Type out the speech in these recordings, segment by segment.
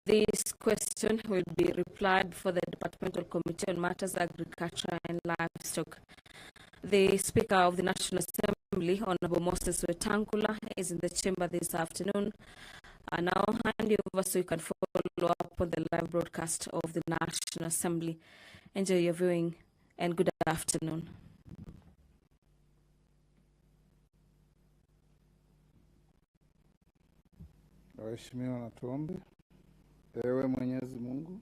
This question will be replied before the Departmental Committee on Matters Agriculture and Livestock. The Speaker of the National Assembly, Honorable Moses Wetangula, is in the chamber this afternoon. I now hand you over so you can follow up on the live broadcast of the National Assembly. Enjoy your viewing and good afternoon. Waheshimiwa, na tuombe. Ewe Mwenyezi Mungu,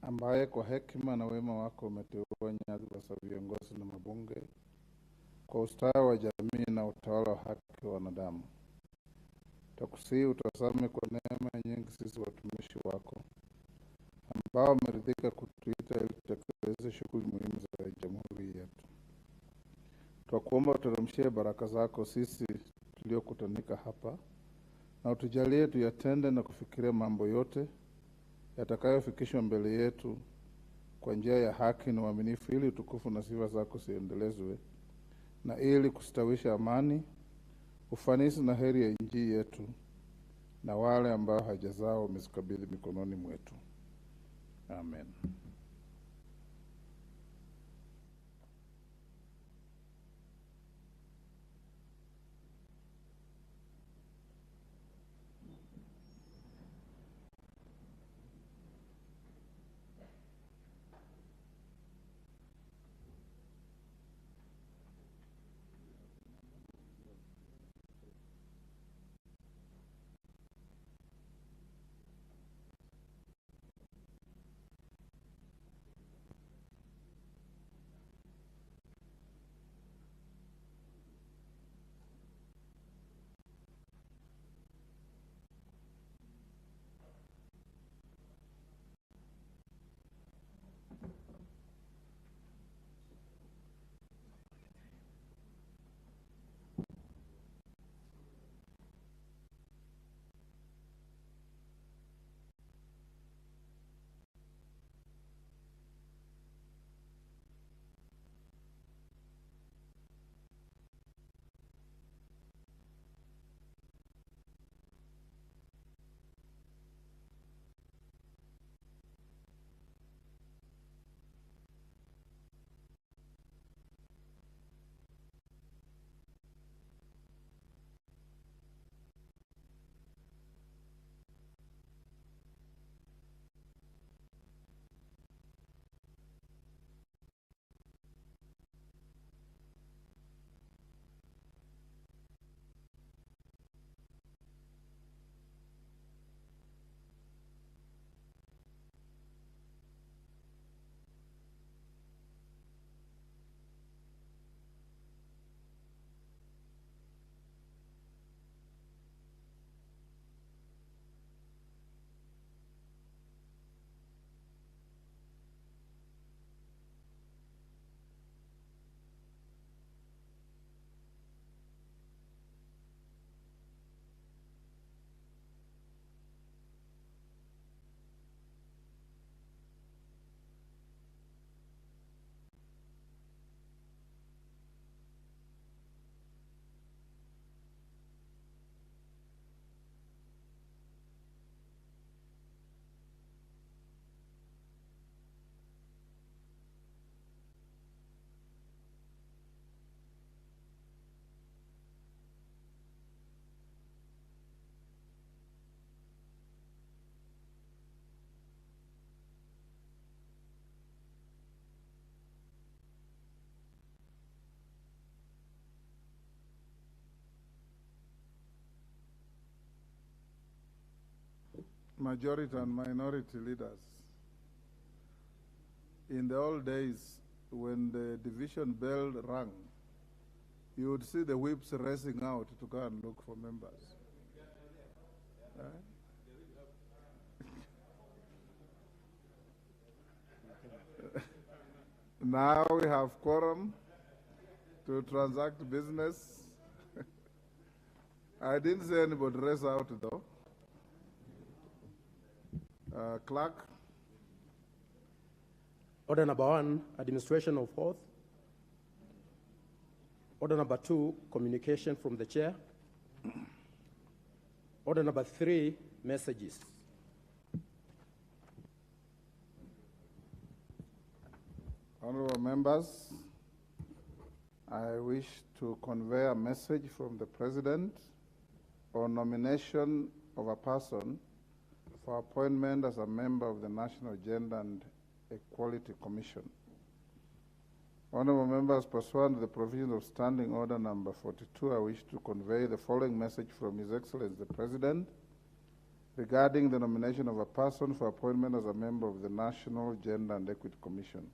ambaye kwa hekima na wema wako umeteua nyadhifa za viongozi na mabunge kwa ustawi wa jamii na utawala wa haki wa wanadamu, tukusihi utazame kwa neema nyingi sisi watumishi wako ambao wameridhika kutuita ili tutekeleze shughuli muhimu za jamhuri yetu. Tunakuomba uteremshie baraka zako sisi tuliokutanika hapa, na utujalie tuyatende na kufikiria mambo yote yatakayofikishwa mbele yetu kwa njia ya haki na uaminifu, ili utukufu na sifa zako ziendelezwe, na ili kustawisha amani, ufanisi na heri ya nchi yetu na wale ambao haja zao wamezikabidhi mikononi mwetu. Amen. Majority and minority leaders. In the old days, when the division bell rang, you would see the whips racing out to go and look for members. Now we have quorum to transact business. I didn't see anybody race out though. Clerk. Order number 1, administration of oath. Order number 2, communication from the chair. Order number 3, messages. Honorable members, I wish to convey a message from the President on nomination of a person for appointment as a member of the National Gender and Equality Commission. Honorable members, pursuant to the provisions of Standing Order number 42, I wish to convey the following message from His Excellency the President regarding the nomination of a person for appointment as a member of the National Gender and Equity Commission.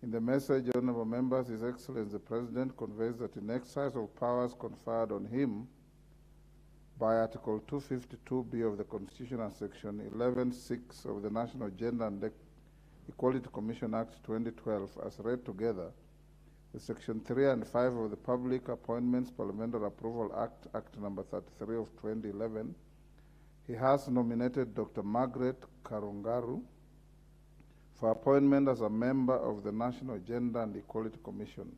In the message, honorable members, His Excellency the President conveys that in exercise of powers conferred on him by Article 252B of the Constitution and Section 11(6) of the National Gender and Equality Commission Act 2012, as read together with Section 3 and 5 of the Public Appointments Parliamentary Approval Act, Act number 33 of 2011, he has nominated Dr. Margaret Karungaru for appointment as a member of the National Gender and Equality Commission.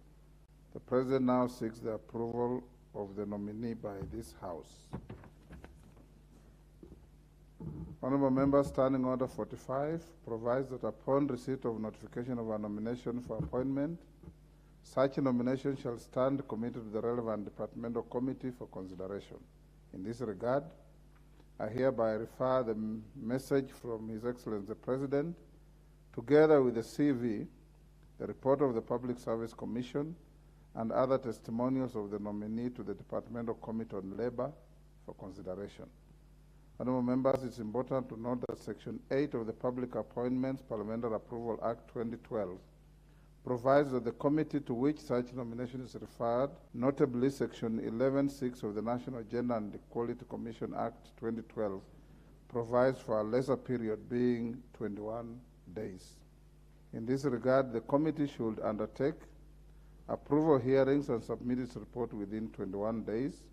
The President now seeks the approval of the nominee by this House. Honorable members, Standing Order 45 provides that upon receipt of notification of a nomination for appointment, such a nomination shall stand committed to the relevant departmental committee for consideration. In this regard, I hereby refer the message from His Excellency the President, together with the CV, the report of the Public Service Commission, and other testimonials of the nominee to the Departmental Committee on Labor for consideration. Honorable members, it's important to note that Section 8 of the Public Appointments Parliamentary Approval Act 2012 provides that the committee to which such nomination is referred, notably Section 11(6) of the National Gender and Equality Commission Act 2012, provides for a lesser period, being 21 days. In this regard, the committee should undertake approval hearings and submit its report within 21 days,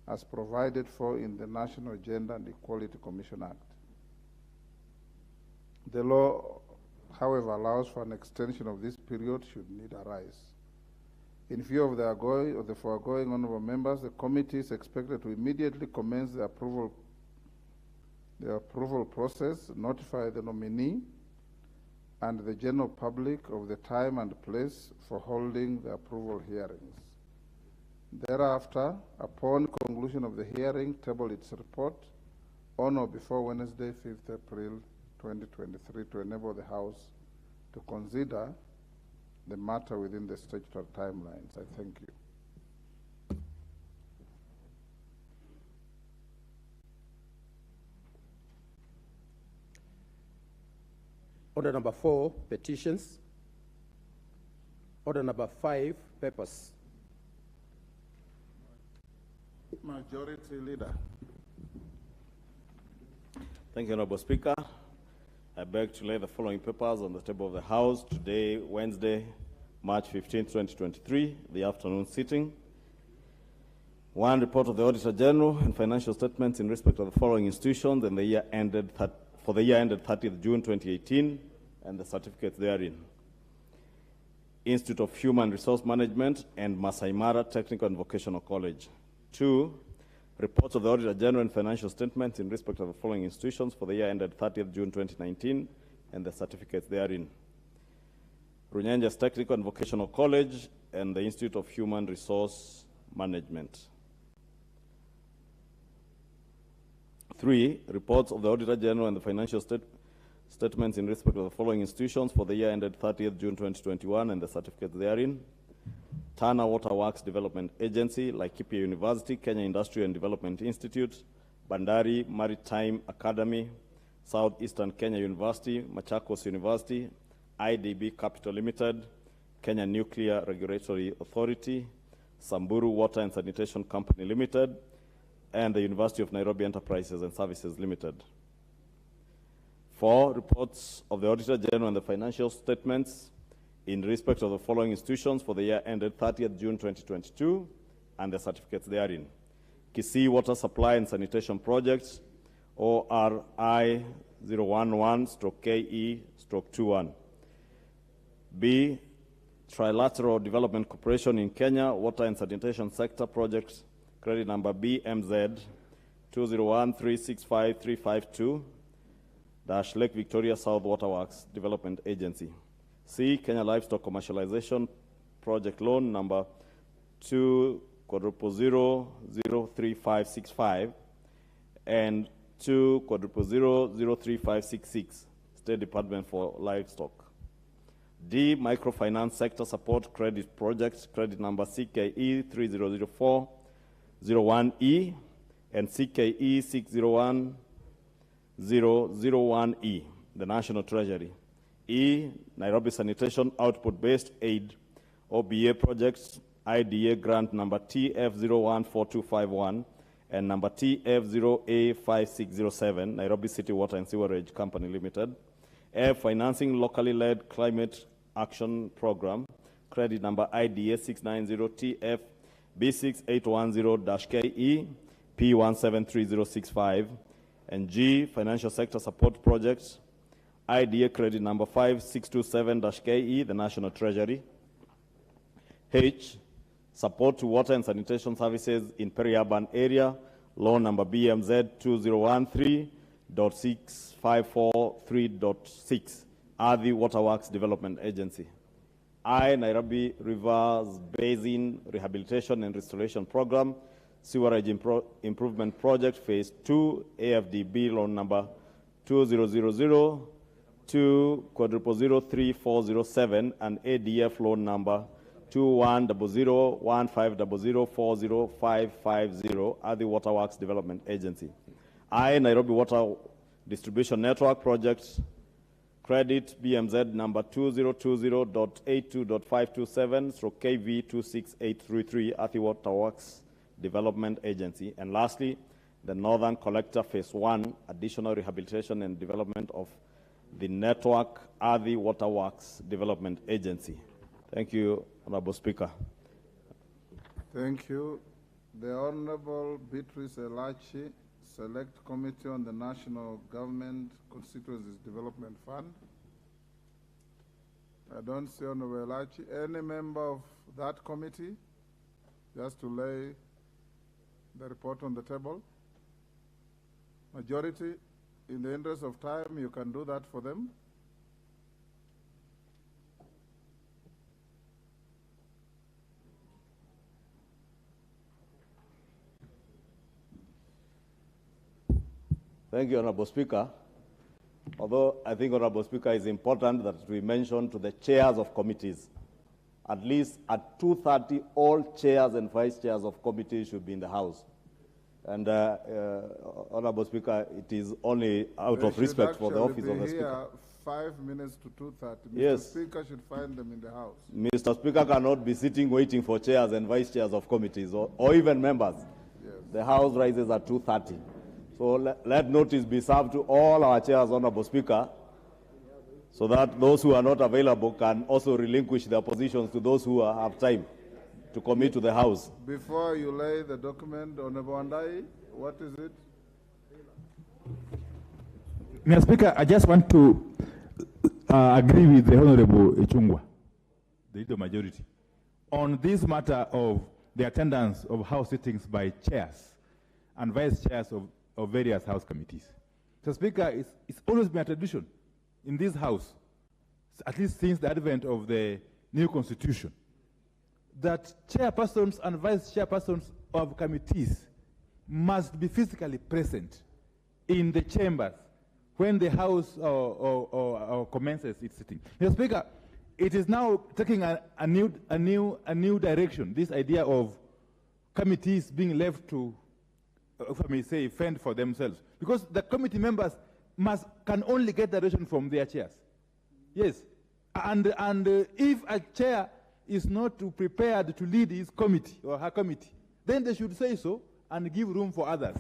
as provided for in the National Gender and Equality Commission Act. The law, however, allows for an extension of this period should need arise. In view of the foregoing, honorable members, the committee is expected to immediately commence the approval process, notify the nominee and the general public of the time and place for holding the approval hearings. Thereafter, upon conclusion of the hearing, table its report on or before Wednesday, 5th April 2023, to enable the House to consider the matter within the statutory timelines. I thank you. Order number 4, petitions. Order number 5, papers. Majority Leader. Thank you, Honorable Speaker. I beg to lay the following papers on the table of the House today, Wednesday, March 15, 2023, the afternoon sitting. 1, report of the Auditor General and financial statements in respect of the following institutions and the year ended for the year ended 30th June 2018 and the certificates therein. Institute of Human Resource Management and Masai Mara Technical and Vocational College. 2, reports of the Auditor General and financial statements in respect of the following institutions for the year ended 30th June 2019 and the certificates therein. Runyanja's Technical and Vocational College and the Institute of Human Resource Management. 3, reports of the Auditor General and the financial statements in respect of the following institutions for the year ended 30th June 2021 and the certificates therein. Tana Water Works Development Agency, Laikipia University, Kenya Industrial and Development Institute, Bandari Maritime Academy, Southeastern Kenya University, Machakos University, IDB Capital Limited, Kenya Nuclear Regulatory Authority, Samburu Water and Sanitation Company Limited, and the University of Nairobi Enterprises and Services Limited. 4, reports of the Auditor General and the financial statements in respect of the following institutions for the year ended 30th June 2022 and the certificates therein. Kisii Water Supply and Sanitation Projects, ORI 011/KE/21. B, Trilateral Development Corporation in Kenya, Water and Sanitation Sector Projects, credit number BMZ 201365352 Lake Victoria South Waterworks Development Agency. C, Kenya Livestock Commercialization Project Loan number 2,000,03565 and 2,000,03566, State Department for Livestock. D, Microfinance Sector Support Credit Project, credit number CKE 300401E and CKE 601001E, the National Treasury. E, Nairobi Sanitation Output-Based Aid, OBA Projects, IDA Grant number TF014251 and number TF0A5607, Nairobi City Water and Sewerage Company Limited. F, Financing Locally Led Climate Action Program, credit number IDA 690TF B6810-KE P173065. And G, Financial Sector Support Projects, IDA credit number 5627-KE, the National Treasury. H, Support to Water and Sanitation Services in Peri-urban Area, loan number BMZ 2013.6543.6, Ardhi Waterworks Development Agency. I, Nairobi Rivers Basin Rehabilitation and Restoration Program, Sewerage Improvement Project, Phase 2, AFDB, loan number 2000-200-3407, and ADF loan number 21001500405550, Ardhi Waterworks Development Agency. I, Nairobi Water Distribution Network Project, credit BMZ number 2020.82.527/KV26833, Ardhi Waterworks Development Agency. And lastly, the Northern Collector Phase 1, additional rehabilitation and development of the network, Ardhi Waterworks Development Agency. Thank you, Honorable Speaker. Thank you. The Honorable Beatrice Elachi, Select Committee on the National Government Constituencies Development Fund. I don't see Honorable Elachi. Any member of that committee? Just to lay the report on the table. Majority, in the interest of time, you can do that for them. Thank you, Honorable Speaker. Although I think, Honorable Speaker, it's important that we mention to the chairs of committees, at least at 2:30, all chairs and vice chairs of committees should be in the House. And, Honorable Speaker, it is only out of respect for the office of the Speaker. 5 minutes to 2:30. Yes. Mr. Speaker should find them in the House. Mr. Speaker cannot be sitting waiting for chairs and vice chairs of committees or even members. Yes. The House rises at 2:30. So let notice be served to all our chairs, Honorable Speaker, so that those who are not available can also relinquish their positions to those who have time to commit to the House. Before you lay the document, Honorable Andai, what is it? Mr. Speaker, I just want to agree with the Honorable Ichungwa, the leader majority, on this matter of the attendance of House sittings by chairs and vice chairs of various House committees. Mr. Speaker, it's always been a tradition in this House, at least since the advent of the new Constitution, that chairpersons and vice chairpersons of committees must be physically present in the chambers when the House commences its sitting. Mr. Speaker, it is now taking a new direction, this idea of committees being left to, if I may say, fend for themselves. Because the committee members can only get direction from their chairs. Yes. And if a chair is not prepared to lead his committee or her committee, then they should say so and give room for others.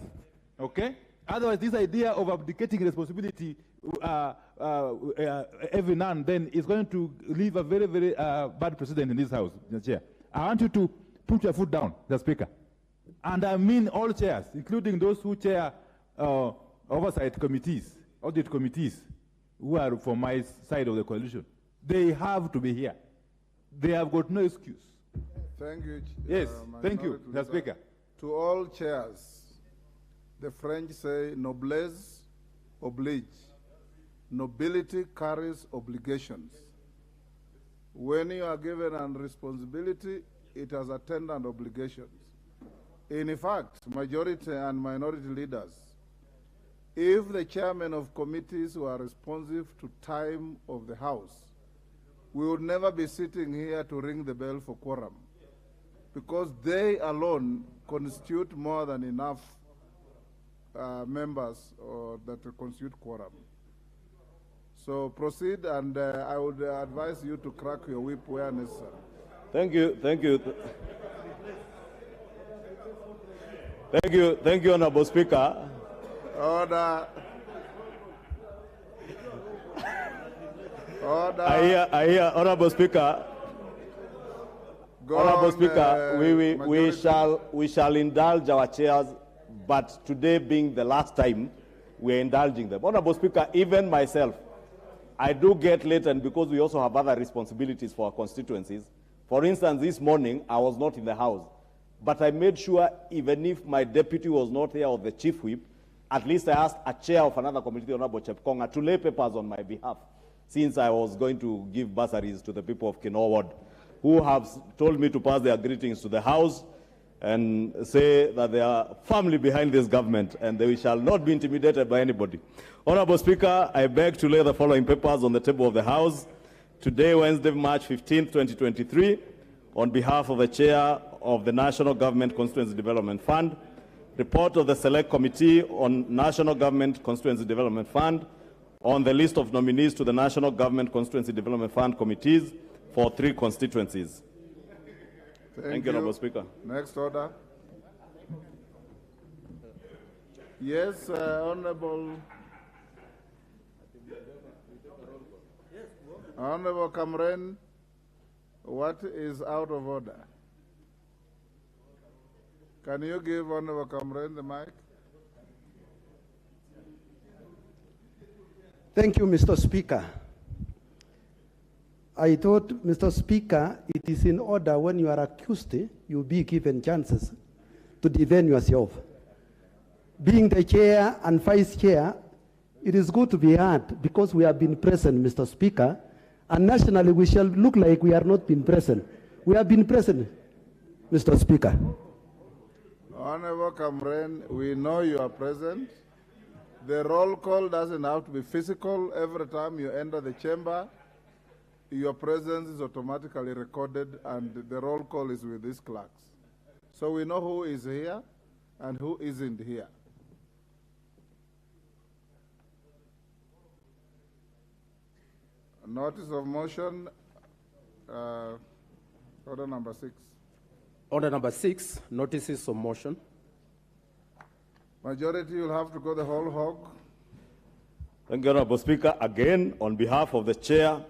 Okay? Otherwise, this idea of abdicating responsibility every now and then is going to leave a very, very bad precedent in this House, Mr. Chair. I want you to put your foot down, Mr. Speaker. And I mean all chairs, including those who chair oversight committees, audit committees, who are from my side of the coalition. They have to be here. They have got no excuse. Thank you. Yes, thank you, Mr. Speaker. To all chairs, the French say, noblesse oblige. Nobility carries obligations. When you are given a responsibility, it has attendant obligations. In fact, majority and minority leaders, if the chairman of committees who are responsive to time of the House, we would never be sitting here to ring the bell for quorum, because they alone constitute more than enough members that constitute quorum. So proceed, and I would advise you to crack your whip where necessary. Thank you. Thank you, Honorable Speaker. Order. Order. I hear, Honorable Speaker. Honorable Speaker, we shall indulge our chairs, but today being the last time, we're indulging them. Honorable Speaker, even myself, I do get late, and because we also have other responsibilities for our constituencies. For instance, this morning, I was not in the House, but I made sure even if my deputy was not here or the chief whip, at least I asked a chair of another committee, Honorable Chepkonga, to lay papers on my behalf, since I was going to give bursaries to the people of Kinoo Ward, who have told me to pass their greetings to the House and say that they are firmly behind this government and they shall not be intimidated by anybody. Honorable Speaker, I beg to lay the following papers on the table of the House today, Wednesday, March 15, 2023, on behalf of the Chair of the National Government Constituency Development Fund, report of the Select Committee on National Government Constituency Development Fund on the list of nominees to the National Government Constituency Development Fund committees for 3 constituencies. Thank you, Honorable Speaker. Next order. Yes, Honorable Kamren, what is out of order? Can you give Honorable Kamren the mic? Thank you, Mr. Speaker. I thought, Mr. Speaker, it is in order when you are accused, you'll be given chances to defend yourself. Being the chair and vice chair, it is good to be heard because we have been present, Mr. Speaker, and nationally we shall look like we are not been present. We have been present, Mr. Speaker. Honorable Kamren, we know you are present. The roll call doesn't have to be physical. Every time you enter the chamber, your presence is automatically recorded and the roll call is with these clerks. So we know who is here and who isn't here. Notice of motion, order number 6. Order number 6, notices of motion. Majority, you'll have to go the whole hog. Thank you, Honorable Speaker. Again, on behalf of the Chair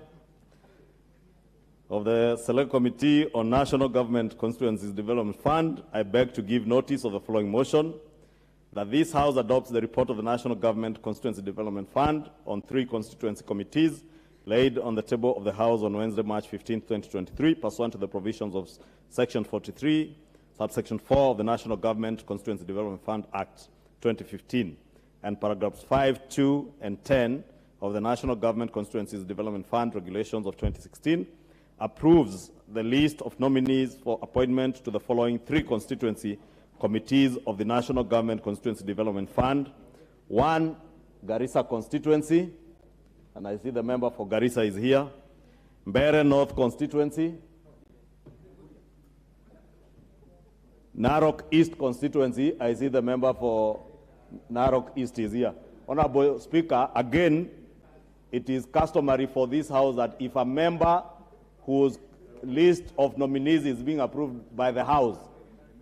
of the Select Committee on National Government Constituencies Development Fund, I beg to give notice of the following motion, that this House adopts the report of the National Government Constituency Development Fund on 3 constituency committees laid on the table of the House on Wednesday, March 15, 2023, pursuant to the provisions of Section 43, subsection 4 of the National Government Constituency Development Fund Act 2015, and paragraphs 5, 2, and 10 of the National Government Constituencies Development Fund Regulations of 2016, approves the list of nominees for appointment to the following 3 constituency committees of the National Government Constituency Development Fund. 1, Garissa constituency, and I see the member for Garissa is here. Mbere North constituency. Narok East constituency, I see the member for Narok East is here. Honorable Speaker, again, it is customary for this House that if a member whose list of nominees is being approved by the House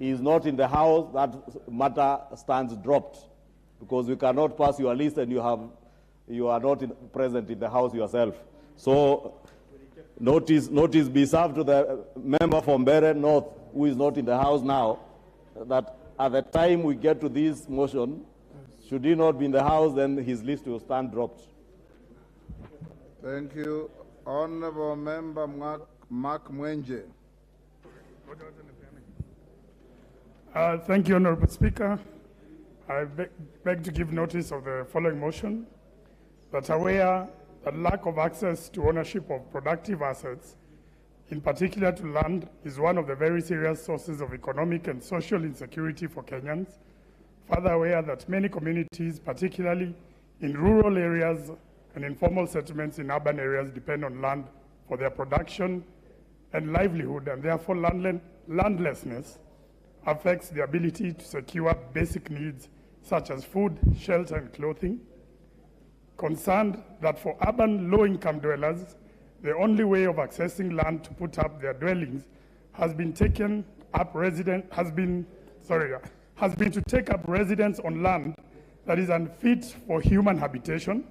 is not in the House, that matter stands dropped, because we cannot pass your list and you are not present in the House yourself. So notice be served to the member from Mbere North, who is not in the House now, that at the time we get to this motion, should he not be in the House, then his list will stand dropped. Thank you. Honorable Member Mark Mwenje. Thank you, Honorable Speaker. I beg to give notice of the following motion, that aware that lack of access to ownership of productive assets in particular to land, is one of the very serious sources of economic and social insecurity for Kenyans. Further aware that many communities, particularly in rural areas and informal settlements in urban areas, depend on land for their production and livelihood, and therefore landlessness affects the ability to secure basic needs such as food, shelter, and clothing. Concerned that for urban low-income dwellers, the only way of accessing land to put up their dwellings has been to take up residence on land that is unfit for human habitation.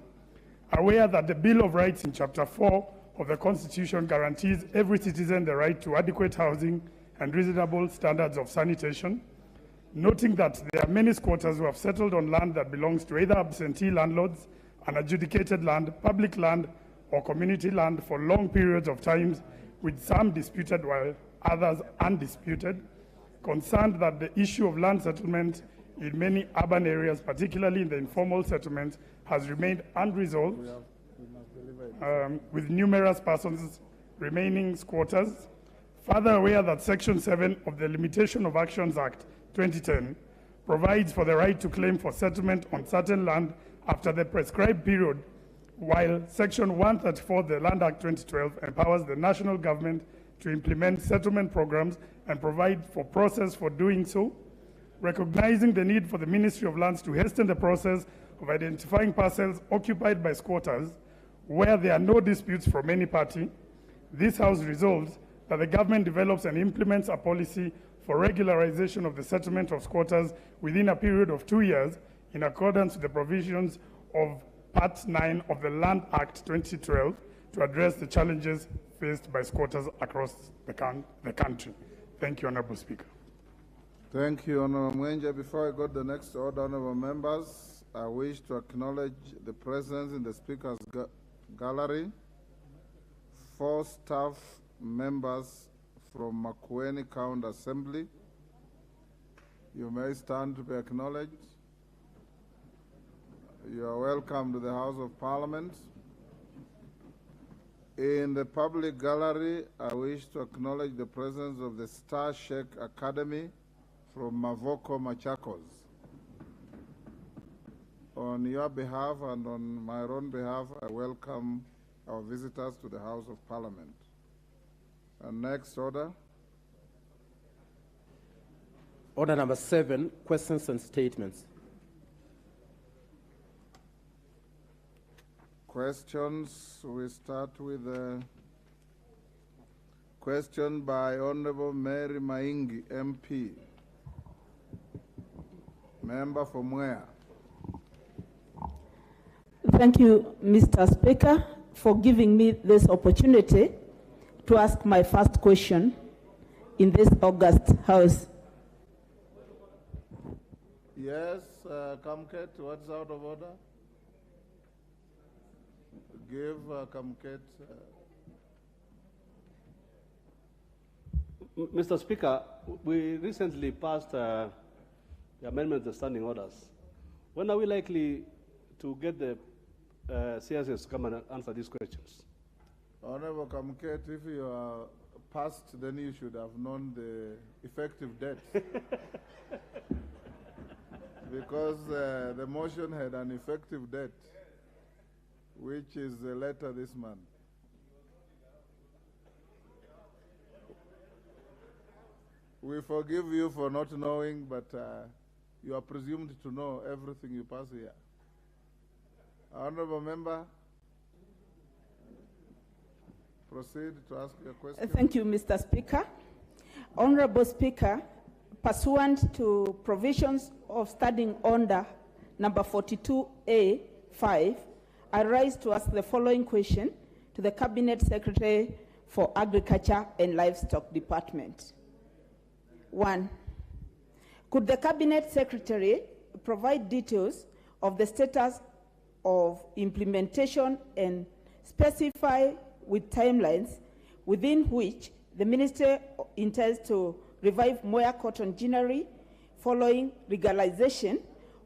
Aware that the Bill of Rights in Chapter 4 of the Constitution guarantees every citizen the right to adequate housing and reasonable standards of sanitation. Noting that there are many squatters who have settled on land that belongs to either absentee landlords, unadjudicated land, public land, or community land for long periods of time, with some disputed while others undisputed. Concerned that the issue of land settlement in many urban areas, particularly in the informal settlements, has remained unresolved, with numerous persons remaining squatters. Further aware that Section 7 of the Limitation of Actions Act 2010 provides for the right to claim for settlement on certain land after the prescribed period, while Section 134 of the Land Act 2012 empowers the national government to implement settlement programs and provide for process for doing so. Recognizing the need for the Ministry of Lands to hasten the process of identifying parcels occupied by squatters where there are no disputes from any party, this House resolves that the government develops and implements a policy for regularization of the settlement of squatters within a period of 2 years in accordance with the provisions of Part 9 of the Land Act 2012 to address the challenges faced by squatters across the country. Thank you, Honorable Speaker. Thank you, Honorable Mwenja. Before I go to the next order, Honorable members, I wish to acknowledge the presence in the Speaker's gallery 4 staff members from Makueni County Assembly. You may stand to be acknowledged. You are welcome to the House of Parliament. In the public gallery, I wish to acknowledge the presence of the Star Sheikh Academy from Mavoko, Machakos. On your behalf and on my own behalf, I welcome our visitors to the House of Parliament. And next order. Order number 7, questions and statements. Questions. We start with a question by Honorable Mary Maingi, MP. Member for Mwea. Thank you, Mr. Speaker, for giving me this opportunity to ask my first question in this August House. Yes, Kamket, what's out of order? Give Kamket. Mr. Speaker, we recently passed the amendment to the standing orders. When are we likely to get the CSS to come and answer these questions? Honorable Kamket, if you are passed, then you should have known the effective date. Because the motion had an effective date, which is later this month. We forgive you for not knowing, but you are presumed to know everything you pass here. Honorable Member, proceed to ask your question. Thank you, Mr. Speaker. Honorable Speaker, pursuant to provisions of Standing Order number 42A5, I rise to ask the following question to the Cabinet Secretary for Agriculture and Livestock Department. 1. Could the Cabinet Secretary provide details of the status of implementation and specify with timelines within which the Minister intends to revive Mwea cotton ginnery following legalization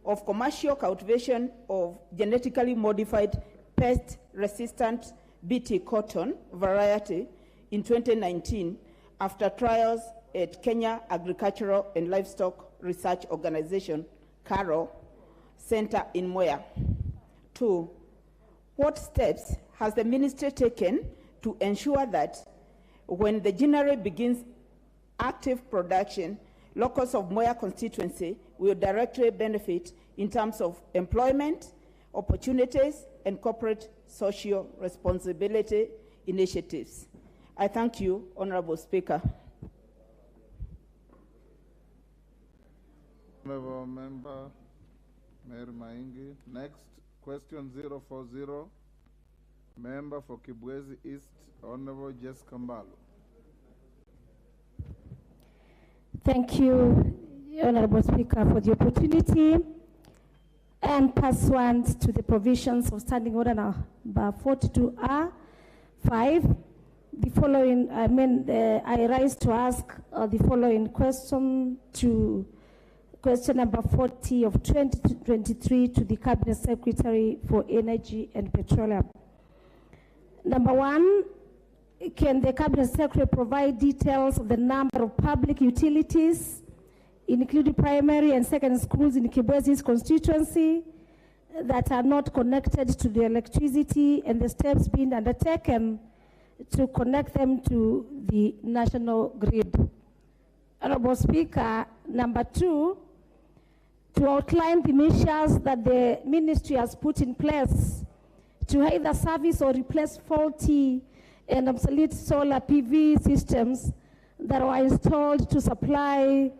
of commercial cultivation of genetically modified pest-resistant BT cotton variety in 2019 after trials at Kenya Agricultural and Livestock Research Organization, CARO, Center in Moya. 2, what steps has the ministry taken to ensure that when the ginnery begins active production, locals of Moya constituency will directly benefit in terms of employment, opportunities, and corporate social responsibility initiatives? I thank you, Honorable Speaker. Honorable Member Mary Maingi. Next, question 040, Member for Kibwezi East, Honorable Jessica Mbalo. Thank you, Honorable Speaker, for the opportunity. And pursuant to the provisions of Standing Order number 42R5, the following, I rise to ask the following question to question number 40 of 2023 to the Cabinet Secretary for Energy and Petroleum. Number 1, can the Cabinet Secretary provide details of the number of public utilities, including primary and secondary schools in Kibwezi's constituency, that are not connected to the electricity, and the steps being undertaken to connect them to the national grid? Honorable Speaker, number 2, to outline the measures that the ministry has put in place to either service or replace faulty and obsolete solar PV systems that were installed to supply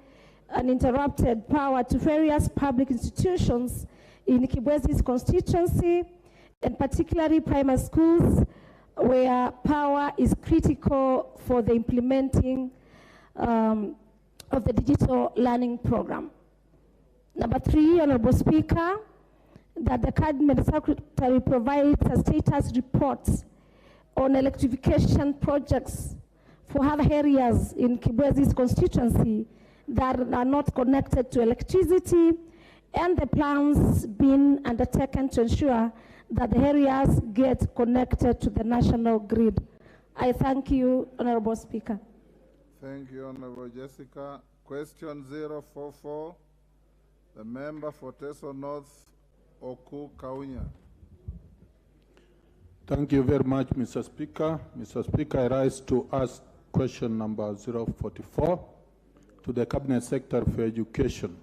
uninterrupted power to various public institutions in Kibwezi's constituency, and particularly primary schools where power is critical for the implementing of the digital learning program. Number 3, Honorable Speaker, that the Cabinet Secretary provides a status report on electrification projects for other areas in Kibwezi's constituency that are not connected to electricity, and the plans being undertaken to ensure that the areas get connected to the national grid. I thank you, Honorable Speaker. Thank you, Honorable Jessica. Question 044, the member for Teso North, Oku Kaunya. Thank you very much, Mr. Speaker. Mr. Speaker, I rise to ask question number 044 to the Cabinet Secretary for Education.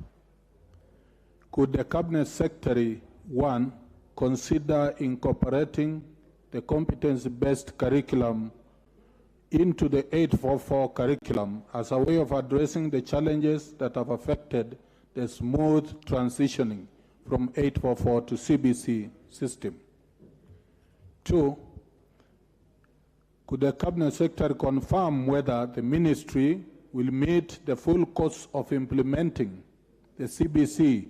Could the Cabinet Secretary, 1, consider incorporating the competence-based curriculum into the 844 curriculum as a way of addressing the challenges that have affected the smooth transitioning from 844 to CBC system? 2, could the Cabinet Secretary confirm whether the ministry will meet the full cost of implementing the CBC,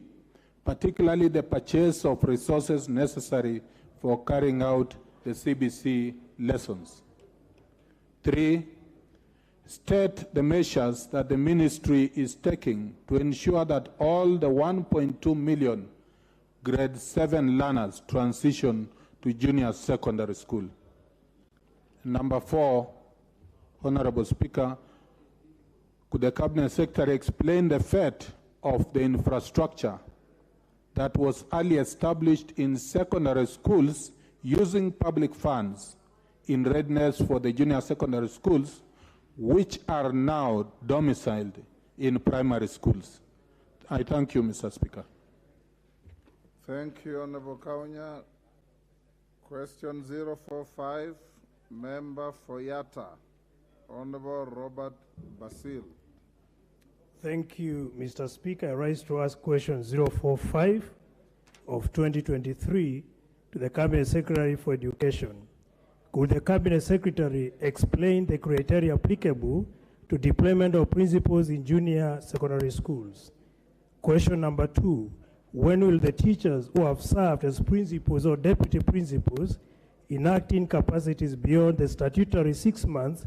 particularly the purchase of resources necessary for carrying out the CBC lessons? 3, state the measures that the ministry is taking to ensure that all the 1.2 million grade 7 learners transition to junior secondary school. Number 4, Honorable Speaker, could the Cabinet Secretary explain the fate of the infrastructure that was early established in secondary schools using public funds in readiness for the junior secondary schools, which are now domiciled in primary schools? I thank you, Mr. Speaker. Thank you, Honorable Kaunya. Question 045, member for Yatta, Honorable Robert Basil. Thank you, Mr. Speaker. I rise to ask question 045 of 2023 to the Cabinet Secretary for Education. Could the Cabinet Secretary explain the criteria applicable to deployment of principals in junior secondary schools? Question number 2, when will the teachers who have served as principals or deputy principals in acting capacities beyond the statutory 6 months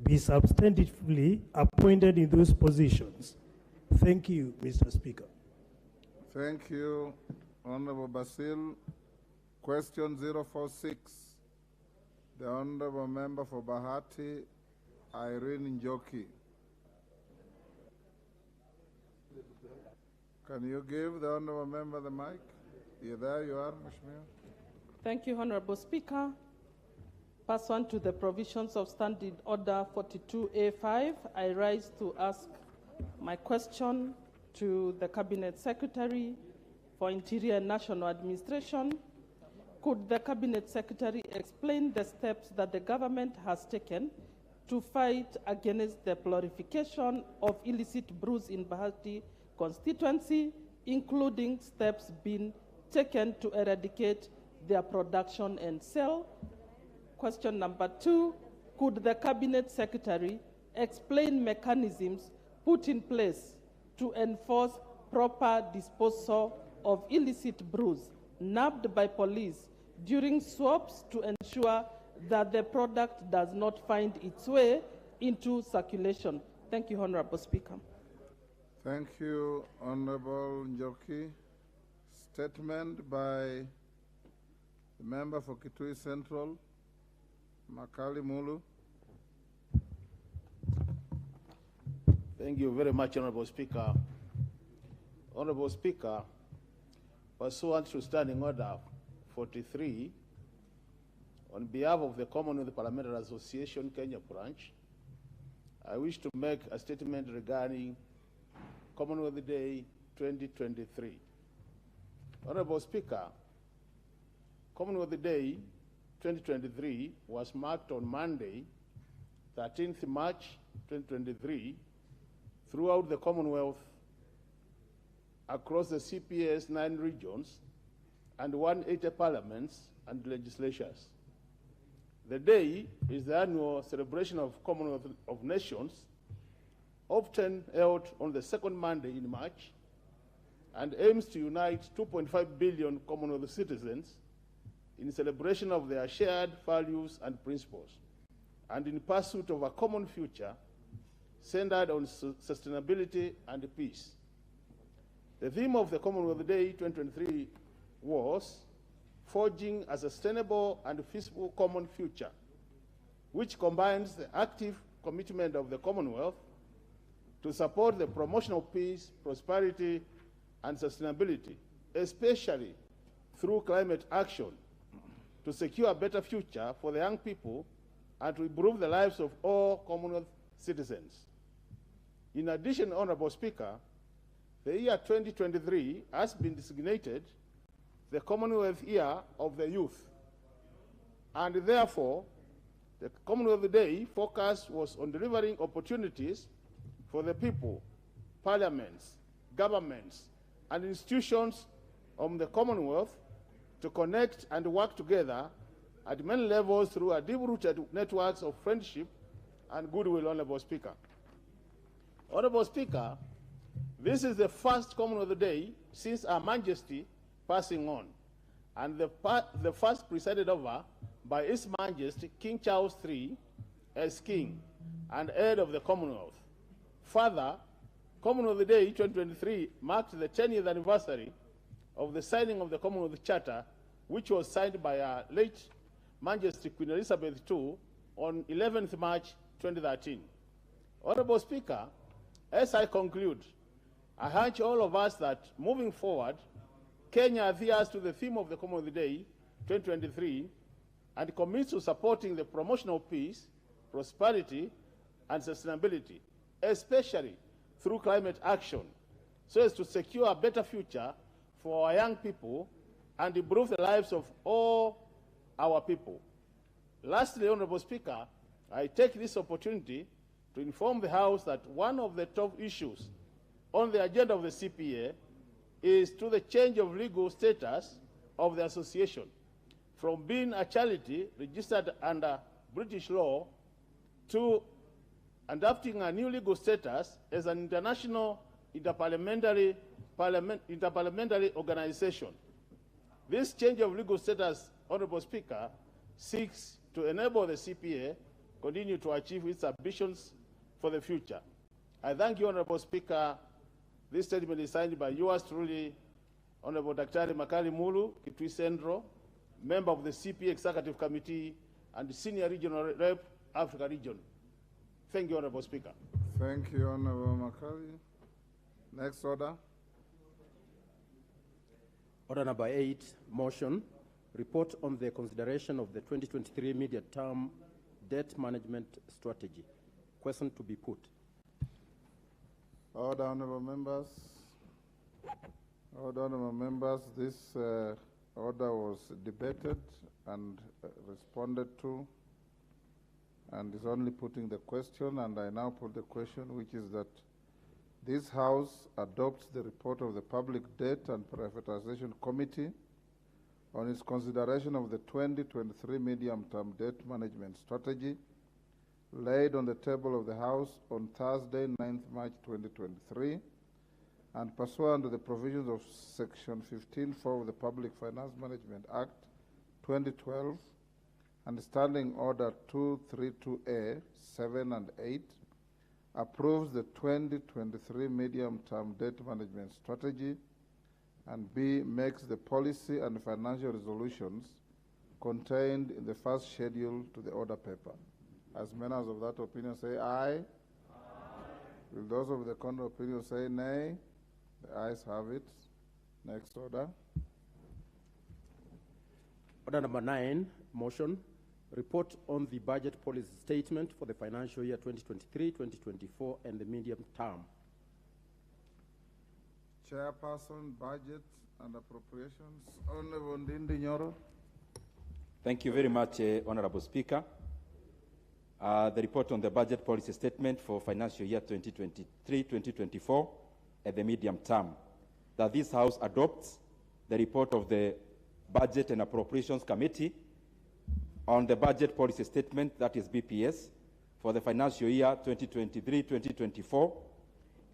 be substantively appointed in those positions? Thank you, Mr. Speaker. Thank you, Honorable Basil. Question 046, the Honorable Member for Bahati, Irene Njoki. Can you give the honorable member the mic? There you are, Mheshimiwa. Thank you, Honorable Speaker. Pursuant to the provisions of Standing Order 42A5, I rise to ask my question to the Cabinet Secretary for Interior and National Administration. Could the Cabinet Secretary explain the steps that the government has taken to fight against the proliferation of illicit brews in Bahati constituency, including steps being taken to eradicate their production and sale? Question number 2, could the Cabinet Secretary explain mechanisms put in place to enforce proper disposal of illicit brews nabbed by police during swaps to ensure that the product does not find its way into circulation? Thank you, Honorable Speaker. Thank you, Honorable Njoki. Statement by the member for Kitui Central, Makali Mulu. Thank you very much, Honorable Speaker. Honorable Speaker, pursuant to Standing Order 43, on behalf of the Commonwealth Parliamentary Association Kenya branch, I wish to make a statement regarding Commonwealth Day 2023. Honorable Speaker, Commonwealth Day 2023 was marked on Monday, 13th March 2023, throughout the Commonwealth, across the CPA's 9 regions and 180 parliaments and legislatures. The day is the annual celebration of Commonwealth of Nations, often held on the second Monday in March, and aims to unite 2.5 billion Commonwealth citizens in celebration of their shared values and principles, and in pursuit of a common future centered on sustainability and peace. The theme of the Commonwealth Day 2023 was Forging a Sustainable and Peaceful Common Future, which combines the active commitment of the Commonwealth to support the promotion of peace, prosperity, and sustainability, especially through climate action, to secure a better future for the young people and to improve the lives of all Commonwealth citizens. In addition, Honorable Speaker, the year 2023 has been designated the Commonwealth Year of the Youth, and therefore, the Commonwealth Day focus was on delivering opportunities for the people, parliaments, governments, and institutions of the Commonwealth to connect and work together at many levels through a deep-rooted networks of friendship and goodwill, Honorable Speaker. Honorable Speaker, this is the first Commonwealth Day since Her Majesty passing on, and the first presided over by His Majesty King Charles III as King and head of the Commonwealth. Further, Commonwealth Day 2023 marked the 10th anniversary of the signing of the Commonwealth Charter, which was signed by Her late Majesty Queen Elizabeth II on 11th March 2013. Honorable Speaker, as I conclude, I urge all of us that moving forward, Kenya adheres to the theme of the Commonwealth Day 2023 and commits to supporting the promotion of peace, prosperity, and sustainability, especially through climate action, so as to secure a better future for our young people and improve the lives of all our people. Lastly, Honorable Speaker, I take this opportunity to inform the House that one of the top issues on the agenda of the CPA is to the change of legal status of the association from being a charity registered under British law to adopting a new legal status as an international interparliamentary organization. This change of legal status, Honorable Speaker, seeks to enable the CPA continue to achieve its ambitions for the future. I thank you, Honorable Speaker. This statement is signed by yours truly, Honorable Dr. Makali Mulu, Kitui Central, member of the CPA Executive Committee and Senior Regional Rep, Africa Region. Thank you, Honorable Speaker. Thank you, Honorable Makali. Next order. Order number 8, motion, report on the consideration of the 2023 medium-term debt management strategy. Question to be put. Order, honorable members. Order, honorable members. This order was debated and responded to, and is only putting the question, and I now put the question, which is that this House adopts the report of the Public Debt and Privatization Committee on its consideration of the 2023 medium-term debt management strategy laid on the table of the House on Thursday, 9th March 2023, and pursuant to the provisions of Section 15(4) of the Public Finance Management Act 2012 and Standing Order 232A 7 and 8, approves the 2023 medium-term debt management strategy, and B, makes the policy and financial resolutions contained in the first schedule to the order paper. As members of that opinion say aye. Aye. Will those of the contrary opinion say nay? The ayes have it. Next order. Order number 9, motion, report on the budget policy statement for the financial year 2023-2024 and the medium term. Chairperson, Budget and Appropriations, Honorable Ndindi Nyoro. Thank you very much, Honorable Speaker. The report on the budget policy statement for financial year 2023-2024 at the medium term. That this House adopts the report of the Budget and Appropriations Committee on the budget policy statement, that is BPS, for the financial year 2023-2024,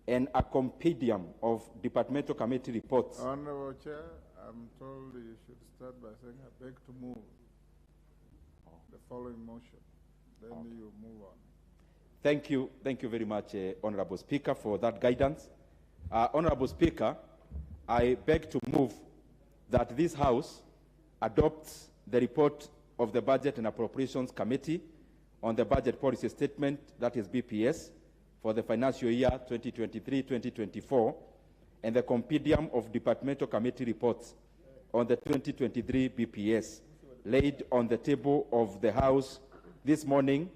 and a compendium of departmental committee reports. Honorable Chair, I'm told you should start by saying I beg to move the following motion. Then you move on. Thank you very much, Honorable Speaker, for that guidance. Honorable Speaker, I beg to move that this House adopts the report of the Budget and Appropriations Committee on the budget policy statement, that is BPS, for the financial year 2023-2024, and the compendium of departmental committee reports on the 2023 BPS laid on the table of the House this morning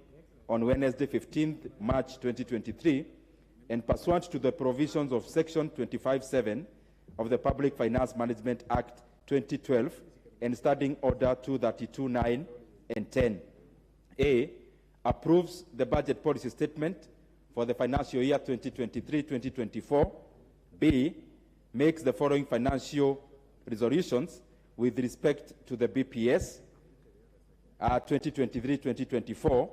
on Wednesday, 15th March 2023, and pursuant to the provisions of Section 25(7) of the Public Finance Management Act 2012 and Standing Order 232(9) and 10. A, approves the budget policy statement for the financial year 2023-2024. B, makes the following financial resolutions with respect to the BPS 2023-2024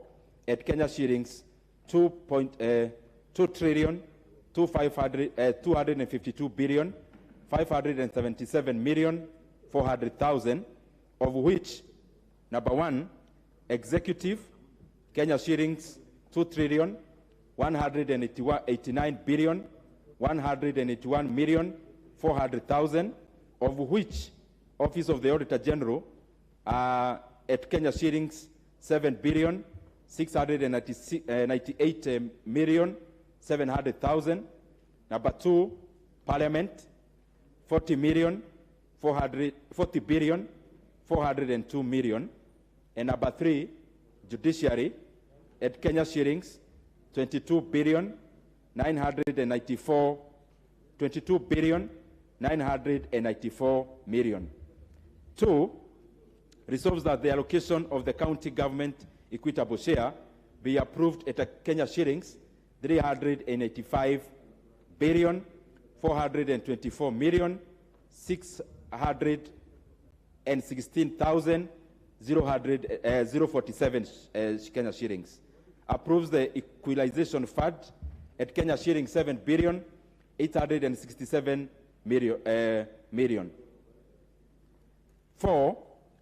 at Kenya shillings 2,252,577,400,000, of which, number 1, executive, Kenya shillings 2,189,181,400,000, of which Office of the Auditor General at Kenya shillings 7,698,700,000. Number 2, Parliament 40,402,000,000. And number 3, Judiciary at Kenya shillings 22,994,000,000. 2, resolves that the allocation of the county government equitable share be approved at a Kenya shillings 385,424,616,047 Kenya shillings. Approves the equalization fund at Kenya shillings 7,867,000,000. 4,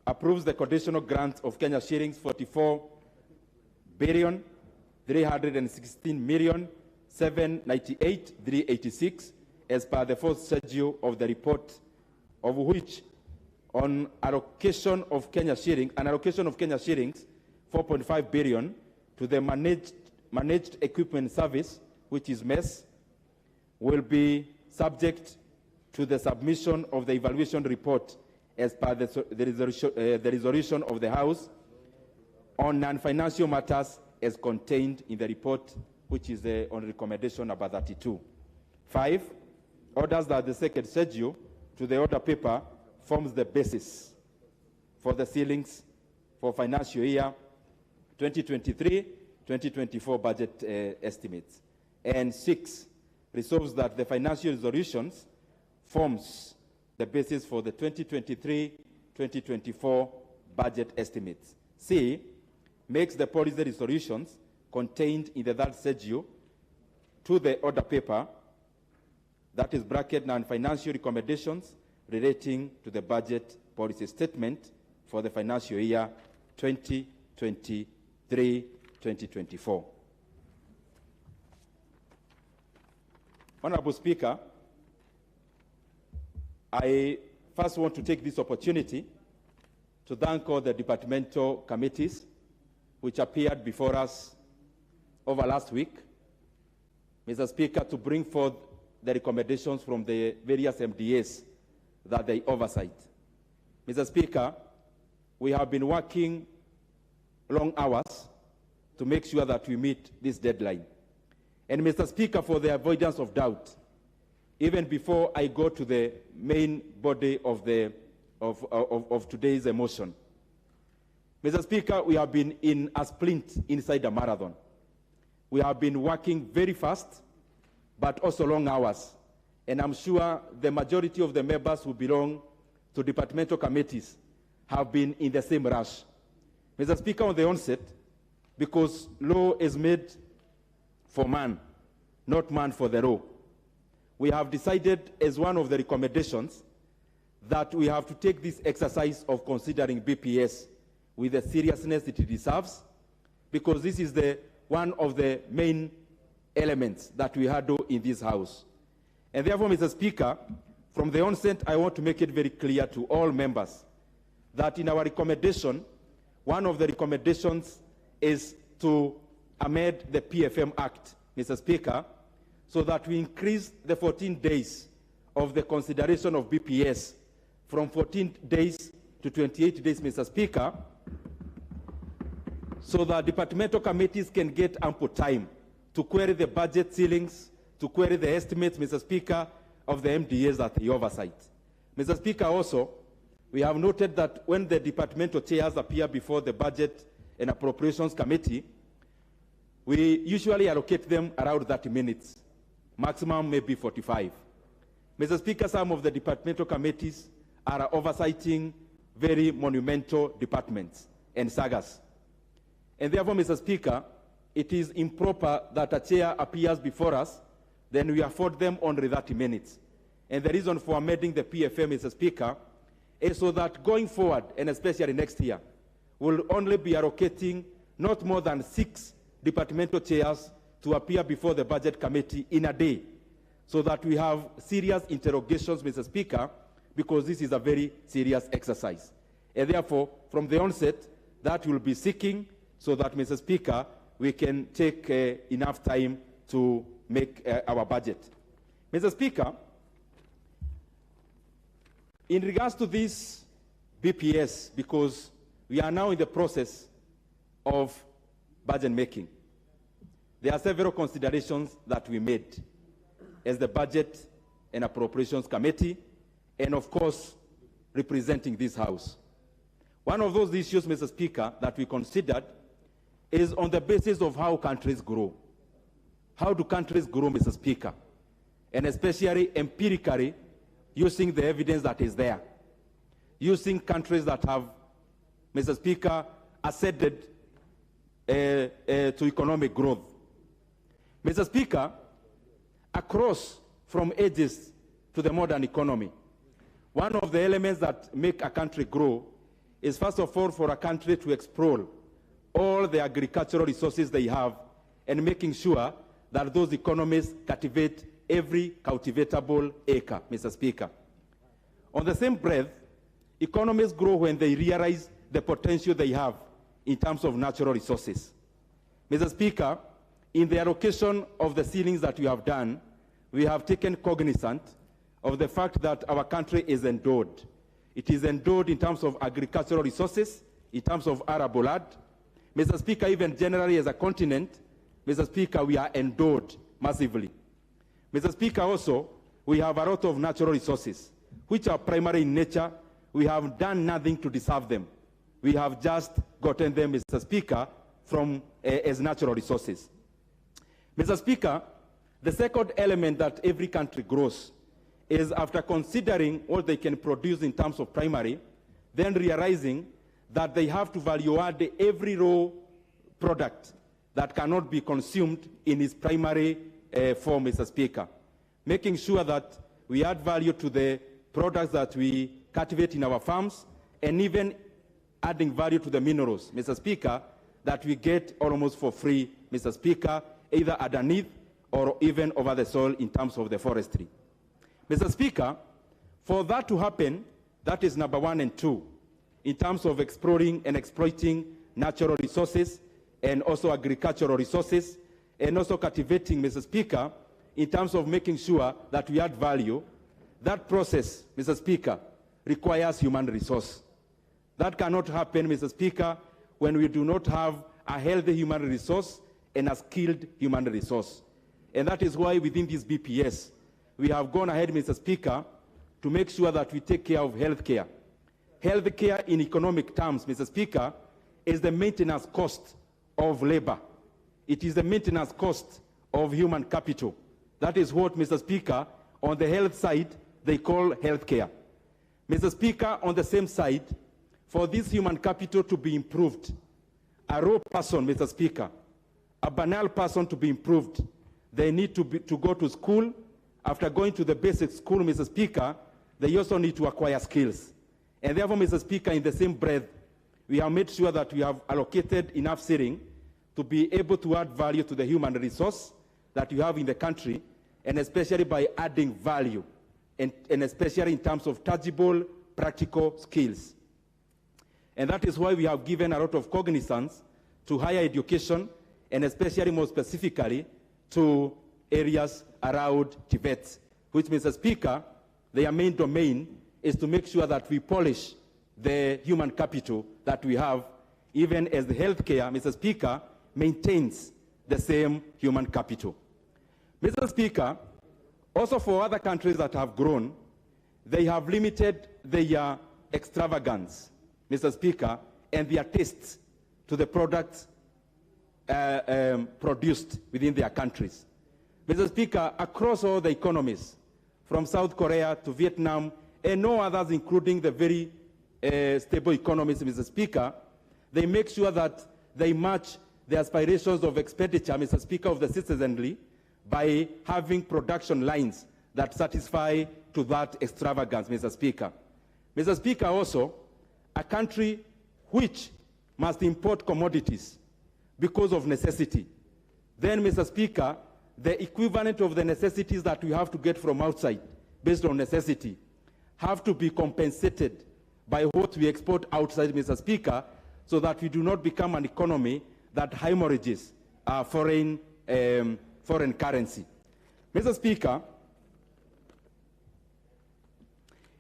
approves the conditional grant of Kenya shillings 44,316,798,386 as per the fourth schedule of the report, of which on allocation of Kenya shillings, 4.5 billion to the managed Managed Equipment Service, which is MES, will be subject to the submission of the evaluation report as per the resolution of the House on non-financial matters as contained in the report, which is on recommendation number 32. 5, orders that the second schedule to the order paper forms the basis for the ceilings for financial year 2023-2024 budget estimates. And 6, resolves that the financial resolutions forms the basis for the 2023-2024 budget estimates. C, makes the policy resolutions contained in the third schedule to the order paper, that is bracket non-financial recommendations relating to the budget policy statement for the financial year 2023-2024. Honorable Speaker, I first want to take this opportunity to thank all the departmental committees which appeared before us over last week, Mr. Speaker, to bring forth the recommendations from the various MDAs that they oversight. Mr. Speaker, we have been working long hours to make sure that we meet this deadline. And Mr. Speaker, for the avoidance of doubt, even before I go to the main body of today's motion, Mr. Speaker, we have been in a sprint inside a marathon. We have been working very fast, but also long hours. And I'm sure the majority of the members who belong to departmental committees have been in the same rush. Mr. Speaker, on the onset, because law is made for man, not man for the law, we have decided as one of the recommendations that we have to take this exercise of considering BPS with the seriousness it deserves, because this is one of the main elements that we handle in this House. And therefore, Mr. Speaker, from the onset, I want to make it very clear to all members that in our recommendation, one of the recommendations is to amend the PFM Act, Mr. Speaker, so that we increase the 14 days of the consideration of BPS from 14 days to 28 days, Mr. Speaker, so that departmental committees can get ample time to query the budget ceilings, to query the estimates, Mr. Speaker, of the MDAs that they oversight. Mr. Speaker, also, we have noted that when the departmental chairs appear before the Budget and Appropriations Committee, we usually allocate them around 30 minutes, maximum maybe 45. Mr. Speaker, some of the departmental committees are oversighting very monumental departments and sagas. And therefore, Mr. Speaker, it is improper that a chair appears before us, then we afford them only 30 minutes. And the reason for amending the PFM, Mr. Speaker, is so that going forward, and especially next year, we'll only be allocating not more than 6 departmental chairs to appear before the Budget Committee in a day, so that we have serious interrogations, Mr. Speaker, because this is a very serious exercise. And therefore, from the onset, that will be seeking so that, Mr. Speaker, we can take enough time to make our budget. Mr. Speaker, in regards to this BPS, because we are now in the process of budget making, there are several considerations that we made as the Budget and Appropriations Committee, and of course, representing this House. One of those issues, Mr. Speaker, that we considered is on the basis of how countries grow. How do countries grow, Mr. Speaker? And especially empirically, using the evidence that is there. Using countries that have, Mr. Speaker, ascended to economic growth. Mr. Speaker, across from ages to the modern economy, one of the elements that make a country grow is, first of all, for a country to explore all the agricultural resources they have and making sure that those economies cultivate every cultivatable acre, Mr. Speaker. On the same breath, economies grow when they realize the potential they have in terms of natural resources. Mr. Speaker, in the allocation of the ceilings that we have done, we have taken cognizant of the fact that our country is endowed. It is endowed in terms of agricultural resources, in terms of arable land. Mr. Speaker, even generally as a continent, Mr. Speaker, we are endowed massively. Mr. Speaker, also, we have a lot of natural resources, which are primary in nature. We have done nothing to deserve them. We have just gotten them, Mr. Speaker, from as natural resources. Mr. Speaker, the second element that every country grows is after considering what they can produce in terms of primary, then realizing that they have to value add every raw product that cannot be consumed in its primary form, Mr. Speaker, making sure that we add value to the products that we cultivate in our farms, and even adding value to the minerals, Mr. Speaker, that we get almost for free, Mr. Speaker, either underneath or even over the soil in terms of the forestry. Mr. Speaker, for that to happen, that is number 1 and 2, in terms of exploring and exploiting natural resources and also agricultural resources, and also cultivating, Mr. Speaker, in terms of making sure that we add value. That process, Mr. Speaker, requires human resource. That cannot happen, Mr. Speaker, when we do not have a healthy human resource and a skilled human resource. And that is why within this BPS, we have gone ahead, Mr. Speaker, to make sure that we take care of healthcare. Healthcare in economic terms, Mr. Speaker, is the maintenance cost of labor. It is the maintenance cost of human capital. That is what, Mr. Speaker, on the health side, they call healthcare. Mr. Speaker, on the same side, for this human capital to be improved, a raw person, Mr. Speaker, a banal person to be improved, they need to go to school. After going to the basic school, Mr. Speaker, they also need to acquire skills. And therefore, Mr. Speaker, in the same breath, we have made sure that we have allocated enough seating to be able to add value to the human resource that we have in the country, and especially by adding value, and especially in terms of tangible, practical skills. And that is why we have given a lot of cognizance to higher education, and especially more specifically to areas around Tibet, which, Mr. Speaker, their main domain is to make sure that we polish the human capital that we have, even as the healthcare, Mr. Speaker, maintains the same human capital. Mr. Speaker, also for other countries that have grown, they have limited their extravagance, Mr. Speaker, and their tastes to the products produced within their countries. Mr. Speaker, across all the economies, from South Korea to Vietnam, and no others, including the very stable economies, Mr. Speaker, they make sure that they match the aspirations of expenditure, Mr. Speaker, of the citizenry by having production lines that satisfy to that extravagance, Mr. Speaker. Mr. Speaker, also, a country which must import commodities because of necessity, then, Mr. Speaker, the equivalent of the necessities that we have to get from outside based on necessity have to be compensated by what we export outside, Mr. Speaker, so that we do not become an economy that hemorrhages foreign currency. Mr. Speaker,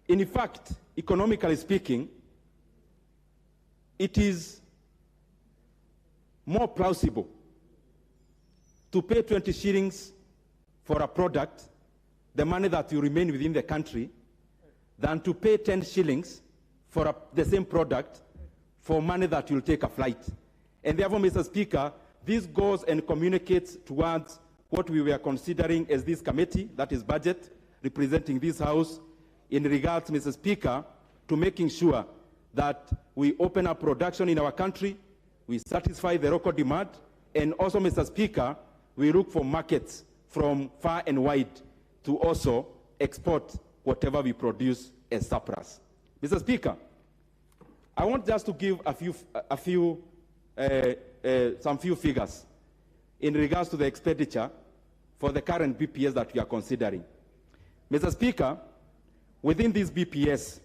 in fact, economically speaking, it is more plausible to pay 20 shillings for a product, the money that will remain within the country, than to pay 10 shillings for the same product for money that will take a flight. And therefore, Mr. Speaker, this goes and communicates towards what we were considering as this committee, that is budget, representing this House, in regards, Mr. Speaker, to making sure that we open up production in our country, we satisfy the local demand, and also, Mr. Speaker, we look for markets from far and wide to also export whatever we produce as surplus. Mr. Speaker, I want just to give some few figures in regards to the expenditure for the current BPS that we are considering. Mr. Speaker, within this BPS,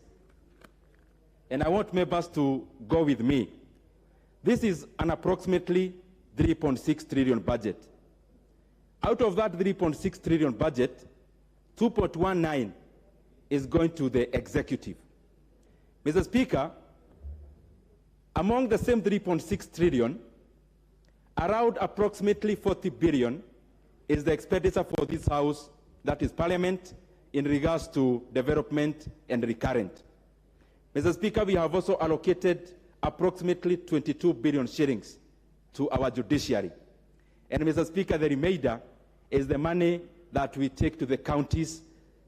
and I want members to go with me, this is an approximately 3.6 trillion budget. Out of that 3.6 trillion budget, 2.19 is going to the executive. Mr. Speaker, among the same 3.6 trillion, around approximately 40 billion is the expenditure for this House, that is Parliament, in regards to development and recurrent. Mr. Speaker, we have also allocated approximately 22 billion shillings to our judiciary. And Mr. Speaker, the remainder is the money that we take to the counties,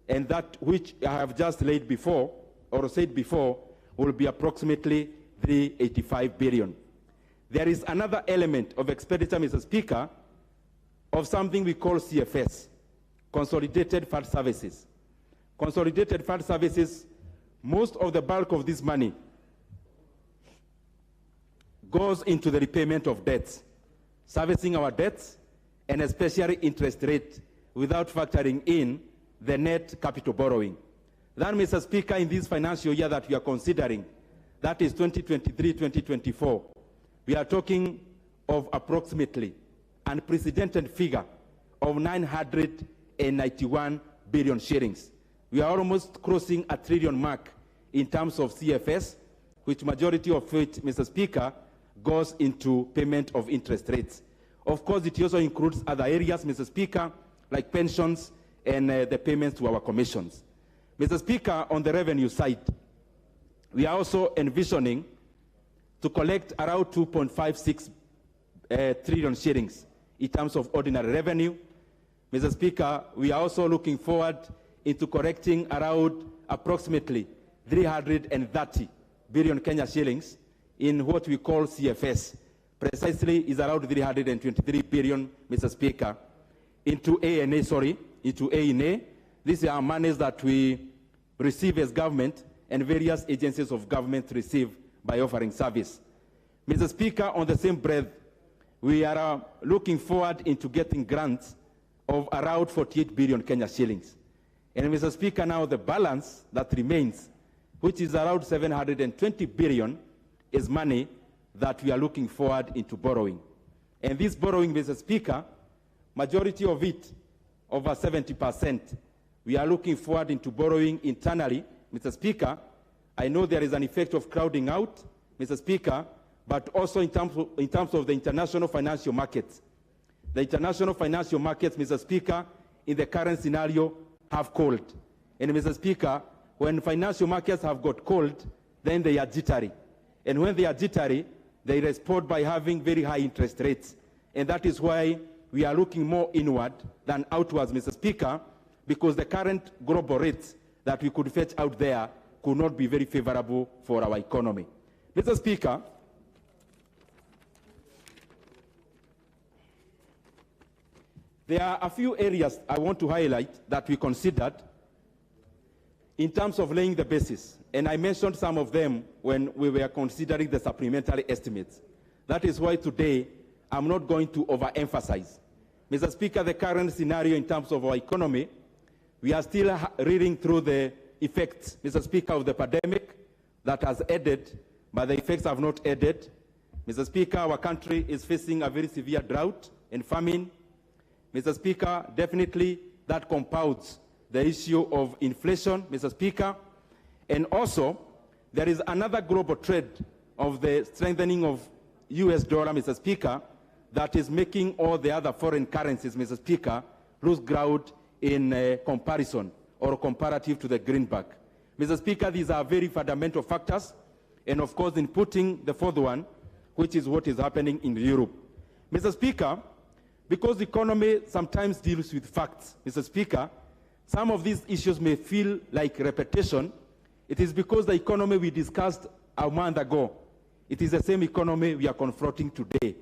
and that which I have just laid before, or said before, will be approximately 385 billion. There is another element of expenditure, Mr. Speaker, of something we call CFS, Consolidated Fund Services. Consolidated Fund Services, most of the bulk of this money goes into the repayment of debts, servicing our debts, and especially interest rate, without factoring in the net capital borrowing. Then, Mr. Speaker, in this financial year that we are considering, that is 2023-2024, we are talking of approximately an unprecedented figure of 991 billion shillings. We are almost crossing a trillion mark in terms of CFS, which majority of which, Mr. Speaker, goes into payment of interest rates. Of course, it also includes other areas, Mr. Speaker, like pensions and the payments to our commissions. Mr. Speaker, on the revenue side, we are also envisioning to collect around 2.56 trillion shillings in terms of ordinary revenue. Mr. Speaker, we are also looking forward into collecting around approximately 330 billion Kenya shillings in what we call CFS. Precisely is around 323 billion, Mr. Speaker, into A&A. These are monies that we receive as government and various agencies of government receive by offering service. Mr. Speaker, on the same breath, we are looking forward into getting grants of around 48 billion Kenya shillings. And Mr. Speaker, now the balance that remains, which is around 720 billion, is money that we are looking forward into borrowing. And this borrowing, Mr. Speaker, majority of it, over 70%, we are looking forward into borrowing internally. Mr. Speaker, I know there is an effect of crowding out, Mr. Speaker, but also in terms of the international financial markets. The international financial markets, Mr. Speaker, in the current scenario, have cooled. And Mr. Speaker, when financial markets have got cold, then they are jittery. And when they are jittery, they respond by having very high interest rates. And that is why we are looking more inward than outwards, Mr. Speaker, because the current global rates that we could fetch out there could not be very favorable for our economy. Mr. Speaker, there are a few areas I want to highlight that we considered in terms of laying the basis, and I mentioned some of them when we were considering the supplementary estimates. That is why today I'm not going to overemphasize. Mr. Speaker, the current scenario in terms of our economy, we are still reading through the effects, Mr. Speaker, of the pandemic that has ended, but the effects have not ended. Mr. Speaker, our country is facing a very severe drought and famine. Mr. Speaker, definitely that compounds the issue of inflation, Mr. Speaker. And also, there is another global trend of the strengthening of US dollar, Mr. Speaker, that is making all the other foreign currencies, Mr. Speaker, lose ground in comparison or comparative to the greenback. Mr. Speaker, these are very fundamental factors, and of course in putting the fourth one, which is what is happening in Europe. Mr. Speaker, because the economy sometimes deals with facts, Mr. Speaker, some of these issues may feel like repetition. It is because the economy we discussed a month ago, it is the same economy we are confronting today.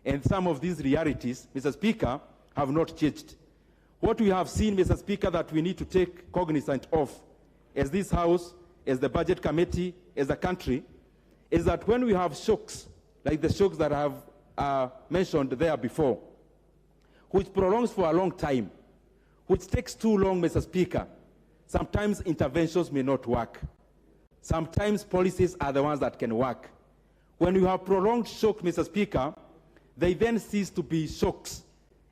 And some of these realities, Mr. Speaker, have not changed. What we have seen, Mr. Speaker, that we need to take cognizance of as this House, as the Budget Committee, as a country, is that when we have shocks, like the shocks that I have mentioned there before, which prolongs for a long time, which takes too long, Mr. Speaker, sometimes interventions may not work. Sometimes policies are the ones that can work. When you have prolonged shock, Mr. Speaker, they then cease to be shocks,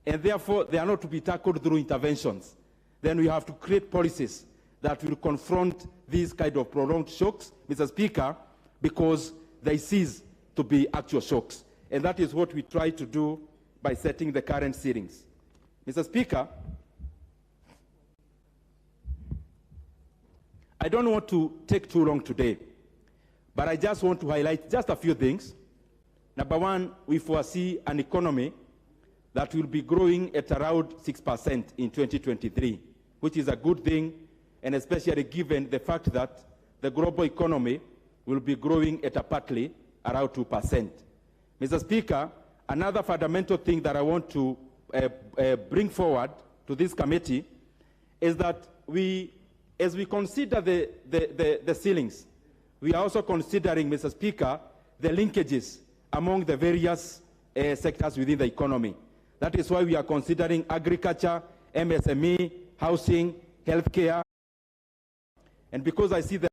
and therefore they are not to be tackled through interventions. Then we have to create policies that will confront these kind of prolonged shocks, Mr. Speaker, because they cease to be actual shocks. And that is what we try to do by setting the current ceilings. Mr. Speaker, I don't want to take too long today, but I just want to highlight just a few things. Number one, we foresee an economy that will be growing at around 6% in 2023, which is a good thing, and especially given the fact that the global economy will be growing at partly around 2%. Mr. Speaker, another fundamental thing that I want to bring forward to this committee is that as we consider the ceilings, we are also considering, Mr. Speaker, the linkages among the various sectors within the economy. That is why we are considering agriculture, MSME, housing, healthcare. And because I see the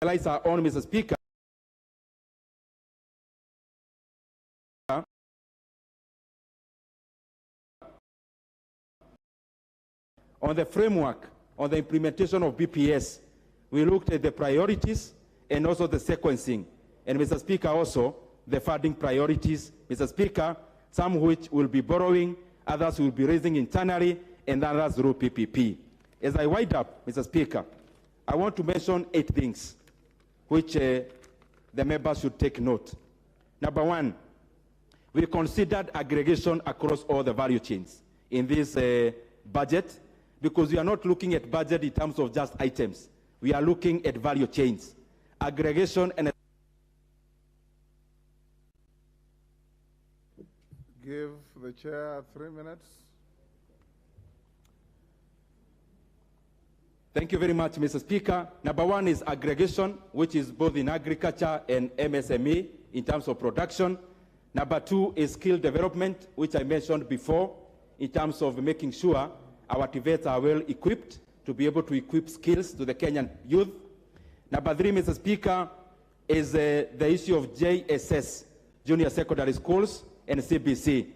lights are on, Mr. Speaker, on the framework, on the implementation of BPS, we looked at the priorities and also the sequencing. And Mr. Speaker, also the funding priorities, Mr. Speaker, some which will be borrowing, others will be raising internally, and others through PPP. As I wind up, Mr. Speaker, I want to mention 8 things which the members should take note. Number one, we considered aggregation across all the value chains in this budget, because we are not looking at budget in terms of just items. We are looking at value chains. Aggregation and give the chair 3 minutes. Thank you very much, Mr. Speaker. Number one is aggregation, which is both in agriculture and MSME in terms of production. Number two is skill development, which I mentioned before, in terms of making sure our TVETs are well equipped to be able to equip skills to the Kenyan youth. Number three, Mr. Speaker, is the issue of JSS, junior secondary schools, and CBC,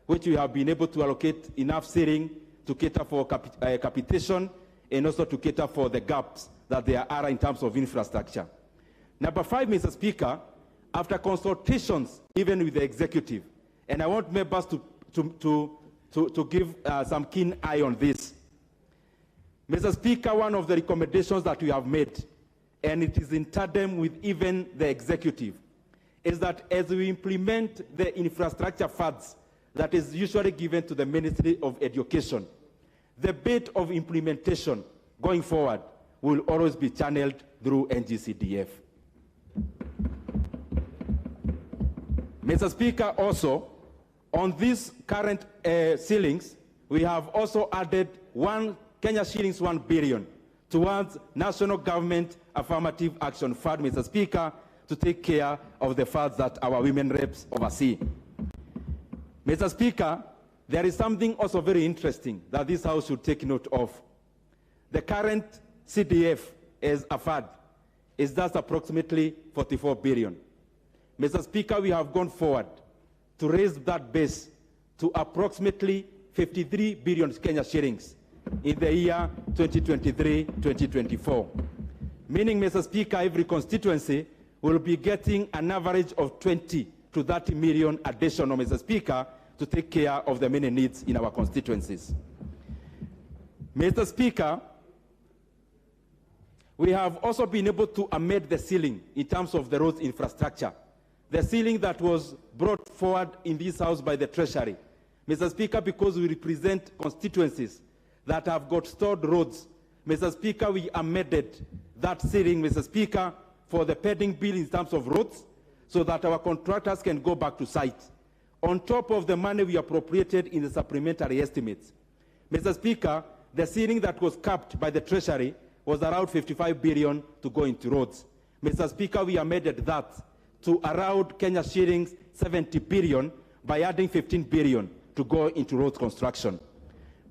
which we have been able to allocate enough seating to cater for capitation and also to cater for the gaps that there are in terms of infrastructure. Number five, Mr. Speaker, after consultations even with the executive, and I want members to give some keen eye on this. Mr. Speaker, one of the recommendations that we have made, and it is in tandem with even the executive, is that as we implement the infrastructure funds that is usually given to the Ministry of Education, the bit of implementation going forward will always be channeled through NGCDF. Mr. Speaker, also, on these current ceilings, we have also added Kenya shillings 1 billion towards National Government Affirmative Action Fund, Mr. Speaker, to take care of the funds that our women reps oversee. Mr. Speaker, there is something also very interesting that this House should take note of. The current CDF as a fund is just approximately 44 billion. Mr. Speaker, we have gone forward to raise that base to approximately 53 billion Kenya shillings in the year 2023-2024. Meaning, Mr. Speaker, every constituency will be getting an average of 20 to 30 million additional, Mr. Speaker, to take care of the many needs in our constituencies. Mr. Speaker, we have also been able to amend the ceiling in terms of the roads infrastructure. The ceiling that was brought forward in this House by the Treasury. Mr. Speaker, because we represent constituencies that have got stored roads, Mr. Speaker, we amended that ceiling, Mr. Speaker, for the pending bill in terms of roads, so that our contractors can go back to site, on top of the money we appropriated in the supplementary estimates. Mr. Speaker, the ceiling that was capped by the Treasury was around 55 billion to go into roads. Mr. Speaker, we amended that to around Kenya shillings 70 billion by adding 15 billion to go into road construction.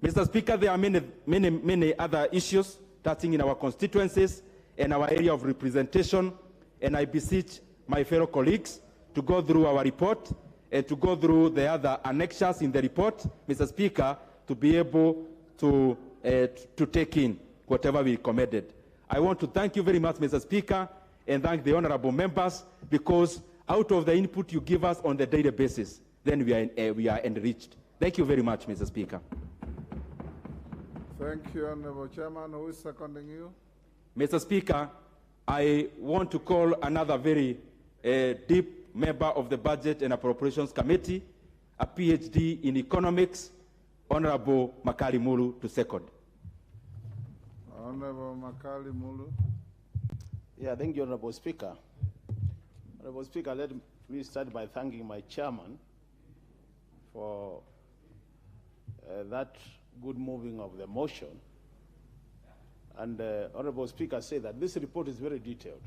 Mr. Speaker, there are many other issues touching in our constituencies and our area of representation, and I beseech my fellow colleagues to go through our report and to go through the other annexures in the report, Mr. Speaker, to be able to take in whatever we recommended. I want to thank you very much, Mr. Speaker, and thank the honorable members, because out of the input you give us on the daily basis, then we are enriched. Thank you very much, Mr. Speaker. Thank you, Honorable Chairman. Who is seconding you? Mr. Speaker, I want to call another very deep member of the Budget and Appropriations Committee, a PhD in economics, Honorable Makali Mulu, to second. Honorable Makali Mulu. Yeah, thank you, Honorable Speaker. Honorable Speaker, let me start by thanking my chairman for that good moving of the motion. And Honorable Speaker said that this report is very detailed.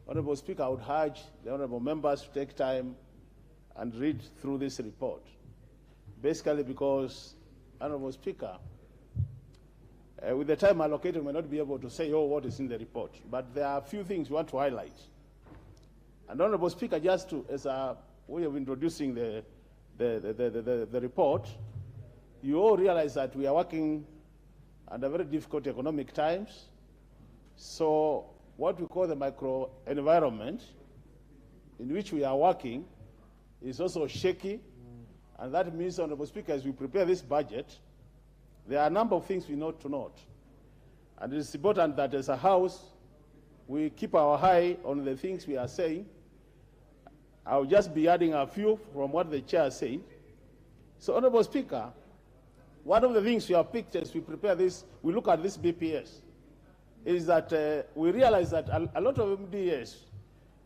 Honorable Speaker, I would urge the honorable members to take time and read through this report. Basically because, Honorable Speaker, with the time allocated, we may not be able to say, oh, what is in the report. But there are a few things we want to highlight. And Honorable Speaker, just to, as a way of introducing the report, you all realize that we are working under very difficult economic times. So what we call the micro environment in which we are working is also shaky. And that means, Honorable Speaker, as we prepare this budget, there are a number of things we need to note. And it is important that as a House, we keep our eye on the things we are saying. I'll just be adding a few from what the chair said. So, Honorable Speaker, one of the things we have picked as we prepare this, we look at this BPS, is that we realize that a lot of MDS,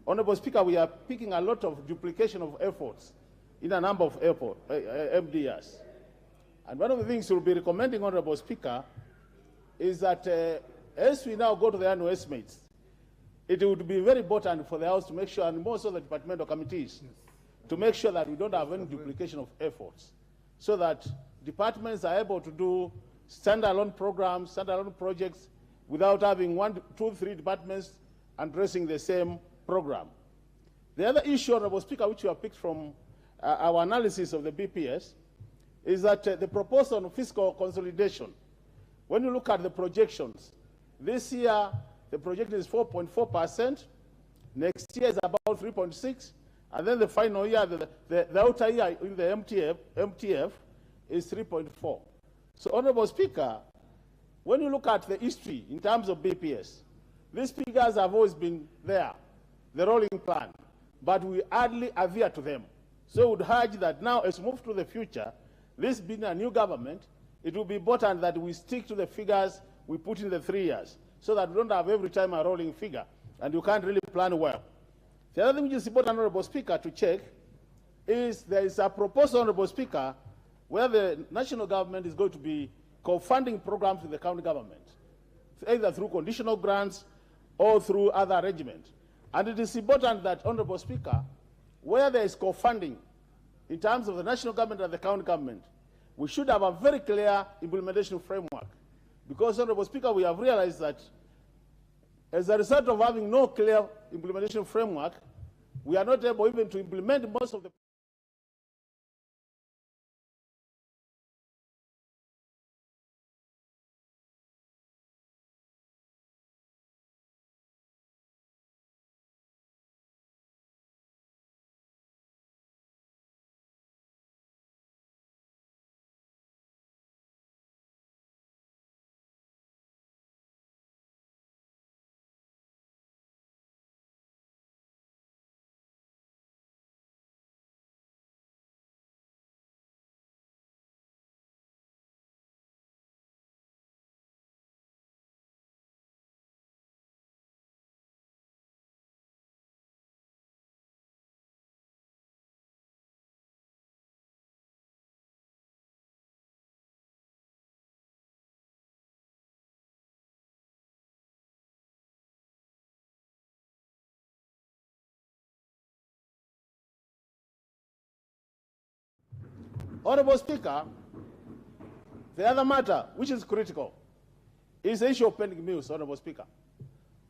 Honorable Speaker, we are picking a lot of duplication of efforts in a number of MDS. And one of the things we'll be recommending, Honorable Speaker, is that as we now go to the annual estimates, it would be very important for the House to make sure, and most of the departmental committees, to make sure that we don't have any duplication of efforts, so that departments are able to do standalone programs, standalone projects, without having 1, 2, 3 departments addressing the same program. The other issue, Honorable Speaker, which we have picked from our analysis of the BPS, is that the proposal on fiscal consolidation, when you look at the projections, this year the projection is 4.4%, next year is about 3.6%, and then the final year, the outer year in the MTF is 3.4%. So, Honorable Speaker, when you look at the history in terms of BPS, these figures have always been there, the rolling plan, but we hardly adhere to them. So we would urge that now, as we move to the future, this being a new government, it will be important that we stick to the figures we put in the 3 years, so that we don't have every time a rolling figure, and you can't really plan well. The other thing which is important, Honorable Speaker, to check is there is a proposal, Honorable Speaker, where the national government is going to be co-funding programs with the county government, either through conditional grants or through other arrangements. And it is important that, Honorable Speaker, where there is co-funding in terms of the national government and the county government, we should have a very clear implementation framework. Because, Honorable Speaker, we have realized that as a result of having no clear implementation framework, we are not able even to implement most of the Honorable Speaker, the other matter, which is critical, is the issue of pending bills, Honorable Speaker.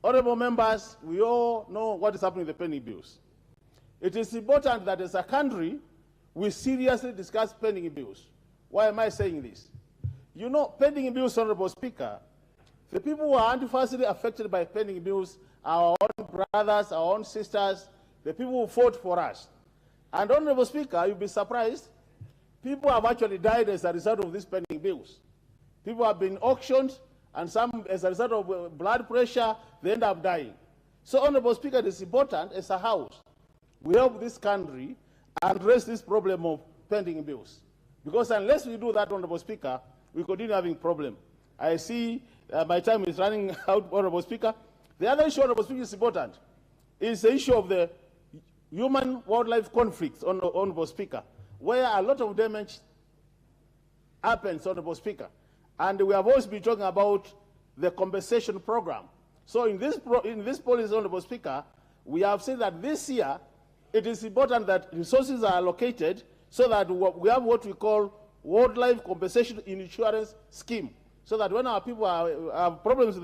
Honorable members, we all know what is happening with the pending bills. It is important that as a country, we seriously discuss pending bills. Why am I saying this? You know, pending bills, Honorable Speaker, the people who are adversely affected by pending bills are our own brothers, our own sisters, the people who fought for us. And Honorable Speaker, you'll be surprised, people have actually died as a result of these pending bills. People have been auctioned, and some, as a result of blood pressure, they end up dying. So, Honorable Speaker, it is important as a House, we help this country address this problem of pending bills. Because unless we do that, Honorable Speaker, we continue having problem. I see my time is running out, Honorable Speaker. The other issue, Honorable Speaker, is important. Is the issue of the human-wildlife conflicts, Honorable Speaker, where a lot of damage happens, Honorable Speaker. And we have always been talking about the compensation program. So in this policy, Honorable Speaker, we have said that this year, it is important that resources are allocated so that we have what we call wildlife compensation insurance scheme, so that when our people have problems,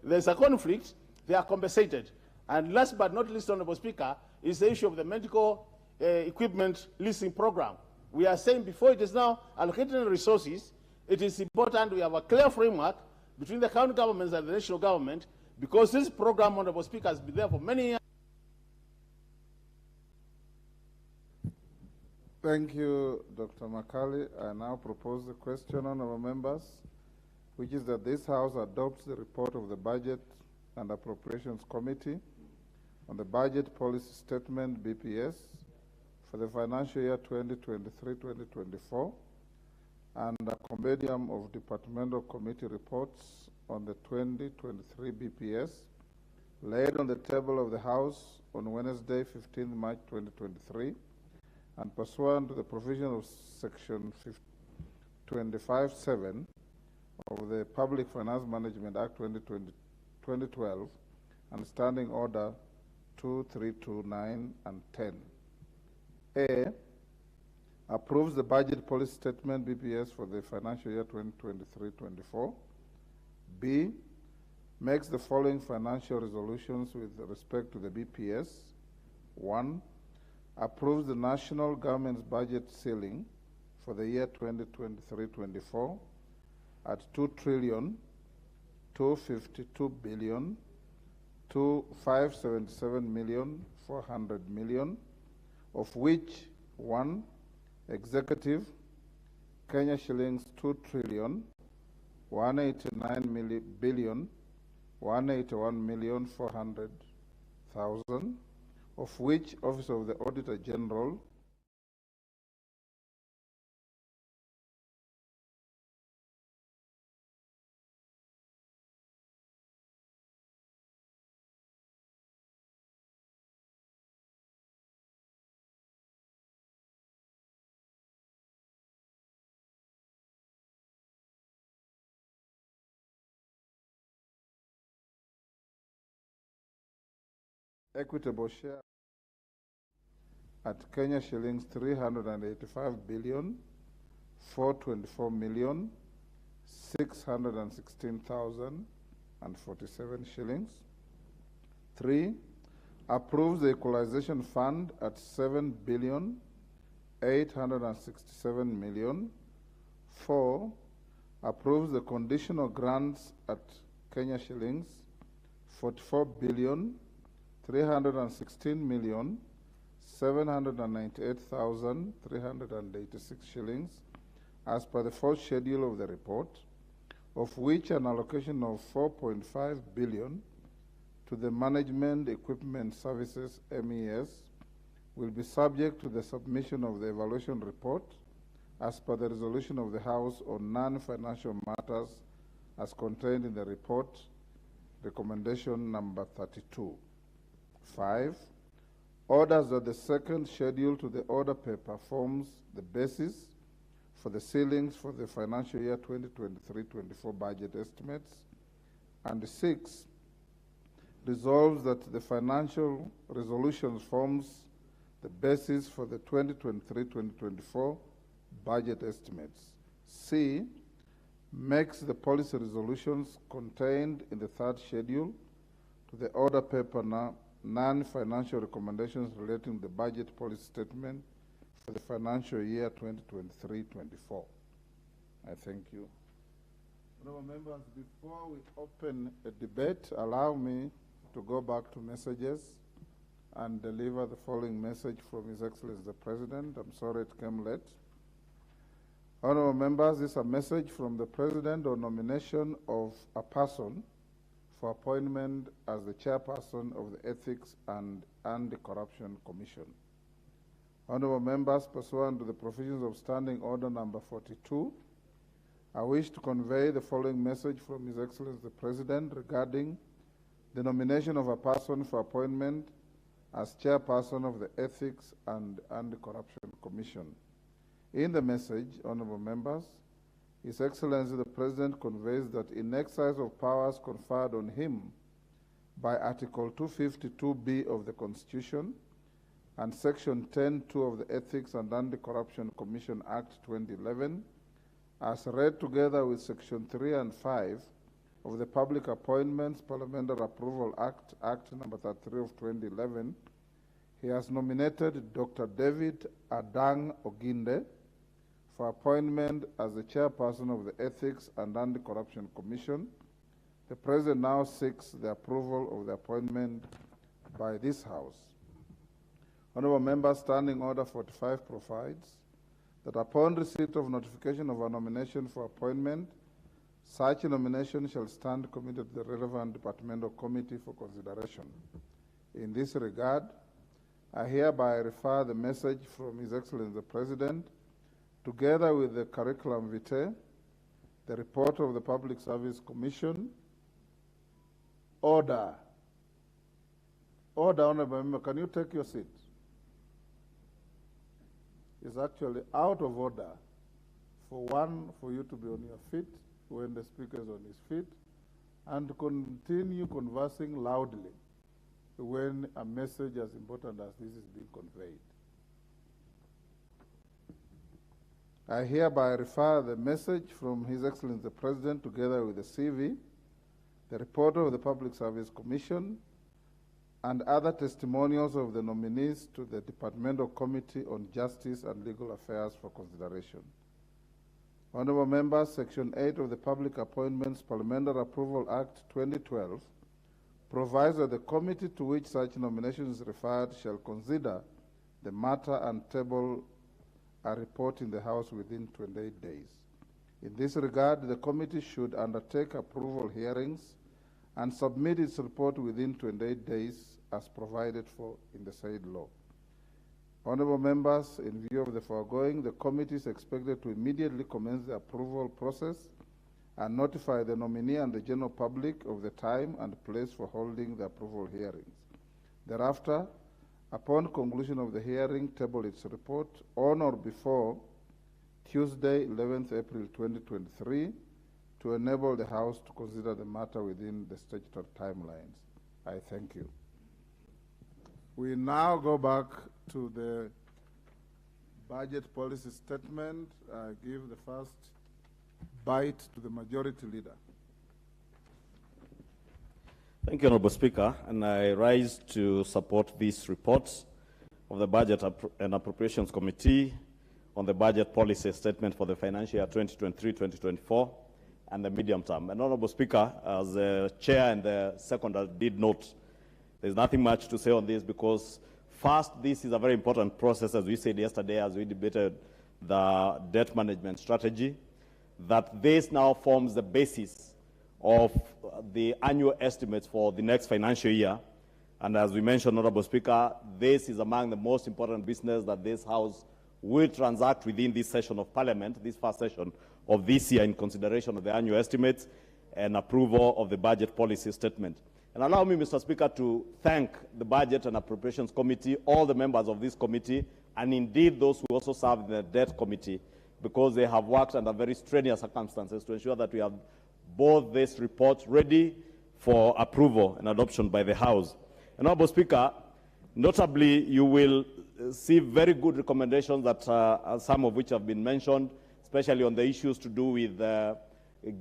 there's a conflict, they are compensated. And last but not least, Honorable Speaker, is the issue of the medical equipment leasing program. We are saying before it is now allocating resources, it is important we have a clear framework between the county governments and the national government, because this program, Honorable Speaker, has been there for many years. Thank you, Dr. Makali. I now propose the question, honorable members, which is that this House adopts the report of the Budget and Appropriations Committee on the Budget Policy Statement, BPS, for the financial year 2023-2024, and a compendium of departmental committee reports on the 2023 BPS, laid on the table of the House on Wednesday, 15 March 2023, and pursuant to the provision of Section 25(7) of the Public Finance Management Act 2012 and Standing Order 2329 and 10. A, approves the budget policy statement BPS for the financial year 2023-24. B, makes the following financial resolutions with respect to the BPS. 1, approves the national government's budget ceiling for the year 2023-24 at 2,252,577,400,000,000, of which 1, executive, Kenya shillings 2,189,181,400,000, of which Office of the Auditor General equitable share at Kenya shillings 385,424,616,047 shillings. 3, approves the equalization fund at 7,867,000,000. 4, approves the conditional grants at Kenya shillings 44,316,798,386 shillings as per the fourth schedule of the report, of which an allocation of 4.5 billion to the Management Equipment Services MES will be subject to the submission of the evaluation report as per the resolution of the House on non-financial matters as contained in the report, recommendation number 32. 5, orders that the second schedule to the order paper forms the basis for the ceilings for the financial year 2023-24 budget estimates. And 6, resolves that the financial resolutions forms the basis for the 2023-2024 budget estimates. C, makes the policy resolutions contained in the third schedule to the order paper non-financial recommendations relating to the budget policy statement for the financial year 2023-24. I thank you. Honourable members, before we open a debate, allow me to go back to messages and deliver the following message from His Excellency the President. I'm sorry it came late. Honourable members, this is a message from the President on nomination of a person for appointment as the chairperson of the Ethics and Anti-Corruption Commission. Honourable members, pursuant to the provisions of Standing Order number 42, I wish to convey the following message from His Excellency the President regarding the nomination of a person for appointment as chairperson of the Ethics and Anti-Corruption Commission. In the message, honourable members, His Excellency the President conveys that in exercise of powers conferred on him by Article 252B of the Constitution and Section 10(2) of the Ethics and Anti-Corruption Commission Act 2011, as read together with Section 3 and 5 of the Public Appointments Parliamentary Approval Act number 33 of 2011, he has nominated Dr. David Adang Oginde for appointment as the chairperson of the Ethics and Anti-Corruption Commission. The President now seeks the approval of the appointment by this House. Honourable members, Standing Order 45 provides that upon receipt of notification of a nomination for appointment, such a nomination shall stand committed to the relevant departmental committee for consideration. In this regard, I hereby refer the message from His Excellency the President, together with the curriculum vitae, the report of the Public Service Commission. Order. Order, Honourable Member, can you take your seat? It's actually out of order for you to be on your feet when the speaker is on his feet, and to continue conversing loudly when a message as important as this is being conveyed. I hereby refer the message from His Excellency the President together with the CV, the report of the Public Service Commission, and other testimonials of the nominees to the Departmental Committee on Justice and Legal Affairs for consideration. Honourable members, Section 8 of the Public Appointments Parliamentary Approval Act 2012 provides that the committee to which such nomination is referred shall consider the matter and table a report in the House within 28 days. In this regard, the committee should undertake approval hearings and submit its report within 28 days as provided for in the said law. Honourable members, in view of the foregoing, the committee is expected to immediately commence the approval process and notify the nominee and the general public of the time and place for holding the approval hearings. Thereafter, upon conclusion of the hearing, table its report on or before Tuesday, 11th April 2023, to enable the House to consider the matter within the statutory timelines. I thank you. We now go back to the budget policy statement. I give the first bite to the Majority Leader. Thank you, Honourable Speaker, and I rise to support these reports of the Budget and Appropriations Committee on the budget policy statement for the financial year 2023-2024 and the medium term. And Honourable Speaker, as the Chair and the Seconder did note, there's nothing much to say on this because first, this is a very important process, as we said yesterday, as we debated the debt management strategy, that this now forms the basis of the annual estimates for the next financial year. And as we mentioned, Honourable Speaker, this is among the most important business that this House will transact within this session of Parliament, this first session of this year, in consideration of the annual estimates and approval of the budget policy statement. And allow me, Mr. Speaker, to thank the Budget and Appropriations Committee, all the members of this committee, and indeed those who also serve in the Debt Committee, because they have worked under very strenuous circumstances to ensure that we have both these reports ready for approval and adoption by the House. And Honourable Speaker, notably, you will see very good recommendations that some of which have been mentioned, especially on the issues to do with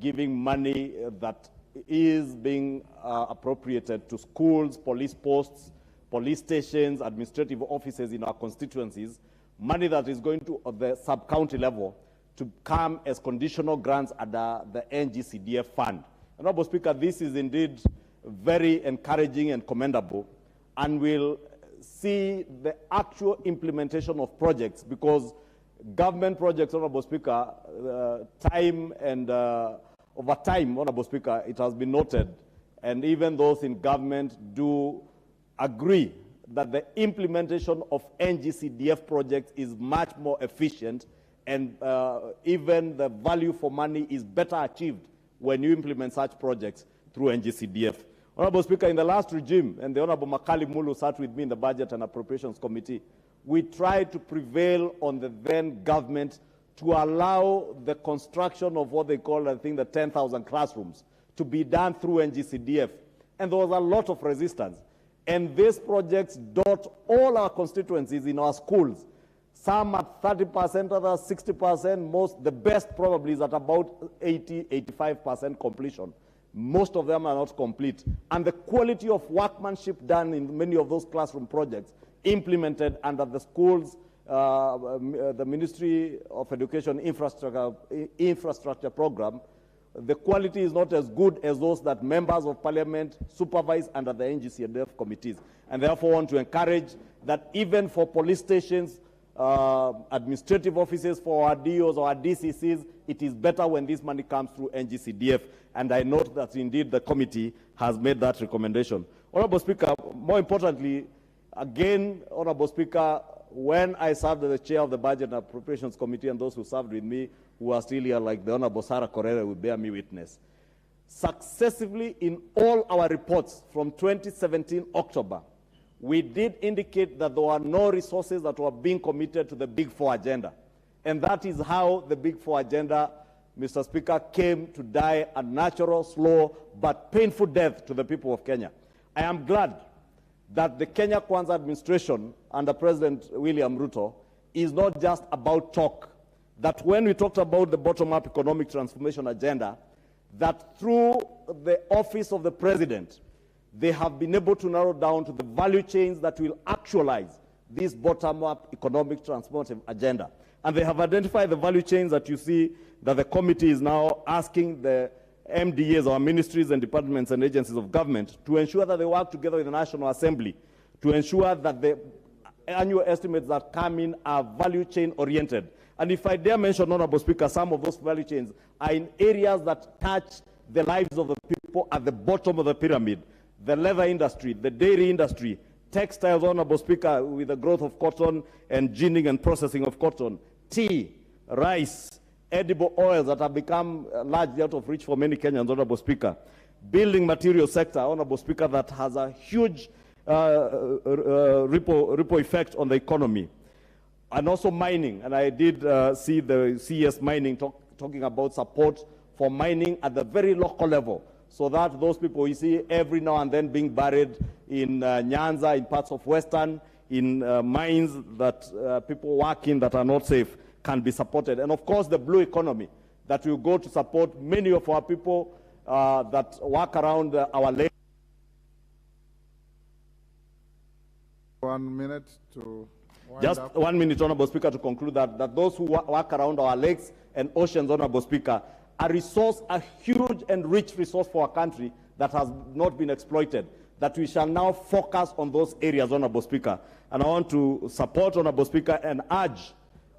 giving money that is being appropriated to schools, police posts, police stations, administrative offices in our constituencies money that is going to the sub-county level to come as conditional grants under the NGCDF fund. Honorable Speaker, this is indeed very encouraging and commendable, and will see the actual implementation of projects, because government projects, Honorable Speaker, time and over time, Honorable Speaker, it has been noted, and even those in government do agree that the implementation of NGCDF projects is much more efficient, and even the value for money is better achieved when you implement such projects through NGCDF. Honorable Speaker, in the last regime, and the Honorable Makali Mulu sat with me in the Budget and Appropriations Committee, we tried to prevail on the then government to allow the construction of what they call, I think, the 10,000 classrooms to be done through NGCDF. And there was a lot of resistance. And these projects dot all our constituencies in our schools. Some at 30%, others 60%, most, the best probably is at about 85% completion. Most of them are not complete. And the quality of workmanship done in many of those classroom projects implemented under the schools, the Ministry of Education infrastructure program, the quality is not as good as those that members of parliament supervise under the NGCDF committees. And therefore want to encourage that even for police stations, administrative offices for our DOs or our DCCs, it is better when this money comes through NGCDF. And I note that indeed the committee has made that recommendation. Honorable Speaker, more importantly, again, Honorable Speaker, when I served as the chair of the Budget and Appropriations Committee, and those who served with me who are still here, like the Honorable Sarah Correa, will bear me witness, successively in all our reports from 2017 October, we did indicate that there were no resources that were being committed to the Big Four agenda. And that is how the Big Four agenda, Mr. Speaker, came to die a natural, slow, but painful death to the people of Kenya. I am glad that the Kenya Kwanza administration under President William Ruto is not just about talk. That when we talked about the bottom-up economic transformation agenda, that through the office of the president, they have been able to narrow down to the value chains that will actualize this bottom-up economic transformative agenda. And they have identified the value chains that you see that the committee is now asking the MDAs, or ministries and departments and agencies of government, to ensure that they work together with the National Assembly, to ensure that the annual estimates that come in are value chain oriented. And if I dare mention, Honorable Speaker, some of those value chains are in areas that touch the lives of the people at the bottom of the pyramid. The leather industry, the dairy industry, textiles, Honorable Speaker, with the growth of cotton and ginning and processing of cotton, tea, rice, edible oils that have become largely out of reach for many Kenyans, Honorable Speaker. Building material sector, Honorable Speaker, that has a huge ripple effect on the economy. And also mining, and I did see the CS mining talking about support for mining at the very local level, so that those people we see every now and then being buried in Nyanza, in parts of Western, in mines that people work in that are not safe, can be supported. And of course, the blue economy that will go to support many of our people that work around our lakes. 1 minute to Just up. 1 minute, Honorable Speaker, to conclude that those who work around our lakes and oceans, Honorable Speaker, a huge and rich resource for our country that has not been exploited, that we shall now focus on those areas, Honorable Speaker. And I want to support, Honorable Speaker, and urge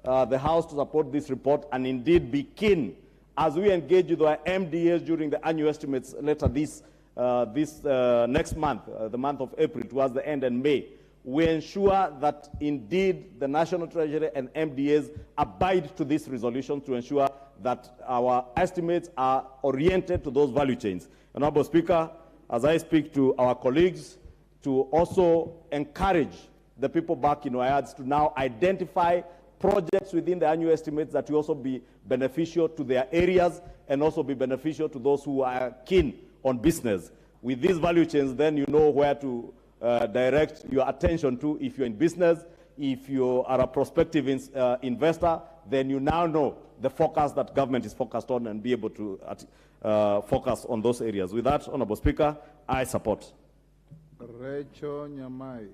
the House to support this report and indeed be keen as we engage with our MDAs during the annual estimates later this next month, the month of April, towards the end, and May. We ensure that indeed the National Treasury and MDAs abide to this resolution to ensure that our estimates are oriented to those value chains. Honorable Speaker, as I speak to our colleagues, to also encourage the people back in our yards to now identify projects within the annual estimates that will also be beneficial to their areas and also be beneficial to those who are keen on business. With these value chains, then you know where to direct your attention to if you're in business. If you are a prospective investor, then you now know the focus that government is focused on and be able to focus on those areas. With that, Honorable Speaker, I support. Rachel Nyamai,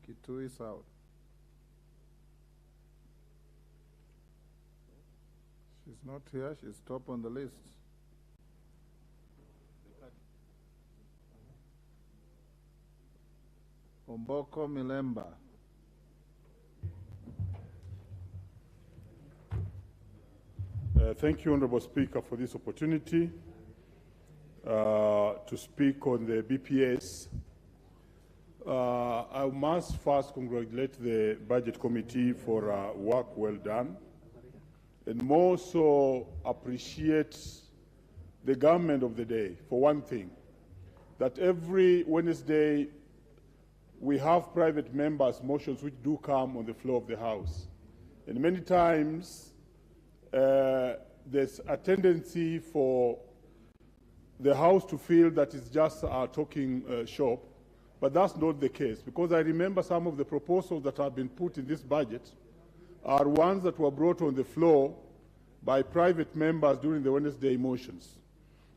Kitui South. She's not here. She's top on the list. Omboko Milemba. Thank you, Honorable Speaker, for this opportunity to speak on the BPS. I must first congratulate the Budget Committee for work well done, and more so appreciate the government of the day for one thing, that every Wednesday we have private members' motions which do come on the floor of the House. And many times there's a tendency for the House to feel that it's just a talking shop, but that's not the case, because I remember some of the proposals that have been put in this budget are ones that were brought on the floor by private members during the Wednesday motions.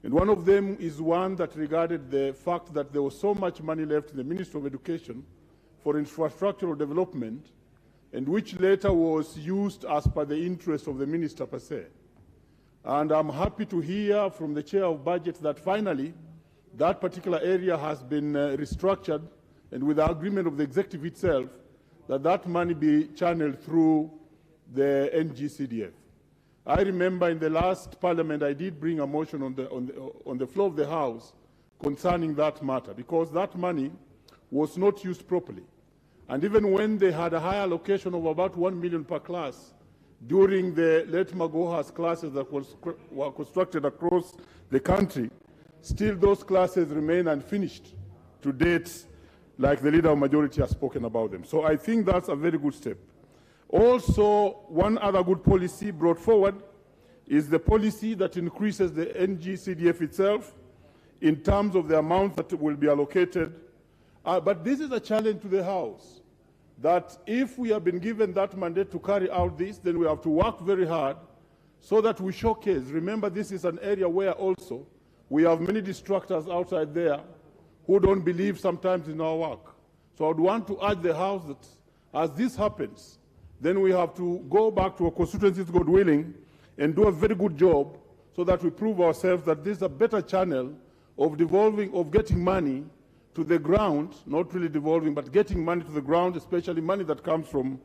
And one of them is one that regarded the fact that there was so much money left in the Ministry of Education for infrastructural development, and which later was used as per the interest of the minister per se. And I'm happy to hear from the Chair of Budget that finally that particular area has been restructured, and with the agreement of the executive itself, that money be channeled through the NGCDF. I remember in the last Parliament I did bring a motion on the floor of the House concerning that matter, because that money was not used properly. And even when they had a higher allocation of about 1 million per class during the late Magoha's classes that were constructed across the country, still those classes remain unfinished to date, like the Leader of Majority has spoken about them. So I think that's a very good step. Also, one other good policy brought forward is the policy that increases the NGCDF itself in terms of the amount that will be allocated. But this is a challenge to the House, that if we have been given that mandate to carry out this, then we have to work very hard so that we showcase. Remember, this is an area where also we have many distractors outside there who don't believe sometimes in our work. So I would want to urge the House that as this happens, then we have to go back to our constituencies, God willing, and do a very good job so that we prove ourselves that this is a better channel of getting money to the ground, not really devolving, but getting money to the ground, especially money that comes from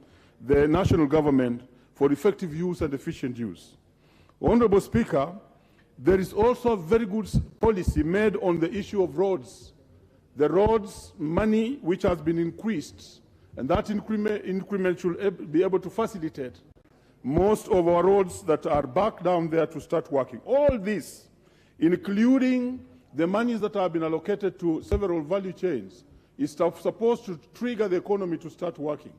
the national government for effective use and efficient use. Honorable Speaker, there is also a very good policy made on the issue of roads. The roads money which has been increased, and that increment should be able to facilitate most of our roads that are back down there to start working. All this, including the monies that have been allocated to several value chains, is supposed to trigger the economy to start working.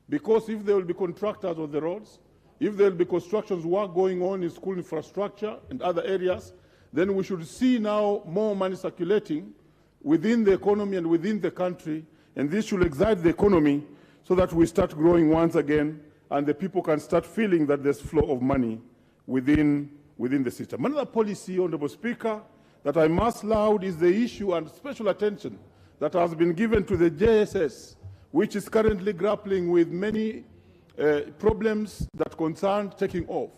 Because if there will be contractors on the roads, if there will be construction work going on in school infrastructure and other areas, then we should see now more money circulating within the economy and within the country, and this should excite the economy so that we start growing once again and the people can start feeling that there's flow of money within the system. Another policy, Honorable Speaker, that I must laud is the issue and special attention that has been given to the JSS, which is currently grappling with many problems that concern taking off.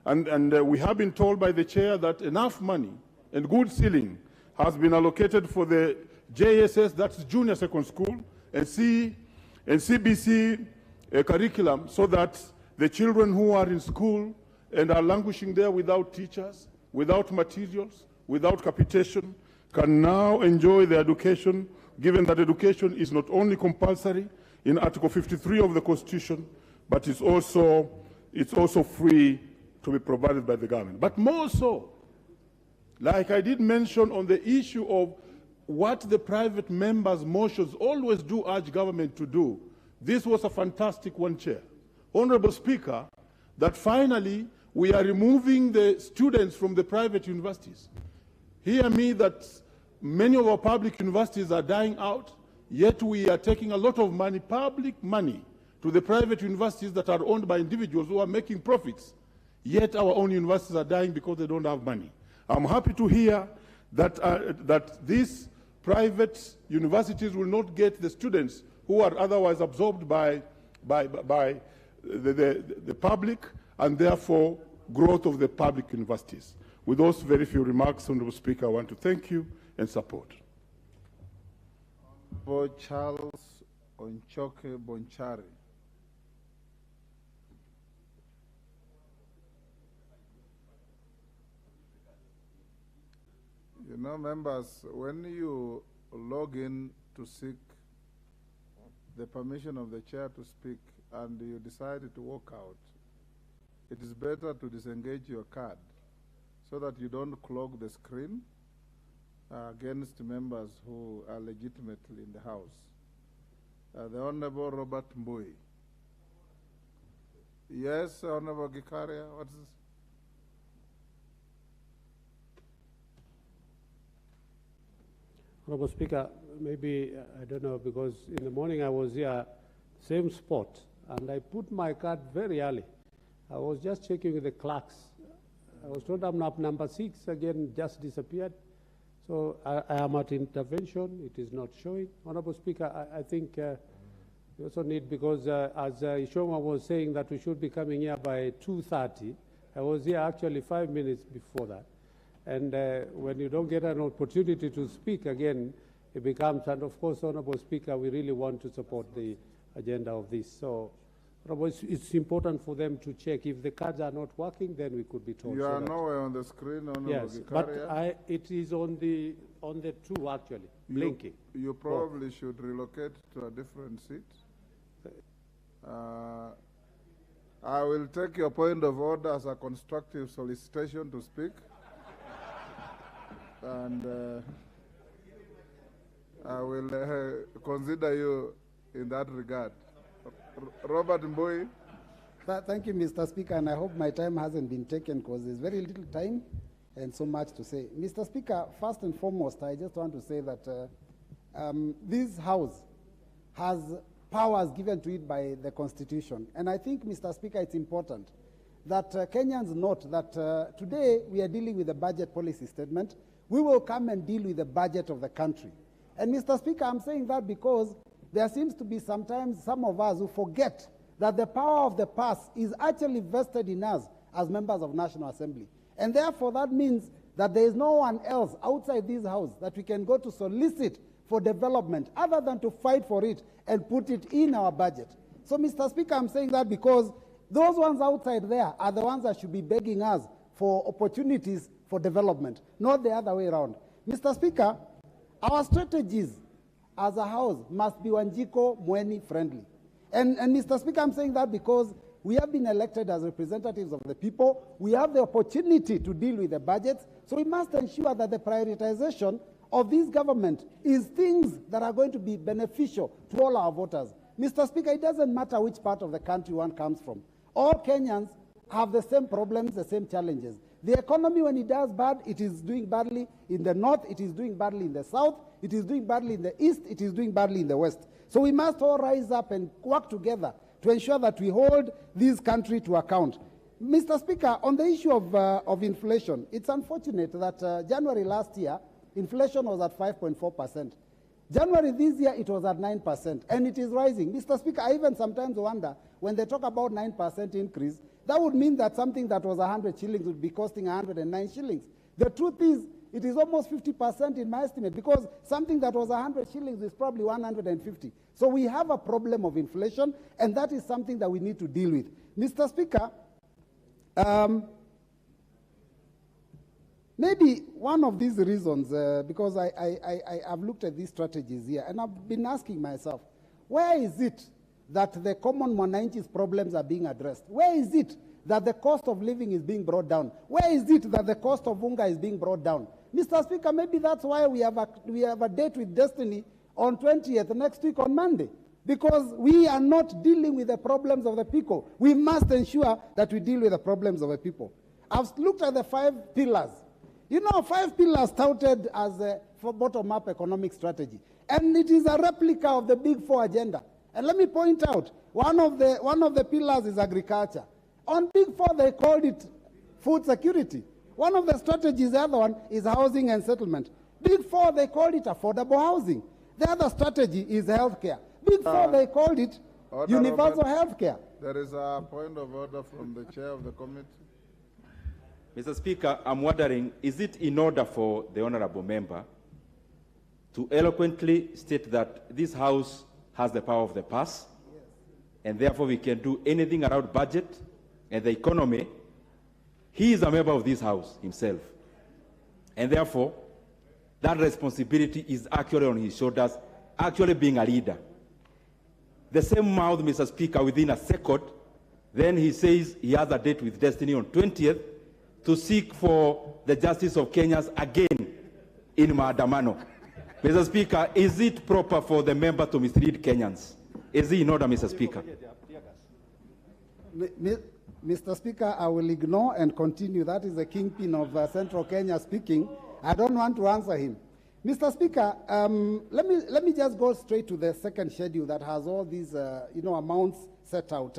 And we have been told by the chair that enough money and good ceiling has been allocated for the JSS, that's junior second school, and CBC curriculum, so that the children who are in school and are languishing there without teachers, without materials, without capitation, can now enjoy their education, given that education is not only compulsory in Article 53 of the Constitution, but it's also free to be provided by the government. But more so, like I did mention on the issue of what the private members' motions always do urge government to do, this was a fantastic one, Chair. Honorable Speaker, that finally we are removing the students from the private universities. Hear me that many of our public universities are dying out, yet we are taking a lot of money, public money, to the private universities that are owned by individuals who are making profits, yet our own universities are dying because they don't have money. I'm happy to hear that these private universities will not get the students who are otherwise absorbed by the public, and therefore growth of the public universities. With those very few remarks, Honorable Speaker, I want to thank you and support. Honorable Charles Onchoke Bonchari. You know, members, when you log in to seek the permission of the chair to speak and you decide to walk out, it is better to disengage your card so that you don't clog the screen against members who are legitimately in the House. The Honorable Robert Mbui. Yes, Honorable Gikaria, what is this? Honorable Speaker, maybe, I don't know, because in the morning I was here, same spot, and I put my card very early. I was just checking with the clerks. I was told I'm up number 6, again, just disappeared. So I am at intervention, it is not showing. Honorable Speaker, I think we also need, because as Ishoma was saying that we should be coming here by 2:30, I was here actually 5 minutes before that. And when you don't get an opportunity to speak again, it becomes, and of course, Honorable Speaker, we really want to support the agenda of this. So, it's important for them to check. If the cards are not working, then we could be told. You are nowhere on the screen, Honorable Yes, Gikaria. but it is on the 2 actually, blinking. You probably should relocate to a different seat. I will take your point of order as a constructive solicitation to speak. And I will consider you in that regard. Robert Mbui. Thank you, Mr. Speaker, and I hope my time hasn't been taken because there's very little time and so much to say. Mr. Speaker, first and foremost, I just want to say that this House has powers given to it by the Constitution. And I think, Mr. Speaker, it's important that Kenyans note that today we are dealing with the budget policy statement. We will come and deal with the budget of the country. And Mr. Speaker, I'm saying that because there seems to be sometimes some of us who forget that the power of the past is actually vested in us as members of National Assembly. And therefore that means that there is no one else outside this House that we can go to solicit for development other than to fight for it and put it in our budget. So Mr. Speaker, I'm saying that because those ones outside there are the ones that should be begging us for opportunities for development, not the other way around. Mr. Speaker, our strategies as a House must be Wanjiko Mweni friendly. And Mr. Speaker, I'm saying that because we have been elected as representatives of the people. We have the opportunity to deal with the budgets. So we must ensure that the prioritization of this government is things that are going to be beneficial to all our voters. Mr. Speaker, it doesn't matter which part of the country one comes from. All Kenyans have the same problems, the same challenges. The economy, when it does bad, it is doing badly in the north, it is doing badly in the south, it is doing badly in the east, it is doing badly in the west. So we must all rise up and work together to ensure that we hold this country to account. Mr. Speaker, on the issue of inflation, it's unfortunate that January last year, inflation was at 5.4%. January this year, it was at 9%, and it is rising. Mr. Speaker, I even sometimes wonder, when they talk about 9% increase, that would mean that something that was 100 shillings would be costing 109 shillings. The truth is, it is almost 50% in my estimate, because something that was 100 shillings is probably 150. So we have a problem of inflation, and that is something that we need to deal with. Mr. Speaker, maybe one of these reasons, because I've looked at these strategies here, and I've been asking myself, where is it that the common mwananchi's problems are being addressed? Where is it that the cost of living is being brought down? Where is it that the cost of unga is being brought down? Mr. Speaker, maybe that's why we have a date with Destiny on 20th, next week on Monday, because we are not dealing with the problems of the people. We must ensure that we deal with the problems of the people. I've looked at the 5 pillars. You know, 5 pillars touted as a bottom-up economic strategy, and it is a replica of the Big 4 agenda. And let me point out, one of the pillars is agriculture. On Big 4, they called it food security. One of the strategies, the other one, is housing and settlement. Big 4, they called it affordable housing. The other strategy is healthcare. Big 4, they called it universal healthcare. There is a point of order from the chair of the committee. Mr. Speaker, I'm wondering, is it in order for the honorable member to eloquently state that this House has the power of the purse, and therefore we can do anything around budget and the economy? He is a member of this House himself, and therefore that responsibility is actually on his shoulders, actually being a leader. The same mouth, Mr. Speaker, within a second, then he says he has a date with Destiny on 20th to seek for the justice of Kenyans again in Maandamano. Mr. Speaker, is it proper for the member to mislead Kenyans? Is it in order, Mr. Speaker? Mr. Speaker, I will ignore and continue. That is the kingpin of Central Kenya speaking. I don't want to answer him. Mr. Speaker, let me just go straight to the second schedule that has all these amounts set out.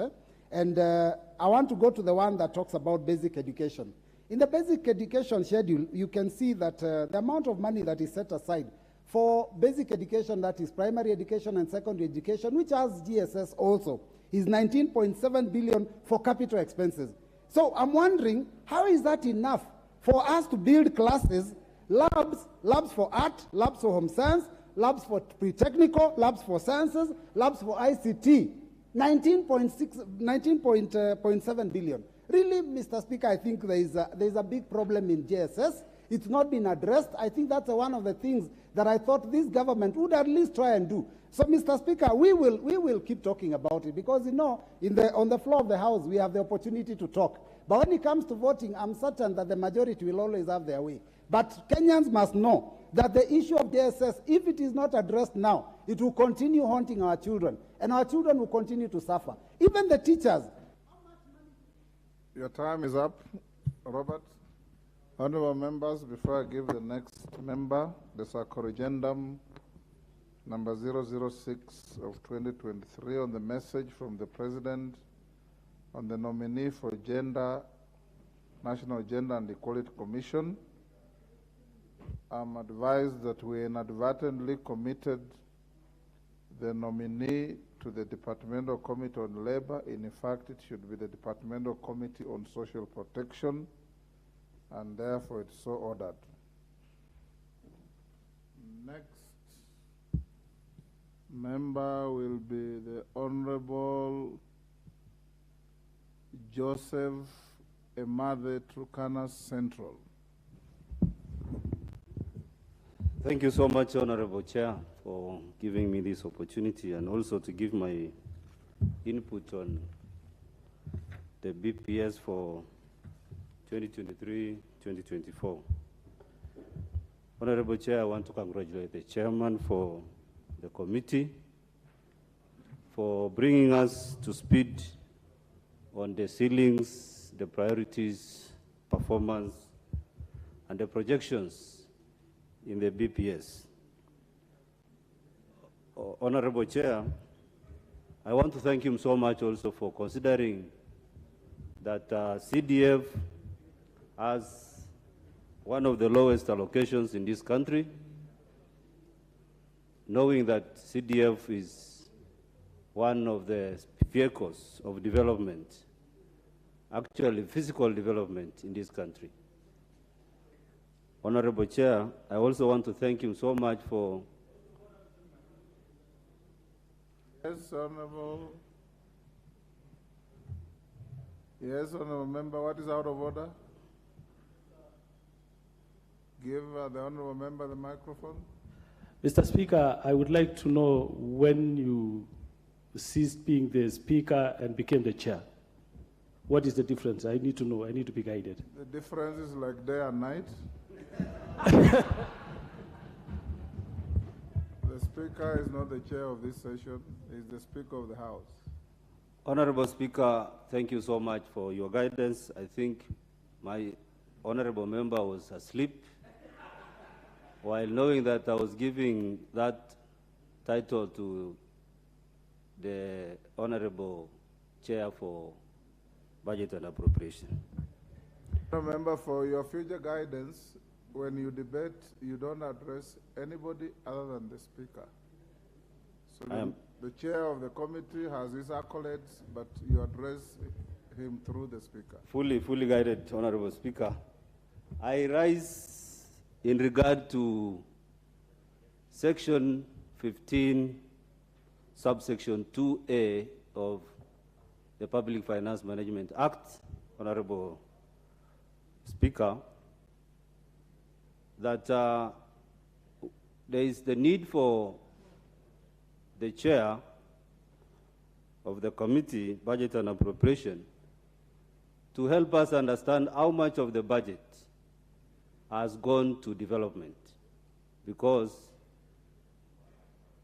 And I want to go to the one that talks about basic education. In the basic education schedule, you can see that the amount of money that is set aside for basic education, that is primary education and secondary education, which has GSS also, is 19.7 billion for capital expenses. So I'm wondering, how is that enough for us to build classes, labs for art, labs for home science, labs for pre-technical, labs for sciences, labs for ICT? 19.7 billion. Really, Mr. Speaker, I think there is a big problem in GSS. It's not been addressed. I think that's one of the things that I thought this government would at least try and do. So, Mr. Speaker, we will keep talking about it because, on the floor of the House, we have the opportunity to talk. But when it comes to voting, I'm certain that the majority will always have their way. But Kenyans must know that the issue of JSS, if it is not addressed now, it will continue haunting our children, and our children will continue to suffer. Even the teachers. Your time is up, Robert. Honorable members, before I give the next member, the Corrigendum number 006 of 2023 on the message from the President on the nominee for National Gender and Equality Commission. I'm advised that we inadvertently committed the nominee to the Departmental Committee on Labor. In fact, it should be the Departmental Committee on Social Protection, and therefore it's so ordered. Next member will be the Honorable Joseph Emade, Turkana Central. Thank you so much, Honorable Chair, for giving me this opportunity and also to give my input on the BPS for 2023-2024. Honorable Chair, I want to congratulate the chairman for the committee for bringing us to speed on the ceilings, the priorities, performance, and the projections in the BPS. Honorable Chair, I want to thank him so much also for considering that CDF has one of the lowest allocations in this country, knowing that CDF is one of the vehicles of development, actually physical development in this country. Honorable Chair, I also want to thank him so much for... Yes, Honorable. Yes, Honorable Member, what is out of order? Give the Honorable Member the microphone. Mr. Speaker, I would like to know when you ceased being the Speaker and became the Chair. What is the difference? I need to know. I need to be guided. The difference is like day and night. The Speaker is not the chair of this session. He's the Speaker of the House. Honorable Speaker, thank you so much for your guidance. I think my honorable member was asleep while knowing that I was giving that title to the honorable chair for budget and appropriation. Remember, for your future guidance, when you debate, you don't address anybody other than the Speaker. So the chair of the committee has his accolades, but you address him through the Speaker. Fully guided, Honorable Speaker. I rise in regard to Section 15, subsection 2A of the Public Finance Management Act, Honorable Speaker, that there is the need for the chair of the Committee, Budget and Appropriation, to help us understand how much of the budget has gone to development, because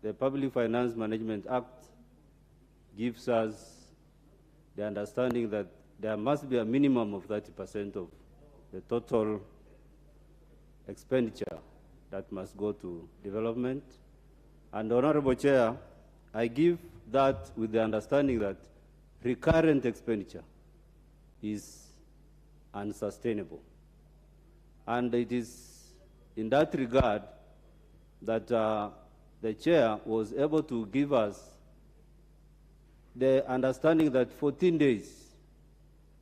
the Public Finance Management Act gives us the understanding that there must be a minimum of 30% of the total expenditure that must go to development. And Honorable Chair, I give that with the understanding that recurrent expenditure is unsustainable. And it is in that regard that the chair was able to give us the understanding that 14 days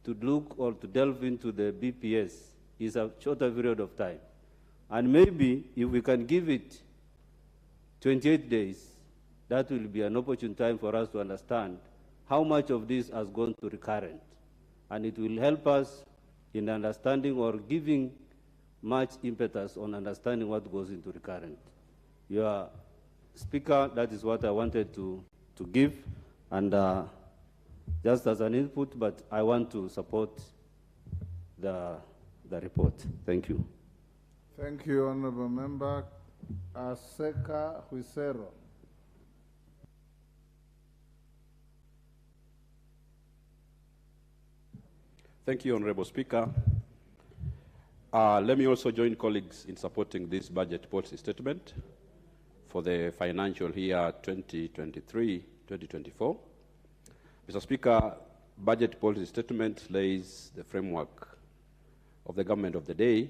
to look or to delve into the BPS is a shorter period of time. And maybe if we can give it 28 days, that will be an opportune time for us to understand how much of this has gone to recurrent. And it will help us in understanding or giving much impetus on understanding what goes into recurrent. Your Speaker, that is what I wanted to give, and just as an input, but I want to support the report. Thank you. Thank you, Honorable Member. Aseka Huisero. Thank you, Honorable Speaker. Let me also join colleagues in supporting this budget policy statement for the financial year 2023-2024. Mr. Speaker, budget policy statement lays the framework of the government of the day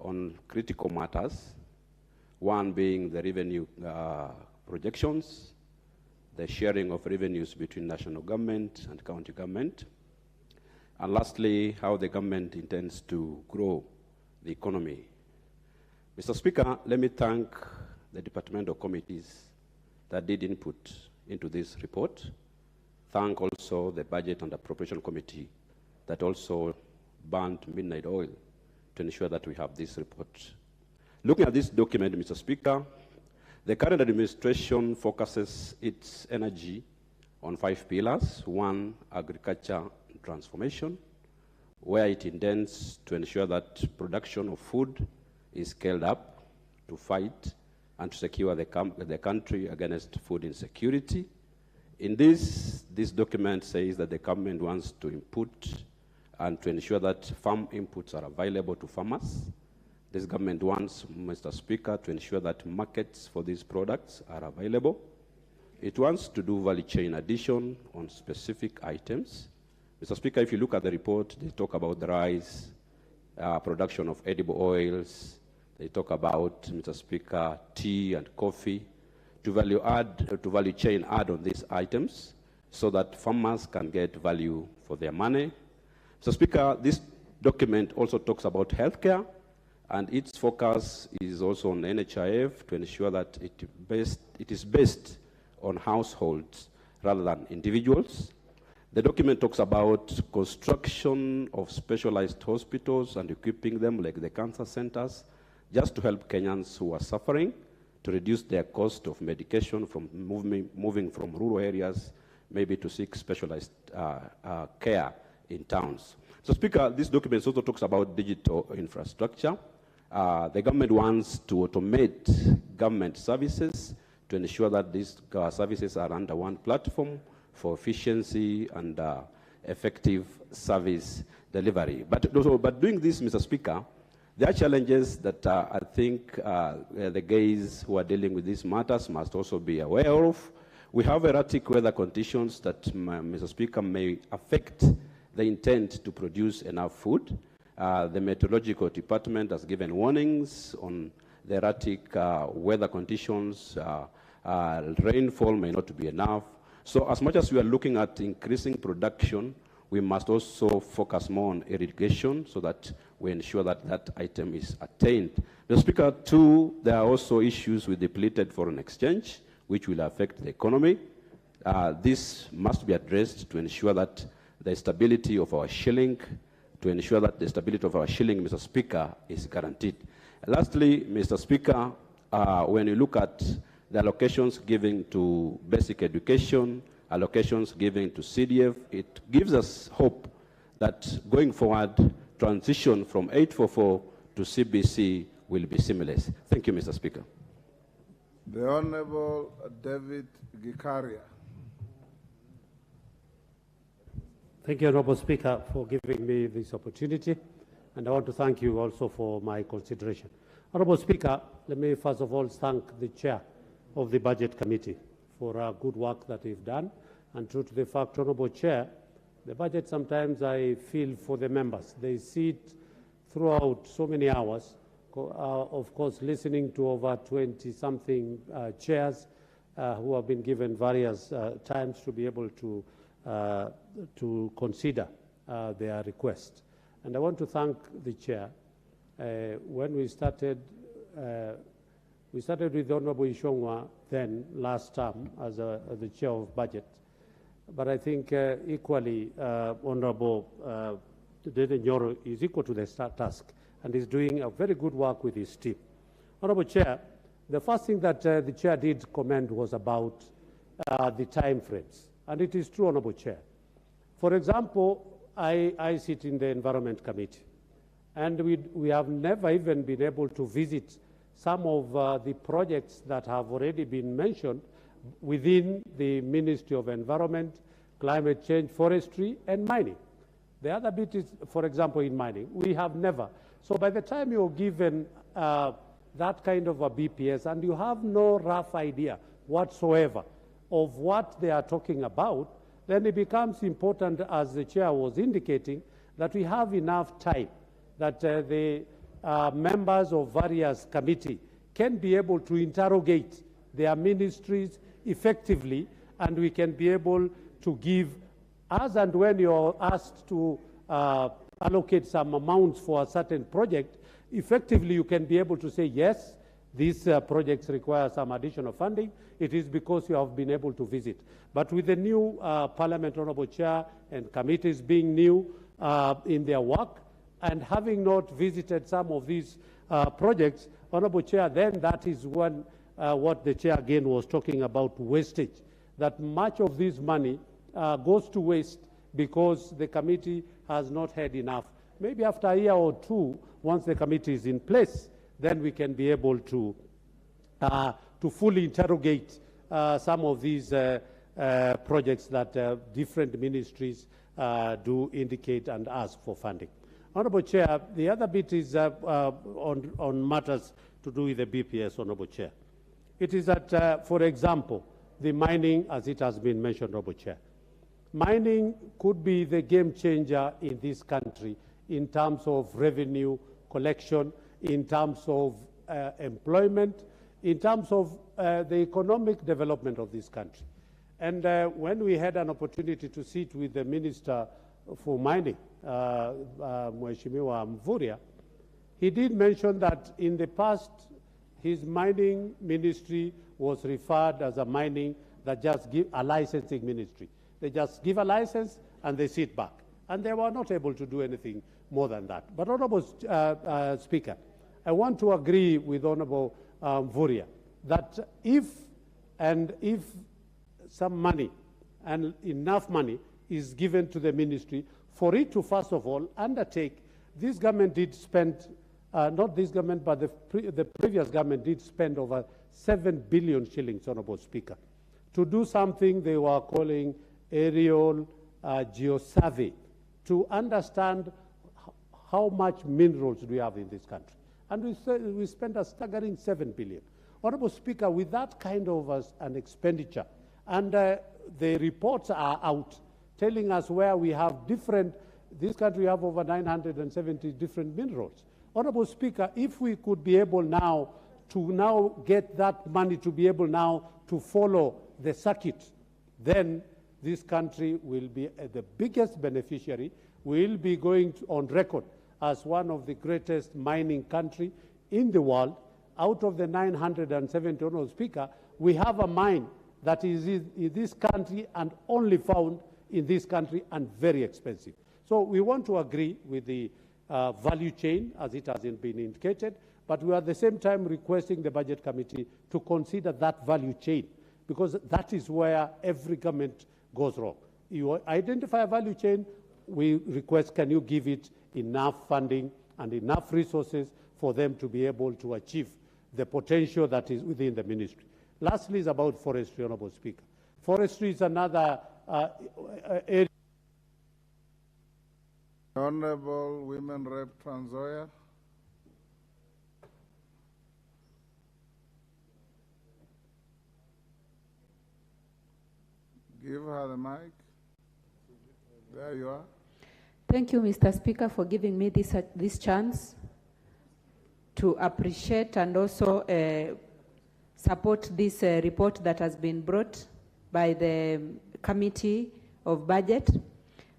on critical matters, one being the revenue projections, the sharing of revenues between national government and county government, and lastly, how the government intends to grow the economy. Mr. Speaker, let me thank the departmental committees that did input into this report. Thank also the Budget and Appropriation Committee that also burnt midnight oil to ensure that we have this report. Looking at this document, Mr. Speaker, the current administration focuses its energy on 5 pillars. 1, agriculture transformation, where it intends to ensure that production of food is scaled up to fight and to secure the country against food insecurity. In this document says that the government wants to input and to ensure that farm inputs are available to farmers. This government wants, Mr. Speaker, to ensure that markets for these products are available. It wants to do value chain addition on specific items. Mr. Speaker, if you look at the report, they talk about the rice, production of edible oils. They talk about, Mr. Speaker, tea and coffee, to value chain add on these items so that farmers can get value for their money. Mr. Speaker, this document also talks about healthcare, and its focus is also on NHIF to ensure that it is based on households rather than individuals. The document talks about construction of specialized hospitals and equipping them, like the cancer centers, just to help Kenyans who are suffering, to reduce their cost of medication from moving from rural areas, maybe to seek specialized care in towns. So, Speaker, this document also talks about digital infrastructure. The government wants to automate government services to ensure that these services are under one platform for efficiency and effective service delivery. But doing this, Mr. Speaker, there are challenges that I think the guys who are dealing with these matters must also be aware of. We have erratic weather conditions that, Mr. Speaker, may affect the intent to produce enough food. The meteorological department has given warnings on the erratic weather conditions. Rainfall may not be enough. So as much as we are looking at increasing production, we must also focus more on irrigation so that we ensure that that item is attained. Mr. Speaker, two, there are also issues with depleted foreign exchange, which will affect the economy. This must be addressed to ensure that the stability of our shilling, Mr. Speaker, is guaranteed. Lastly, Mr. Speaker, when you look at the allocations given to basic education, allocations given to CDF, it gives us hope that going forward, transition from 844 to CBC will be seamless. Thank you, Mr. Speaker. The Honorable David Gikaria. Thank you, Honorable Speaker, for giving me this opportunity, and I want to thank you also for my consideration. Honorable Speaker, let me first of all thank the Chair of the Budget Committee for good work that they've done, and true to the fact, Honorable Chair, the budget sometimes I feel for the members. They sit throughout so many hours, of course, listening to over 20-something chairs who have been given various times to be able to consider their request. And I want to thank the Chair. When we started with Honorable Ishongwa then last term as the Chair of Budget. But I think equally Honorable Dede Nyoro is equal to the task and is doing a very good work with his team. Honorable Chair, the first thing that the Chair did comment was about the time frames. And it is true, Honorable Chair. For example, I sit in the Environment Committee, and we have never even been able to visit some of the projects that have already been mentioned within the Ministry of Environment, Climate Change, Forestry, and Mining. The other bit is, for example, in mining. We have never. So by the time you're given that kind of a BPS and you have no rough idea whatsoever of what they are talking about, then it becomes important, as the Chair was indicating, that we have enough time, that the members of various committees can be able to interrogate their ministries effectively, and we can be able to give, as and when you're asked to allocate some amounts for a certain project, effectively you can be able to say, yes, these projects require some additional funding. It is because you have been able to visit. But with the new Parliament, Honorable Chair, and committees being new in their work, and having not visited some of these projects, Honorable Chair, then that is when what the Chair again was talking about, wastage, that much of this money goes to waste because the committee has not had enough. Maybe after a year or two, once the committee is in place, then we can be able to fully interrogate some of these projects that different ministries do indicate and ask for funding. Honorable Chair, the other bit is on matters to do with the BPS, Honorable Chair. It is that, for example, the mining, as it has been mentioned, Honorable Chair. Mining could be the game changer in this country in terms of revenue collection, in terms of employment, in terms of the economic development of this country. And when we had an opportunity to sit with the Minister for Mining, Mheshimiwa Mvurya, he did mention that in the past, his mining ministry was referred as a mining that just give a licensing ministry. They just give a license and they sit back. And they were not able to do anything more than that. But Honorable Speaker, I want to agree with Honorable Mvurya that if some money and enough money is given to the ministry for it to, first of all, undertake, this government did spend, not this government, but the previous government did spend over 7 billion shillings, Honorable Speaker, to do something they were calling aerial geosurvey, to understand how much minerals do we have in this country. And we spent a staggering 7 billion. Honorable Speaker, with that kind of an expenditure, and the reports are out telling us where we have this country have over 970 different minerals. Honorable Speaker, if we could be able now to get that money to be able now to follow the circuit, then this country will be the biggest beneficiary. We'll be going on record as one of the greatest mining country in the world. Out of the 970, Honorable Speaker, we have a mine that is in this country and only found in this country and very expensive. So we want to agree with the value chain as it has been indicated, but we are at the same time requesting the Budget Committee to consider that value chain, because that is where every government goes wrong. You identify a value chain, we request, can you give it enough funding and enough resources for them to be able to achieve the potential that is within the ministry. Lastly is about forestry, Honorable Speaker. Forestry is another area. Honorable Women Rep Trans Nzoia. Give her the mic. There you are. Thank you, Mr. Speaker, for giving me this chance to appreciate and also support this report that has been brought by the Committee of Budget.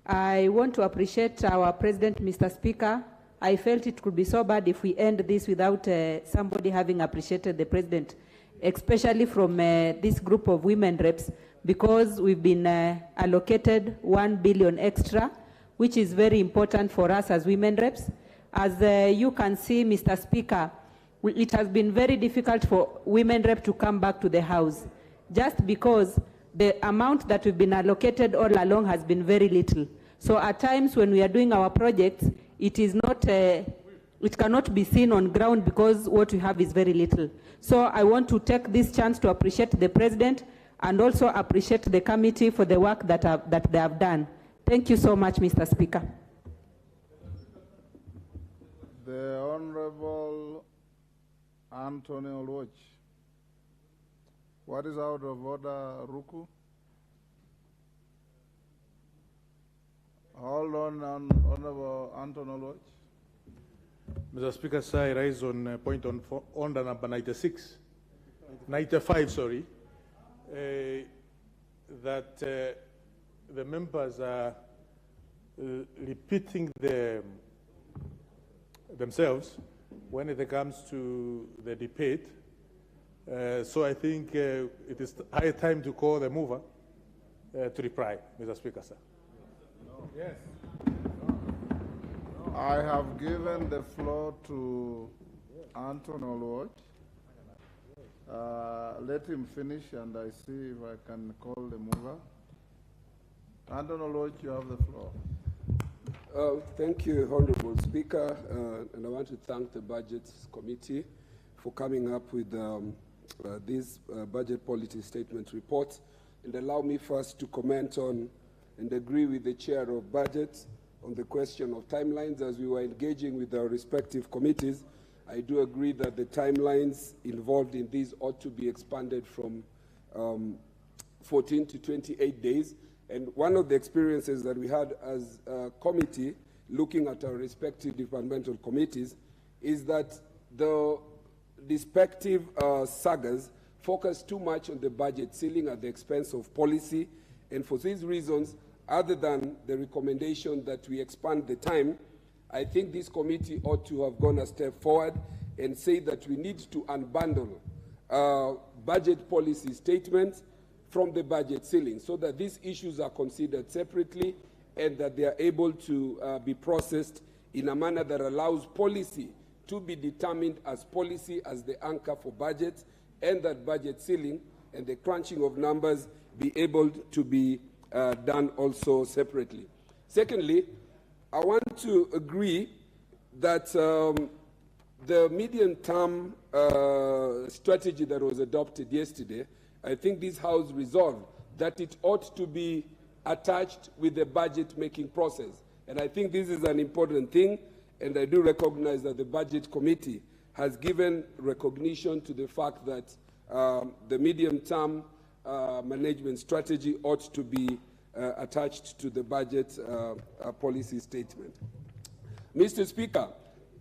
I want to appreciate our President, Mr. Speaker. I felt it could be so bad if we end this without somebody having appreciated the President, especially from this group of women reps, because we've been allocated 1 billion extra, which is very important for us as women reps. As you can see, Mr. Speaker, it has been very difficult for women rep to come back to the House, just because the amount that we've been allocated all along has been very little. So at times when we are doing our projects, it is not, it cannot be seen on ground because what we have is very little. So I want to take this chance to appreciate the President and also appreciate the committee for the work that they have done. Thank you so much, Mr. Speaker. The Honorable Anthony Oluoch. What is out of order, Ruku? Hold on, Honorable Anthony Oluoch. Mr. Speaker, sir, I rise on point on order number 95, sorry, that the members are repeating themselves when it comes to the debate. So I think it is high time to call the mover to reply, Mr. Speaker, sir. Yes. I have given the floor to Anthony Oluoch. Let him finish and I see if I can call the mover. Anthony Oluoch, you have the floor. Thank you, Honorable Speaker, and I want to thank the Budget Committee for coming up with this budget policy statement report. And allow me first to comment on and agree with the Chair of Budget on the question of timelines. As we were engaging with our respective committees, I do agree that the timelines involved in these ought to be expanded from 14 to 28 days. And one of the experiences that we had as a committee, looking at our respective departmental committees, is that the respective sagas focus too much on the budget ceiling at the expense of policy. And for these reasons, other than the recommendation that we expand the time, I think this committee ought to have gone a step forward and say that we need to unbundle budget policy statements from the budget ceiling so that these issues are considered separately and that they are able to be processed in a manner that allows policy to be determined as policy as the anchor for budget, and that budget ceiling and the crunching of numbers be able to be done also separately. Secondly, I want to agree that the medium-term strategy that was adopted yesterday, I think this House resolved that it ought to be attached with the budget-making process. And I think this is an important thing, and I do recognize that the Budget Committee has given recognition to the fact that the medium-term management strategy ought to be attached to the budget policy statement. Mr. Speaker,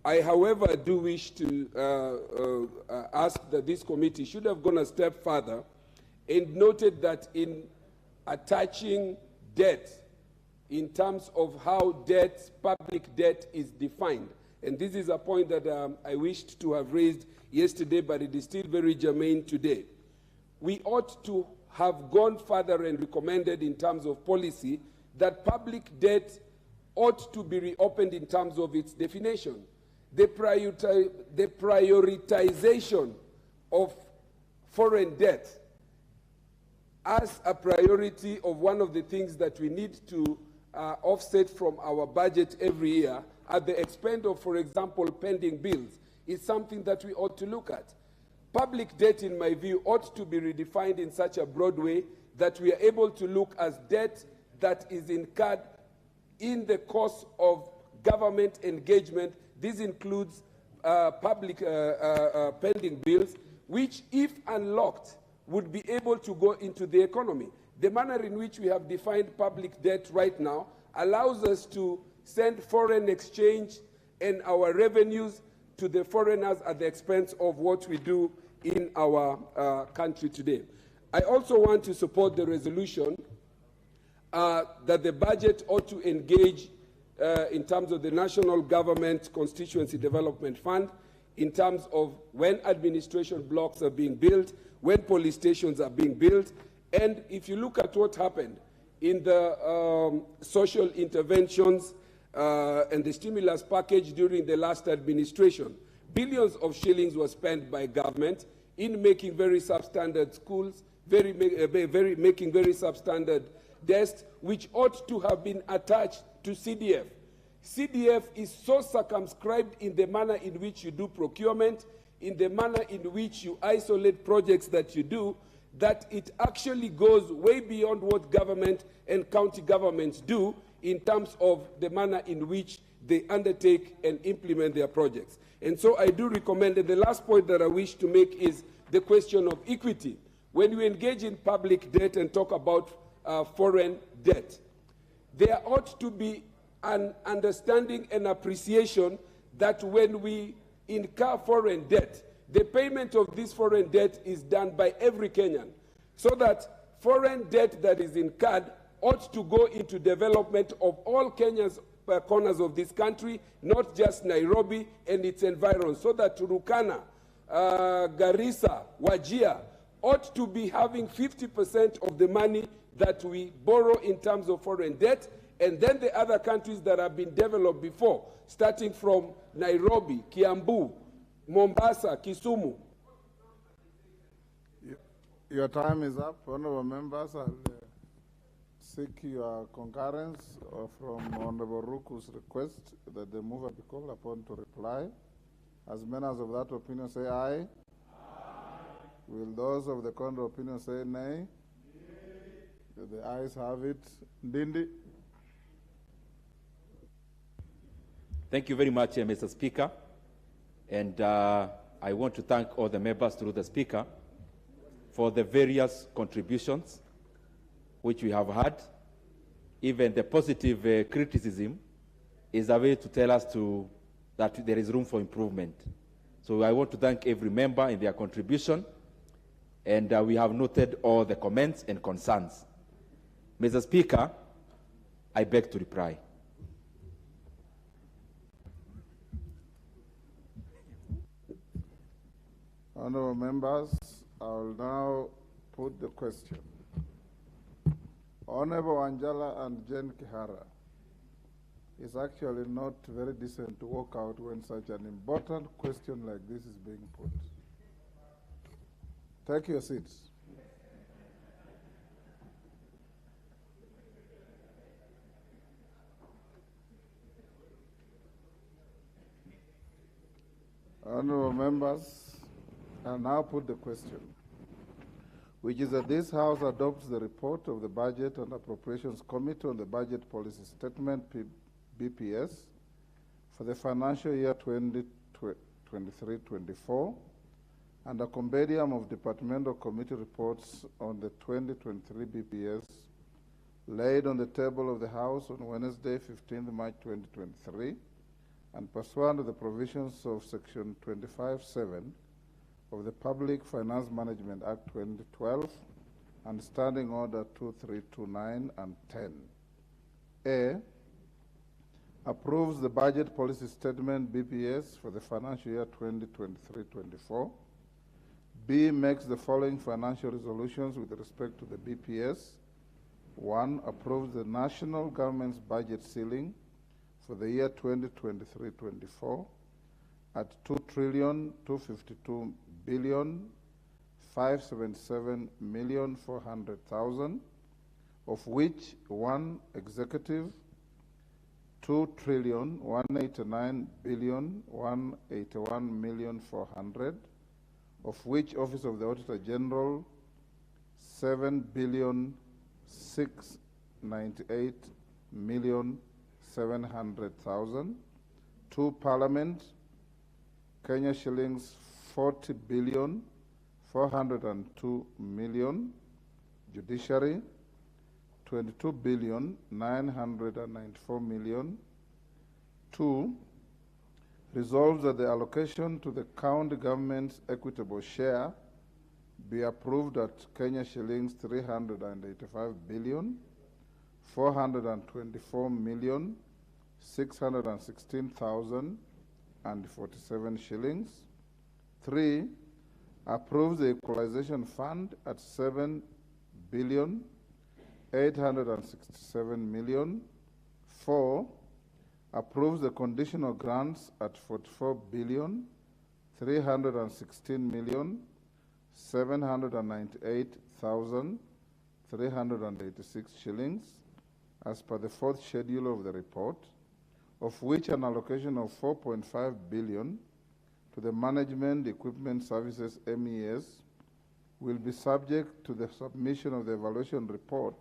I, however, do wish to ask that this committee should have gone a step further and noted that in attaching debt in terms of how debt, public debt, is defined. And this is a point that I wished to have raised yesterday, but it is still very germane today. We ought to have gone further and recommended in terms of policy that public debt ought to be reopened in terms of its definition. The prioritization of foreign debt as a priority of one of the things that we need to offset from our budget every year at the expense of, for example, pending bills, is something that we ought to look at. Public debt, in my view, ought to be redefined in such a broad way that we are able to look as debt that is incurred in the course of government engagement. This includes public pending bills, which, if unlocked, would be able to go into the economy. The manner in which we have defined public debt right now allows us to send foreign exchange and our revenues to the foreigners at the expense of what we do in our country today. I also want to support the resolution that the budget ought to engage in terms of the National Government Constituency Development Fund, in terms of when administration blocks are being built, when police stations are being built. And if you look at what happened in the social interventions and the stimulus package during the last administration, billions of shillings were spent by government in making very substandard schools, making very substandard desks, which ought to have been attached to CDF. CDF is so circumscribed in the manner in which you do procurement, in the manner in which you isolate projects that you do, that it actually goes way beyond what government and county governments do in terms of the manner in which they undertake and implement their projects. And so I do recommend, and the last point that I wish to make is the question of equity. When we engage in public debt and talk about foreign debt, there ought to be an understanding and appreciation that when we incur foreign debt, the payment of this foreign debt is done by every Kenyan, so that foreign debt that is incurred ought to go into development of all Kenya's corners of this country, not just Nairobi and its environs, so that Turkana, Garissa, Wajir ought to be having 50% of the money that we borrow in terms of foreign debt, and then the other countries that have been developed before, starting from Nairobi, Kiambu, Mombasa, Kisumu. Your time is up. Honorable members, I'll seek your concurrence from Honorable Ruku's request that the mover be called upon to reply. As members of that opinion say aye. Aye. Will those of the contrary opinion say nay? Nay. The ayes have it. Ndindi. Thank you very much, Mr. Speaker. And I want to thank all the members through the Speaker for the various contributions which we have had. Even the positive criticism is a way to tell us that there is room for improvement. So I want to thank every member in their contribution, and we have noted all the comments and concerns. Mr. Speaker, I beg to reply. Honorable members, I will now put the question. Honorable Anjala and Jen Kihara, it's actually not very decent to walk out when such an important question like this is being put. Take your seats. Honorable members, I now put the question, which is that this House adopts the report of the Budget and Appropriations Committee on the Budget Policy Statement, BPS, for the financial year 2023-24, and a compendium of departmental committee reports on the 2023 BPS laid on the table of the House on Wednesday, 15th March 2023, and pursuant to the provisions of Section 25(7) of the Public Finance Management Act 2012 and Standing Order 2329 and 10. A, approves the Budget Policy Statement BPS for the financial year 2023-24. B, makes the following financial resolutions with respect to the BPS. 1, approves the national government's budget ceiling for the year 2023-24 at 2,252,577,400,000, of which 1, executive, 2,189,181,400,000, of which Office of the Auditor General 7,698,700,000, 2, Parliament, Kenya shillings 40,402,000,000, Judiciary 22,994,000,000. 2, resolves that the allocation to the county government's equitable share be approved at Kenya shillings 385,424,616,047 shillings. 3, approves the equalization fund at 7,867,000,000. 4, approves the conditional grants at 44,316,798,386 shillings as per the 4th schedule of the report, of which an allocation of 4.5 billion to the Management Equipment Services MES will be subject to the submission of the evaluation report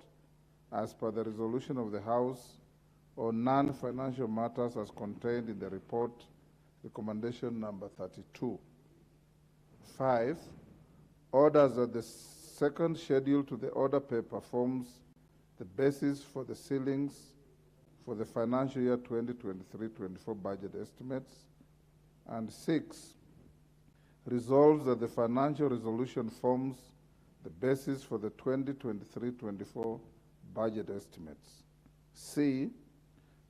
as per the resolution of the House on non-financial matters as contained in the report, recommendation number 32. 5, orders that the second schedule to the order paper forms the basis for the ceilings for the financial year 2023-24 budget estimates. And 6, resolves that the financial resolution forms the basis for the 2023-24 budget estimates. C,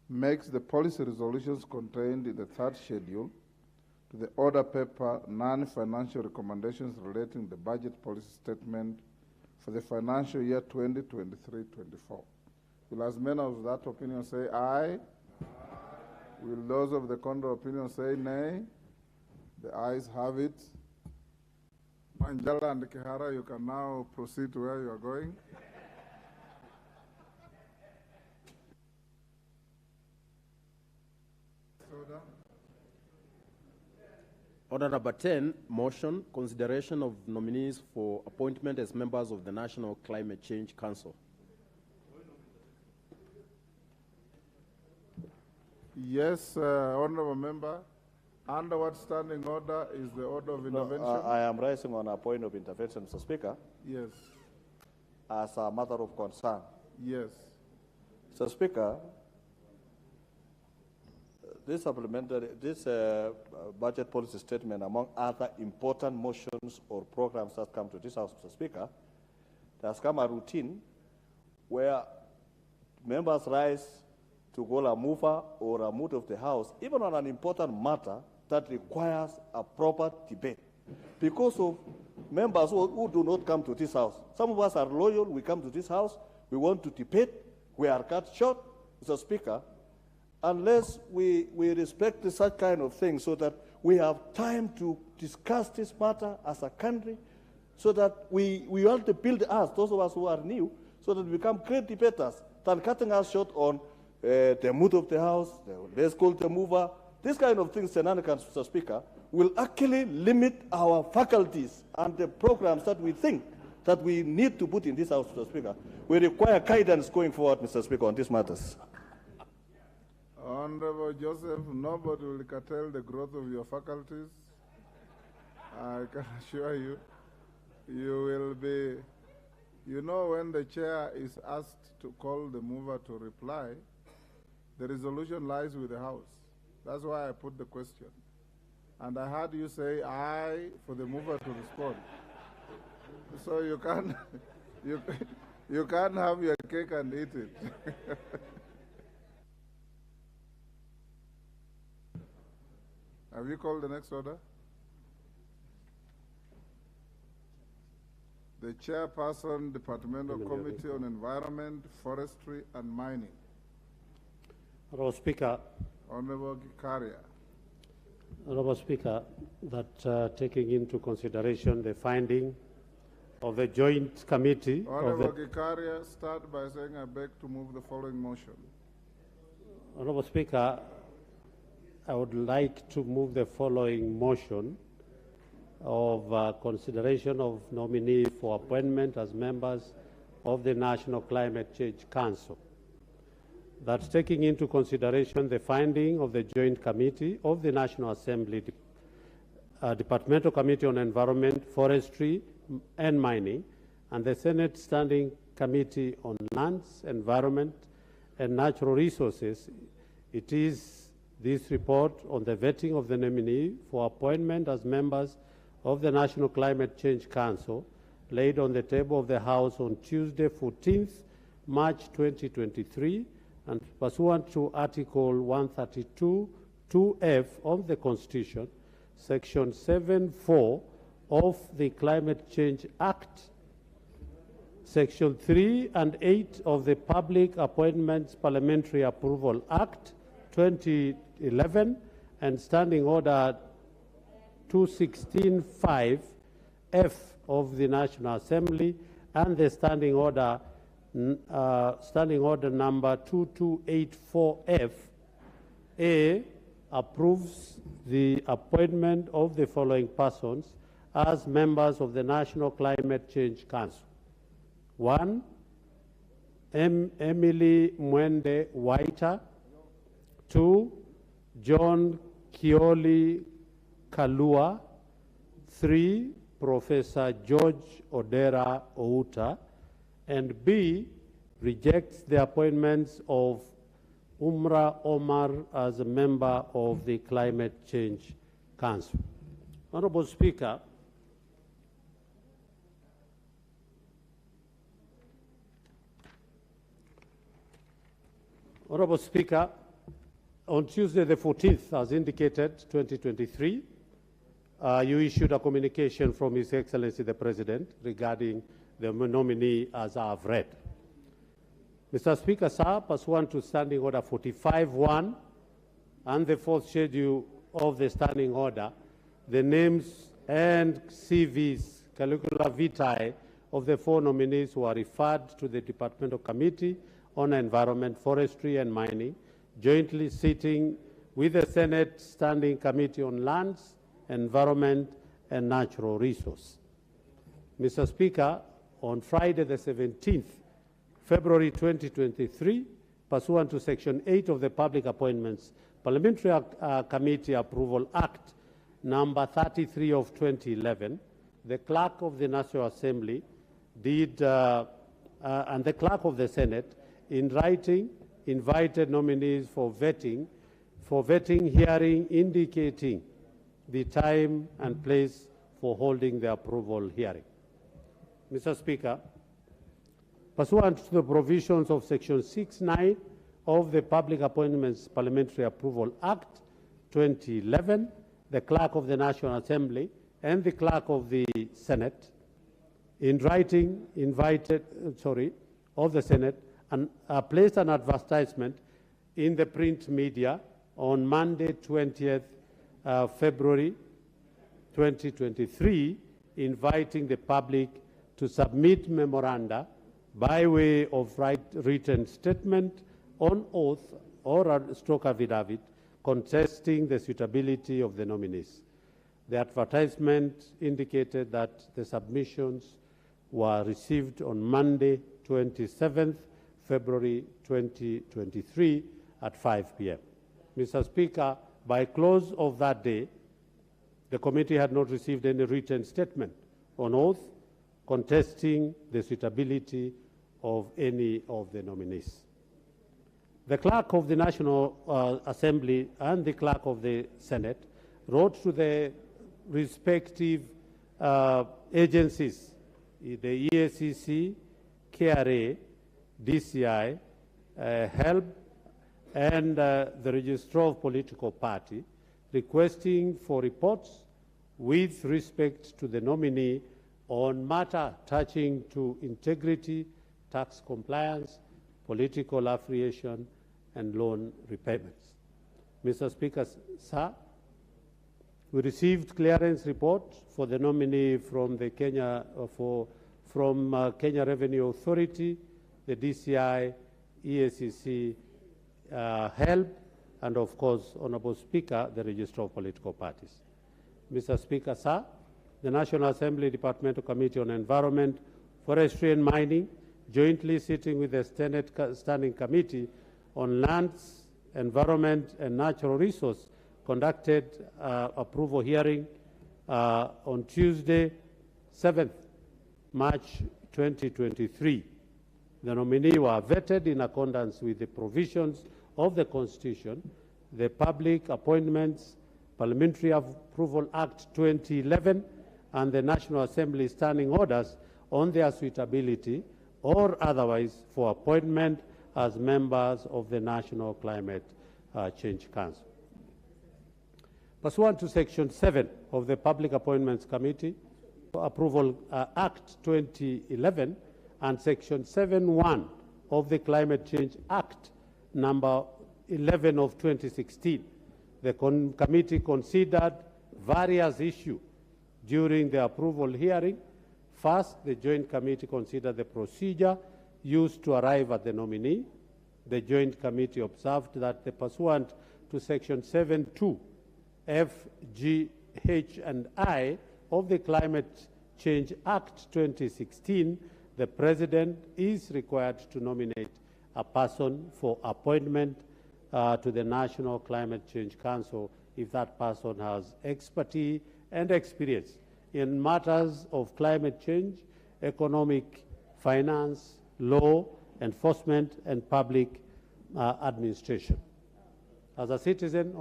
makes the policy resolutions contained in the 3rd schedule to the order paper non-financial recommendations relating the budget policy statement for the financial year 2023-24. Will as many of that opinion say aye? Aye. Will those of the contrary opinion say nay? The ayes have it. Manjala and Kihara, you can now proceed to where you are going. Order number 10, motion, consideration of nominees for appointment as members of the National Climate Change Council. Yes, Honorable Member. Under what standing order is the order of intervention? I am raising on a point of intervention, Mr. Speaker. Yes. As a matter of concern. Yes. Mr. Speaker, this budget policy statement, among other important motions or programs that come to this House, Mr. Speaker, there has come a routine where members rise to call a mover or a moot of the House, even on an important matter that requires a proper debate. Because of members who do not come to this House. Some of us are loyal, we come to this House, we want to debate, we are cut short, Mr. Speaker, unless we respect such kind of things so that we have time to discuss this matter as a country, so that we want to build us, those of us who are new, so that we become great debaters, than cutting us short on the mood of the House, let's call the mover. This kind of things, Mr. Speaker, will actually limit our faculties and the programs that we think that we need to put in this House, Mr. Speaker. We require guidance going forward, Mr. Speaker, on these matters. Honorable Joseph, nobody will curtail the growth of your faculties. I can assure you, you will be, you know, when the chair is asked to call the mover to reply, the resolution lies with the House. That's why I put the question. And I heard you say aye for the mover to respond. So you can't, You can't have your cake and eat it. Have you called the next order? The chairperson, Departmental Committee on Environment, Forestry and Mining. Honorable Speaker. Honorable Gikaria. Honorable Speaker, that taking into consideration the finding of the joint committee Honorable Gikaria, start by saying I beg to move the following motion. Honorable Speaker, I would like to move the following motion of consideration of nominee for appointment as members of the National Climate Change Council. That's taking into consideration the finding of the Joint Committee of the National Assembly, Departmental Committee on Environment, Forestry and Mining, and the Senate Standing Committee on Lands, Environment and Natural Resources. It is this report on the vetting of the nominee for appointment as members of the National Climate Change Council laid on the table of the House on Tuesday, 14th March 2023, and pursuant to Article 132 2F of the Constitution, Section 7(4) of the Climate Change Act, Section 3 and 8 of the Public Appointments Parliamentary Approval Act 2011, and Standing Order 216(5) F of the National Assembly, and the Standing Order number 2284F A approves the appointment of the following persons as members of the National Climate Change Council. 1. Emily Mwende Waita. 2. John Kioli Kalua. 3. Professor George Odera Outa. And B, rejects the appointments of Umra Omar as a member of the Climate Change Council. Honorable Speaker, on Tuesday the 14th, as indicated, 2023, you issued a communication from His Excellency the President regarding the nominee as I have read. Mr. Speaker, sir, pursuant to Standing Order 45(1) and the fourth schedule of the Standing Order, the names and CVs, curricula vitae, of the four nominees who are referred to the Departmental Committee on Environment, Forestry and Mining, jointly sitting with the Senate Standing Committee on Lands, Environment and Natural Resources. Mr. Speaker, on Friday the 17th February 2023, pursuant to Section 8 of the Public Appointments Parliamentary Committee Approval Act number 33 of 2011, the Clerk of the National Assembly did, and the Clerk of the Senate, in writing, invited nominees for vetting hearing, indicating the time and place for holding the approval hearing. Mr. Speaker, pursuant to the provisions of Section 6(9) of the Public Appointments Parliamentary Approval Act 2011, the Clerk of the National Assembly and the Clerk of the Senate, in writing, of the Senate, and placed an advertisement in the print media on Monday, 20th February 2023, inviting the public to submit memoranda by way of written statement on oath or a stroke affidavit contesting the suitability of the nominees. The advertisement indicated that the submissions were received on Monday, 27th February 2023 at 5 p.m. Mr. Speaker, by close of that day, the committee had not received any written statement on oath contesting the suitability of any of the nominees. The Clerk of the National Assembly and the Clerk of the Senate wrote to the respective agencies, the EACC, KRA, DCI, HELB, and the Registrar of Political Party, requesting for reports with respect to the nominee on matter touching to integrity, tax compliance, political affiliation, and loan repayments. Mr. Speaker, sir, we received clearance report for the nominee from the Kenya Revenue Authority, the DCI, EACC, HELB, and of course, Honorable Speaker, the Registrar of Political Parties. Mr. Speaker, sir, the National Assembly Departmental Committee on Environment, Forestry and Mining, jointly sitting with the Senate Standing Committee on Lands, Environment and Natural Resource, conducted approval hearing on Tuesday, 7th March 2023. The nominee were vetted in accordance with the provisions of the Constitution, the Public Appointments Parliamentary Approval Act 2011, and the National Assembly Standing Orders on their suitability or otherwise for appointment as members of the National Climate Change Council. Pursuant to Section 7 of the Public Appointments Committee Approval Act 2011 and Section 7.1 of the Climate Change Act number 11 of 2016, the committee considered various issues during the approval hearing. First, the Joint Committee considered the procedure used to arrive at the nominee. The Joint Committee observed that pursuant to Section 7.2 F, G, H, and I of the Climate Change Act 2016, the President is required to nominate a person for appointment to the National Climate Change Council if that person has expertise and experience in matters of climate change, economic, finance, law, enforcement, and public administration. As a citizen,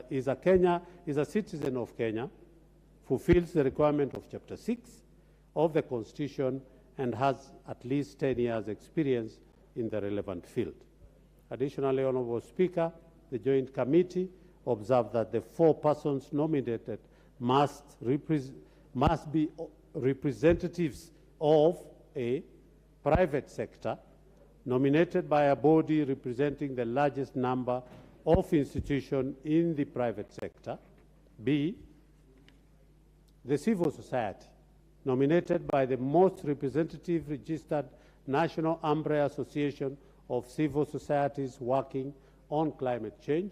is a citizen of Kenya, fulfills the requirement of Chapter 6 of the Constitution, and has at least 10 years' experience in the relevant field. Additionally, Honorable Speaker, the Joint Committee observed that the 4 persons nominated must be representatives of a private sector nominated by a body representing the largest number of institutions in the private sector. B, the civil society nominated by the most representative registered National Umbrella Association of Civil Societies working on climate change.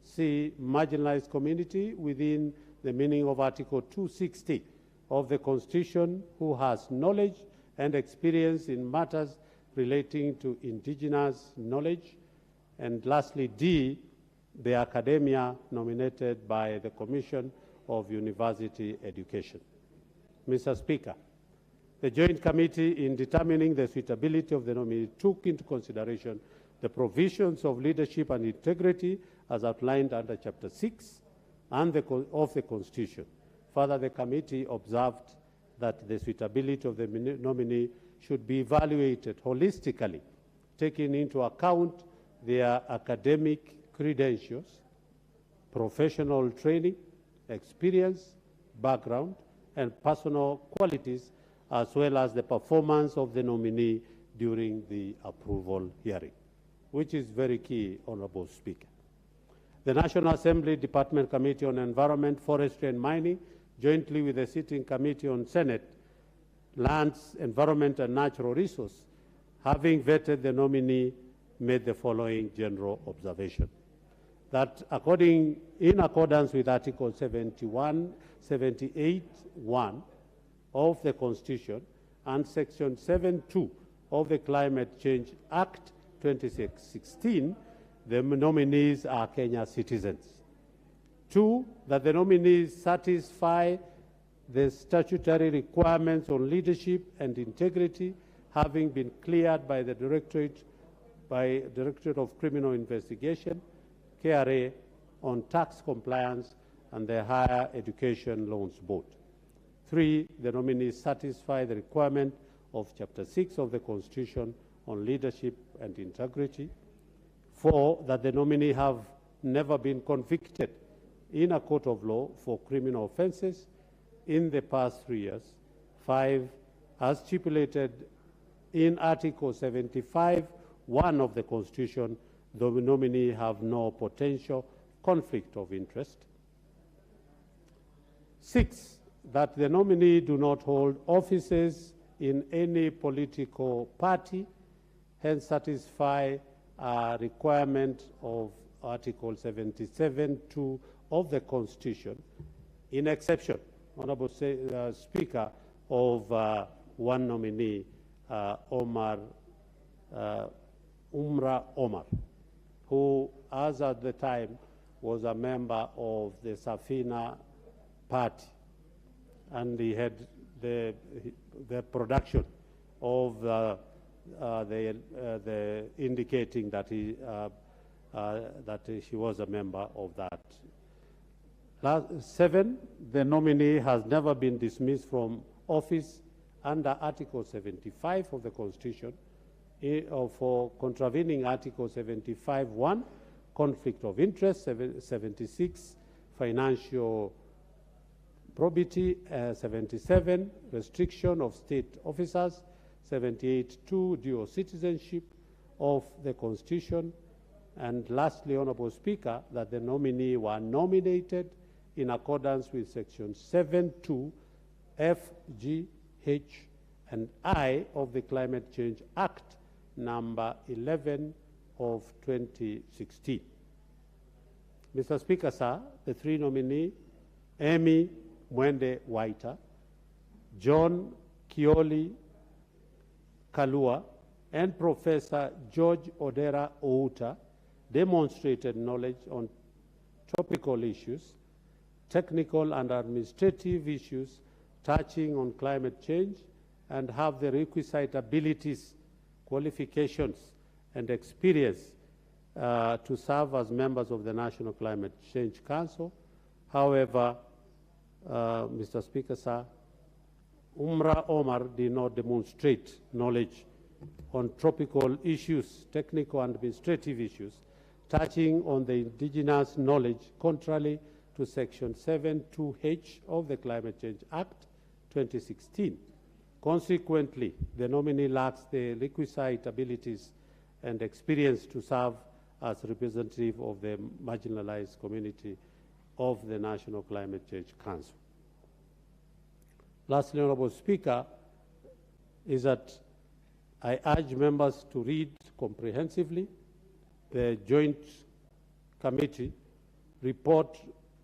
C, marginalized community within the meaning of Article 260 of the Constitution who has knowledge and experience in matters relating to indigenous knowledge. And lastly, D, the academia nominated by the Commission of University Education. Mr. Speaker, the Joint Committee, in determining the suitability of the nominee, took into consideration the provisions of leadership and integrity as outlined under Chapter 6 and of the Constitution. Further, the committee observed that the suitability of the nominee should be evaluated holistically, taking into account their academic credentials, professional training, experience, background, and personal qualities, as well as the performance of the nominee during the approval hearing, which is very key, Honorable Speaker. The National Assembly Department Committee on Environment, Forestry and Mining, jointly with the Sitting Committee on Senate, Lands, Environment and Natural Resources, having vetted the nominee, made the following general observation: that in accordance with Article 78(1) of the Constitution and Section 7.2 of the Climate Change Act 2016, the nominees are Kenya citizens. 2, that the nominees satisfy the statutory requirements on leadership and integrity, having been cleared by the Directorate of Criminal Investigation, KRA, on tax compliance and the Higher Education Loans Board. 3, the nominees satisfy the requirement of Chapter 6 of the Constitution on leadership and integrity. 4, that the nominee have never been convicted in a court of law for criminal offences in the past 3 years. 5, as stipulated in Article 75(1) of the Constitution, the nominee have no potential conflict of interest. 6, that the nominee do not hold offices in any political party, hence satisfy a requirement of Article 77(2) of the Constitution, in exception, Honourable Speaker, of one nominee, Umra Omar, who, as at the time, was a member of the Safina party, and he had the production of the indicating that he was a member of that. 7, the nominee has never been dismissed from office under Article 75 of the Constitution for contravening Article 75(1), conflict of interest, 76, financial probity, 77, restriction of state officers, 78(2), dual citizenship of the Constitution, and lastly, Honourable Speaker, that the nominee were nominated in accordance with Section 7(2), F, G, H, and I of the Climate Change Act number 11 of 2016. Mr. Speaker, sir, the 3 nominees, Amy Mwende Waita, John Kioli Kalua, and Professor George Odera Outa, demonstrated knowledge on topical issues, technical and administrative issues touching on climate change, and have the requisite abilities, qualifications, and experience to serve as members of the National Climate Change Council. However, Mr. Speaker, sir, Umra Omar did not demonstrate knowledge on tropical issues, technical and administrative issues, touching on the indigenous knowledge contrary to Section 7(2)H of the Climate Change Act 2016. Consequently, the nominee lacks the requisite abilities and experience to serve as representative of the marginalized community of the National Climate Change Council. Lastly, Honourable Speaker, is that I urge members to read comprehensively the Joint Committee report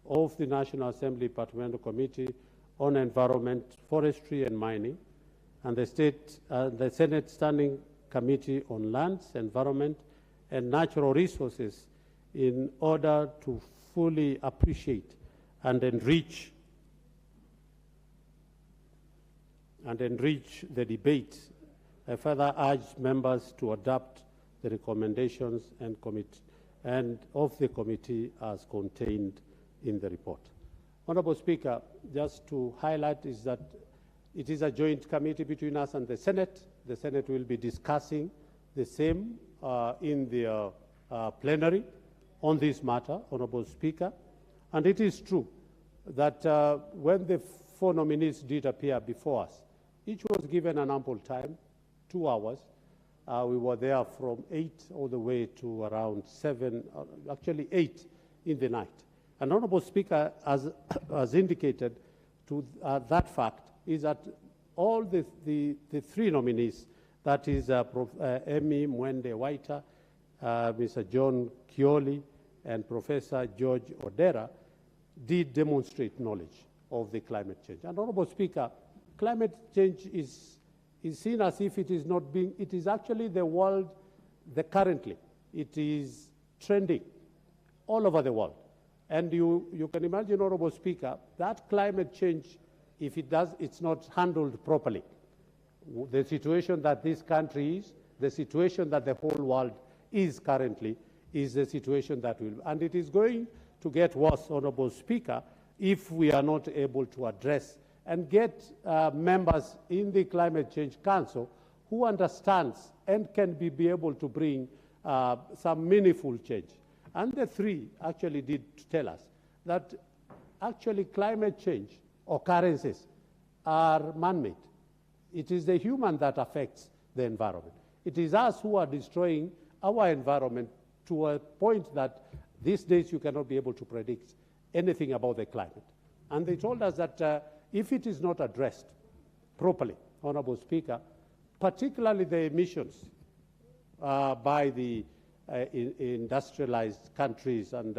of the National Assembly Parliamentary Committee on Environment, Forestry and Mining, and the Senate Standing Committee on Lands, Environment and Natural Resources, in order to fully appreciate and enrich the debate. I further urge members to adopt the recommendations and of the committee as contained in the report. Honourable Speaker, just to highlight is that it is a joint committee between us and the Senate. The Senate will be discussing the same in the plenary on this matter, Honourable Speaker. And it is true that when the 4 nominees did appear before us, each was given an ample time, 2 hours. We were there from 8 all the way to around 7, actually 8 in the night. And Honourable Speaker, as indicated to that fact, is that all the 3 nominees, that is Amy Mwende Waita, Mr. John Kioli, and Professor George Odera, did demonstrate knowledge of the climate change. And Honourable Speaker, climate change is seen as if it is not being, it is actually the world, currently, it is trending all over the world. And you can imagine, Honourable Speaker, that climate change, if it's not handled properly, the situation that this country is, the situation that the whole world is currently, is the situation that will, and it is going to get worse, Honourable Speaker, if we are not able to address and get members in the Climate Change Council who understands and can be able to bring some meaningful change. And the three actually did tell us that actually climate change occurrences are man-made. It is the human that affects the environment. It is us who are destroying our environment to a point that these days you cannot be able to predict anything about the climate. And they told us that if it is not addressed properly, Honorable Speaker, particularly the emissions by the industrialized countries and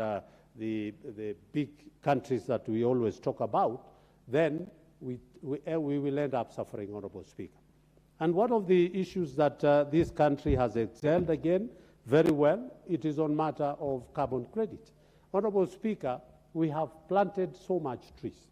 the big countries that we always talk about, then we will end up suffering, Honorable Speaker. And one of the issues that this country has excelled again very well, it is on matter of carbon credit. Honorable Speaker, we have planted so much trees.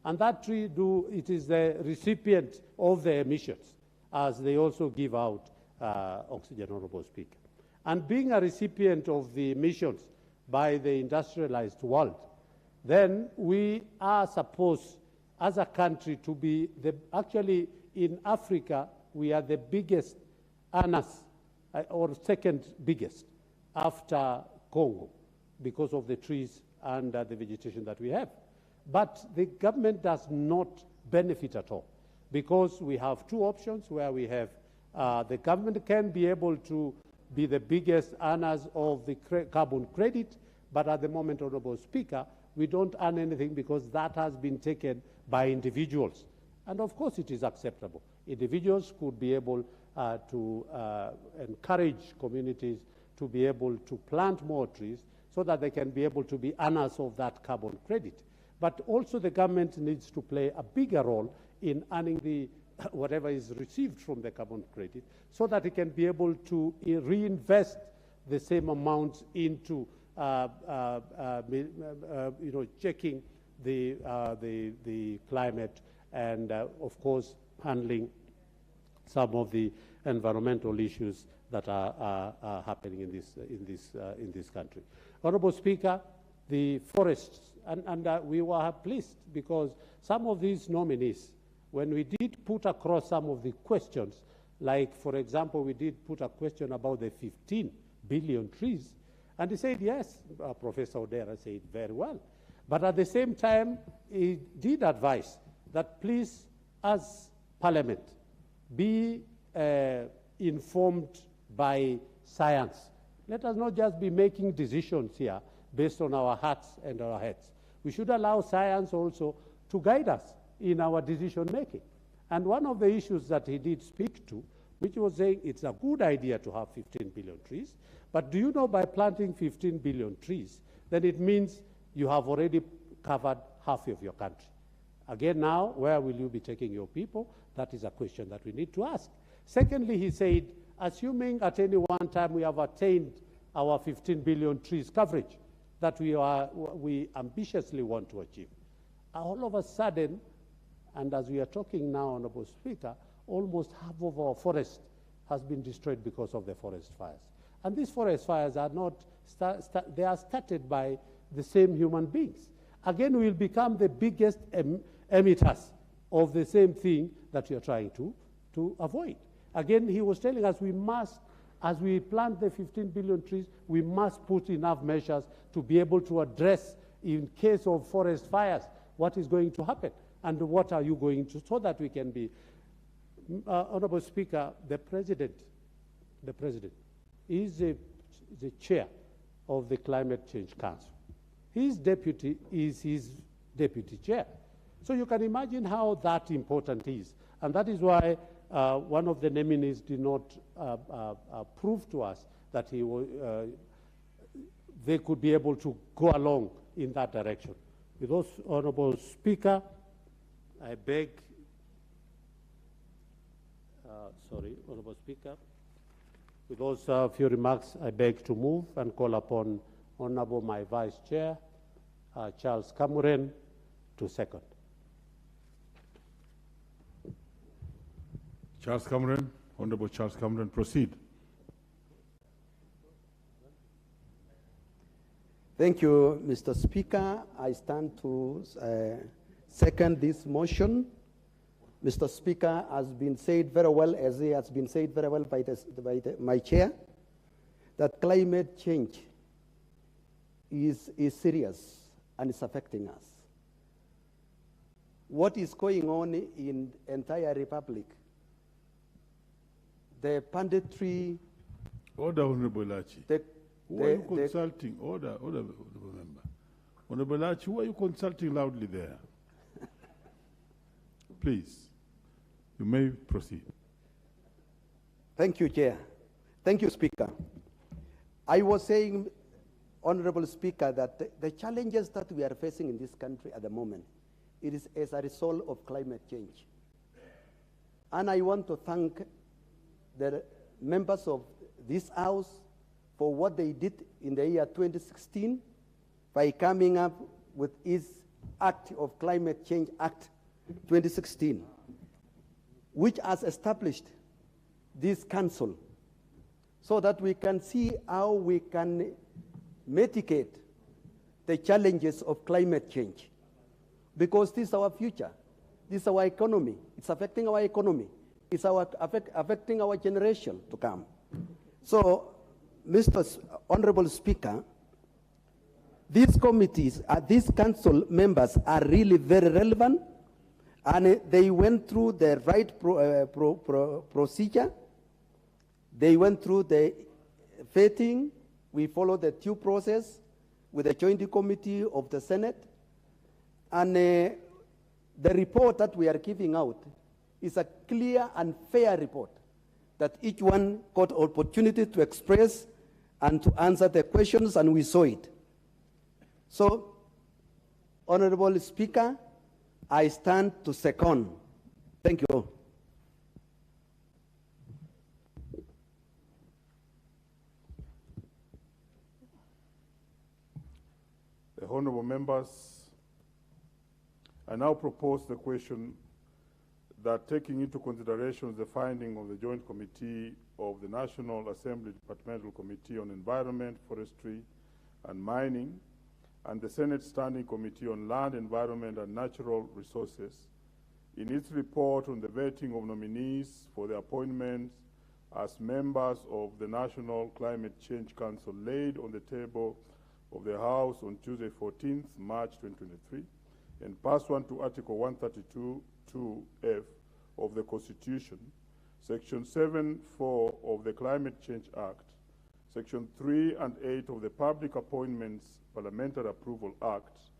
And that tree, it is the recipient of the emissions, as they also give out oxygen, Honorable Speaker. And being a recipient of the emissions by the industrialized world, then we are supposed, as a country, to be actually in Africa, we are the biggest earners, or second biggest after Congo, because of the trees and the vegetation that we have. But the government does not benefit at all, because we have two options where we have the government can be able to be the biggest earners of the carbon credit, but at the moment, Honorable Speaker, we don't earn anything because that has been taken by individuals. And of course it is acceptable. Individuals could be able to encourage communities to be able to plant more trees so that they can be able to be earners of that carbon credit. But also the government needs to play a bigger role in earning the whatever is received from the carbon credit so that it can be able to reinvest the same amounts into checking the climate and of course handling some of the environmental issues that are happening in this country. Honorable Speaker, the forests, and we were pleased because some of these nominees, when we did put across some of the questions, like for example, we did put a question about the 15 billion trees, and he said, yes, Professor Odera said very well. But at the same time, he did advise that please, as Parliament, be informed by science. Let us not just be making decisions here based on our hearts and our heads. We should allow science also to guide us in our decision making. And one of the issues that he did speak to, which was saying it's a good idea to have 15 billion trees, but do you know by planting 15 billion trees, then it means you have already covered half of your country. Again now, where will you be taking your people? That is a question that we need to ask. Secondly, he said, assuming at any one time we have attained our 15 billion trees coverage that we ambitiously want to achieve, all of a sudden, and as we are talking now, Honorable Speaker, almost half of our forest has been destroyed because of the forest fires. And these forest fires are not, they are started by the same human beings. Again, we will become the biggest emitters of the same thing that we are trying to avoid. Again, he was telling us we must, as we plant the 15 billion trees, we must put enough measures to be able to address, in case of forest fires, what is going to happen and what are you going to, so that we can be. Honorable Speaker, the President is the chair of the Climate Change Council. His deputy is his deputy chair. So you can imagine how that important is. And that is why one of the nominees did not prove to us that they could be able to go along in that direction. With those, Honorable Speaker, I beg, Honorable Speaker, with those few remarks, I beg to move and call upon Honorable my Vice Chair, Charles Cameron, to second. Charles Cameron, Honorable Charles Cameron, proceed. Thank you, Mr. Speaker. I stand to second this motion. Mr. Speaker, has been said very well, as he has been said very well by my chair, that climate change is serious and is affecting us. What is going on in entire republic, the banditry. Order, Honorable Lachi. Who are you consulting? Order, Honorable Member. Honorable Lachi, who are you consulting loudly there? Please, you may proceed. Thank you, Chair. Thank you, Speaker. I was saying, Honorable Speaker, that the challenges that we are facing in this country at the moment, it is as a result of climate change. And I want to thank the members of this House for what they did in the year 2016 by coming up with its Act of Climate Change Act 2016, which has established this council so that we can see how we can mitigate the challenges of climate change. Because this is our future. This is our economy. It's affecting our economy. It's affecting our generation to come. So, Mr. Honorable Speaker, these committees, these council members are really very relevant, and they went through the right procedure. They went through the vetting. We followed the due process with the Joint Committee of the Senate. And the report that we are giving out is a clear and fair report that each one got opportunity to express and to answer the questions, and we saw it. So, Honorable Speaker, I stand to second. Thank you. The honorable members, I now propose the question that, taking into consideration the finding of the Joint Committee of the National Assembly Departmental Committee on Environment, Forestry and Mining, and the Senate Standing Committee on Land, Environment and Natural Resources, in its report on the vetting of nominees for the appointment as members of the National Climate Change Council, laid on the table of the House on Tuesday, 14th March 2023, and pursuant to Article 132(2)(f) of the Constitution, Section 7(4) of the Climate Change Act, Section 3 and 8 of the Public Appointments Parliamentary Approval Act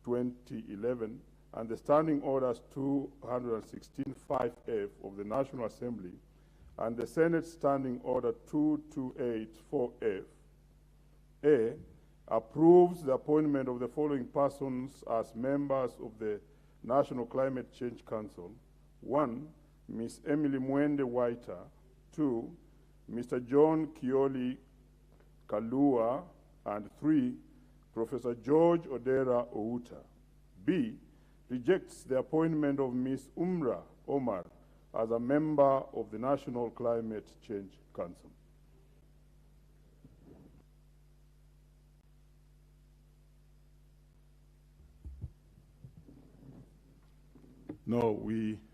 2011, and the Standing Orders 216(5)(f) of the National Assembly, and the Senate Standing Order 2284(f), A, approves the appointment of the following persons as members of the National Climate Change Council. 1, Ms. Emily Mwende Waita. 2, Mr. John Kioli Kalua. And 3, Professor George Odera Outa. B, rejects the appointment of Ms. Umra Omar as a member of the National Climate Change Council. No,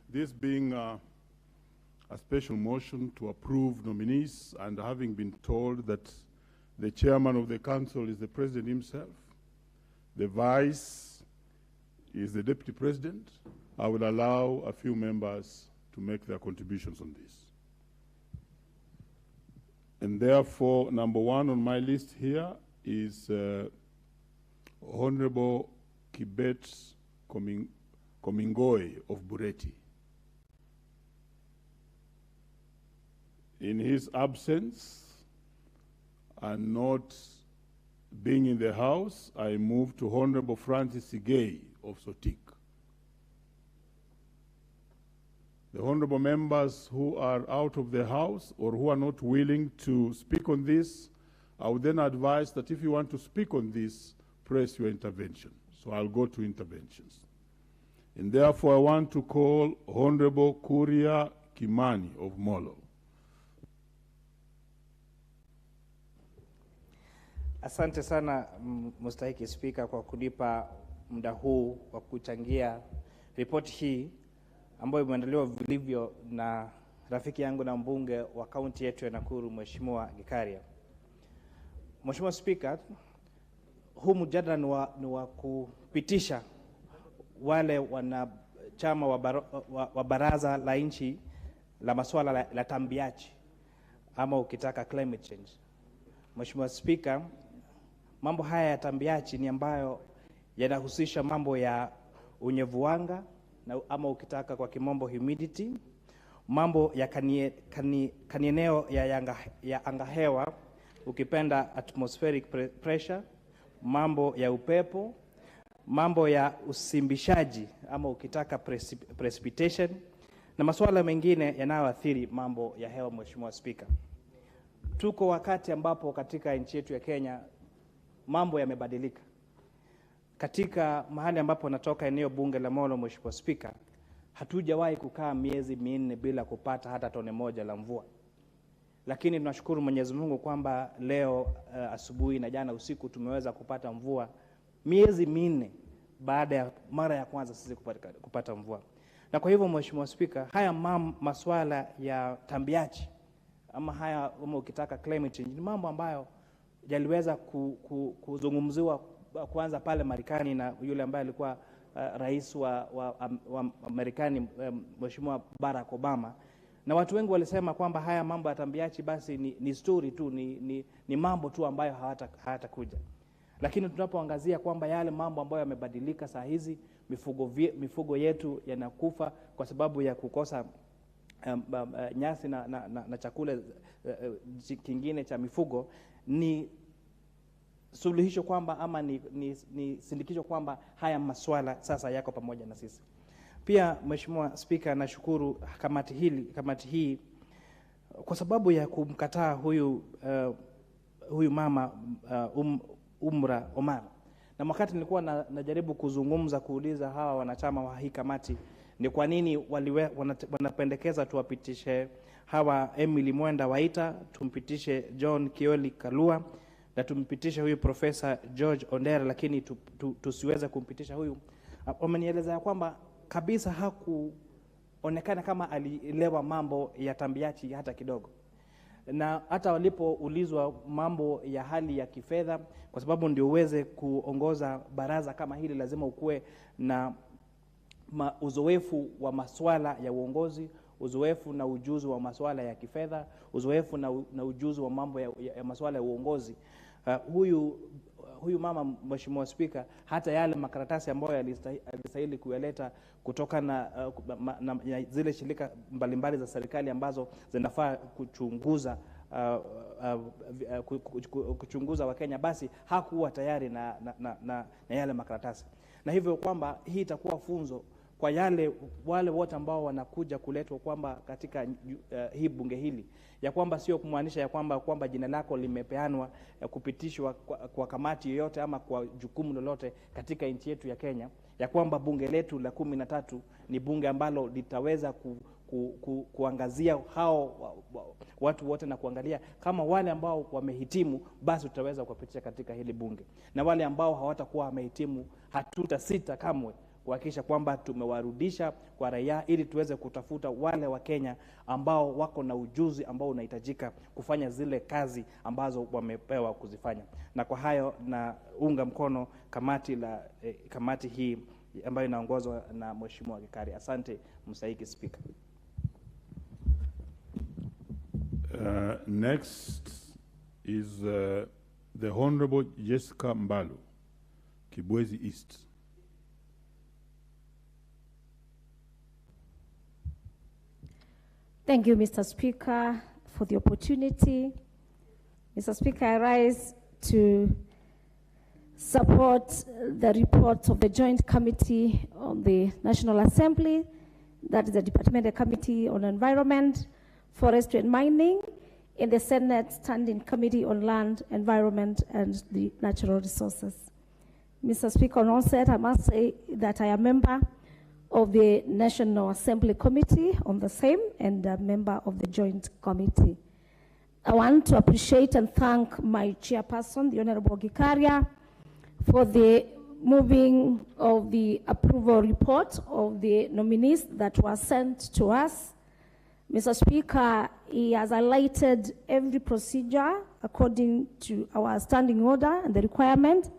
this being a special motion to approve nominees, and having been told that the chairman of the council is the president himself, the vice is the deputy president, I will allow a few members to make their contributions on this. And therefore, number 1 on my list here is Honorable Kibet Komingoi of Bureti. In his absence and not being in the House, I move to Honorable Francis Sigei of Sotik. The honorable members who are out of the House or who are not willing to speak on this, I would then advise that if you want to speak on this, press your intervention. So I'll go to interventions. And therefore, I want to call Honorable Kuria Kimani of Molo. Asante sana Mstahiki Spika kwa kunipa muda huu wa kuchangia ripoti hii ambayo imeandaliwa vilivyo na rafiki yangu na mbunge wa kaunti yetu ya Nakuru, Mheshimiwa Gikaria. Mheshimiwa Speaker, huu mjadala ni wa kupitisha wale wanachama wa baraza la nchi la masuala la tambiachi ama ukitaka climate change. Mheshimiwa Speaker, mambo haya ya tambiachi ni ambayo yanahusisha mambo ya unyevuanga na ama ukitaka kwa kimombo humidity, mambo ya kanieneo ya angahewa ukipenda atmospheric pressure, mambo ya upepo, mambo ya usimbishaji ama ukitaka precipitation na masuala mengine yanayoathiri mambo ya hewa. Mheshimiwa Speaker, tuko wakati ambapo katika nchi yetu ya Kenya mambo yamebadilika. Katika mahali ambapo natoka, eneo bunge la Molo, Mheshimiwa Speaker, hatujawahi kukaa miezi 4 bila kupata hata tone moja la mvua. Lakini tunashukuru Mwenyezi Mungu kwamba leo asubuhi na jana usiku tumeweza kupata mvua miezi 4 baada ya mara ya kwanza sisi kupata mvua. Na kwa hivyo Mheshimiwa Speaker, haya masuala ya tambiachi ama haya ukitaka climate change ni mambo ambayo yaliweza kuzungumziwa kwanza pale Marekani na yule ambaye alikuwa rais wa Marekani, Mheshimiwa Barack Obama, na watu wengi walisema kwamba haya mambo ya tambiachi basi ni story tu, ni mambo tu ambayo hayatakuja. Lakini tunapoangazia kwamba yale mambo ambayo yamebadilika saa hizi, mifugo yetu yanakufa kwa sababu ya kukosa nyasi na chakula kingine cha mifugo, ni suluhisho kwamba ama ni sindikisho kwamba haya maswala sasa yako pamoja na sisi. Pia Mheshimiwa Speaker, nashukuru kamati hii kwa sababu ya kumkataa huyu mama Umra Omar. Na wakati nilikuwa najaribu kuzungumza kuuliza hawa wanachama wa hii kamati ni kwa nini wanapendekeza tuwapitishe hawa Emily Mwenda Waita, tumpitishe John Kioli Kalua na tumpitishe huyu Profesa George Ondera, lakini tusiweze kumpitisha huyu, wamenieleza ya kwamba kabisa hakuonekana kama alielewa mambo ya tambiachi hata kidogo. Na hata walipoulizwa mambo ya hali ya kifedha, kwa sababu ndio uweze kuongoza baraza kama hili lazima ukue na uzoefu wa masuala ya uongozi, uzoefu na ujuzi wa masuala ya kifedha, uzoefu na ujuzi wa mambo ya masuala ya uongozi. Huyu mama, Mheshimiwa Speaker, hata yale makaratasi ambayo alistahili kuyaleta kutoka na zile shirika mbalimbali za serikali ambazo zinafaa kuchunguza Wakenya, basi hakuwa tayari na yale makaratasi. Na hivyo kwamba hii itakuwa funzo kwa wale wote ambao wanakuja kuletwa kwamba katika hii bunge hili, ya kwamba sio kumaanisha ya kwamba jina lako limepeanwa kupitishwa kwa kamati yoyote ama kwa jukumu lolote katika nchi yetu ya Kenya, ya kwamba bunge letu la 13 ni bunge ambalo litaweza kuangazia hao watu wote na kuangalia kama wale ambao wamehitimu basi tutaweza kuwapitisha katika hili bunge, na wale ambao hawatakuwa wamehitimu hatutasita kamwe kuhakikisha kwamba tumewarudisha kwa raia, ili tuweze kutafuta wale wa Kenya ambao wako na ujuzi ambao unahitajika kufanya zile kazi ambazo wamepewa kuzifanya. Na kwa hayo na unga mkono kamati hii ambayo inaongozwa na Mheshimiwa Gikaria. Asante Msaiki Speaker. Next is the Honorable Jessica Mbalu, Kibwezi East. Thank you, Mr. Speaker, for the opportunity. Mr. Speaker, I rise to support the report of the Joint Committee on the National Assembly, that is the Departmental Committee on Environment, Forestry and Mining, in the Senate Standing Committee on Land, Environment and the Natural Resources. Mr. Speaker, on onset, I must say that I am a member of the National Assembly Committee on the same and a member of the Joint Committee. I want to appreciate and thank my chairperson, the Honorable Gikaria, for the moving of the approval report of the nominees that were sent to us. Mr. Speaker, he has highlighted every procedure according to our standing order and the requirement.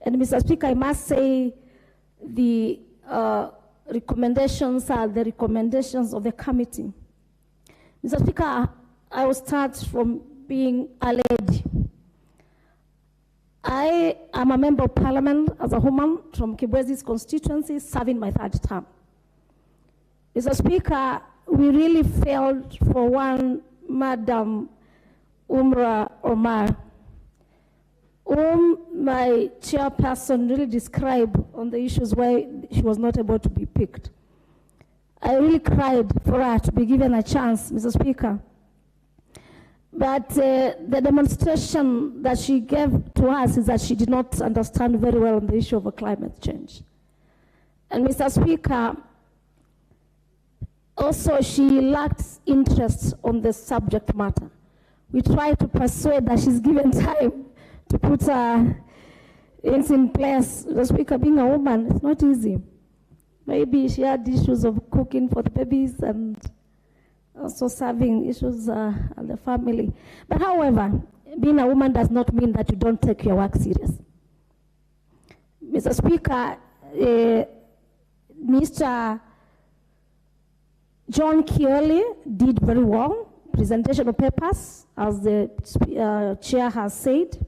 And Mr. Speaker, I must say the recommendations are the recommendations of the committee. Mr. Speaker, I will start from being a lady. I am a member of parliament as a woman from Kibwezi's constituency, serving my third term. Mr. Speaker, we really failed for one Madam Umra Omar, whom my chairperson really described on the issues why she was not able to be picked. I really cried for her to be given a chance, Mr. Speaker. But the demonstration that she gave to us is that she did not understand very well on the issue of climate change. And Mr. Speaker, also she lacked interest on the subject matter. We tried to persuade that she's given time to put her things in place. Mr. Speaker, being a woman, it's not easy. Maybe she had issues of cooking for the babies and also serving issues at the family. But however, being a woman does not mean that you don't take your work serious. Mr. Speaker, Mr. John Kioli did very well. Presentation of papers, as the chair has said,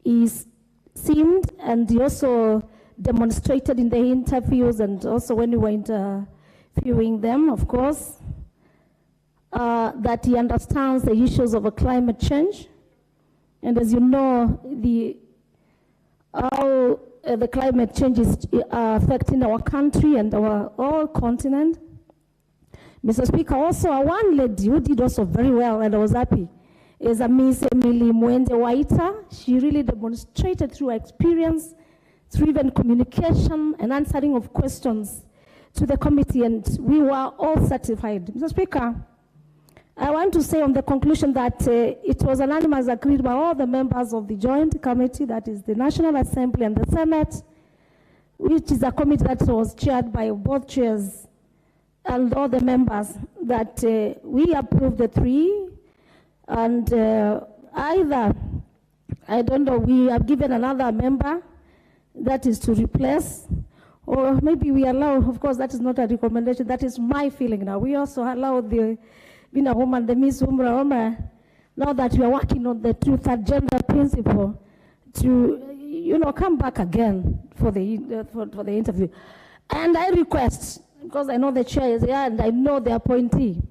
is seemed, and he also demonstrated in the interviews and also when we were interviewing them, of course, that he understands the issues of climate change. And as you know, how the climate change is affecting our country and our whole continent. Mr. Speaker, also one lady who did also very well, and I was happy, is a Miss Emily Mwende Waita. She really demonstrated through her experience, through even communication and answering of questions to the committee, and we were all satisfied. Mr. Speaker, I want to say on the conclusion that it was unanimous agreed by all the members of the joint committee, that is the National Assembly and the Senate, which is a committee that was chaired by both chairs and all the members, that we approved the three, and either, I don't know, we have given another member that is to replace, or maybe we allow, of course, that is not a recommendation, that is my feeling now. We also allow the, being a woman, the Miss Umra Omar, now that we are working on the truth and gender principle, to, you know, come back again for the, for the interview. And I request, because I know the chair is here and I know the appointee,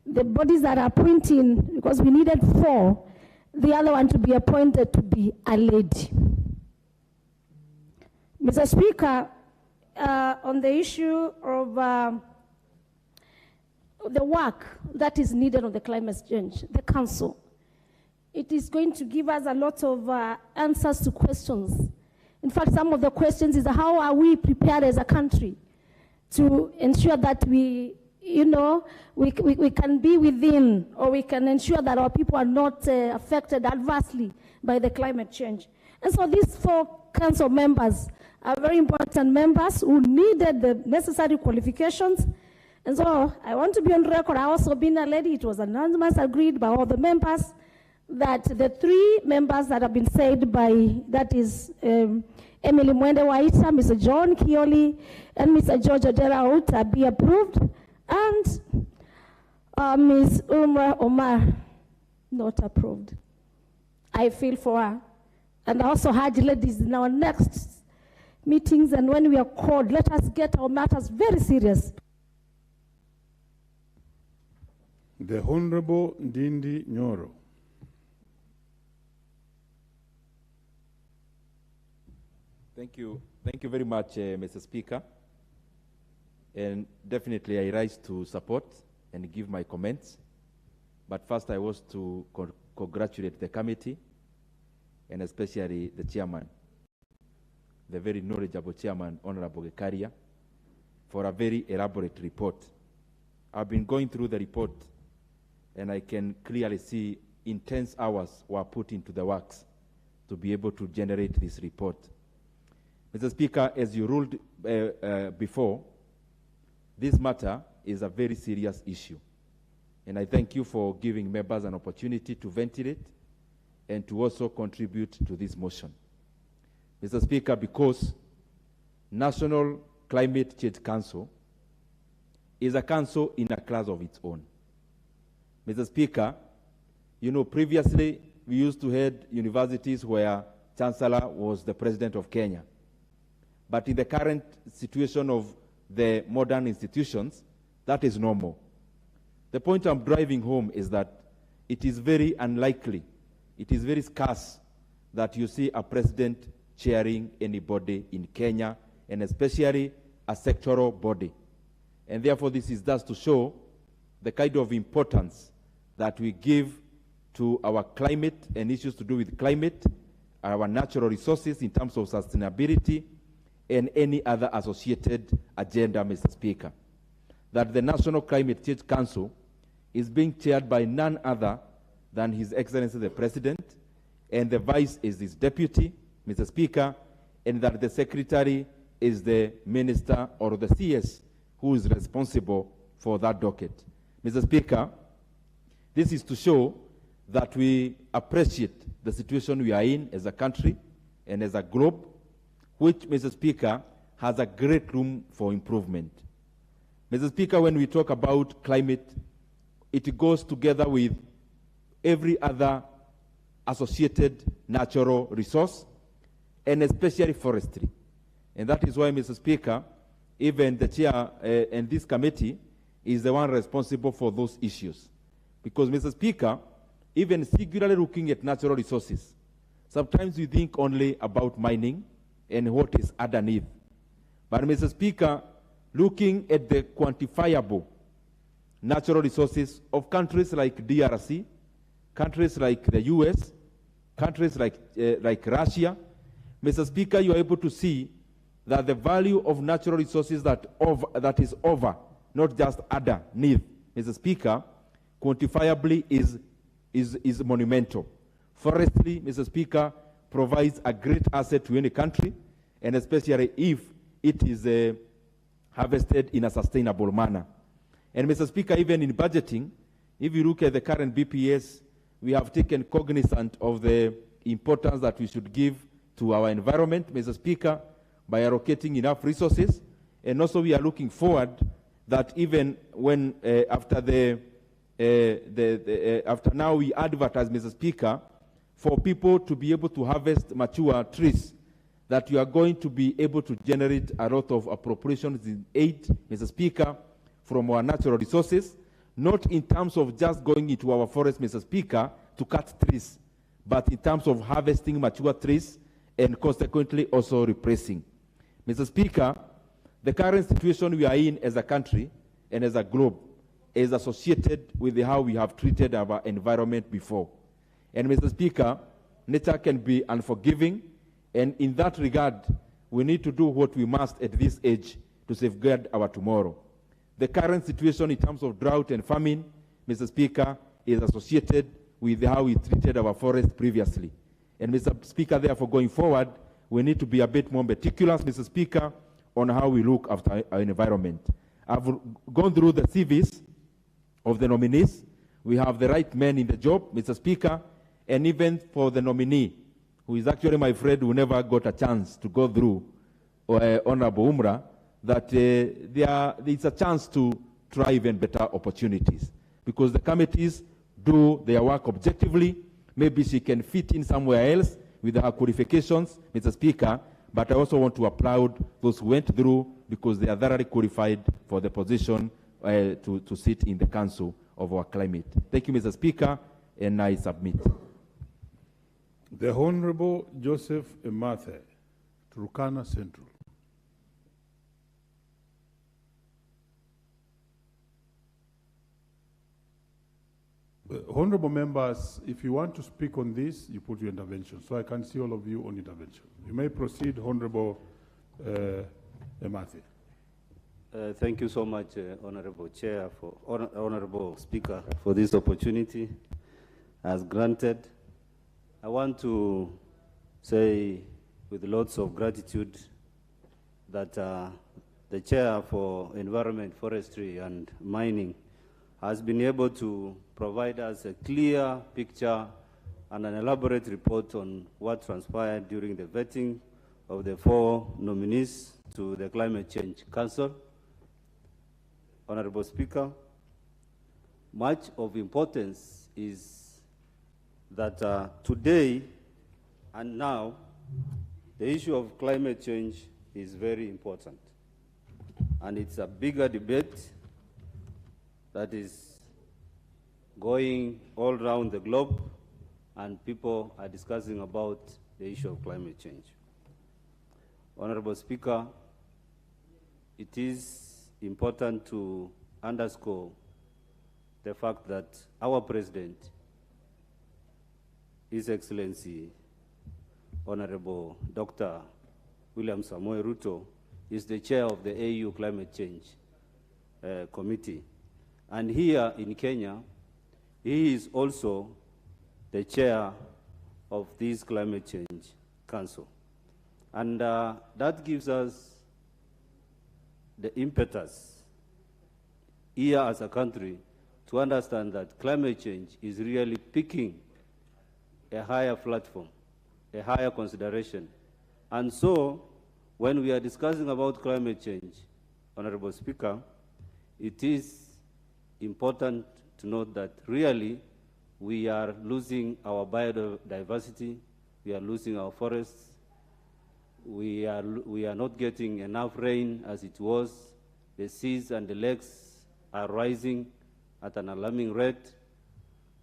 the bodies that are appointing, because we needed 4, the other one to be appointed to be a lady. Mr. Speaker, on the issue of the work that is needed on the climate change, the council, it is going to give us a lot of answers to questions. In fact, some of the questions is how are we prepared as a country to ensure that we, you know, we can be within, or we can ensure that our people are not affected adversely by the climate change. And so these 4 council members are very important members who needed the necessary qualifications. And so I want to be on record, I also being a lady, it was unanimous agreed by all the members that the 3 members that have been said by, that is Emily Mwende Waita, Mr. John Kioli, and Mr. George Odera Outa be approved, and Ms. Umra Omar not approved. I feel for her. And I also urge ladies in our next meetings, and when we are called, let us get our matters very serious. The Honorable Ndindi Nyoro. Thank you very much, Mr. Speaker. And definitely I rise to support and give my comments. But first I was to congratulate the committee, and especially the chairman, the very knowledgeable chairman, Honorable Gekaria, for a very elaborate report. I've been going through the report, and I can clearly see intense hours were put into the works to be able to generate this report. Mr. Speaker, as you ruled before, this matter is a very serious issue. And I thank you for giving members an opportunity to ventilate and to also contribute to this motion. Mr. Speaker, because National Climate Change Council is a council in a class of its own. Mr. Speaker, you know, previously we used to have universities where Chancellor was the President of Kenya. But in the current situation of the modern institutions, that is normal. The point I'm driving home is that it is very unlikely, it is very scarce that you see a president chairing anybody in Kenya, and especially a sectoral body. And therefore, this is just to show the kind of importance that we give to our climate and issues to do with climate, our natural resources in terms of sustainability, and any other associated agenda, Mr. Speaker. That the National Climate Change Council is being chaired by none other than His Excellency the President, and the Vice is his deputy, Mr. Speaker, and that the Secretary is the Minister or the CS who is responsible for that docket. Mr. Speaker, this is to show that we appreciate the situation we are in as a country and as a globe, which, Mr. Speaker, has a great room for improvement. Mr. Speaker, when we talk about climate, it goes together with every other associated natural resource, and especially forestry. And that is why, Mr. Speaker, even the chair and this committee is the one responsible for those issues. Because, Mr. Speaker, even singularly looking at natural resources, sometimes we think only about mining and what is underneath. But, Mr. Speaker, looking at the quantifiable natural resources of countries like DRC, countries like the US, countries like Russia, Mr. Speaker, you are able to see that the value of natural resources that is over, not just underneath, Mr. Speaker, quantifiably is monumental. Forestry, Mr. Speaker, provides a great asset to any country, and especially if it is harvested in a sustainable manner. And, Mr. Speaker, even in budgeting, if you look at the current BPS, we have taken cognizance of the importance that we should give to our environment, Mr. Speaker, by allocating enough resources. And also we are looking forward that even when after now we advertise, Mr. Speaker, for people to be able to harvest mature trees, that you are going to be able to generate a lot of appropriations in aid, Mr. Speaker, from our natural resources, not in terms of just going into our forest, Mr. Speaker, to cut trees, but in terms of harvesting mature trees and consequently also replacing. Mr. Speaker, the current situation we are in as a country and as a globe is associated with how we have treated our environment before. And, Mr. Speaker, nature can be unforgiving, and in that regard, we need to do what we must at this age to safeguard our tomorrow. The current situation in terms of drought and famine, Mr. Speaker, is associated with how we treated our forest previously. And, Mr. Speaker, therefore, going forward, we need to be a bit more meticulous, Mr. Speaker, on how we look after our environment. I've gone through the CVs of the nominees. We have the right men in the job, Mr. Speaker, and even for the nominee, who is actually my friend who never got a chance to go through, Honorable Umra, that it's a chance to try even better opportunities. Because the committees do their work objectively. Maybe she can fit in somewhere else with her qualifications, Mr. Speaker, but I also want to applaud those who went through because they are thoroughly qualified for the position to sit in the Council of our Climate. Thank you, Mr. Speaker, and I submit. The Honorable Joseph Emathe, Turkana Central. Honorable members, if you want to speak on this, you put your intervention. So I can see all of you on intervention. You may proceed, Honorable Emathe. Thank you so much, Honorable Chair, Honorable Speaker, for this opportunity as granted. I want to say with lots of gratitude that the Chair for Environment, Forestry and Mining has been able to provide us a clear picture and an elaborate report on what transpired during the vetting of the 4 nominees to the Climate Change Council. Honorable Speaker, much of importance is that today and now, the issue of climate change is very important. And it's a bigger debate that is going all around the globe, and people are discussing about the issue of climate change. Honorable Speaker, it is important to underscore the fact that our President, His Excellency, Honorable Dr. William Samoei Ruto, is the chair of the AU Climate Change Committee. And here in Kenya, he is also the chair of this Climate Change Council. And that gives us the impetus here as a country to understand that climate change is really picking a higher platform, a higher consideration. And so, when we are discussing about climate change, Honorable Speaker, it is important to note that really we are losing our biodiversity, we are losing our forests, we are not getting enough rain as it was, the seas and the lakes are rising at an alarming rate.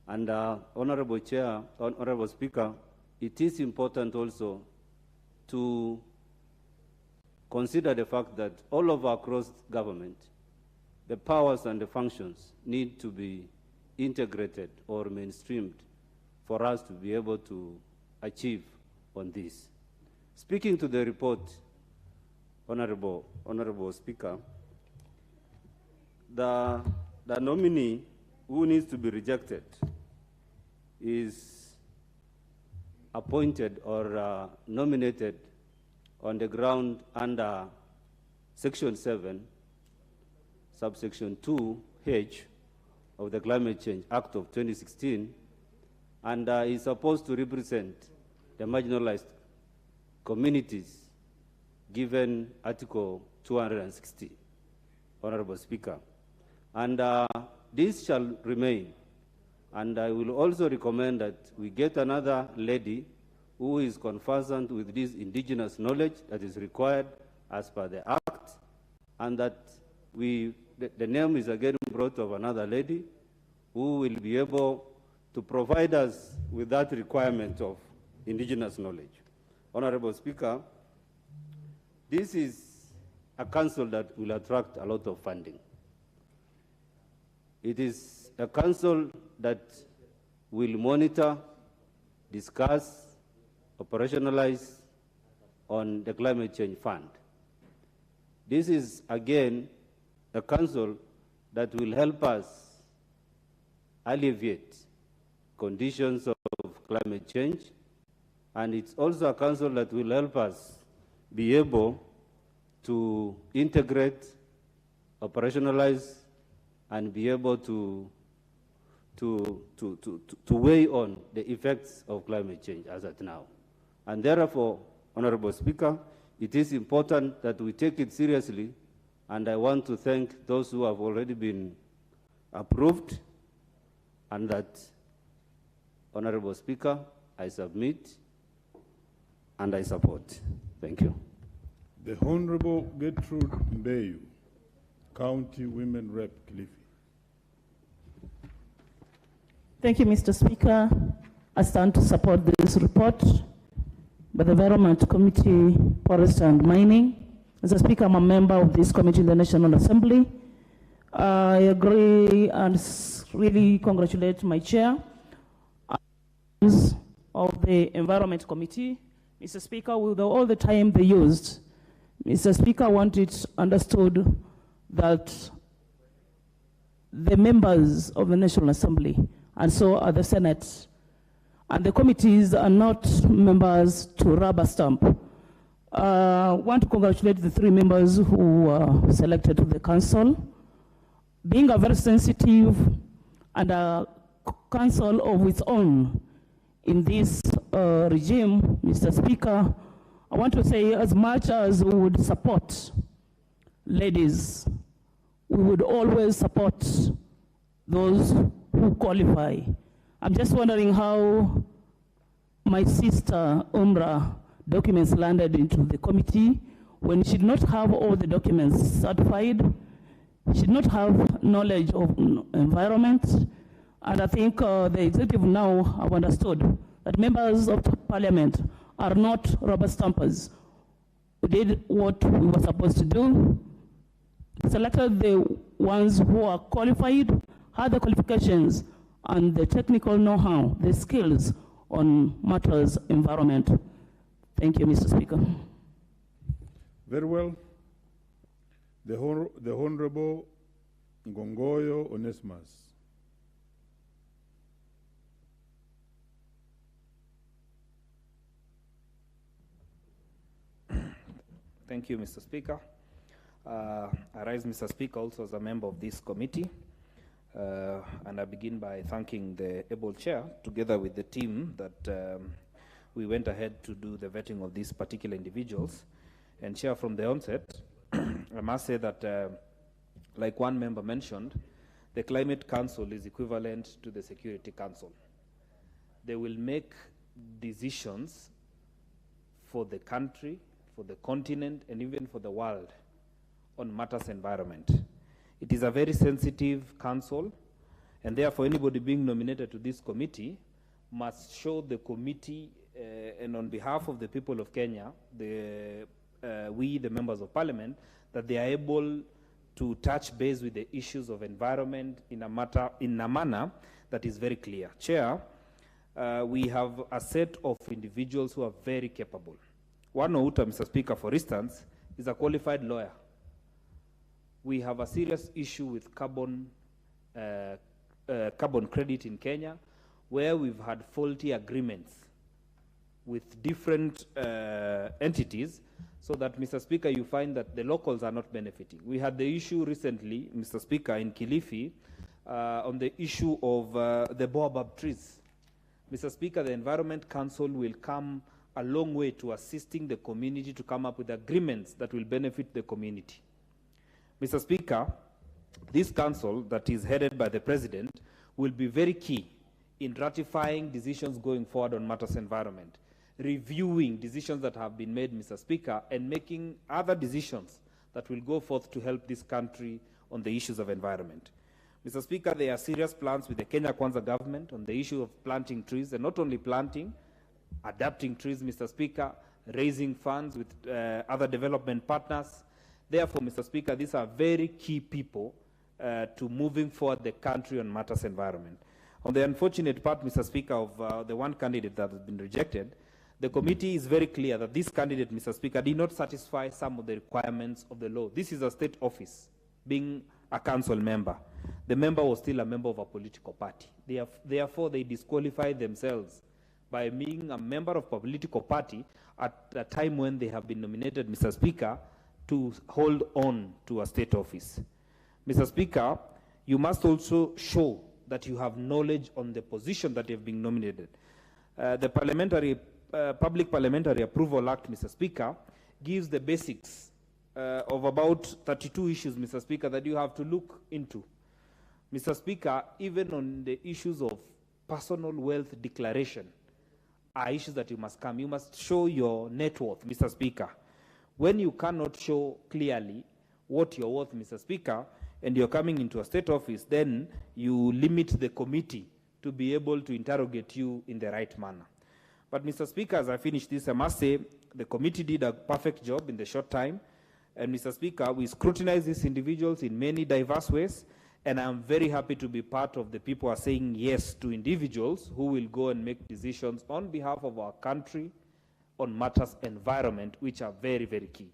And Honorable Chair, Honorable Speaker, it is important also to consider the fact that all of across government, the powers and the functions need to be integrated or mainstreamed for us to be able to achieve on this. Speaking to the report, Honorable Speaker, the nominee who needs to be rejected is appointed or nominated on the ground under Section 7, subsection 2H of the Climate Change Act of 2016, and is supposed to represent the marginalized communities given Article 260, Honorable Speaker. And this shall remain. And I will also recommend that we get another lady who is conversant with this indigenous knowledge that is required as per the Act, and that the name is again brought of another lady who will be able to provide us with that requirement of indigenous knowledge. Honorable Speaker, this is a council that will attract a lot of funding. It is a council that will monitor, discuss, operationalize on the Climate Change Fund. This is, again, a council that will help us alleviate conditions of climate change, and it's also a council that will help us be able to integrate, operationalize, and be able to weigh on the effects of climate change as at now. And therefore, Honorable Speaker, it is important that we take it seriously, and I want to thank those who have already been approved, and that, Honorable Speaker, I submit and I support. Thank you. The Honorable Gertrude Mbeyu, County Women Rep, Kilifi. Thank you, Mr. Speaker. I stand to support this report by the Environment Committee, Forest and Mining. As a Speaker, I'm a member of this committee in the National Assembly. I agree and really congratulate my chair of the Environment Committee. Mr. Speaker, with all the time they used, Mr. Speaker, I want it understood that the members of the National Assembly, and so are the Senate, and the committees are not members to rubber stamp want to congratulate the 3 members who were selected to the council. Being a very sensitive and a council of its own in this regime, Mr. Speaker, I want to say, as much as we would support ladies, we would always support those who qualify. I'm just wondering how my sister Umra documents landed into the committee when she did not have all the documents certified. She did not have knowledge of environment. And I think the executive now have understood that members of parliament are not rubber stampers. We did what we were supposed to do, selected the ones who are qualified, had the qualifications and the technical know-how, the skills on matters environment. Thank you, Mr. Speaker. Very well. The Honorable Ngongoyo Onesimus. Thank you, Mr. Speaker. I rise, Mr. Speaker, also as a member of this committee. And I begin by thanking the able chair, together with the team, that we went ahead to do the vetting of these particular individuals. And chair, from the onset, I must say that, like one member mentioned, the Climate Council is equivalent to the Security Council. They will make decisions for the country, for the continent, and even for the world on matters environment. It is a very sensitive council, and therefore anybody being nominated to this committee must show the committee, and on behalf of the people of Kenya, we, the members of parliament, that they are able to touch base with the issues of environment in a manner that is very clear. Chair, we have a set of individuals who are very capable. One Outa, Mr. Speaker, for instance, is a qualified lawyer. We have a serious issue with carbon credit in Kenya, where we've had faulty agreements with different entities, so that, Mr. Speaker, you find that the locals are not benefiting. We had the issue recently, Mr. Speaker, in Kilifi, on the issue of the baobab trees. Mr. Speaker, the Environment Council will come a long way to assisting the community to come up with agreements that will benefit the community. Mr. Speaker, this council that is headed by the President will be very key in ratifying decisions going forward on matters environment, reviewing decisions that have been made, Mr. Speaker, and making other decisions that will go forth to help this country on the issues of environment. Mr. Speaker, there are serious plans with the Kenya Kwanza government on the issue of planting trees, and not only planting, adapting trees, Mr. Speaker, raising funds with other development partners. Therefore, Mr. Speaker, these are very key people to moving forward the country on matters environment. On the unfortunate part, Mr. Speaker, of the one candidate that has been rejected, the committee is very clear that this candidate, Mr. Speaker, did not satisfy some of the requirements of the law. This is a state office, being a council member. The member was still a member of a political party. Therefore, they disqualified themselves by being a member of a political party at a time when they have been nominated, Mr. Speaker, to hold on to a state office. Mr. Speaker, you must also show that you have knowledge on the position that you have been nominated. The Public Parliamentary Approval Act, Mr. Speaker, gives the basics of about 32 issues, Mr. Speaker, that you have to look into. Mr. Speaker, even on the issues of personal wealth declaration are issues that you must come. You must show your net worth, Mr. Speaker. When you cannot show clearly what you're worth, Mr. Speaker, and you're coming into a state office, then you limit the committee to be able to interrogate you in the right manner. But, Mr. Speaker, as I finish this, I must say the committee did a perfect job in the short time. And, Mr. Speaker, we scrutinize these individuals in many diverse ways, and I'm very happy to be part of the people who are saying yes to individuals who will go and make decisions on behalf of our country on matters environment, which are very, very key.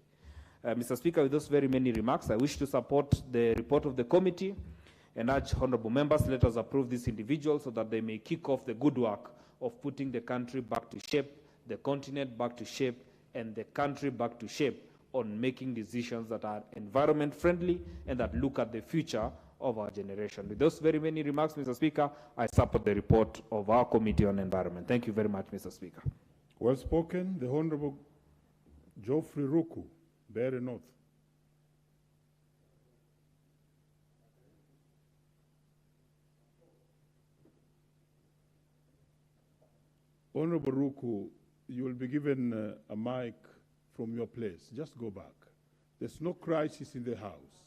Mr. Speaker, with those very many remarks, I wish to support the report of the committee and urge honorable members, let us approve these individuals so that they may kick off the good work of putting the country back to shape, the continent back to shape, and the country back to shape on making decisions that are environment friendly and that look at the future of our generation. With those very many remarks, Mr. Speaker, I support the report of our Committee on Environment. Thank you very much, Mr. Speaker. Well spoken. The Honorable Geoffrey Ruku, Beare North. Honorable Ruku, you will be given a mic from your place. Just go back. There's no crisis in the House.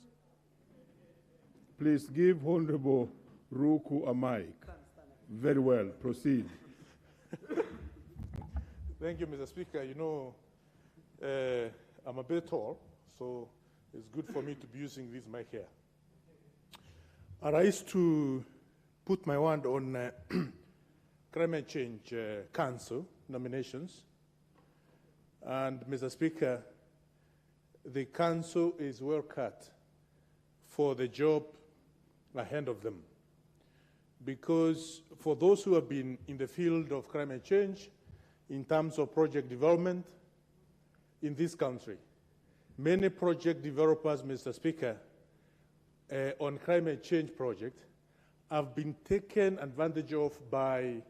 Please give Honorable Ruku a mic. Very well. Proceed. Thank you, Mr. Speaker. You know, I'm a bit tall, so it's good for me to be using this mic here. I rise to put my word on Climate Change Council nominations. And, Mr. Speaker, the Council is well cut for the job ahead of them. Because for those who have been in the field of climate change, in terms of project development in this country, many project developers, Mr. Speaker, on climate change projects have been taken advantage of by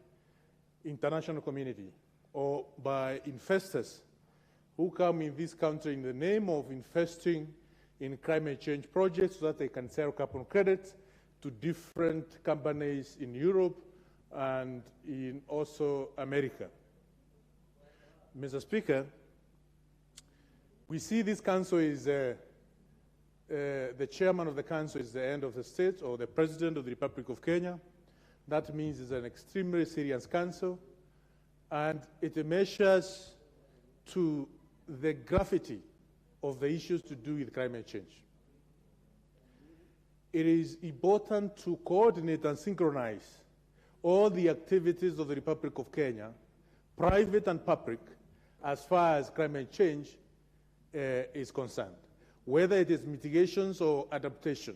international community or by investors who come in this country in the name of investing in climate change projects so that they can sell carbon credits to different companies in Europe and in also America. Mr. Speaker, we see this council is, the chairman of the council is the head of the state or the president of the Republic of Kenya. That means it's an extremely serious council, and it measures to the gravity of the issues to do with climate change. It is important to coordinate and synchronize all the activities of the Republic of Kenya, private and public, as far as climate change is concerned, whether it is mitigations or adaptation.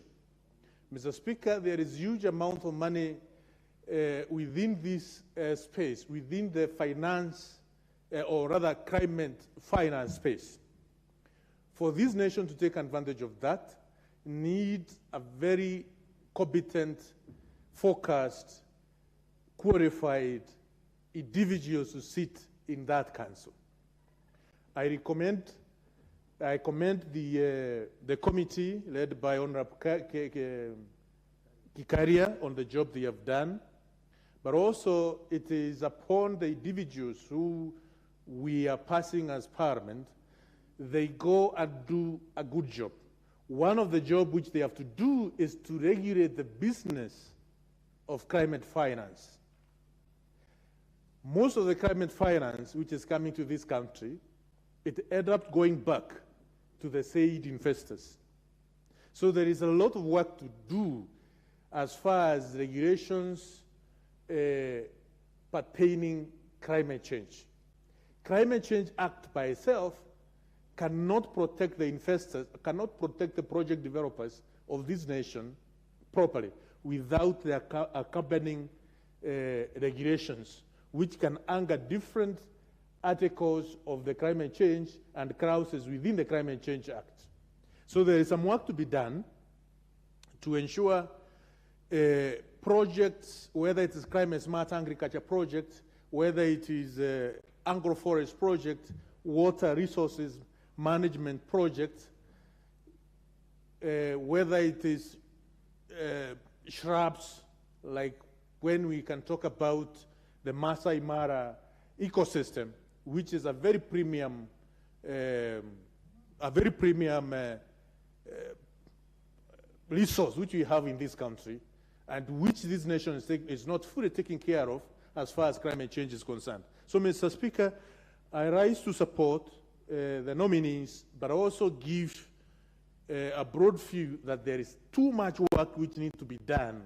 Mr. Speaker, there is huge amount of money within this space, within the finance, or rather climate finance space. For this nation to take advantage of that, needs a very competent, focused, qualified individuals to sit in that council. I commend the committee led by Honorable Gikaria on the job they have done, but also it is upon the individuals who we are passing as Parliament, they go and do a good job. One of the jobs which they have to do is to regulate the business of climate finance. Most of the climate finance which is coming to this country, it ends up going back to the said investors. So there is a lot of work to do as far as regulations pertaining climate change. Climate Change Act by itself cannot protect the investors, cannot protect the project developers of this nation properly without the accompanying regulations, which can anchor different articles of the climate change and clauses within the Climate Change Act. So there is some work to be done to ensure projects, whether it is climate smart agriculture project, whether it is agroforest project, water resources management project, whether it is shrubs, like when we can talk about the Masai Mara ecosystem, which is a very premium, resource which we have in this country, and which this nation is not fully taking care of as far as climate change is concerned. So, Mr. Speaker, I rise to support the nominees, but also give a broad view that there is too much work which needs to be done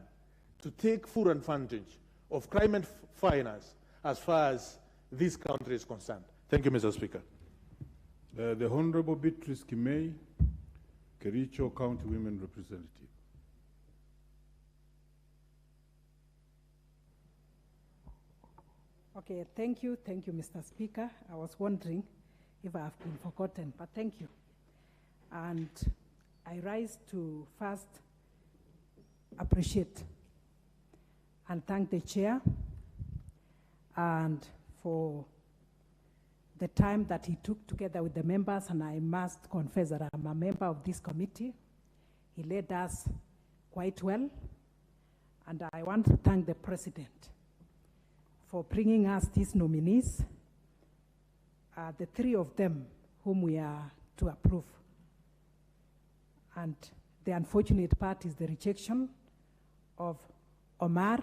to take full advantage of climate finance as far as this country is concerned. Thank you, Mr. Speaker. The Honorable Beatrice Kimei, Kericho County Women Representative. Okay, thank you, Mr. Speaker. I was wondering if I have been forgotten, but thank you. And I rise to first appreciate and thank the chair and for the time that he took together with the members, and I must confess that I'm a member of this committee. He led us quite well, and I want to thank the president for bringing us these nominees, the three of them whom we are to approve. And the unfortunate part is the rejection of Omar,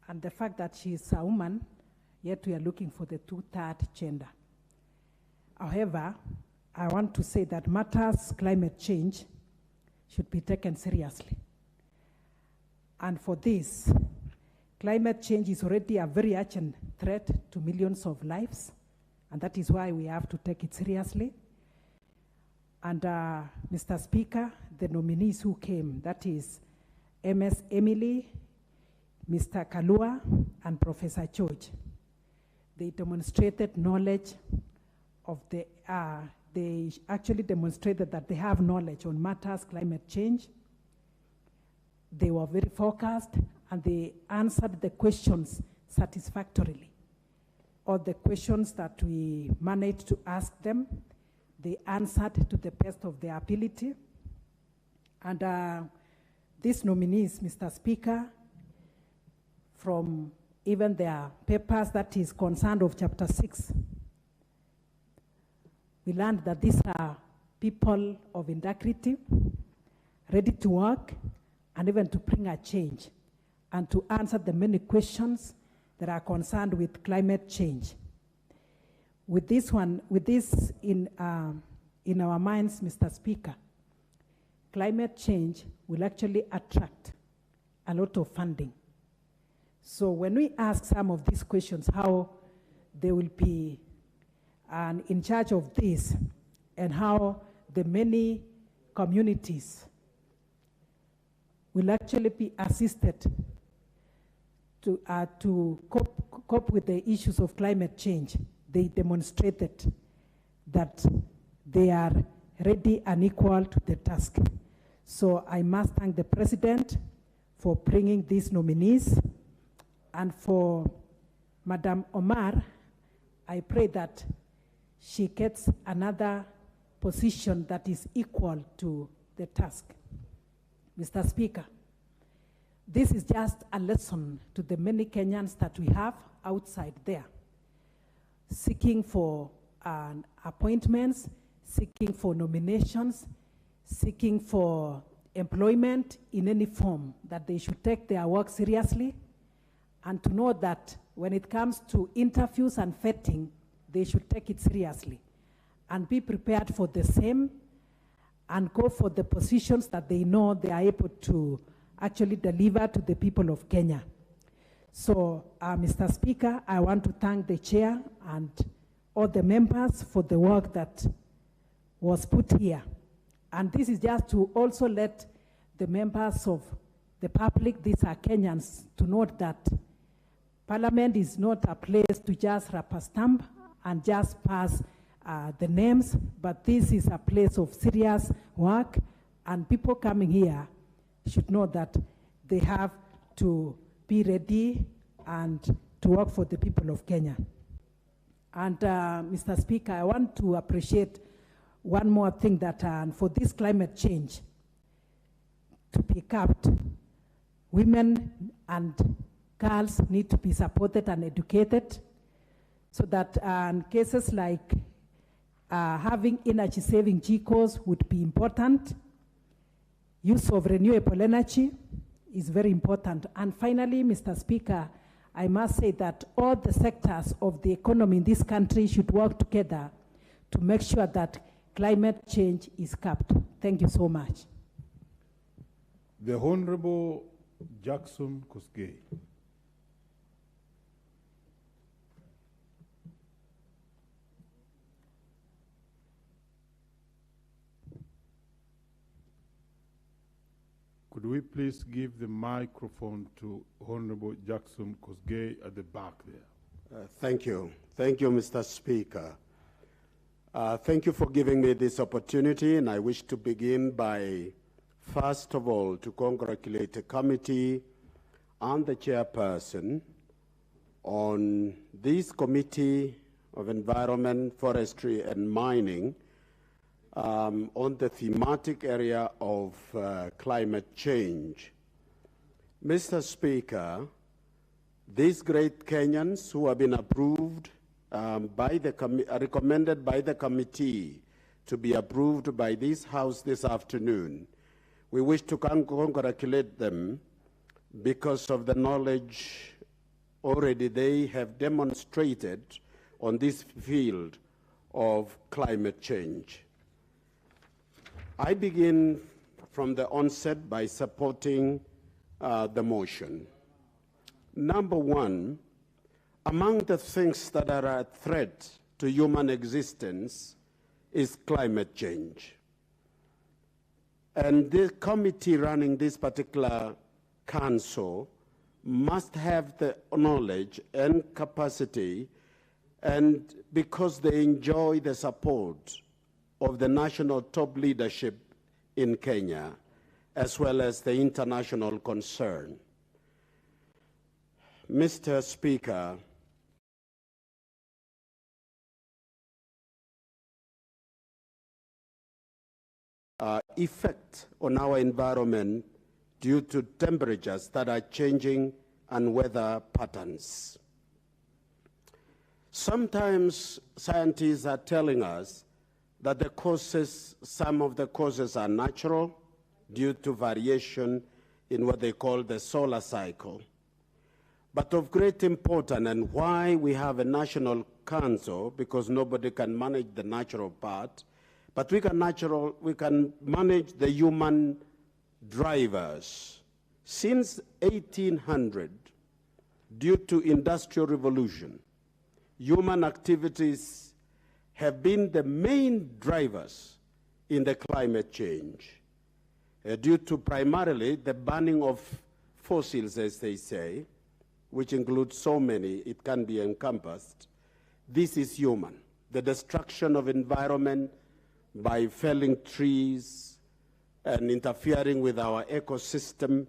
and the fact that she is a woman, yet we are looking for the two-third gender. However, I want to say that matters climate change should be taken seriously. And for this, climate change is already a very urgent threat to millions of lives, and that is why we have to take it seriously. And Mr. Speaker, the nominees who came, that is MS Emily, Mr. Kalua, and Professor George, they demonstrated knowledge of they actually demonstrated that they have knowledge on matters climate change. They were very focused, and they answered the questions satisfactorily. All the questions that we managed to ask them, they answered to the best of their ability. And these nominees, Mr. Speaker, from even their papers that is concerned of Chapter 6, we learned that these are people of integrity, ready to work, and even to bring a change, and to answer the many questions that are concerned with climate change. With this in our minds, Mr. Speaker, climate change will actually attract a lot of funding. So when we ask some of these questions, how they will be in charge of this, and how the many communities will actually be assisted to cope with the issues of climate change, they demonstrated that they are ready and equal to the task. So I must thank the president for bringing these nominees. And for Madam Omar, I pray that she gets another position that is equal to the task. Mr. Speaker, this is just a lesson to the many Kenyans that we have outside there, seeking for appointments, seeking for nominations, seeking for employment in any form, that they should take their work seriously, and to know that when it comes to interviews and vetting, they should take it seriously and be prepared for the same and go for the positions that they know they are able to actually deliver to the people of Kenya. So, Mr. Speaker, I want to thank the chair and all the members for the work that was put here. And this is just to also let the members of the public, these are Kenyans, to note that Parliament is not a place to just rubber stamp and just pass the names, but this is a place of serious work, and people coming here should know that they have to be ready and to work for the people of Kenya. And Mr. Speaker, I want to appreciate one more thing, that for this climate change to be capped, women and girls need to be supported and educated, so that cases like having energy-saving GCOs would be important. Use of renewable energy is very important. And finally, Mr. Speaker, I must say that all the sectors of the economy in this country should work together to make sure that climate change is capped. Thank you so much. The Honorable Jackson Kosgei. Could we please give the microphone to Honorable Jackson Kosgei at the back there? Thank you. Thank you, Mr. Speaker. Thank you for giving me this opportunity, and I wish to begin by, first of all, to congratulate the committee and the chairperson on this Committee of Environment, Forestry, and Mining on the thematic area of climate change. Mr. Speaker, these great Kenyans who have been approved recommended by the committee to be approved by this House this afternoon, we wish to congratulate them because of the knowledge already they have demonstrated on this field of climate change. I begin from the onset by supporting the motion. Number one, among the things that are a threat to human existence is climate change. And the committee running this particular council must have the knowledge and capacity, and because they enjoy the support of the national top leadership in Kenya, as well as the international concern. Mr. Speaker, effect on our environment due to temperatures that are changing and weather patterns. Sometimes scientists are telling us that the causes, some of the causes are natural due to variation in what they call the solar cycle. But of great importance, and why we have a national council, because nobody can manage the natural part, but we can manage the human drivers. Since 1800, due to industrial revolution, human activities have been the main drivers in the climate change, due to primarily the burning of fossils, as they say, which includes so many, it can be encompassed. This is human. The destruction of environment by felling trees and interfering with our ecosystem,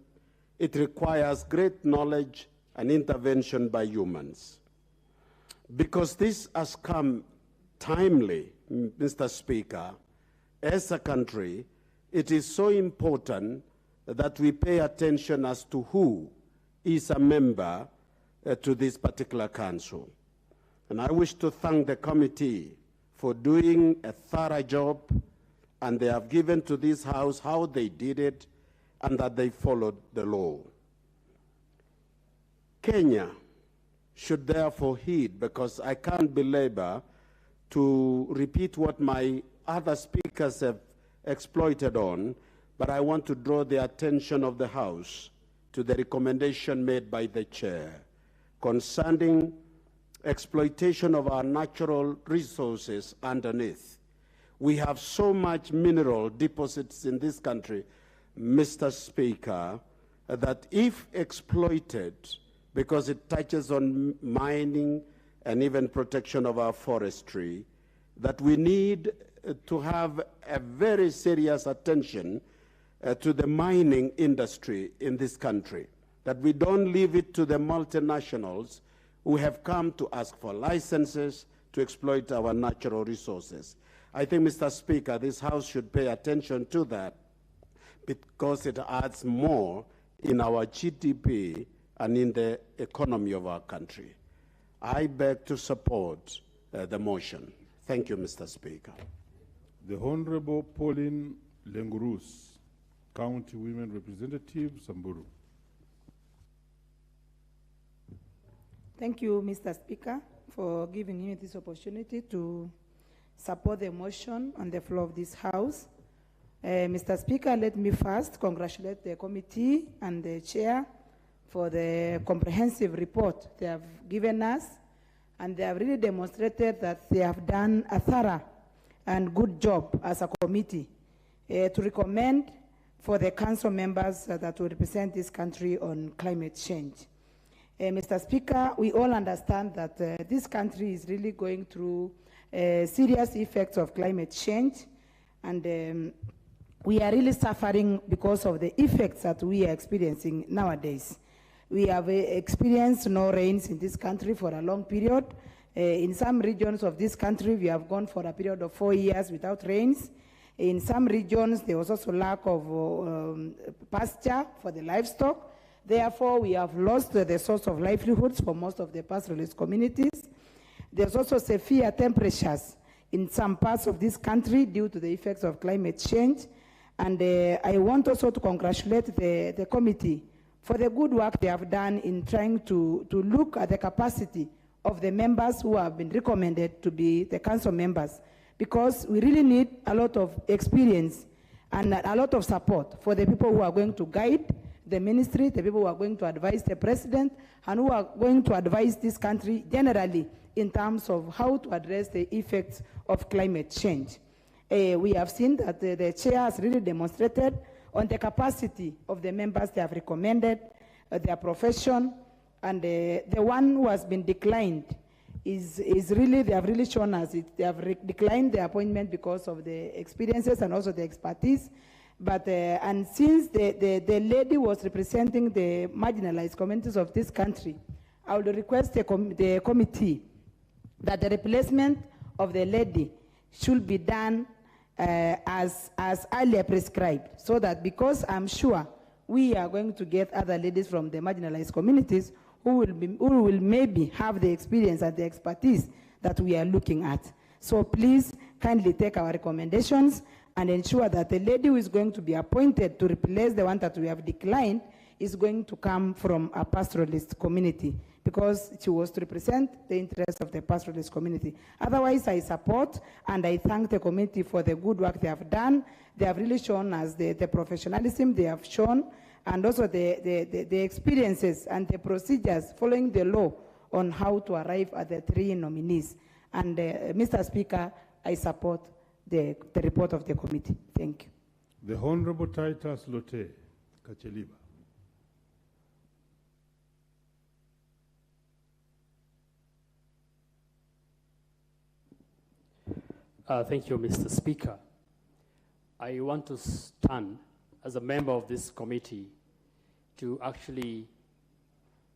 it requires great knowledge and intervention by humans. Because this has come timely, Mr. Speaker, as a country, it is so important that we pay attention as to who is a member to this particular council. And I wish to thank the committee for doing a thorough job, and they have given to this House how they did it and that they followed the law. Kenya should therefore heed, because I can't belabor to repeat what my other speakers have exploited on, but I want to draw the attention of the House to the recommendation made by the chair concerning exploitation of our natural resources underneath. We have so much mineral deposits in this country, Mr. Speaker, that if exploited, because it touches on mining and even protection of our forestry, that we need to have a very serious attention to the mining industry in this country, that we don't leave it to the multinationals who have come to ask for licenses to exploit our natural resources. I think, Mr. Speaker, this House should pay attention to that, because it adds more in our GDP and in the economy of our country. I beg to support the motion. Thank you, Mr. Speaker. The Honorable Pauline Lengurus, County Women Representative, Samburu. Thank you, Mr. Speaker, for giving me this opportunity to support the motion on the floor of this House. Mr. Speaker, let me first congratulate the committee and the chair for the comprehensive report they have given us, and they have really demonstrated that they have done a thorough and good job as a committee to recommend for the council members that will represent this country on climate change. Mr. Speaker, we all understand that this country is really going through serious effects of climate change, and we are really suffering because of the effects that we are experiencing nowadays. We have experienced no rains in this country for a long period. In some regions of this country, we have gone for a period of 4 years without rains. In some regions, there was also lack of pasture for the livestock. Therefore, we have lost the source of livelihoods for most of the pastoralist communities. There's also severe temperatures in some parts of this country due to the effects of climate change. And I want also to congratulate the committee for the good work they have done in trying to look at the capacity of the members who have been recommended to be the council members, because we really need a lot of experience and a lot of support for the people who are going to guide the ministry, the people who are going to advise the president, and who are going to advise this country generally in terms of how to address the effects of climate change. We have seen that the chair has really demonstrated on the capacity of the members they have recommended, their profession, and the one who has been declined is really, they have really shown us it. They have declined the appointment because of the experiences and also the expertise. But, and since the lady was representing the marginalized communities of this country, I would request the committee that the replacement of the lady should be done as earlier prescribed, so that, because I'm sure we are going to get other ladies from the marginalized communities who will maybe have the experience and the expertise that we are looking at. So please kindly take our recommendations and ensure that the lady who is going to be appointed to replace the one that we have declined is going to come from a pastoralist community, because she was to represent the interests of the pastoralist community. Otherwise, I support and I thank the committee for the good work they have done. They have really shown us the professionalism they have shown, and also the experiences and the procedures following the law on how to arrive at the 3 nominees. And Mr. Speaker, I support the report of the committee. Thank you. The Honorable Titus Lote Kacheliba. Thank you, Mr. Speaker. I want to stand as a member of this committee to actually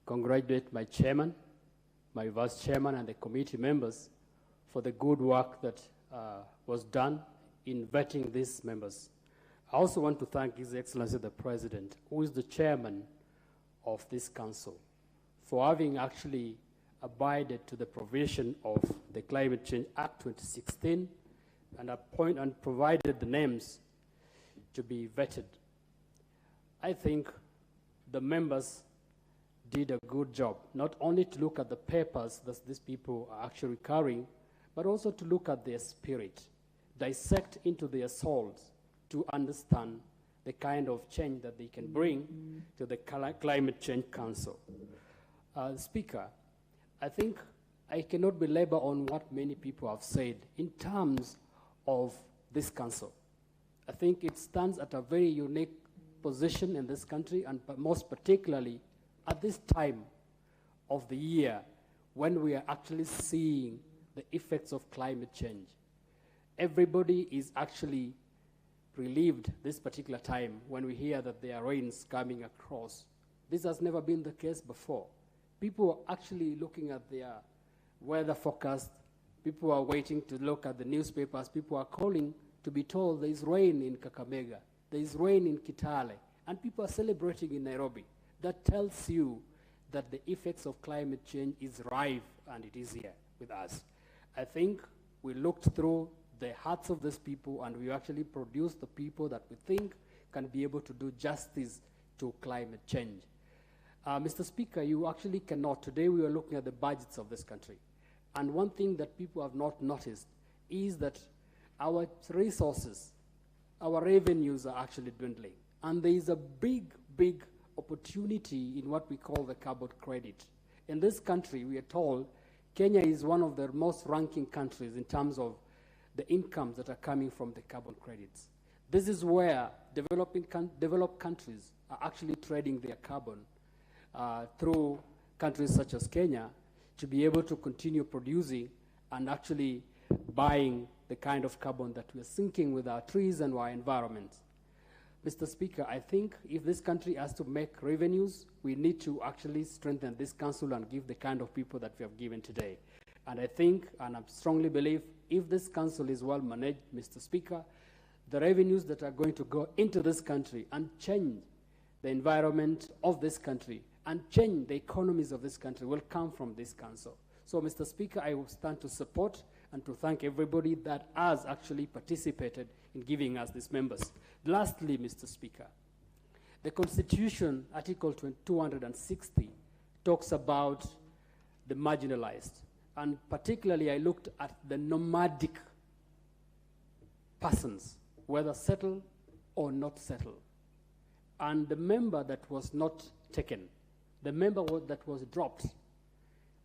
congratulate my chairman, my vice chairman, and the committee members for the good work that was done in vetting these members. I also want to thank His Excellency the President, who is the chairman of this council, for having actually abided to the provision of the Climate Change Act 2016 and provided the names to be vetted. I think the members did a good job, not only to look at the papers that these people are actually carrying, but also to look at their spirit, dissect into their souls to understand the kind of change that they can bring to the Climate Change Council. Speaker, I think I cannot belabor on what many people have said in terms of this council. I think it stands at a very unique position in this country, and most particularly at this time of the year when we are actually seeing the effects of climate change. Everybody is actually relieved this particular time when we hear that there are rains coming across. This has never been the case before. People are actually looking at their weather forecast. People are waiting to look at the newspapers. People are calling to be told there is rain in Kakamega, there is rain in Kitale, and people are celebrating in Nairobi. That tells you that the effects of climate change is rife, and it is here with us. I think we looked through the hearts of these people, and we actually produced the people that we think can be able to do justice to climate change. Mr. Speaker, you actually cannot. Today we are looking at the budgets of this country. And one thing that people have not noticed is that our resources, our revenues are actually dwindling. And there is a big, big opportunity in what we call the carbon credit. In this country, we are told Kenya is one of the most ranking countries in terms of the incomes that are coming from the carbon credits. This is where developed countries are actually trading their carbon through countries such as Kenya to be able to continue producing and actually buying the kind of carbon that we're sinking with our trees and our environment. Mr. Speaker, I think if this country has to make revenues, we need to actually strengthen this council and give the kind of people that we have given today. And I think, and I strongly believe, if this council is well managed, Mr. Speaker, the revenues that are going to go into this country and change the environment of this country and change the economies of this country will come from this council. So, Mr. Speaker, I will stand to support and to thank everybody that has actually participated in giving us these members. Lastly, Mr. Speaker, the Constitution, Article 260, talks about the marginalized. And particularly, I looked at the nomadic persons, whether settled or not settled. And the member that was not taken, the member that was dropped,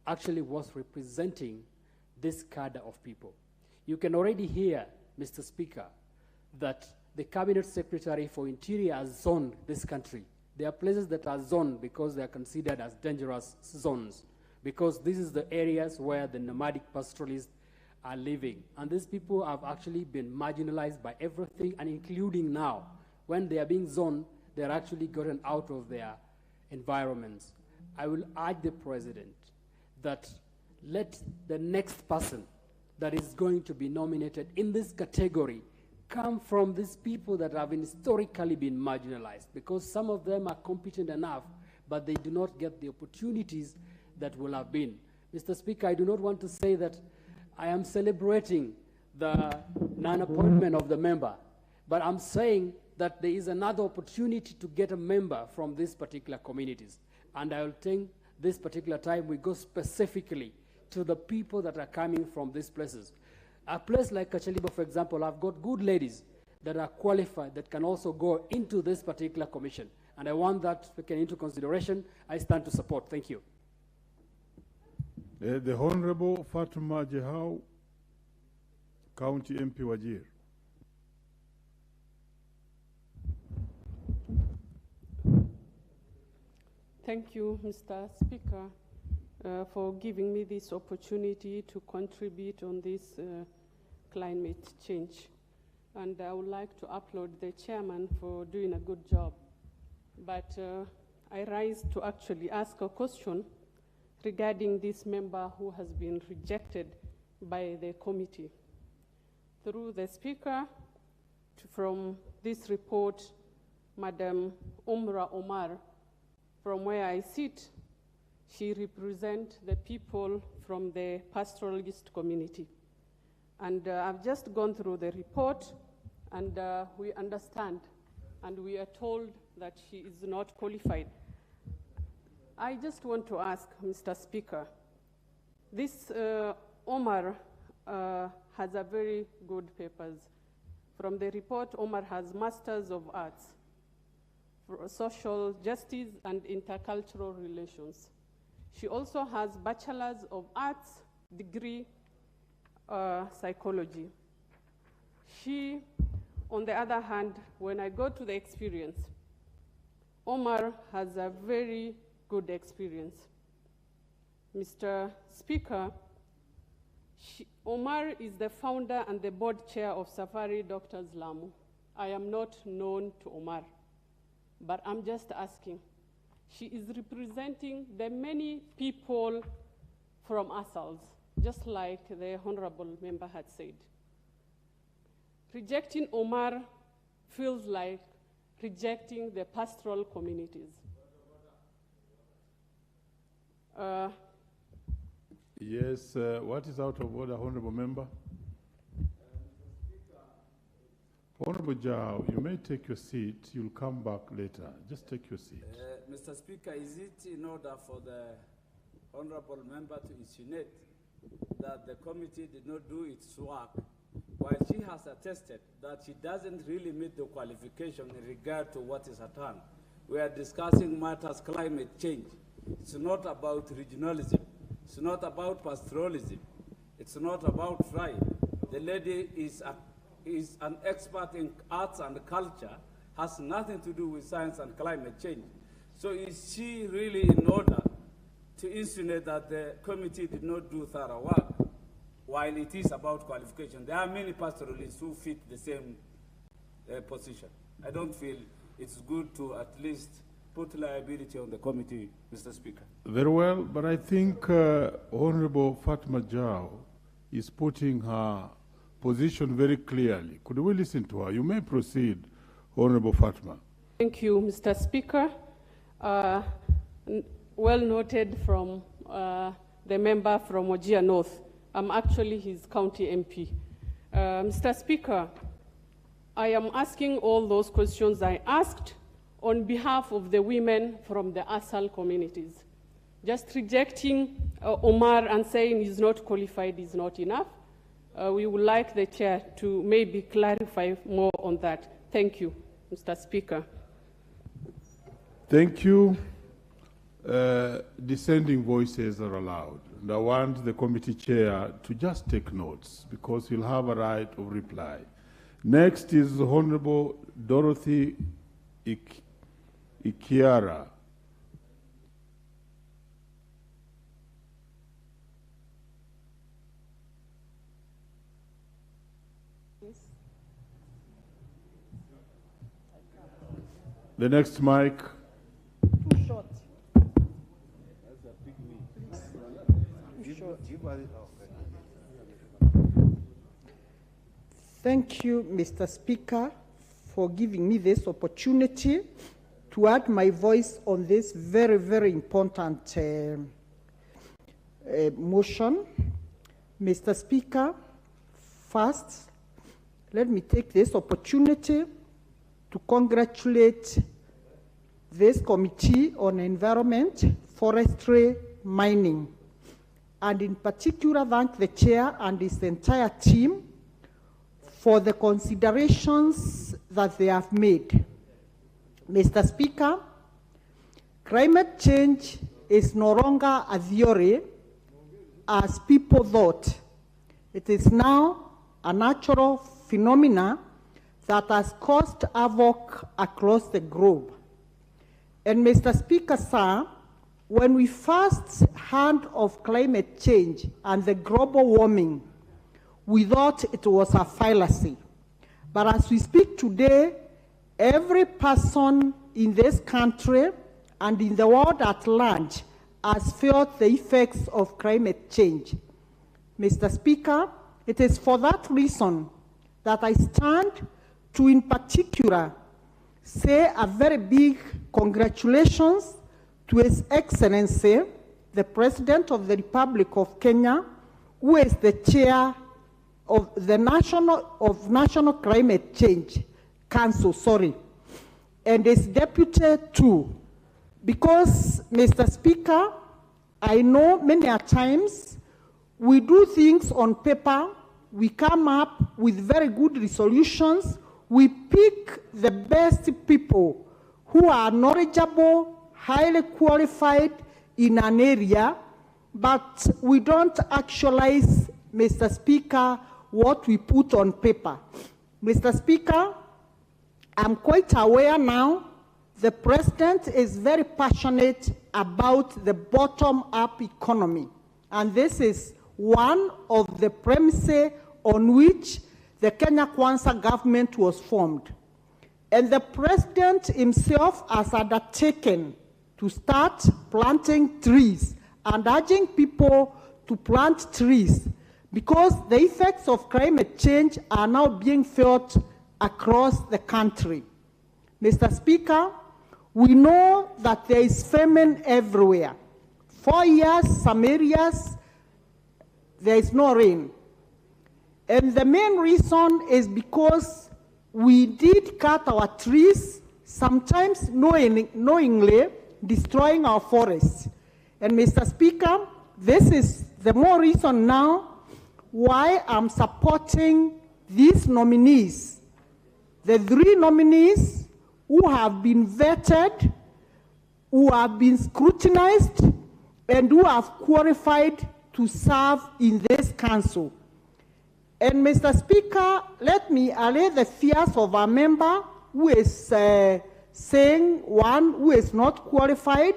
actually was representing this cadre of people. You can already hear, Mr. Speaker, that the Cabinet Secretary for Interior has zoned this country. There are places that are zoned because they are considered as dangerous zones, because this is the areas where the nomadic pastoralists are living. And these people have actually been marginalized by everything, and including now, when they are being zoned, they are actually gotten out of their environments. I will urge the President that let the next person that is going to be nominated in this category come from these people that have historically been marginalized, because some of them are competent enough, but they do not get the opportunities that will have been. Mr. Speaker, I do not want to say that I am celebrating the non-appointment of the member, but I'm saying that there is another opportunity to get a member from these particular communities. And I will think this particular time we go specifically to the people that are coming from these places. A place like Kachaliba, for example, I've got good ladies that are qualified that can also go into this particular commission. And I want that taken into consideration. I stand to support. Thank you. The Honorable Fatuma Jehau, County MP Wajir. Thank you, Mr. Speaker, for giving me this opportunity to contribute on this climate change. And I would like to applaud the chairman for doing a good job. But I rise to actually ask a question regarding this member who has been rejected by the committee. Through the speaker, from this report, Madam Umra Omar, from where I sit, she represents the people from the pastoralist community. And I've just gone through the report, and we understand, and we are told that she is not qualified. I just want to ask, Mr. Speaker, this Omar has a very good papers. From the report, Omar has Masters of Arts, Social Justice and Intercultural Relations. She also has Bachelor's of Arts degree, Psychology. She, on the other hand, when I go to the experience, Omar has a very good experience. Mr. Speaker, Omar is the founder and the board chair of Safari Doctors Lamu. I am not known to Omar, but I'm just asking. She is representing the many people from Asals, just like the honorable member had said. Rejecting Omar feels like rejecting the pastoral communities. Yes, what is out of order, honorable member? Honorable Jao, you may take your seat. You'll come back later. Just take your seat. Mr. Speaker, is it in order for the honorable member to insinuate that the committee did not do its work, while she has attested that she doesn't really meet the qualification in regard to what is at hand? We are discussing matters climate change. It's not about regionalism. It's not about pastoralism. It's not about tribe. The lady is an expert in arts and culture, has nothing to do with science and climate change. So is she really in order to insinuate that the committee did not do thorough work, while it is about qualification. There are many pastoralists who fit the same position. I don't feel it's good to at least put liability on the committee, Mr. Speaker. Very well, but I think Honorable Fatma Jao is putting her position very clearly. Could we listen to her? You may proceed, Honorable Fatma. Thank you, Mr. Speaker. Well noted from the member from Wajir North. I'm actually his county MP. Mr. Speaker, I am asking all those questions I asked on behalf of the women from the ASAL communities. Just rejecting Omar and saying he's not qualified is not enough. We would like the chair to maybe clarify more on that. Thank you, Mr. Speaker. Thank you. Dissenting voices are allowed. And I want the committee chair to just take notes because he'll have a right of reply. Next is Honorable Dorothy Ikiara. The next mic. Too short. Thank you, Mr. Speaker, for giving me this opportunity to add my voice on this very, very important motion. Mr. Speaker, first, let me take this opportunity to congratulate this Committee on Environment, Forestry, Mining, and in particular thank the Chair and his entire team for the considerations that they have made. Mr. Speaker, climate change is no longer a theory as people thought. It is now a natural phenomenon that has caused havoc across the globe. And Mr. Speaker, sir, when we first heard of climate change and the global warming, we thought it was a fallacy. But as we speak today, every person in this country and in the world at large has felt the effects of climate change. Mr. Speaker, it is for that reason that I stand to, in particular, say a very big congratulations to His Excellency, the President of the Republic of Kenya, who is the chair of the National Climate Change Council, and his deputy too. Because, Mr. Speaker, I know many a times we do things on paper, we come up with very good resolutions, we pick the best people who are knowledgeable, highly qualified in an area, but we don't actualize, Mr. Speaker, what we put on paper. Mr. Speaker, I'm quite aware now the President is very passionate about the bottom-up economy, and this is one of the premises on which the Kenya Kwanza government was formed. And the President himself has undertaken to start planting trees and urging people to plant trees because the effects of climate change are now being felt across the country. Mr. Speaker, we know that there is famine everywhere. 4 years, some areas, there is no rain. And the main reason is because we did cut our trees, sometimes knowingly destroying our forests. And Mr. Speaker, this is the more reason now why I'm supporting these nominees. The 3 nominees who have been vetted, who have been scrutinized, and who have qualified to serve in this council. And Mr. Speaker, let me allay the fears of a member who is saying one who is not qualified,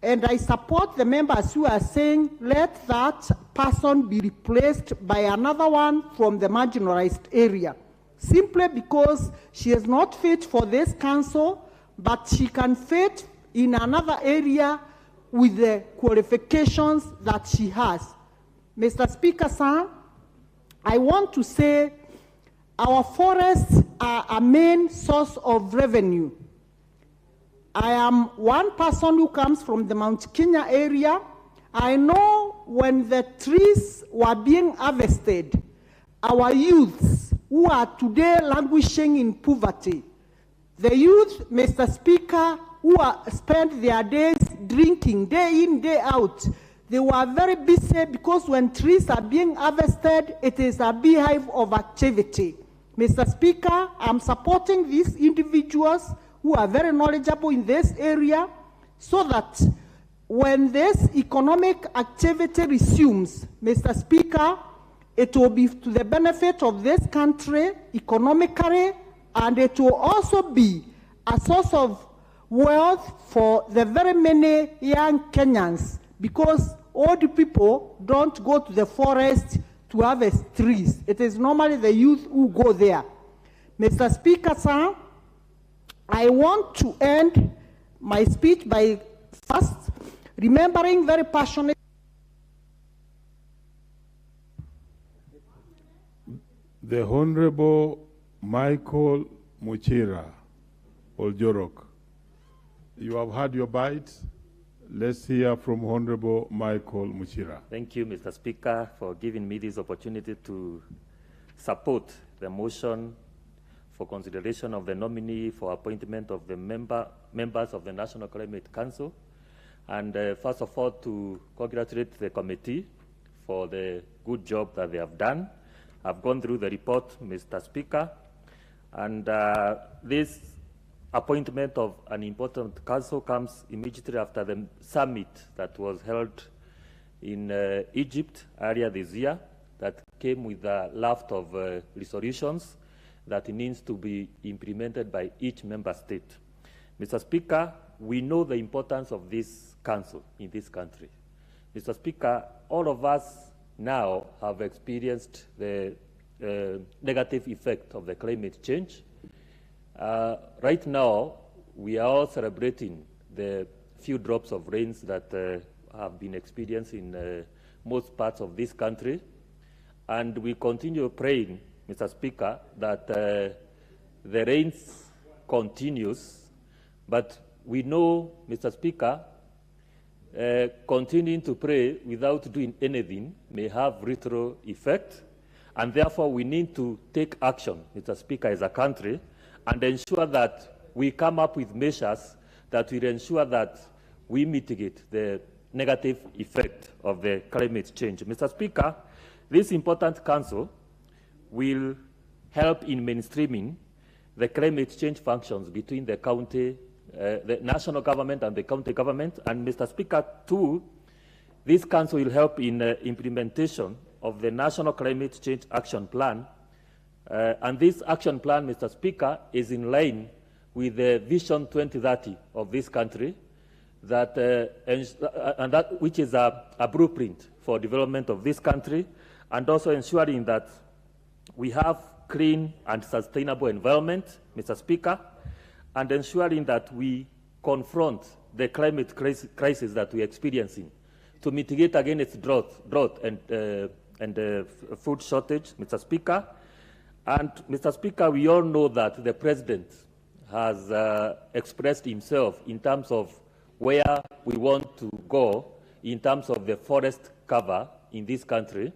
And I support the members who are saying, let that person be replaced by another one from the marginalized area, simply because she is not fit for this council, but she can fit in another area with the qualifications that she has. Mr. Speaker, sir, I want to say our forests are a main source of revenue. I am one person who comes from the Mount Kenya area. I know when the trees were being harvested, our youths who are today languishing in poverty, the youth, Mr. Speaker, who spend their days drinking day in, day out, they were very busy because when trees are being harvested, it is a beehive of activity. Mr. Speaker, I'm supporting these individuals who are very knowledgeable in this area so that when this economic activity resumes, Mr. Speaker, it will be to the benefit of this country economically, and it will also be a source of wealth for the very many young Kenyans, because old people don't go to the forest to harvest trees. It is normally the youth who go there. Mr. Speaker, sir, I want to end my speech by first remembering very passionate. The Honorable Michael Muchira Oljorok. You have had your bite. Let's hear from Honorable Michael Muchira. Thank you, Mr. Speaker, for giving me this opportunity to support the motion for consideration of the nominee for appointment of the members of the National Climate Council. And first of all, to congratulate the committee for the good job that they have done. I've gone through the report, Mr. Speaker, and this appointment of an important council comes immediately after the summit that was held in Egypt earlier this year that came with a raft of resolutions that needs to be implemented by each member state. Mr. Speaker, we know the importance of this council in this country. Mr. Speaker, all of us now have experienced the negative effect of the climate change. Right now, we are all celebrating the few drops of rains that have been experienced in most parts of this country. And we continue praying, Mr. Speaker, that the rains continues, but we know, Mr. Speaker, continuing to pray without doing anything may have retro effect, and therefore we need to take action, Mr. Speaker, as a country, and ensure that we come up with measures that will ensure that we mitigate the negative effect of the climate change. Mr. Speaker, this important council will help in mainstreaming the climate change functions between the county, the national government and the county government. And Mr. Speaker, too, this council will help in implementation of the National Climate Change Action Plan. And this action plan, Mr. Speaker, is in line with the Vision 2030 of this country, which is a blueprint for development of this country, and also ensuring that we have clean and sustainable environment, Mr. Speaker, and ensuring that we confront the climate crisis that we are experiencing to mitigate against drought and food shortage, Mr. Speaker. And, Mr. Speaker, we all know that the President has expressed himself in terms of where we want to go in terms of the forest cover in this country,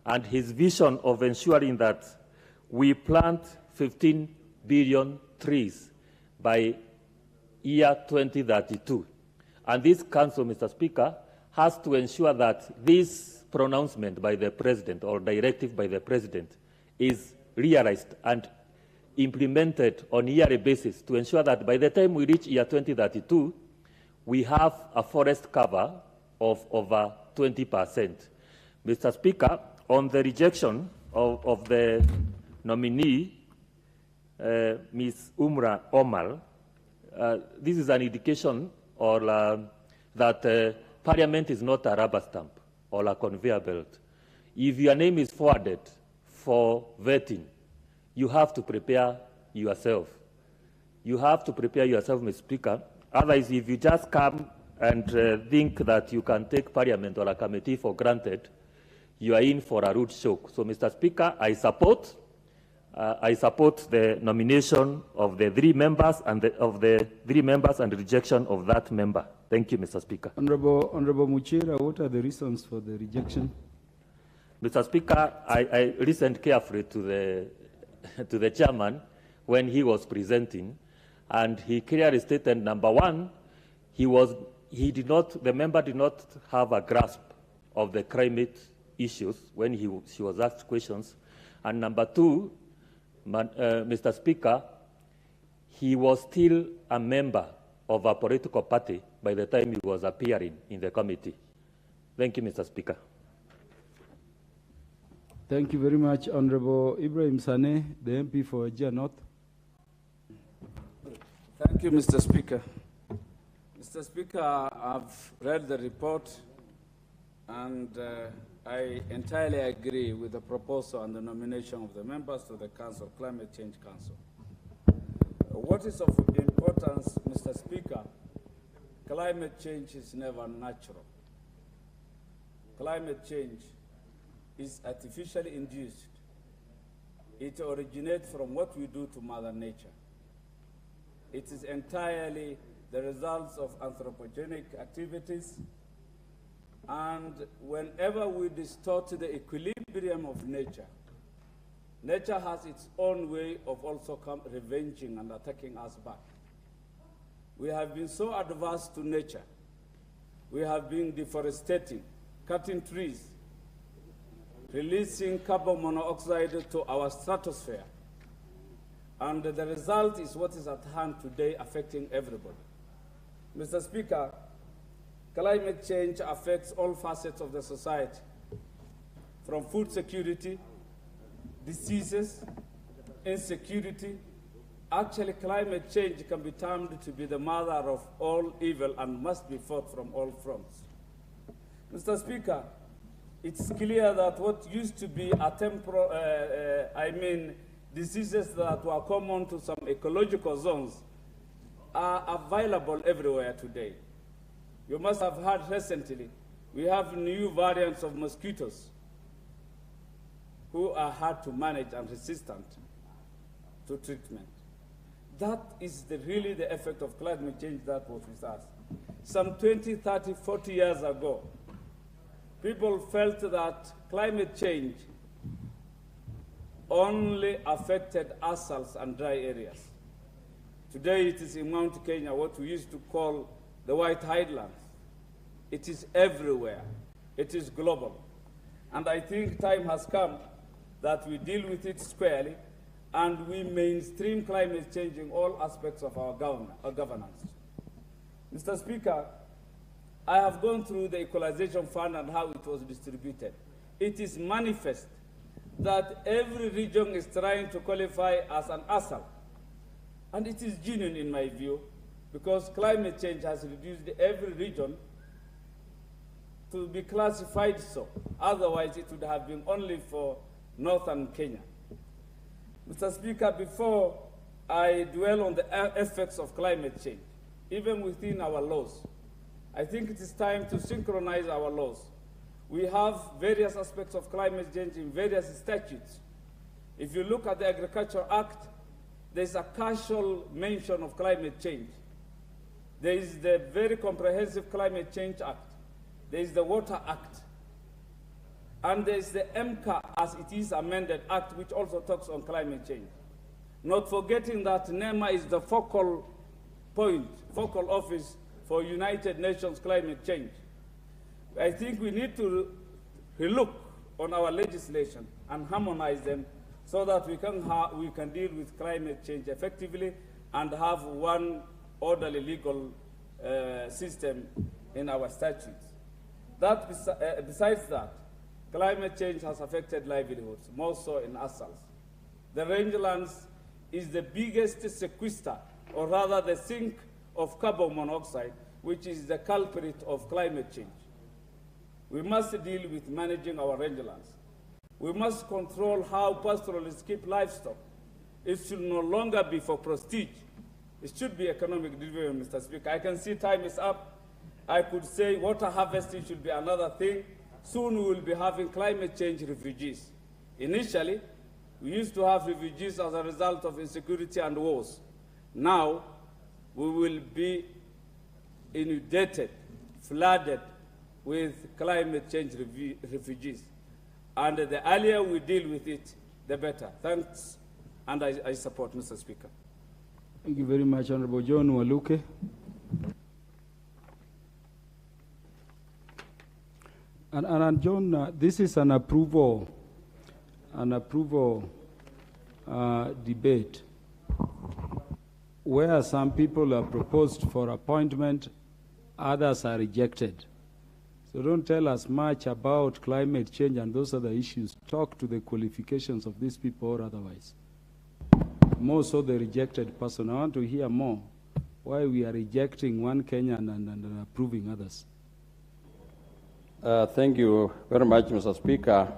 and his vision of ensuring that we plant 15 billion trees by year 2032. And this council, Mr. Speaker, has to ensure that this pronouncement by the President or directive by the President is realized and implemented on a yearly basis to ensure that by the time we reach year 2032, we have a forest cover of over 20%. Mr. Speaker, on the rejection of the nominee, Ms. Umra Omar, this is an indication or that Parliament is not a rubber stamp or a conveyor belt. If your name is forwarded for vetting, you have to prepare yourself. You have to prepare yourself, Mr. Speaker. Otherwise, if you just come and think that you can take Parliament or a committee for granted, you are in for a rude shock. So, Mr. Speaker, I support the nomination of the three members and and rejection of that member. Thank you, Mr. Speaker. Honorable Muchira, what are the reasons for the rejection? Mr. Speaker, I listened carefully to the chairman when he was presenting, and he clearly stated, number one, the member did not have a grasp of the climate issues when she was asked questions, and number two, Mr. Speaker, he was still a member of a political party by the time he was appearing in the committee. Thank you, Mr. Speaker. Thank you very much, Honorable Ibrahim Saneh, the MP for Wajir North. Thank you, Mr. Speaker. Mr. Speaker, I've read the report, and I entirely agree with the proposal and the nomination of the members to the Council, Climate Change Council. What is of importance, Mr. Speaker, climate change is never natural. Climate change is artificially induced. It originates from what we do to Mother Nature. It is entirely the results of anthropogenic activities, and whenever we distort the equilibrium of nature, nature has its own way of also revenging and attacking us back. We have been so adverse to nature. We have been deforesting, cutting trees, releasing carbon monoxide to our stratosphere. And the result is what is at hand today, affecting everybody. Mr. Speaker, climate change affects all facets of the society, from food security, diseases, insecurity. Actually, climate change can be termed to be the mother of all evil and must be fought from all fronts. Mr. Speaker, it's clear that what used to be diseases that were common to some ecological zones are available everywhere today. You must have heard recently, we have new variants of mosquitoes who are hard to manage and resistant to treatment. That is really the effect of climate change that was with us. Some 20, 30, 40 years ago, people felt that climate change only affected arsals and dry areas. Today it is in Mount Kenya, what we used to call the White Highlands. It is everywhere. It is global. And I think time has come that we deal with it squarely and we mainstream climate change in all aspects of our governance. Mr. Speaker, I have gone through the Equalization Fund and how it was distributed. It is manifest that every region is trying to qualify as an ASAL. And it is genuine in my view, because climate change has reduced every region to be classified so. Otherwise, it would have been only for northern Kenya. Mr. Speaker, before I dwell on the effects of climate change, even within our laws, I think it is time to synchronize our laws. We have various aspects of climate change in various statutes. If you look at the Agriculture Act, there's a casual mention of climate change. There is the very comprehensive Climate Change Act. There is the Water Act. And there is the MCA, as it is amended, Act, which also talks on climate change. Not forgetting that NEMA is the focal point, focal office for United Nations climate change. I think we need to relook on our legislation and harmonize them so that we can deal with climate change effectively and have one orderly legal system in our statutes. Besides that, climate change has affected livelihoods, more so in ASALs. The rangelands is the biggest sequester, or rather the sink of carbon monoxide, which is the culprit of climate change. We must deal with managing our rangelands. We must control how pastoralists keep livestock. It should no longer be for prestige. It should be economic development, Mr. Speaker. I can see time is up. I could say water harvesting should be another thing. Soon we will be having climate change refugees. Initially, we used to have refugees as a result of insecurity and wars. Now, we will be inundated, flooded with climate change refugees. And the earlier we deal with it, the better. Thanks, and I support, Mr. Speaker. Thank you very much, Honorable John Waluke. And John, this is an approval debate where some people are proposed for appointment, others are rejected. So don't tell us much about climate change and those other issues. Talk to the qualifications of these people or otherwise. More so the rejected person. I want to hear more why we are rejecting one Kenyan and approving others. Thank you very much, Mr. Speaker,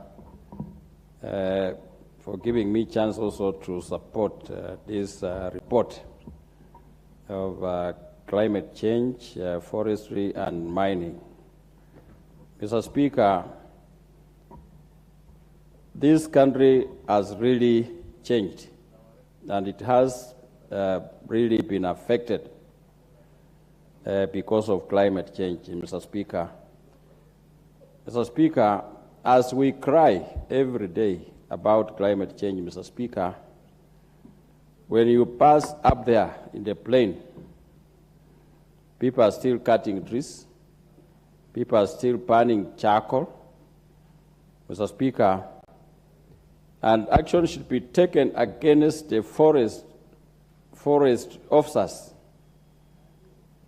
for giving me chance also to support this report of climate change, forestry, and mining. Mr. Speaker, this country has really changed, and it has really been affected because of climate change, Mr. Speaker. Mr. Speaker, as we cry every day about climate change, Mr. Speaker, when you pass up there in the plain, people are still cutting trees, people are still burning charcoal, Mr. Speaker, and action should be taken against the forest officers.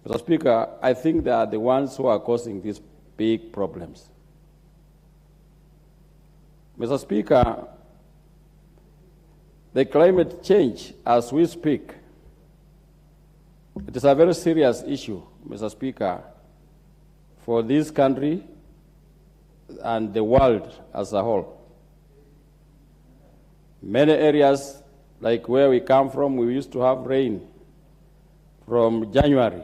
Mr. Speaker, I think they are the ones who are causing these big problems. Mr. Speaker, the climate change, as we speak, it is a very serious issue, Mr. Speaker, for this country and the world as a whole. Many areas, like where we come from, we used to have rain from January,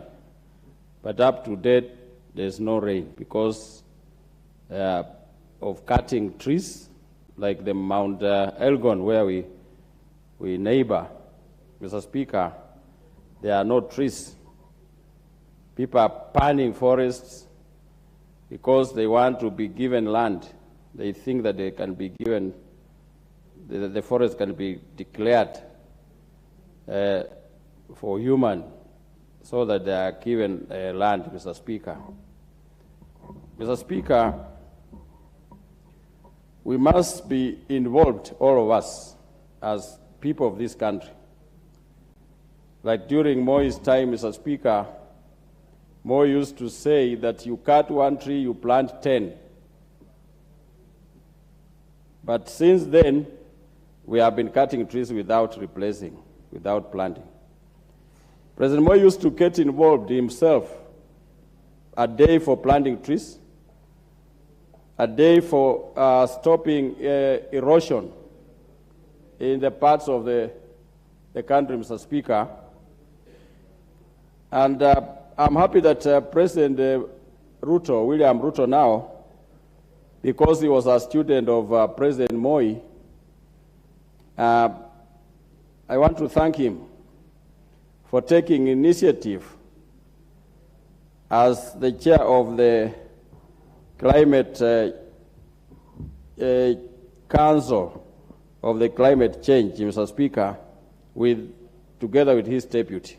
but up to date, there's no rain because of cutting trees, like the Mount Elgon, where we neighbor. Mr. Speaker, there are no trees. People are burning forests because they want to be given land. They think that they can be given, the forest can be declared for human, so that they are given land, Mr. Speaker. Mr. Speaker, we must be involved, all of us, as people of this country. Like during Moi's time, Mr. Speaker, Moi used to say that you cut one tree, you plant 10. But since then, we have been cutting trees without replacing, without planting. President Moi used to get involved himself, a day for planting trees, a day for stopping erosion in the parts of the country, Mr. Speaker. And I'm happy that President Ruto, William Ruto now, because he was a student of President Moi, I want to thank him for taking initiative as the chair of the Climate Council of the Climate Change, Mr. Speaker, together with his deputy.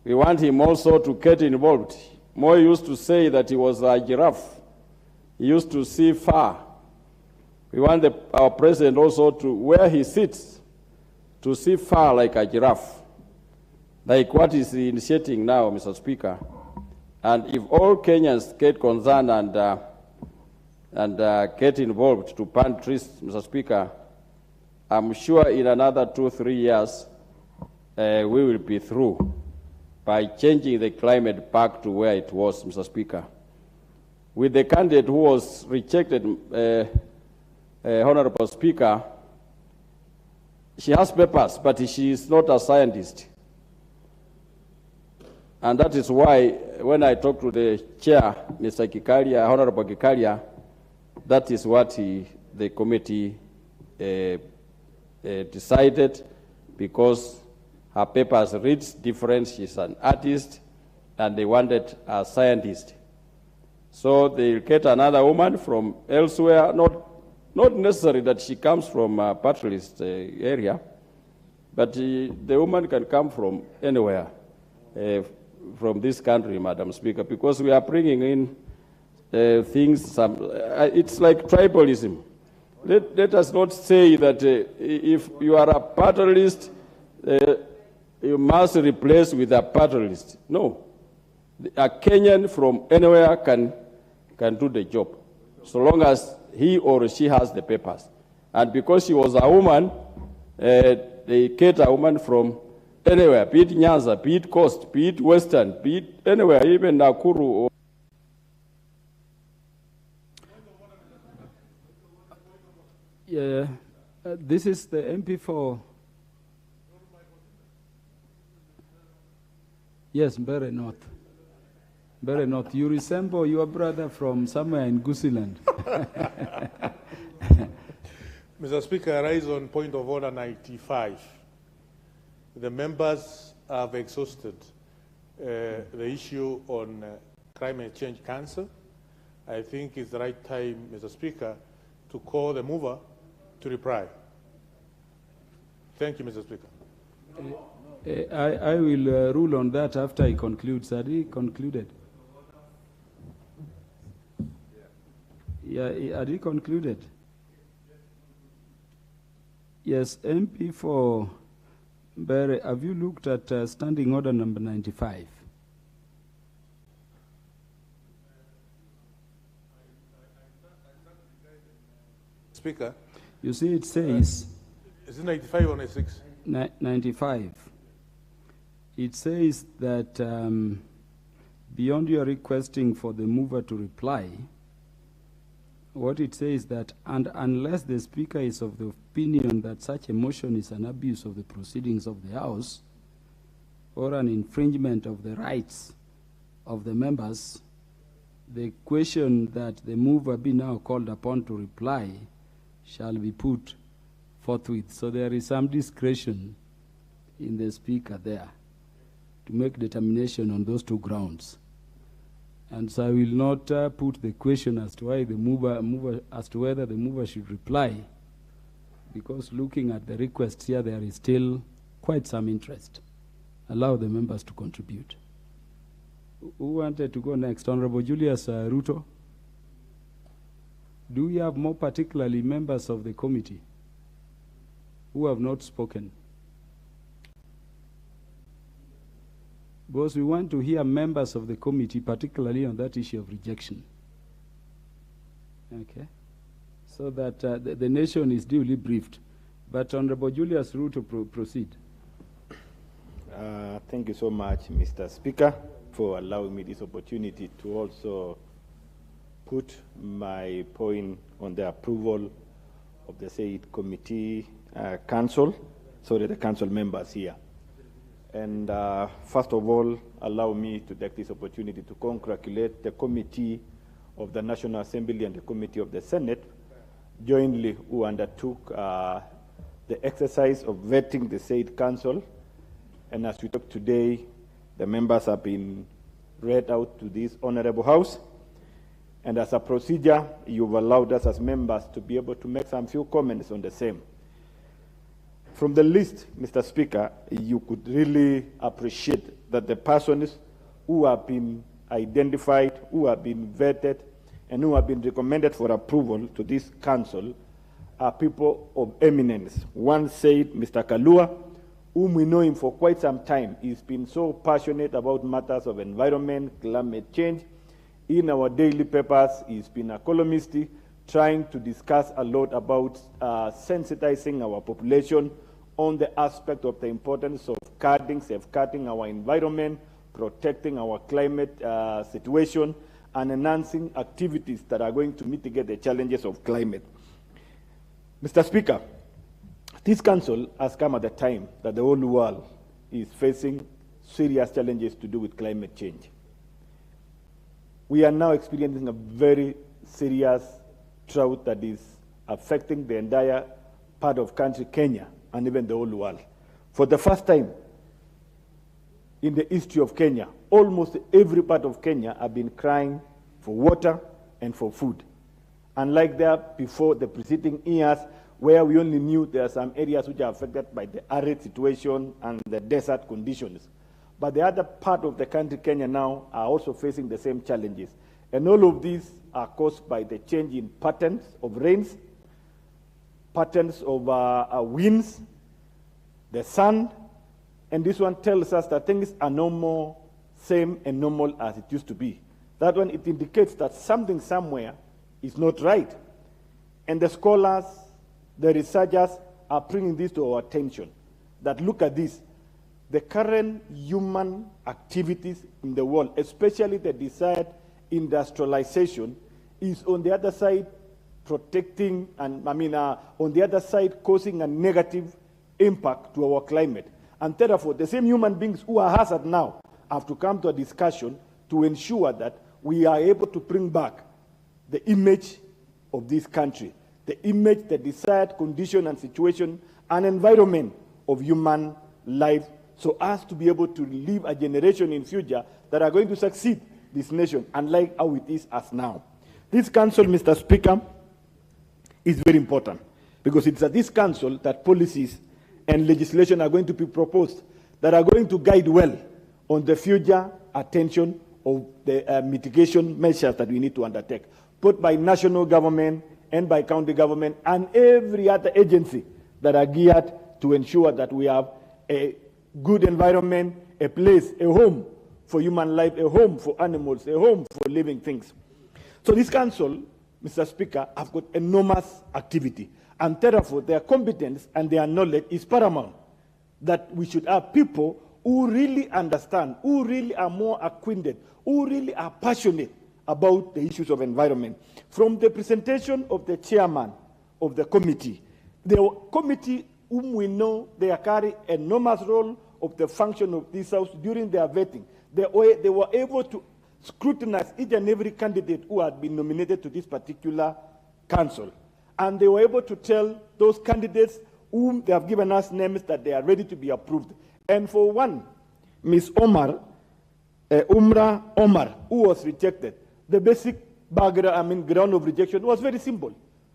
We want him also to get involved. Moi used to say that he was a giraffe. He used to see far. We want our president also to, where he sits, to see far like a giraffe, like what is he initiating now, Mr. Speaker. And if all Kenyans get concerned and get involved to plant trees, Mr. Speaker, I'm sure in another 2-3 years we will be through by changing the climate back to where it was, Mr. Speaker. With the candidate who was rejected, Honorable Speaker, she has papers, but she is not a scientist. And that is why, when I talked to the chair, Mr. Kikalia, Honorable Kikalia, that is what the committee decided, because her papers read different. She's an artist, and they wanted a scientist. So they'll get another woman from elsewhere, not necessary that she comes from a patrolist area, but the woman can come from anywhere from this country, Madam Speaker, because we are bringing in things, it's like tribalism. Let us not say that if you are a patrolist, you must replace with a patrolist. No. A Kenyan from anywhere can do the job, so long as he or she has the papers. And because she was a woman, they get a woman from anywhere, be it Nyanza, be it Coast, be it Western, be it anywhere, even Nakuru. Or yeah, this is the MP for. Yes, Mbeere North. Mbeere North. You resemble your brother from somewhere in Gusiland. Mr. Speaker, I rise on point of order 95. The members have exhausted the issue on climate change cancer. I think it's the right time, Mr. Speaker, to call the mover to reply. Thank you, Mr. Speaker. I will rule on that after he concludes. Had he concluded? Yeah, had he concluded? Yes, MP for Mbeere, have you looked at standing order number 95? Speaker. You see, it says. Is it 95 or 96? 95. It says that beyond your requesting for the mover to reply, what it says that, and unless the Speaker is of the opinion that such a motion is an abuse of the proceedings of the House or an infringement of the rights of the members, the question that the mover be now called upon to reply shall be put forthwith. So there is some discretion in the Speaker there to make determination on those two grounds. And so I will not put the question as to why the mover as to whether the mover should reply, because looking at the request here, there is still quite some interest. Allow the members to contribute. Who wanted to go next? Honorable Julius Ruto. Do we have more particularly members of the committee who have not spoken? Because we want to hear members of the committee, particularly on that issue of rejection. Okay. So that the nation is duly briefed. But Honorable Julius Ruto, proceed. Thank you so much, Mr. Speaker, for allowing me this opportunity to also put my point on the approval of the said committee the council members here. And first of all, allow me to take this opportunity to congratulate the committee of the National Assembly and the committee of the Senate jointly who undertook the exercise of vetting the said council. And as we talk today, the members have been read out to this honorable house. And as a procedure, you've allowed us as members to be able to make some few comments on the same. From the list, Mr. Speaker, you could really appreciate that the persons who have been identified, who have been vetted, and who have been recommended for approval to this council are people of eminence. One said, Mr. Kalua, whom we know him for quite some time. He's been so passionate about matters of environment, climate change. In our daily papers, he's been a columnist, trying to discuss a lot about sensitizing our population on the aspect of the importance of safeguarding our environment protecting our climate situation, and enhancing activities that are going to mitigate the challenges of climate. Mr. Speaker, this council has come at a time that the whole world is facing serious challenges to do with climate change. We are now experiencing a very serious drought that is affecting the entire part of country, Kenya, and even the whole world. For the first time in the history of Kenya, almost every part of Kenya have been crying for water and for food. Unlike that before the preceding years, where we only knew there are some areas which are affected by the arid situation and the desert conditions. But the other part of the country, Kenya, now are also facing the same challenges. And all of these are caused by the change in patterns of rains, patterns of winds, the sun, and this one tells us that things are no more same and normal as it used to be. That one, it indicates that something somewhere is not right. And the scholars, the researchers are bringing this to our attention, that look at this. The current human activities in the world, especially the desired industrialization, is on the other side protecting and, on the other side causing a negative impact to our climate. And therefore, the same human beings who are hazard now have to come to a discussion to ensure that we are able to bring back the image of this country, the image, the desired condition and situation and environment of human life, so as to be able to leave a generation in future that are going to succeed this nation, unlike how it is as now. This council, Mr. Speaker, is very important because it's at this council that policies and legislation are going to be proposed that are going to guide well on the future attention of the mitigation measures that we need to undertake, both by national government and by county government and every other agency that are geared to ensure that we have a good environment, a place, a home for human life, a home for animals, a home for living things. So this council, Mr. Speaker, have got enormous activity, and therefore their competence and their knowledge is paramount, that we should have people who really understand, who really are more acquainted, who really are passionate about the issues of environment. From the presentation of the chairman of the committee whom we know they carry an enormous role of the function of this house during their vetting. They were able to scrutinize each and every candidate who had been nominated to this particular council. And they were able to tell those candidates whom they have given us names that they are ready to be approved. And for one, Ms. Umra Omar, who was rejected, the basic ground of rejection was very simple: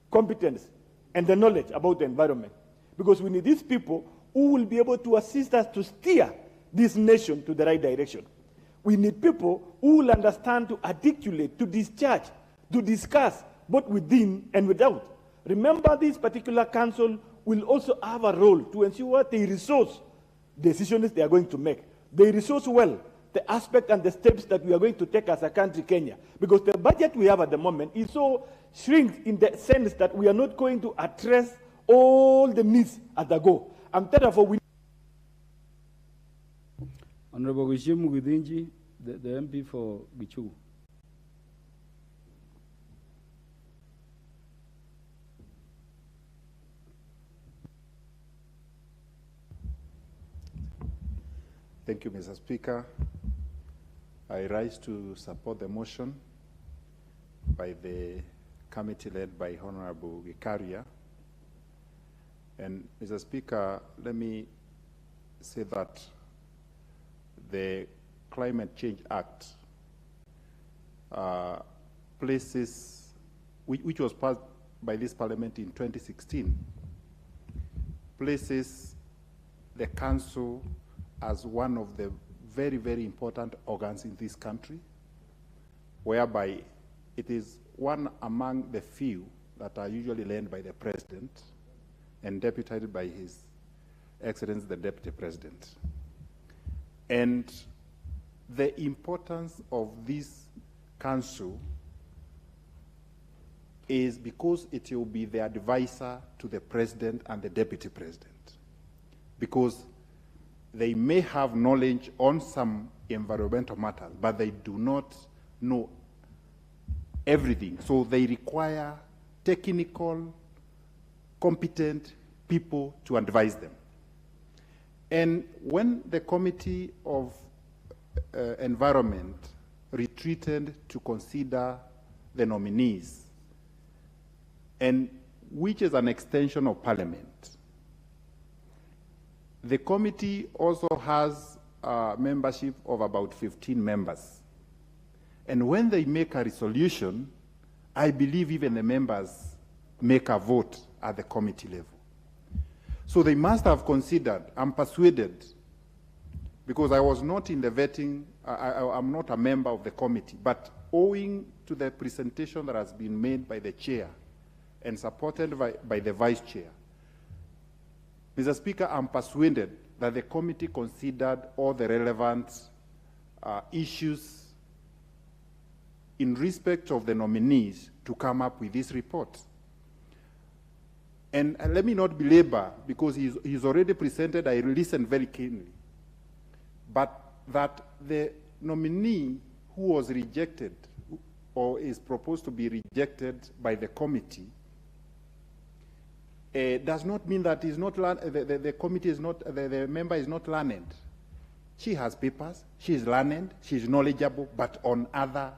competence and the knowledge about the environment. Because we need these people who will be able to assist us to steer this nation to the right direction. We need people who will understand to articulate, to discharge, to discuss, both within and without. Remember, this particular council will also have a role to ensure they resource decisions they are going to make. They resource well the aspect and the steps that we are going to take as a country, Kenya. Because the budget we have at the moment is so shrink in the sense that we are not going to address all the needs at the go. And therefore, we... Honorable Gishimu Gudinji, the MP for Gichu. Thank you, Mr. Speaker. I rise to support the motion by the committee led by Honorable Gikaria. And Mr. Speaker, let me say that the Climate Change Act places, which was passed by this Parliament in 2016, places the Council as one of the very, very important organs in this country, whereby it is one among the few that are usually led by the President and deputized by His Excellency the Deputy President. And the importance of this council is because it will be the advisor to the President and the Deputy President. Because they may have knowledge on some environmental matters, but they do not know everything. So they require technical, competent people to advise them. And when the Committee of Environment retreated to consider the nominees, and which is an extension of Parliament, the committee also has a membership of about 15 members. And when they make a resolution, I believe even the members make a vote at the committee level. So they must have considered, I'm persuaded, because I was not in the vetting, I'm not a member of the committee, but owing to the presentation that has been made by the chair and supported by the vice chair, Mr. Speaker, I'm persuaded that the committee considered all the relevant issues in respect of the nominees to come up with this report. And let me not belabor, because he's already presented, I listened very keenly, but that the nominee who was rejected or is proposed to be rejected by the committee does not mean that is not the committee is not, the member is not learned. She has papers, she is learned, she is knowledgeable, but on other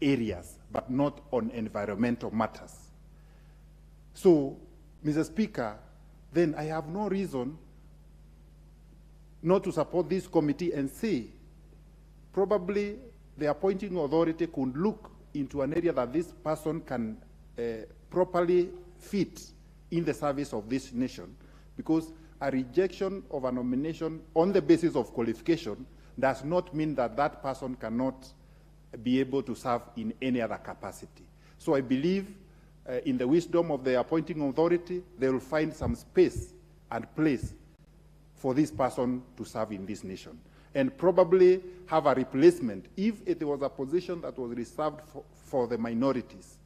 areas, but not on environmental matters. So, Mr. Speaker, then I have no reason not to support this committee and say probably the appointing authority could look into an area that this person can properly fit in the service of this nation, because a rejection of a nomination on the basis of qualification does not mean that that person cannot be able to serve in any other capacity. So I believe in the wisdom of the appointing authority, they will find some space and place for this person to serve in this nation, and probably have a replacement if it was a position that was reserved for the minorities,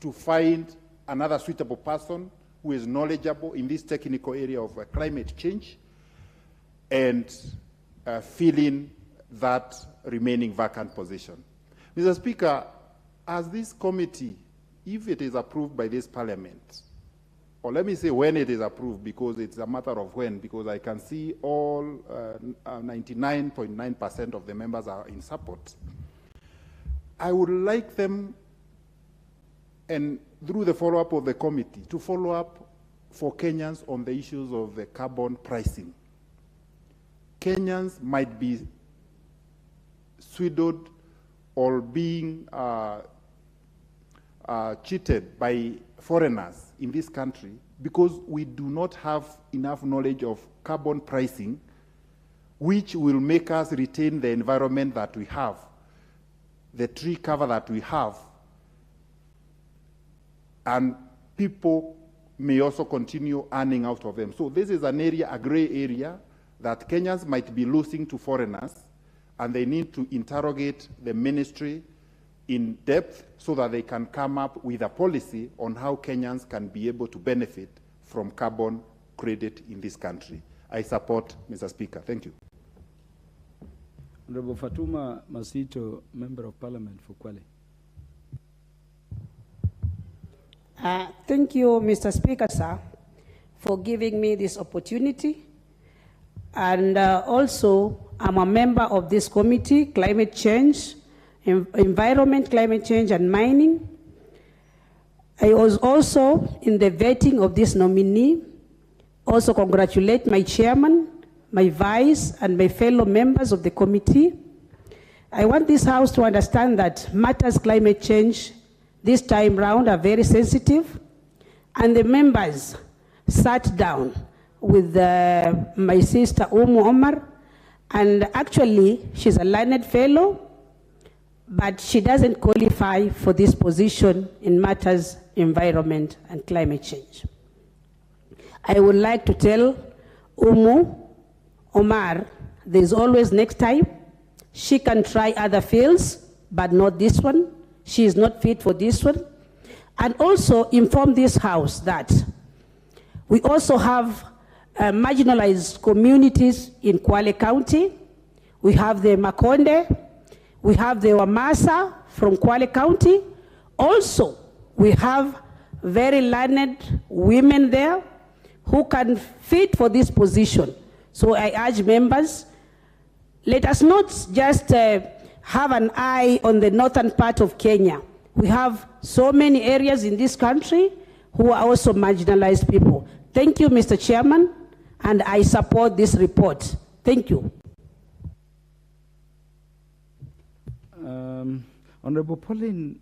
to find another suitable person who is knowledgeable in this technical area of climate change and filling that remaining vacant position. Mr. Speaker, as this committee, if it is approved by this Parliament, or let me say when it is approved, because it's a matter of when, because I can see all 99.9% of the members are in support, I would like them, and through the follow-up of the committee, to follow up for Kenyans on the issues of the carbon pricing. Kenyans might be swindled or being cheated by foreigners in this country because we do not have enough knowledge of carbon pricing, which will make us retain the environment that we have, the tree cover that we have, and people may also continue earning out of them. So this is an area, a gray area, that Kenyans might be losing to foreigners, and they need to interrogate the ministry in depth so that they can come up with a policy on how Kenyans can be able to benefit from carbon credit in this country. I support, Mr. Speaker. Thank you. Honorable Fatuma Masito, Member of Parliament for Kwale. Thank you, Mr. Speaker, sir, for giving me this opportunity. And also, I'm a member of this committee, Climate Change, Environment, Climate Change, and Mining. I was also in the vetting of this nominee. Also congratulate my chairman, my vice, and my fellow members of the committee. I want this House to understand that matters climate change this time round are very sensitive, and the members sat down with my sister Omar, and actually she's a learned fellow, but she doesn't qualify for this position in matters environment and climate change. I would like to tell Omar, there's always next time. She can try other fields, but not this one. She is not fit for this one. And also inform this House that we also have marginalized communities in Kwale County. We have the Makonde, we have the Wamasa from Kwale County. Also, we have very learned women there who can fit for this position. So I urge members, let us not just have an eye on the northern part of Kenya. We have so many areas in this country who are also marginalized people. Thank you, Mr. Chairman, and I support this report. Thank you. Honorable Pauline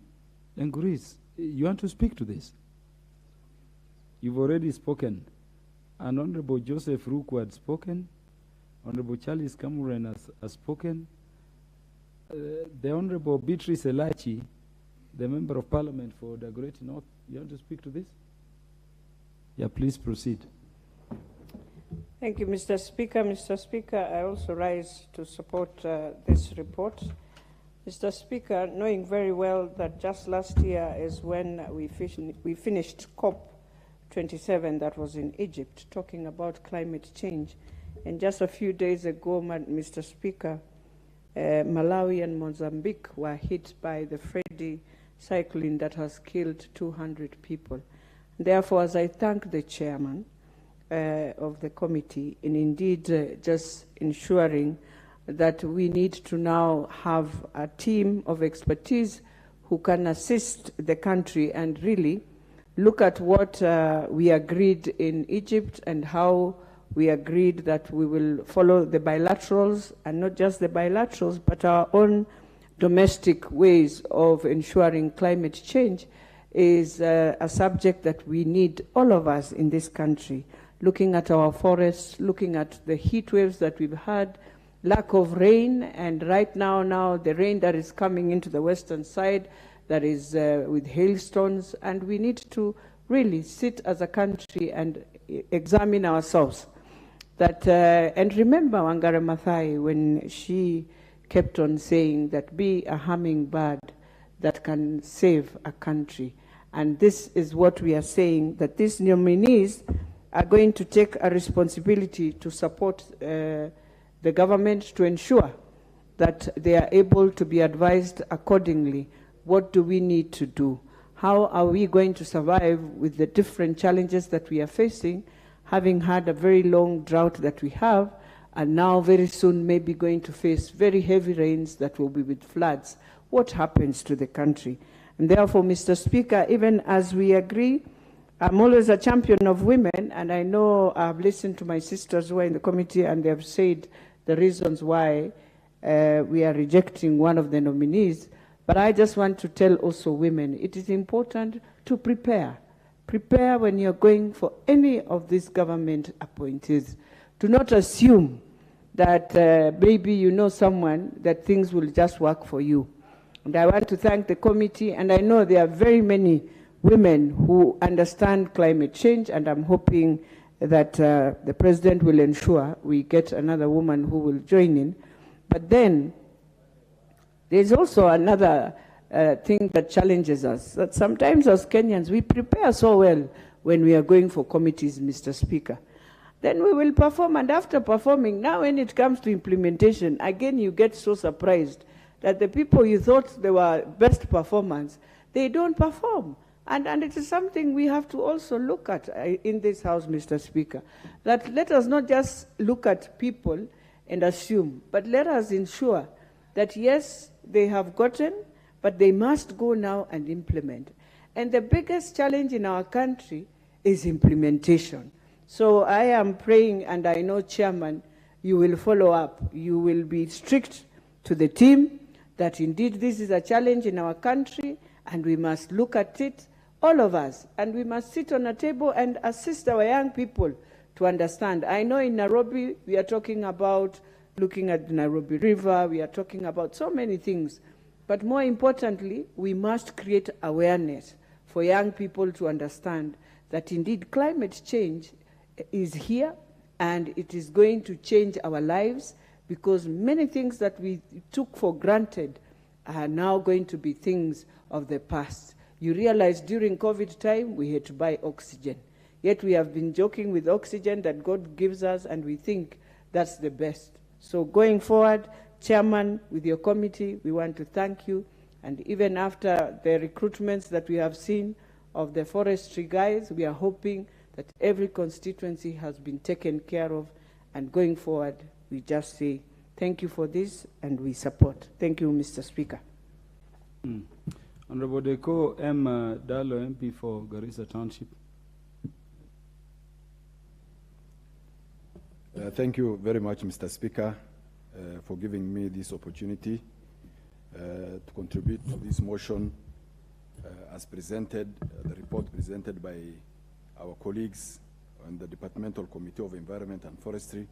Lenguris, you want to speak to this? You've already spoken. And Honorable Joseph Ruku had spoken. Honorable Charles Kamuren has spoken. The Honorable Beatrice Elachi, the Member of Parliament for Dagoretti North, you want to speak to this? Yeah, please proceed. Thank you, Mr. Speaker. Mr. Speaker, I also rise to support this report. Mr. Speaker, knowing very well that just last year is when we finished COP27 that was in Egypt, talking about climate change. And just a few days ago, Mr. Speaker, Malawi and Mozambique were hit by the Freddy cyclone that has killed 200 people. Therefore, as I thank the chairman of the committee in indeed just ensuring that we need to now have a team of expertise who can assist the country and really look at what we agreed in Egypt and how we agreed that we will follow the bilaterals, and not just the bilaterals, but our own domestic ways of ensuring climate change is a subject that we need, all of us in this country, looking at our forests, looking at the heat waves that we've had, lack of rain, and right now the rain that is coming into the western side that is with hailstones, and we need to really sit as a country and examine ourselves. That and remember Wangari Maathai when she kept on saying that be a hummingbird that can save a country. And this is what we are saying, that these nominees are going to take a responsibility to support the government to ensure that they are able to be advised accordingly. What do we need to do? How are we going to survive with the different challenges that we are facing, having had a very long drought that we have, and now very soon maybe going to face very heavy rains that will be with floods? What happens to the country? And therefore, Mr. Speaker, even as we agree, I'm always a champion of women, and I know I've listened to my sisters who are in the committee, and they have said the reasons why we are rejecting one of the nominees. But I just want to tell also women, it is important to prepare. Prepare when you're going for any of these government appointees. Do not assume that maybe you know someone, that things will just work for you. And I want to thank the committee, and I know there are very many women who understand climate change, and I'm hoping that the president will ensure we get another woman who will join in. But then there's also another thing that challenges us, that sometimes as Kenyans, we prepare so well when we are going for committees, Mr. Speaker. Then we will perform, and after performing, now when it comes to implementation, again you get so surprised that the people you thought they were best performance, they don't perform. And it is something we have to also look at in this House, Mr. Speaker, that let us not just look at people and assume, but let us ensure that yes, they have gotten, but they must go now and implement. And the biggest challenge in our country is implementation. So I am praying, and I know, Chairman, you will follow up. You will be strict to the team that indeed this is a challenge in our country, and we must look at it, all of us, and we must sit on a table and assist our young people to understand. I know in Nairobi, we are talking about looking at the Nairobi River, we are talking about so many things. But more importantly, we must create awareness for young people to understand that indeed climate change is here, and it is going to change our lives, because many things that we took for granted are now going to be things of the past. You realize during COVID time, we had to buy oxygen. Yet we have been joking with oxygen that God gives us, and we think that's the best. So going forward, Chairman, with your committee, we want to thank you. And even after the recruitments that we have seen of the forestry guys, we are hoping that every constituency has been taken care of. And going forward, we just say thank you for this, and we support. Thank you, Mr. Speaker. Honorable Deko M. Dalo, MP for Garissa Township. Thank you very much, Mr. Speaker, for giving me this opportunity to contribute to this motion as presented, the report presented by our colleagues on the Departmental Committee of Environment and Forestry.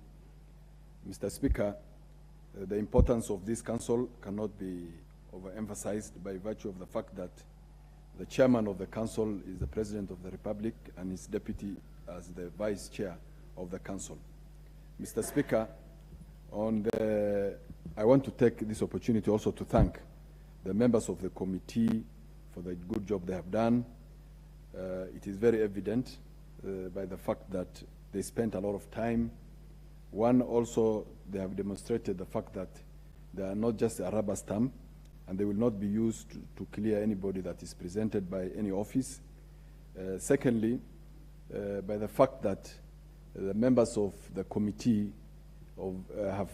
Mr. Speaker, the importance of this council cannot be overemphasized by virtue of the fact that the chairman of the council is the President of the Republic and his deputy as the vice chair of the council. Mr. Speaker, I want to take this opportunity also to thank the members of the committee for the good job they have done. It is very evident by the fact that they spent a lot of time. One, also, they have demonstrated the fact that they are not just a rubber stamp, and they will not be used to clear anybody that is presented by any office. Secondly, by the fact that the members of the committee have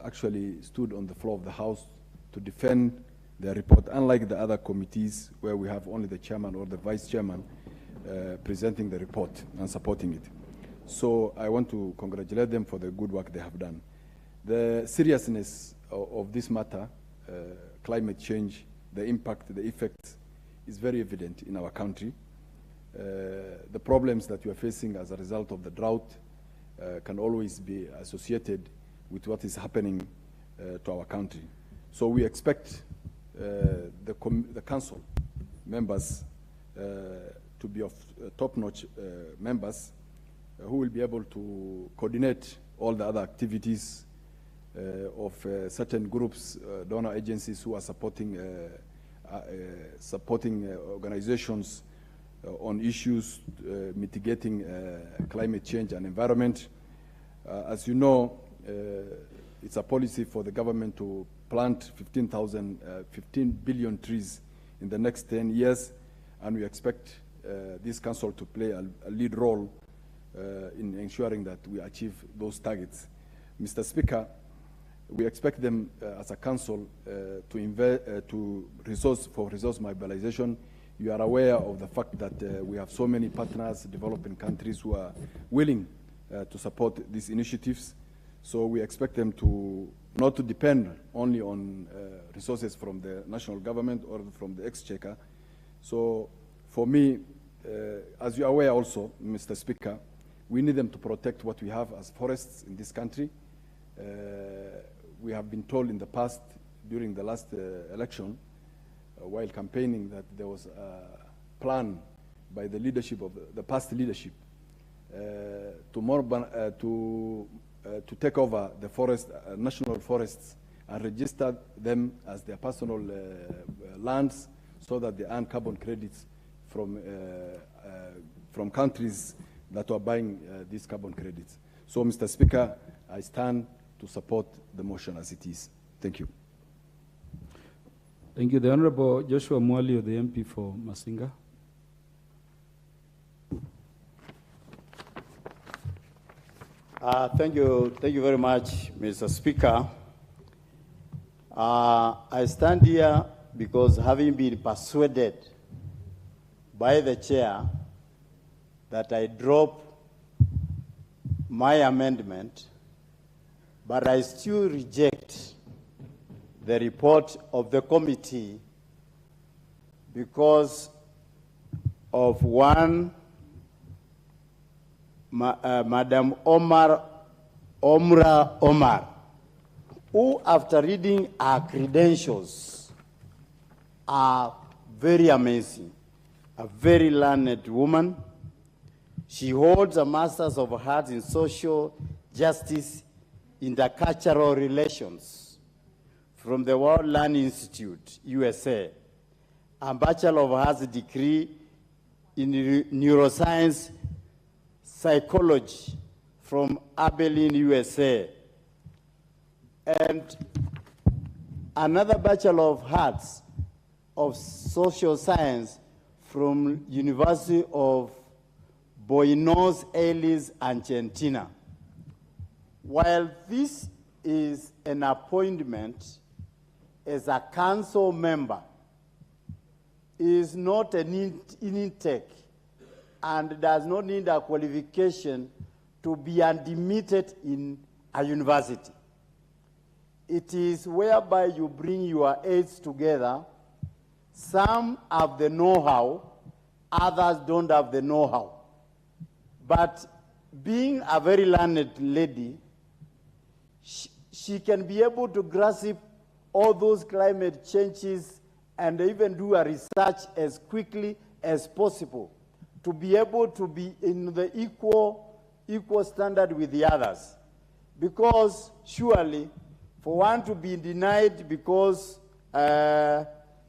actually stood on the floor of the House to defend their report, unlike the other committees where we have only the chairman or the vice chairman presenting the report and supporting it. So I want to congratulate them for the good work they have done. The seriousness of this matter, climate change, the impact, the effects, is very evident in our country. The problems that we are facing as a result of the drought can always be associated with what is happening to our country. So we expect the council members to be of top-notch members who will be able to coordinate all the other activities of certain groups, donor agencies who are supporting organizations on issues mitigating climate change and environment. As you know, it's a policy for the government to plant 15 billion trees in the next 10 years, and we expect this council to play a lead role in ensuring that we achieve those targets. Mr. Speaker, we expect them as a council to resource mobilization. You are aware of the fact that we have so many partners, developing countries who are willing to support these initiatives. So we expect them to not to depend only on resources from the national government or from the exchequer. So for me, as you are aware also, Mr. Speaker, we need them to protect what we have as forests in this country. We have been told in the past, during the last election, while campaigning, that there was a plan by the leadership of the past leadership to take over the forest, national forests, and register them as their personal lands, so that they earn carbon credits from countries that are buying these carbon credits. So, Mr. Speaker, I stand to support the motion as it is. Thank you. Thank you. The Honorable Joshua Mwali, the MP for Masinga. Thank you very much, Mr. Speaker. I stand here because, having been persuaded by the chair that I drop my amendment, but I still reject the report of the committee because of one, Madam Omra Omar, who, after reading her credentials, are very amazing. A very learned woman. She holds a Master's of Arts in Social Justice, Intercultural Relations from the World Learning Institute, USA, a Bachelor of Arts degree in Neuroscience psychology from Abilene, USA, and another Bachelor of Arts of Social Science from University of Buenos Aires, Argentina. While this is an appointment as a council member, it is not an intake and does not need a qualification to be admitted in a university. It is whereby you bring your aides together. Some have the know-how, others don't have the know-how. But being a very learned lady, she can be able to grasp all those climate changes and even do a research as quickly as possible to be able to be in the equal standard with the others. Because surely, for one to be denied because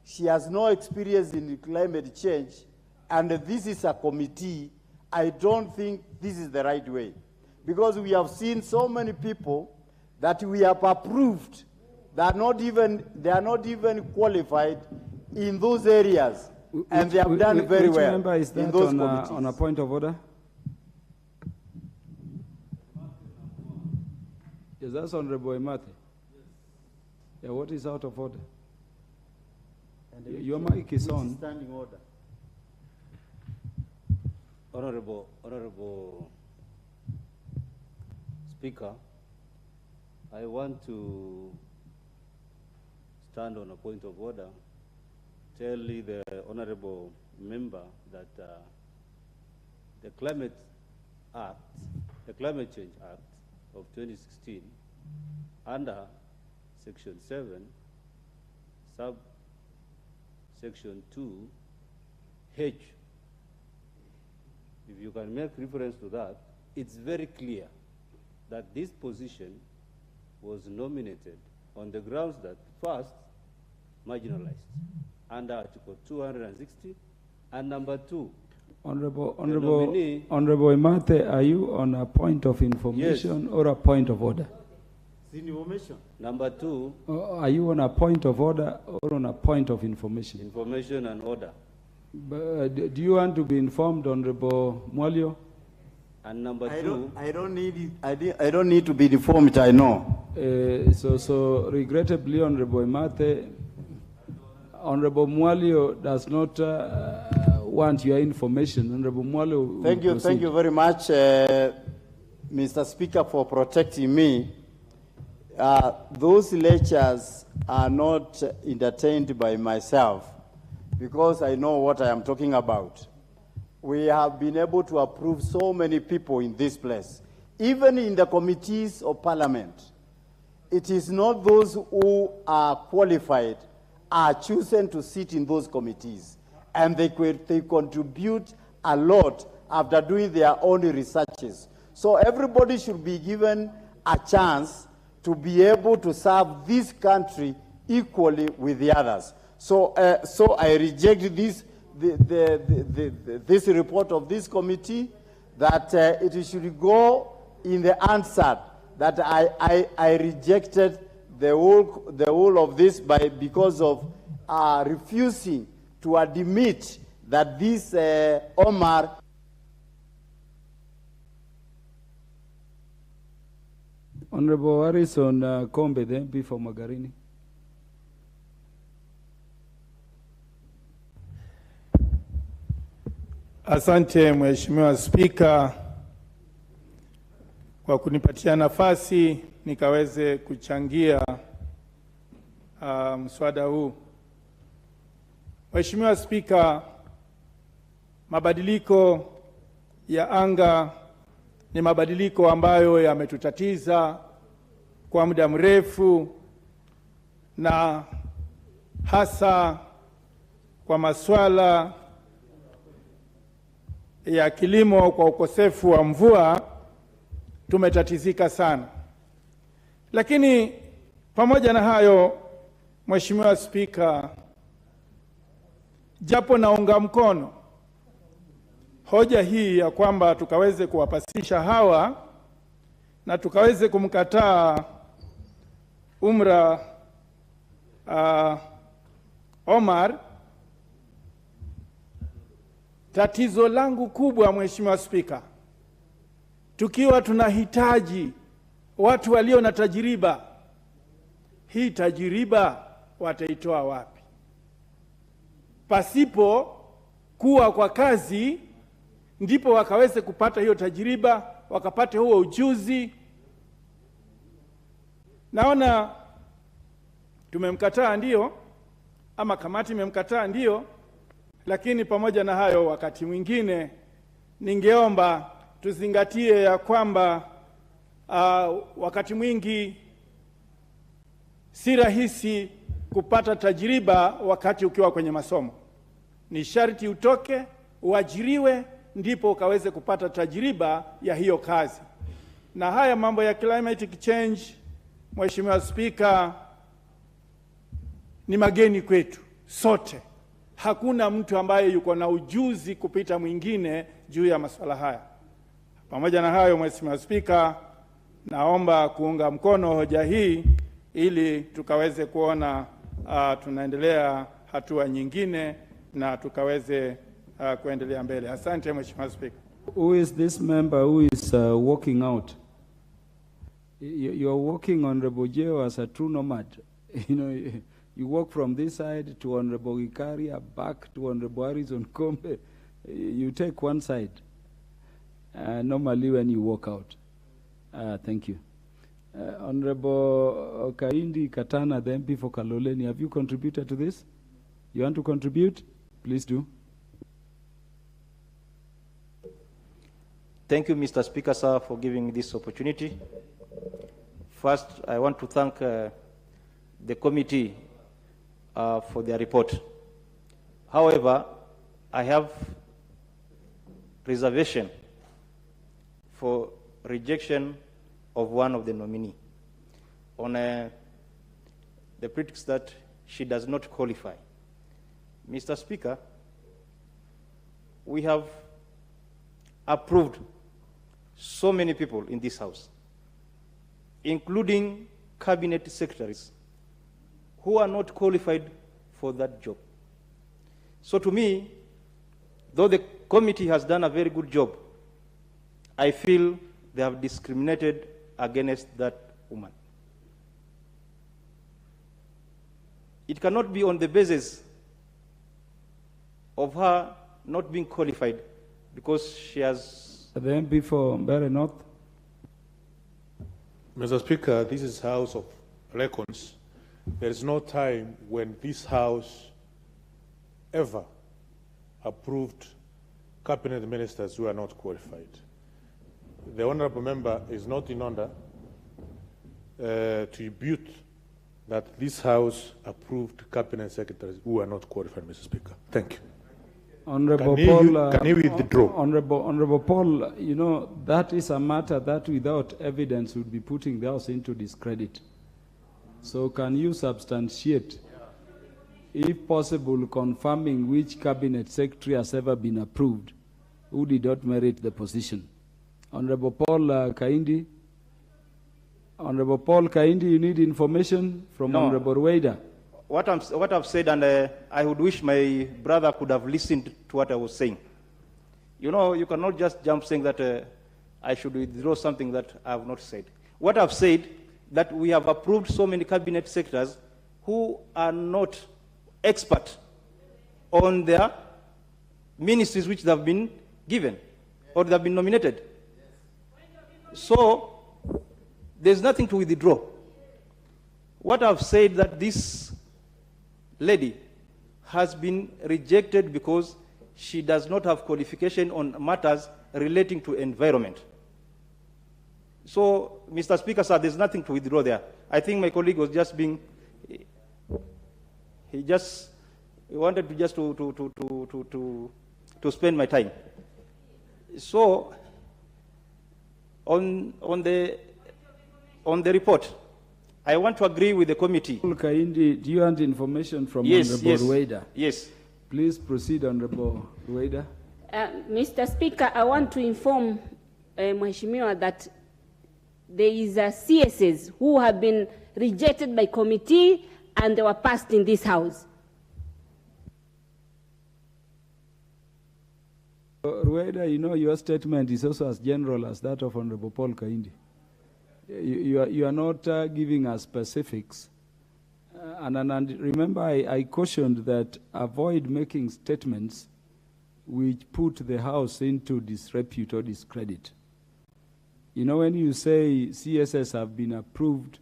she has no experience in climate change, and this is a committee, I don't think this is the right way. Because we have seen so many people that we have approved that they are not even qualified in those areas, and they have done very well. Which member is that in those on a point of order? Is that Honorable Imate? Yeah, what is out of order? Your mic is on. Standing order. Honorable Speaker, I want to stand on a point of order, tell the honorable member that the Climate Change Act of 2016, under Section 7, Subsection 2H, if you can make reference to that, it's very clear that this position was nominated on the grounds that, first, marginalized under Article 260, and number two, Honorable Imate, are you on a point of information or a point of order? Information. Number two. Are you on a point of order or on a point of information? Information and order. But do you want to be informed, Honorable Mwalio? And number two. I don't need to be informed, I know. So regrettably, Honorable Imate, Honorable Mwalio does not want your information. Honorable Mwalio. Thank you very much, Mr. Speaker, for protecting me. Those lectures are not entertained by myself because I know what I am talking about. We have been able to approve so many people in this place, even in the committees of parliament. It is not those who are qualified are chosen to sit in those committees, and they contribute a lot after doing their own researches. So everybody should be given a chance to be able to serve this country equally with the others. So I reject this report of this committee, that it should go in the answer that I rejected the whole of this because of refusing to admit that this Omar. Honorable Harrison Kombe, the MP for Magarini. Asante Mheshimiwa Spika kwa kunipatia nafasi nikaweze kuchangia mswada huu. Mheshimiwa Spika, mabadiliko ya anga ni mabadiliko ambayo yametutatiza kwa muda mrefu, na hasa kwa masuala ya kilimo. Kwa ukosefu wa mvua tumetatizika sana. Lakini pamoja na hayo, Mheshimiwa Spika, japo naunga mkono hoja hii ya kwamba tukaweze kuwapasisha hawa na tukaweze kumkataa Umra Omar. Tatizo langu kubwa, Mheshimiwa Spika, tukiwa tunahitaji watu walio na tajiriba, hii tajiriba wataitoa wapi? Pasipo kuwa kwa kazi ndipo wakaweze kupata hiyo tajiriba, wakapate huo ujuzi. Naona tumemkataa ndio, ama kamati imemkataa ndio, lakini pamoja na hayo, wakati mwingine ningeomba tuzingatie ya kwamba wakati mwingi si rahisi kupata tajiriba wakati ukiwa kwenye masomo. Ni sharti utoke, uajiriwe, ndipo ukaweze kupata tajiriba ya hiyo kazi. Na haya mambo ya climatic change, Mheshimiwa Spika, ni mageni kwetu sote. Hakuna mtu ambaye yuko na ujuzi kupita mwingine juu ya masuala haya. Pamoja na hayo, Mheshimiwa Spika, naomba kuunga mkono hoja hii ili tukaweze kuona tunaendelea hatua nyingine na tukaweze kuendelea mbele. Asante, Mheshimiwa Spika. Who is this member who is walking out? You are walking, Honorable Jeo, as a true nomad. You know, you walk from this side to Honorable Ikaria, back to Honorable Harrison Kombe. You take one side. Normally when you walk out. Thank you. Honorable Kaindi Katana, the MP for Kaloleni, have you contributed to this? You want to contribute? Please do. Thank you, Mr. Speaker, sir, for giving me this opportunity. First, I want to thank the committee for their report. However, I have reservation for rejection of one of the nominee on the pretext that she does not qualify. Mr. Speaker, we have approved so many people in this House, including cabinet secretaries, who are not qualified for that job. So to me, though the committee has done a very good job, I feel they have discriminated against that woman. It cannot be on the basis of her not being qualified because she has... The MP for Mbeere North. Mr. Speaker, this is House of Records. There is no time when this House ever approved cabinet ministers who are not qualified. The honourable member is not in order to rebut that this House approved cabinet secretaries who are not qualified, Mr. Speaker. Thank you. Honorable Paul, can you withdraw? Honorable Paul, you know, that is a matter that without evidence would be putting the House into discredit. So can you substantiate, if possible, confirming which cabinet secretary has ever been approved who did not merit the position? Honorable Paul Kaindi. Honorable Paul Kaindi, you need information from Honorable Rueda. What I've said, and I would wish my brother could have listened to what I was saying. You know, you cannot just jump saying that I should withdraw something that I have not said. What I've said, that we have approved so many cabinet secretaries who are not expert on their ministries which they have been given or they have been nominated. So there's nothing to withdraw. What I've said, that this lady has been rejected because she does not have qualification on matters relating to environment. So, Mr. Speaker, sir, there's nothing to withdraw there. I think my colleague was just being, he wanted to just to spend my time. So, on the report, I want to agree with the committee. Kaindi, do you want information from Yes, Honorable Rueda? Yes. Please proceed, Honorable Rueda. Mr. Speaker, I want to inform Mheshimiwa that there is a CSs who have been rejected by committee and they were passed in this house. Rueda, you know, your statement is also as general as that of Honorable Paul Kaindi. You are not giving us specifics. And remember, I cautioned that avoid making statements which put the House into disrepute or discredit. You know, when you say CSS have been approved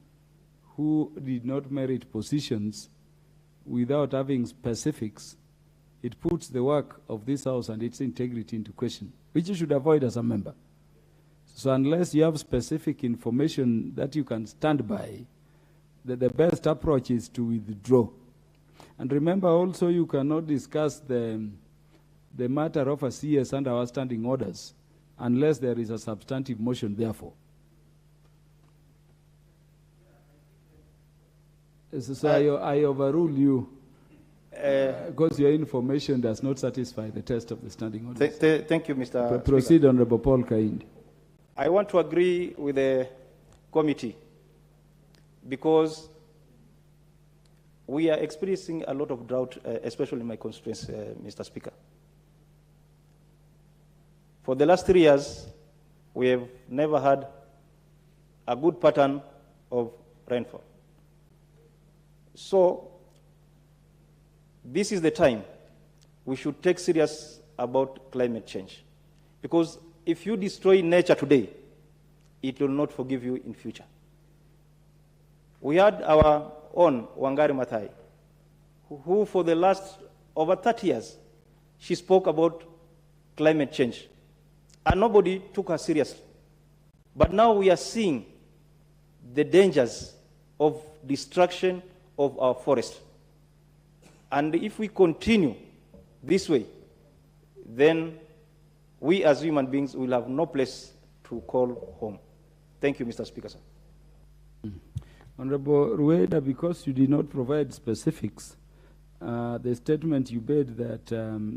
who did not merit positions without having specifics, it puts the work of this House and its integrity into question, which you should avoid as a member. So unless you have specific information that you can stand by, the best approach is to withdraw. And remember also, you cannot discuss the matter of a CS under our standing orders unless there is a substantive motion, therefore. So I overrule you because your information does not satisfy the test of the standing orders. Thank you, Mr. Proceed, Speaker. Honorable Paul Kaindi. I want to agree with the committee because we are experiencing a lot of drought, especially in my constituency, Mr. Speaker. For the last 3 years, we have never had a good pattern of rainfall. So, this is the time we should take serious about climate change. Because if you destroy nature today, it will not forgive you in future. We had our own Wangari Maathai, who for the last over 30 years, she spoke about climate change. And nobody took her seriously. But now we are seeing the dangers of destruction of our forest. And if we continue this way, then we as human beings will have no place to call home. Thank you, Mr. Speaker, sir. Honorable Rueda, because you did not provide specifics, the statement you made that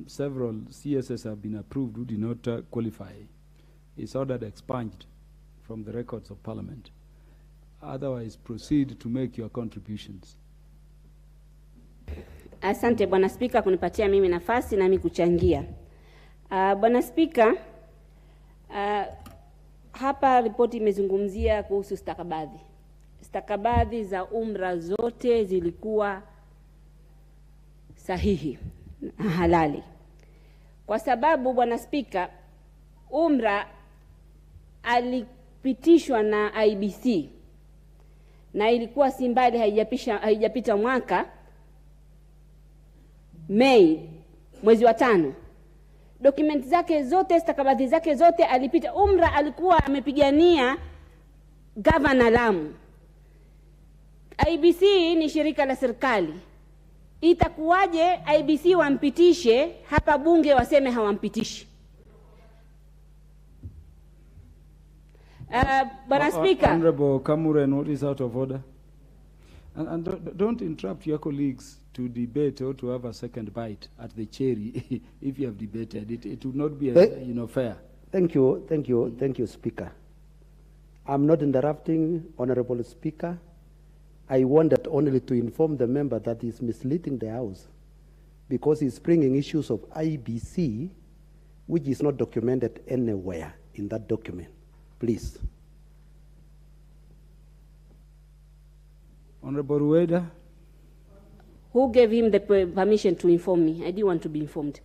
several CSS have been approved who did not qualify is ordered expunged from the records of Parliament. Otherwise, proceed to make your contributions. Asante Bwana Spika kunipatia mimi nafasi nami kuchangia. Bwana Spika, hapa ripoti imezungumzia kuhusu stakabadhi. Stakabadhi za umra zote zilikuwa sahihi na halali. Kwa sababu Bwana Spika, umra alipitishwa na IBC na ilikuwa si mbali haijapita mwaka Mei mwezi wa 5. Dokumenti zake zote, stakabadhi zake zote alipita. Umra alikuwa amepigania Governor Lamu. IBC ni shirika la serikali. Itakuwaje IBC wampitishe hapa bunge waseme hawampitishi? Bwana Speaker. Honorable Kamuren, what is out of order? And don't interrupt your colleagues to debate or to have a second bite at the cherry if you have debated. It would not be fair. Thank you, Speaker. I'm not interrupting, Honorable Speaker. I wanted only to inform the member that he's misleading the House because he's bringing issues of IBC which is not documented anywhere in that document. Please. Honorable Rueda. Who gave him the permission to inform me? I didn't want to be informed.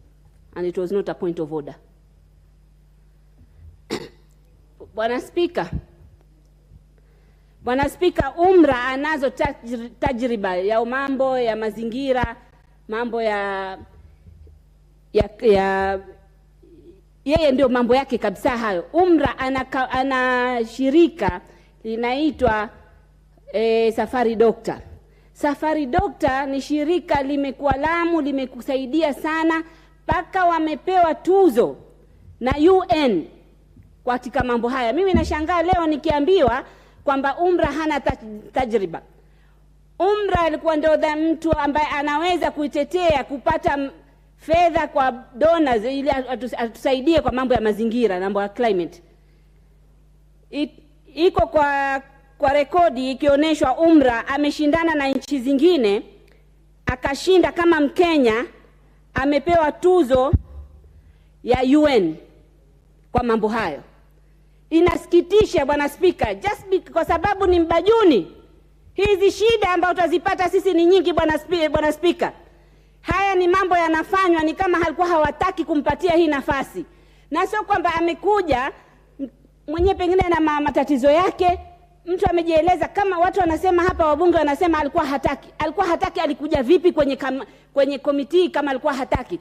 And it was not a point of order. Bwana Speaker, umra anazo tajriba ya mambo ya mazingira, mambo ya yeye ndio mambo yake kabisa hayo. Umra ana shirika linaitwa Safari Doctor. Safari Doctor ni shirika limekuwa Lamu, limekusaidia sana mpaka wamepewa tuzo na UN katika mambo haya. Mimi nashangaa leo nikiambiwa kwamba umra hana tajriba. Umra alikuwa ndio mtu ambaye anaweza kuitetea kupata fedha kwa donors ili atusaidie kwa mambo ya mazingira, mambo ya climate. Iko kwa rekodi ikionyeshwa UMRA ameshindana na nchi zingine, akashinda kama Mkenya, amepewa tuzo ya UN kwa mambo hayo. Inasikitisha Bwana Speaker, kwa sababu ni Mbajuni. Hizi shida ambazo tutazipata sisi ni nyingi Bwana Speaker. Haya ni mambo yanafanywa ni kama halikuwa hawataki kumpatia hii nafasi. Na sio kwamba amekuja mwenye pengine na matatizo yake, mtu amejieleza kama watu wanasema hapa, wabunge wanasema alikuwa hataki. Alikuwa hataki, alikuja vipi kwenye komiti kama alikuwa hataki?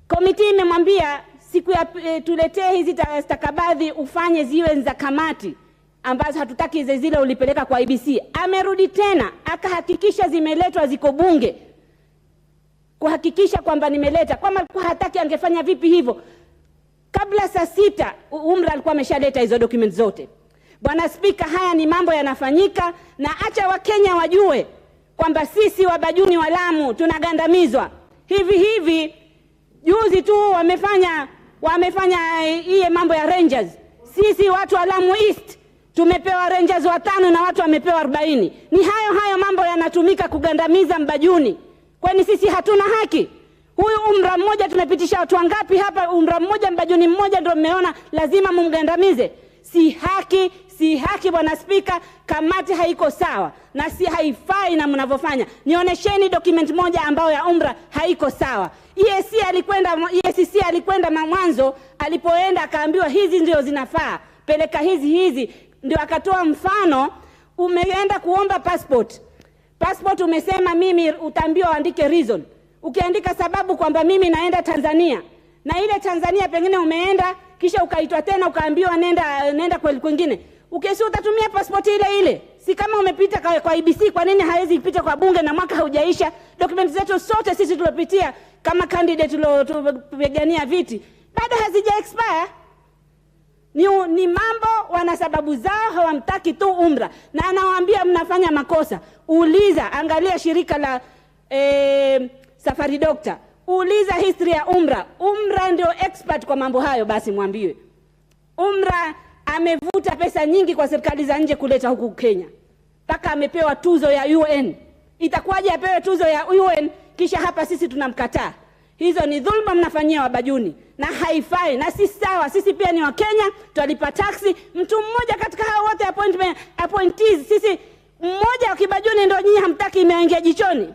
Komiti imemwambia siku ya tuletee hizi stakabadhi ufanye ziwe za kamati ambazo hatutaki zile ulipeleka kwa IBC. Amerudi tena akahakikisha zimeletwa ziko bunge, kuhakikisha kwamba nimeleta. Kama alikuwa hataki angefanya vipi hivyo? Kabla saa 6 UMRA alikuwa ameshaleta hizo documents zote. Bwana Speaker, haya ni mambo yanafanyika, na acha Wakenya wajue kwamba sisi Wabajuni wa Lamu tunagandamizwa. Hivi juzi tu wamefanya hii mambo ya Rangers. Sisi watu wa Lamu East tumepewa Rangers 5 na watu wamepewa 40. Ni hayo mambo yanatumika kugandamiza Mbajuni. Kwani sisi hatuna haki? Huyu UMRA mmoja tumepitisha watu wangapi hapa? UMRA mmoja, Mbajuni mmoja, ndio mmeona lazima mumgandamize? Si haki Bwana Speaker. Kamati haiko sawa na si haifai na mnavyofanya. Nionyesheni document moja ambayo ya UMRA haiko sawa. EACC alikwenda mwanzo, alipoenda akaambiwa hizi ndio zinafaa, peleka hizi, ndio akatoa mfano. Umeenda kuomba passport umesema mimi, utaambiwa uandike reason. Ukiandika sababu kwamba mimi naenda Tanzania, na ile Tanzania pengine umeenda kisha ukaitwa tena ukaambiwa nenda kwingine, ukesi utatumia passport ile. Si kama umepita kwa IBC, kwa nini hawezi kupita kwa bunge na mwaka haujaisha? Documents zetu sote sisi tulopitia kama candidate tulopigania viti bado hazija expire. Ni mambo wana sababu zao, hawamtaki tu UMRA. Na anawaambia mnafanya makosa. Uliza, angalia shirika la Safari Doctor. Uliza history ya UMRA. UMRA ndio expert kwa mambo hayo, basi mwambiwe. UMRA amevuta pesa nyingi kwa serikali za nje kuleta huku Kenya. Paka amepewa tuzo ya UN. Itakuwaje apewe tuzo ya UN kisha hapa sisi tunamkataa? Hizo ni dhulma mnafanyia Wabajuni na haifai, na si sawa. Sisi pia ni wa Kenya, tulipa taxi. Mtu mmoja katika hao wote appointees, sisi mmoja wa Kibajuni ndio nyinyi hamtaki, imeingia jichoni.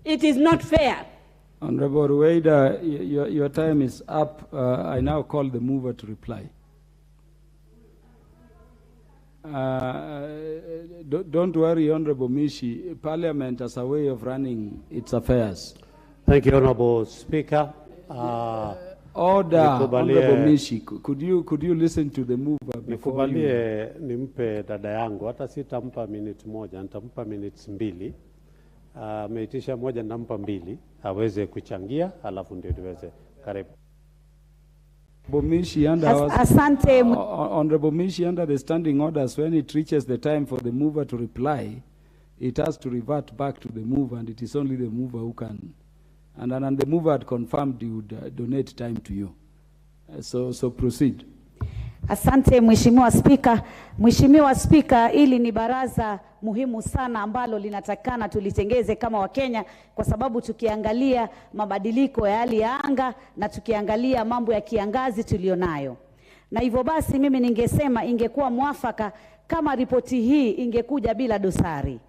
It is not fair. Honorable Rueda, your time is up. I now call the mover to reply. Don't worry, Honorable Mishi. Parliament has a way of running its affairs. Thank you, Honorable Speaker. Order, Honorable Mishi. Could you listen to the mover before you? Nikubalie nimpe dada yangu. Hata sitampa minute moja, nitampa minutes 2. Ameitisha moja, nampa 2 aweze kuchangia, alafu ndio tuweze. Karibu. Honorable Mishi, under the standing orders, when it reaches the time for the mover to reply, it has to revert back to the mover, and it is only the mover who can. And the mover had confirmed he would donate time to you. So proceed. Asante Mheshimiwa Spika. Mheshimiwa Spika, hili ni baraza muhimu sana ambalo linatakana tulitengeze kama Wakenya, kwa sababu tukiangalia mabadiliko ya hali ya anga na tukiangalia mambo ya kiangazi tulionayo. Na hivyo basi mimi ningesema ingekuwa mwafaka kama ripoti hii ingekuja bila dosari.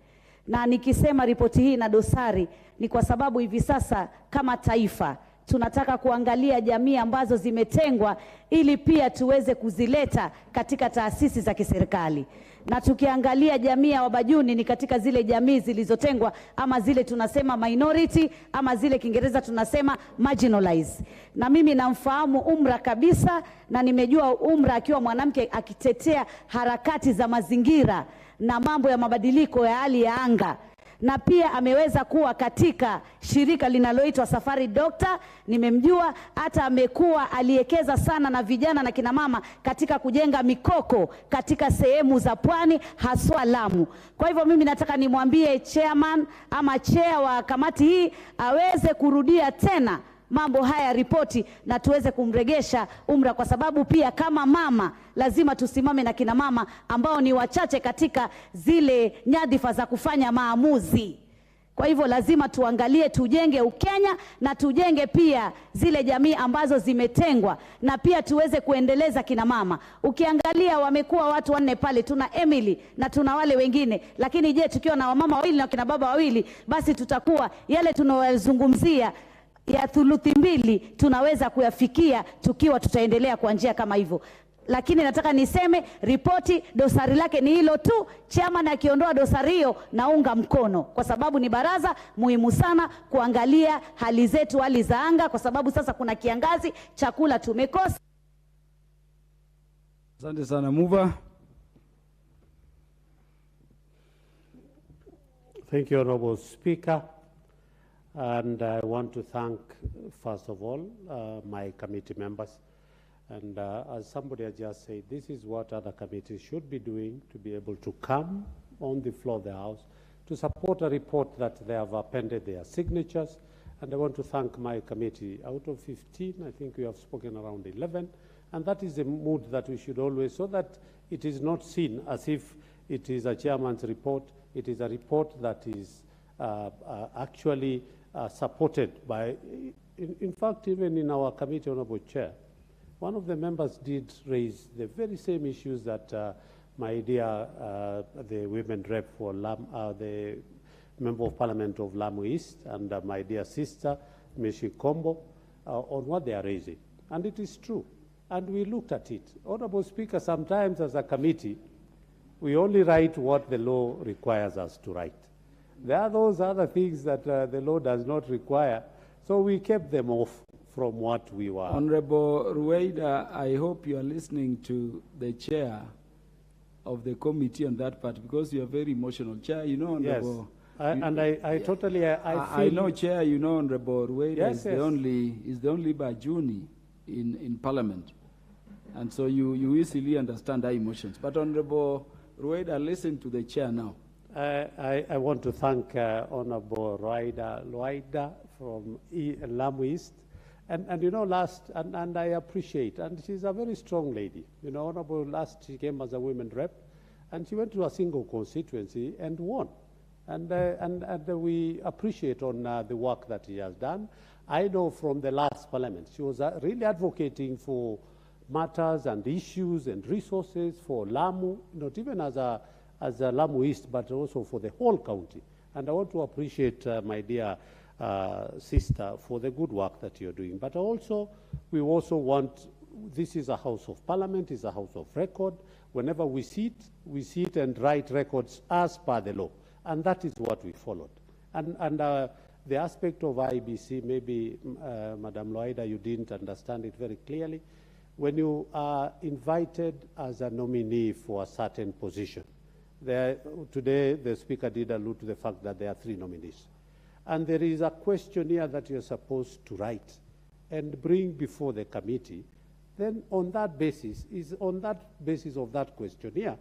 Na nikisema ripoti hii na dosari ni kwa sababu hivi sasa kama taifa tunataka kuangalia jamii ambazo zimetengwa ili pia tuweze kuzileta katika taasisi za kiserikali. Na tukiangalia jamii ya Wabajuni ni katika zile jamii zilizotengwa, ama zile tunasema minority, ama zile Kiingereza tunasema marginalized. Na mimi namfahamu UMRA kabisa, na nimejua UMRA akiwa mwanamke akitetea harakati za mazingira na mambo ya mabadiliko ya hali ya anga. na pia ameweza kuwa katika shirika linaloitwa Safari Doctor. Nimemjua, hata amekuwa aliekeza sana na vijana na kina mama katika kujenga mikoko katika sehemu za pwani, haswa Lamu. Kwa hivyo mimi nataka nimwambie chairman ama chair wa kamati hii aweze kurudia tena mambo haya ripoti na tuweze kumregesha Umra, kwa sababu pia kama mama lazima tusimame na kina mama ambao ni wachache katika zile nyadhifa za kufanya maamuzi. Kwa hivyo lazima tuangalie, tujenge Ukenya na tujenge pia zile jamii ambazo zimetengwa, na pia tuweze kuendeleza kina mama. Ukiangalia wamekuwa watu 4 pale, tuna Emily na tuna wale wengine, lakini je, tukiwa na wamama wawili na kina baba wawili, basi tutakuwa yale tunayozungumzia ya thuluthi mbili tunaweza kuyafikia tukiwa tutaendelea kwa njia kama hivyo. Lakini nataka niseme ripoti dosari lake ni hilo tu. Chairman akiondoa dosari hiyo naunga mkono, kwa sababu ni baraza muhimu sana kuangalia hali zetu, hali za anga, kwa sababu sasa kuna kiangazi, chakula tumekosa. Asante sana. Muva. Thank you, Honorable Speaker. And I want to thank, first of all, my committee members. And as somebody has just said, this is what other committees should be doing, to be able to come on the floor of the House to support a report that they have appended their signatures. And I want to thank my committee. Out of 15, I think we have spoken around 11. And that is the mood that we should always, so that it is not seen as if it is a chairman's report. It is a report that is actually supported by, in fact, even in our committee, Honorable Chair, one of the members did raise the very same issues that my dear, the women rep for the Member of Parliament of Lamu East, and my dear sister, Mishi Kombo, on what they are raising. And it is true. And we looked at it. Honorable Speaker, sometimes as a committee, we only write what the law requires us to write. There are those other things that the law does not require, so we kept them off from what we were. Honorable Rueda, I hope you are listening to the chair of the committee on that part, because you are very emotional. Chair, you know, Honorable. Yes, I totally, I know, Chair, you know, Honorable Rueda yes, is the only Bajuni in Parliament. And so you easily understand our emotions. But Honorable Rueda, listen to the chair now. I want to thank Honorable Loida from Lamu East. And you know, and I appreciate, and she's a very strong lady. You know, Honorable, she came as a women rep, and she went to a single constituency and won. And we appreciate on the work that she has done. I know from the last parliament, she was really advocating for matters and issues and resources for Lamu, not even as a Lamu East, but also for the whole county. And I want to appreciate my dear sister for the good work that you're doing. But also, we also want, this is a House of Parliament, it's a House of Record. Whenever we sit and write records as per the law. And that is what we followed. And the aspect of IBC, maybe, Madam Loida, you didn't understand it very clearly. When you are invited as a nominee for a certain position, today the Speaker did allude to the fact that there are 3 nominees. And there is a questionnaire that you're supposed to write and bring before the committee. Then on that basis of that questionnaire,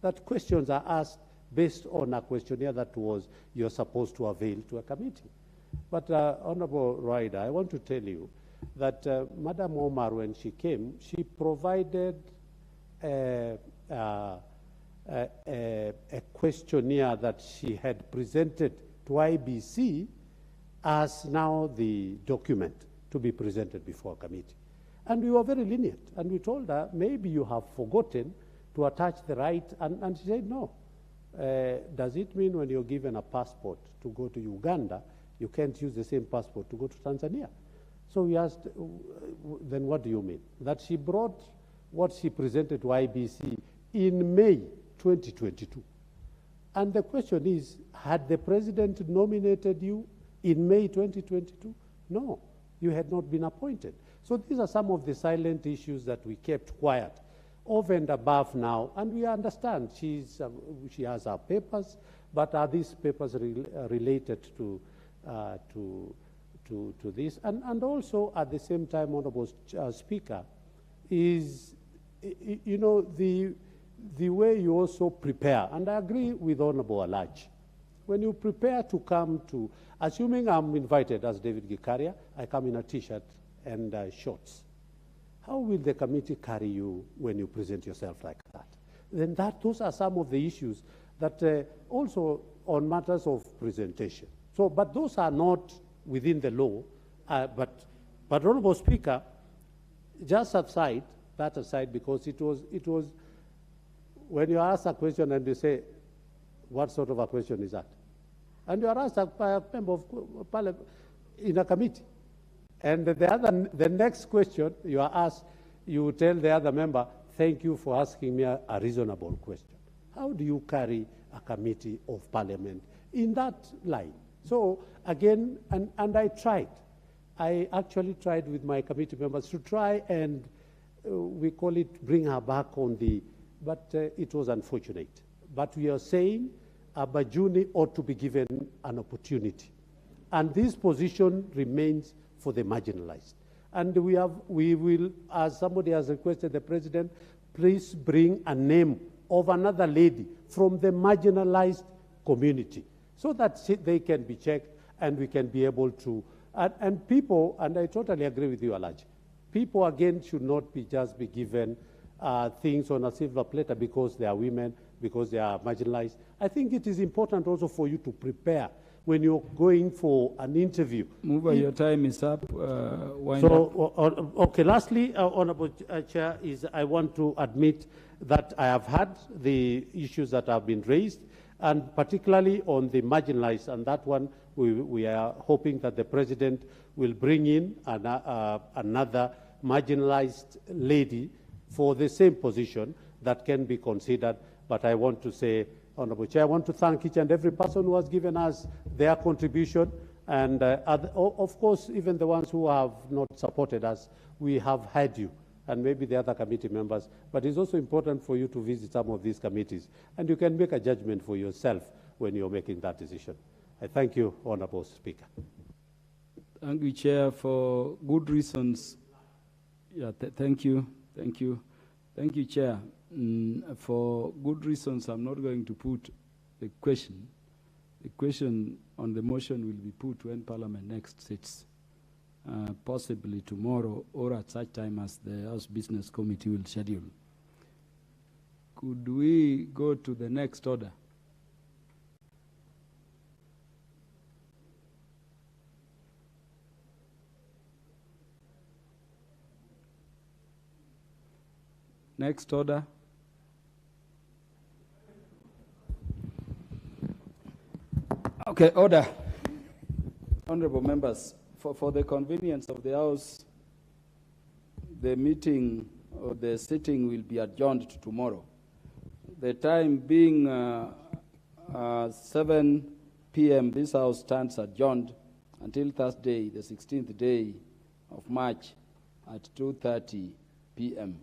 that questions are asked based on a questionnaire that you're supposed to avail to a committee. But Honorable Ryder, I want to tell you that Madam Omar, when she came, she provided a questionnaire that she had presented to IBC as now the document to be presented before a committee. And we were very lenient, and we told her, maybe you have forgotten to attach the right, and she said, no. Does it mean when you're given a passport to go to Uganda, you can't use the same passport to go to Tanzania? So we asked, then what do you mean? That she brought what she presented to IBC in May 2022. And the question is, had the president nominated you in May 2022? No, you had not been appointed. So these are some of the silent issues that we kept quiet over and above now, and we understand she has her papers, but are these papers related to this? And also at the same time, Honorable Speaker, is the way you also prepare, and I agree with Honorable Alaj. When you prepare to come to, assuming I'm invited as David Gikaria, I come in a T-shirt and shorts. How will the committee carry you when you present yourself like that? Then those are some of the issues that also on matters of presentation. So, but those are not within the law. But Honorable Speaker, just aside, because it was when you ask a question and you say, what sort of a question is that? And you are asked by a member of parliament in a committee. And the next question you are asked, you tell the other member, thank you for asking me a reasonable question. How do you carry a committee of parliament in that line? So again, and I tried. I actually tried with my committee members to try and we call it bring her back on the, but it was unfortunate. But we are saying Bajuni ought to be given an opportunity. And this position remains for the marginalized. And we will, as somebody has requested the president, please bring a name of another lady from the marginalized community so that they can be checked and we can be able to, and people, and I totally agree with you, Alaj, people again should not just be given things on a silver platter because they are women, because they are marginalized. I think it is important also for you to prepare when you're going for an interview. Your time is up. Okay, lastly, Honorable Chair, is I want to admit that I have had the issues that have been raised, and particularly on the marginalized, and that one we are hoping that the President will bring in another marginalized lady for the same position that can be considered. But I want to say, Honorable Chair, I want to thank each and every person who has given us their contribution. And of course, even the ones who have not supported us, we have had you, and maybe the other committee members. But it's also important for you to visit some of these committees, and you can make a judgment for yourself when you're making that decision. I thank you, Honorable Speaker. Thank you, Chair, for good reasons. Yeah, thank you, Chair. For good reasons, I'm not going to put the question. The question on the motion will be put when Parliament next sits, possibly tomorrow or at such time as the House Business Committee will schedule. Could we go to the next order? Next order. Okay, order. Honorable members, for the convenience of the House, the meeting or the sitting will be adjourned to tomorrow. The time being 7 p.m., this House stands adjourned until Thursday, the 16th day of March at 2:30 p.m.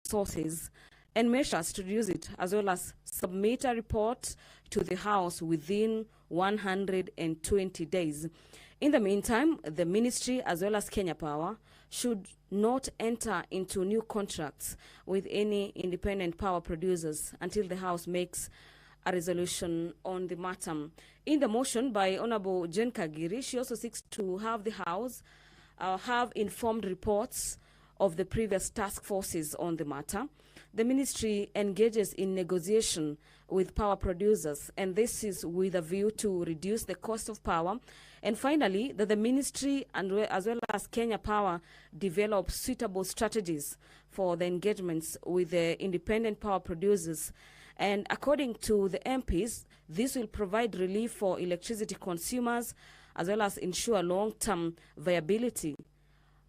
sources and measures to reduce it, as well as submit a report to the House within 120 days. In the meantime, the ministry, as well as Kenya Power, should not enter into new contracts with any independent power producers until the House makes a resolution on the matter. In the motion by Honorable Jen Kagiri, she also seeks to have the House have informed reports of the previous task forces on the matter. The ministry engages in negotiation with power producers, and this is with a view to reduce the cost of power. And finally, that the ministry and as well as Kenya Power develop suitable strategies for the engagements with the independent power producers. And according to the MPs, this will provide relief for electricity consumers, as well as ensure long-term viability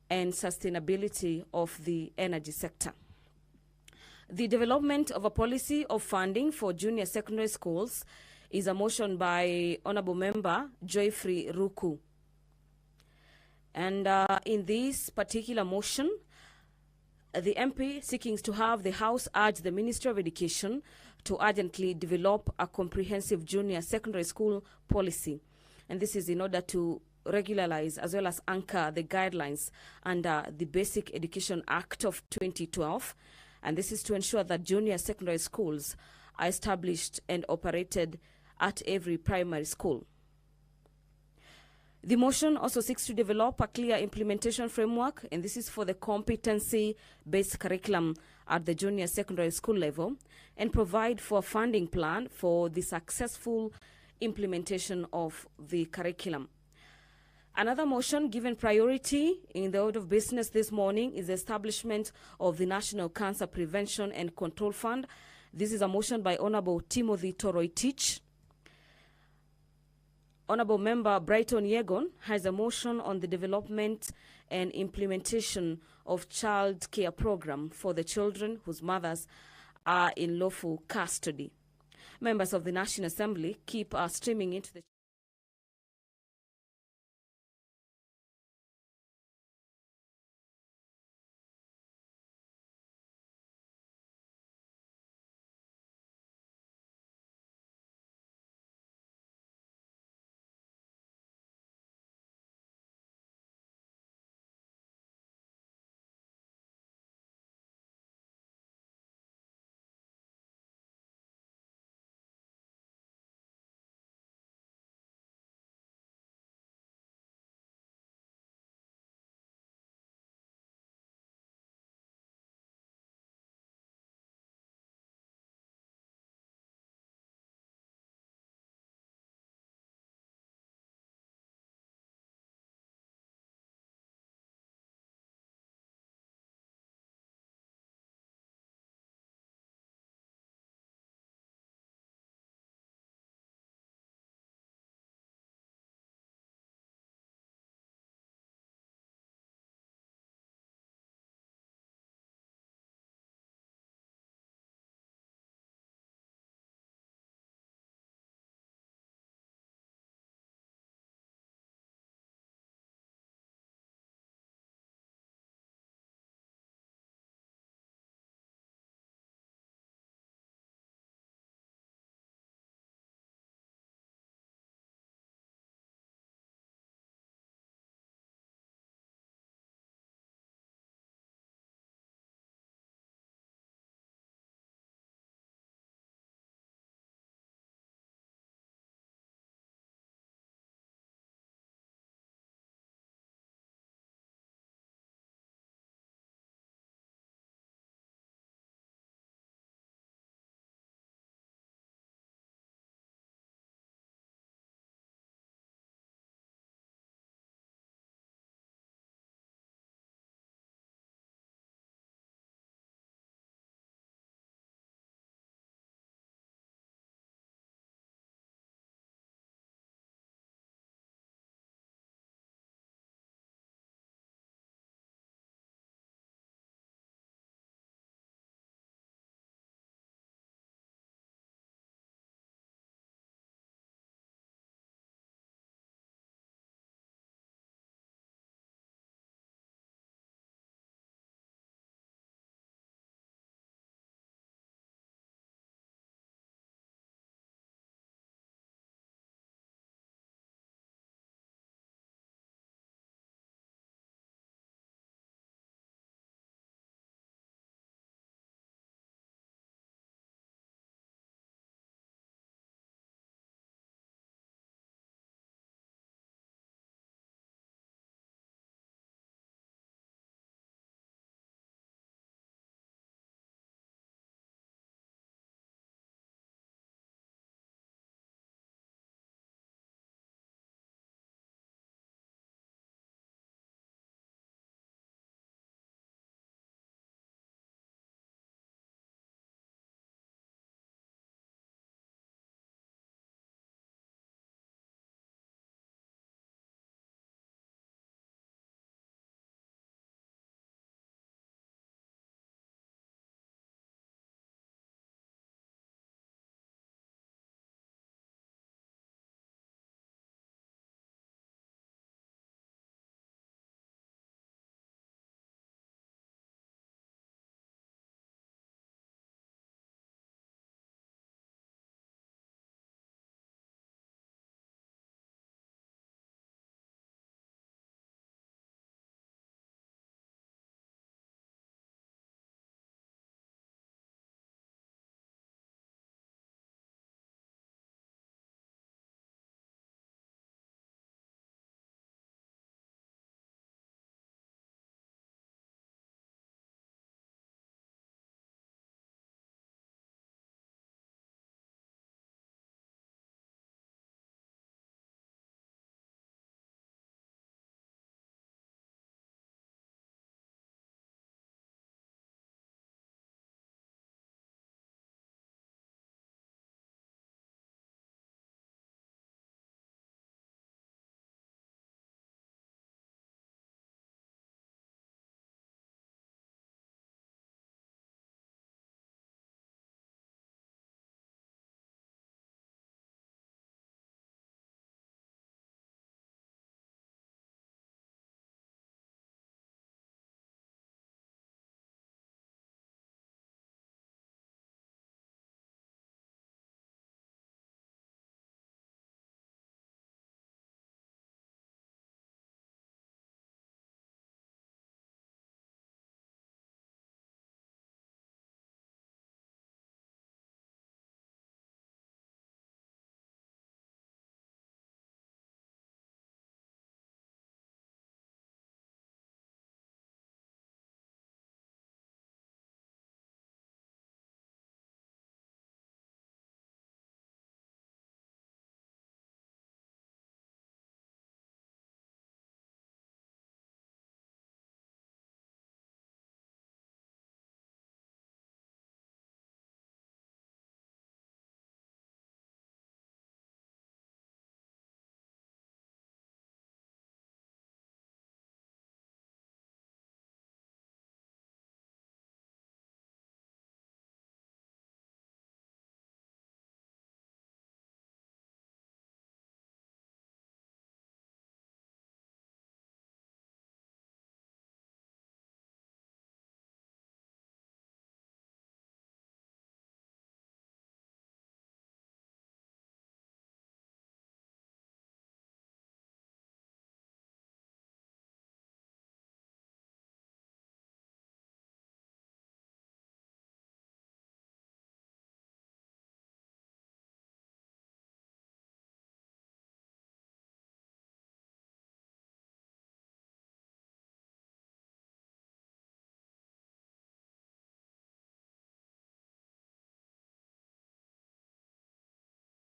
and sustainability of the energy sector. The development of a policy of funding for junior secondary schools is a motion by Honorable Member Joyfrey Ruku. And in this particular motion, the MP seeking to have the House urge the Ministry of Education to urgently develop a comprehensive junior secondary school policy. And this is in order to regularize as well as anchor the guidelines under the Basic Education Act of 2012. And this is to ensure that junior secondary schools are established and operated at every primary school. The motion also seeks to develop a clear implementation framework, and this is for the competency-based curriculum at the junior secondary school level, and provide for a funding plan for the successful implementation of the curriculum. Another motion given priority in the order of business this morning is the establishment of the National Cancer Prevention and Control Fund. This is a motion by Honorable Timothy Toroitich. Honorable Member Brighton Yegon has a motion on the development and implementation of child care program for the children whose mothers are in lawful custody. Members of the National Assembly keep streaming into the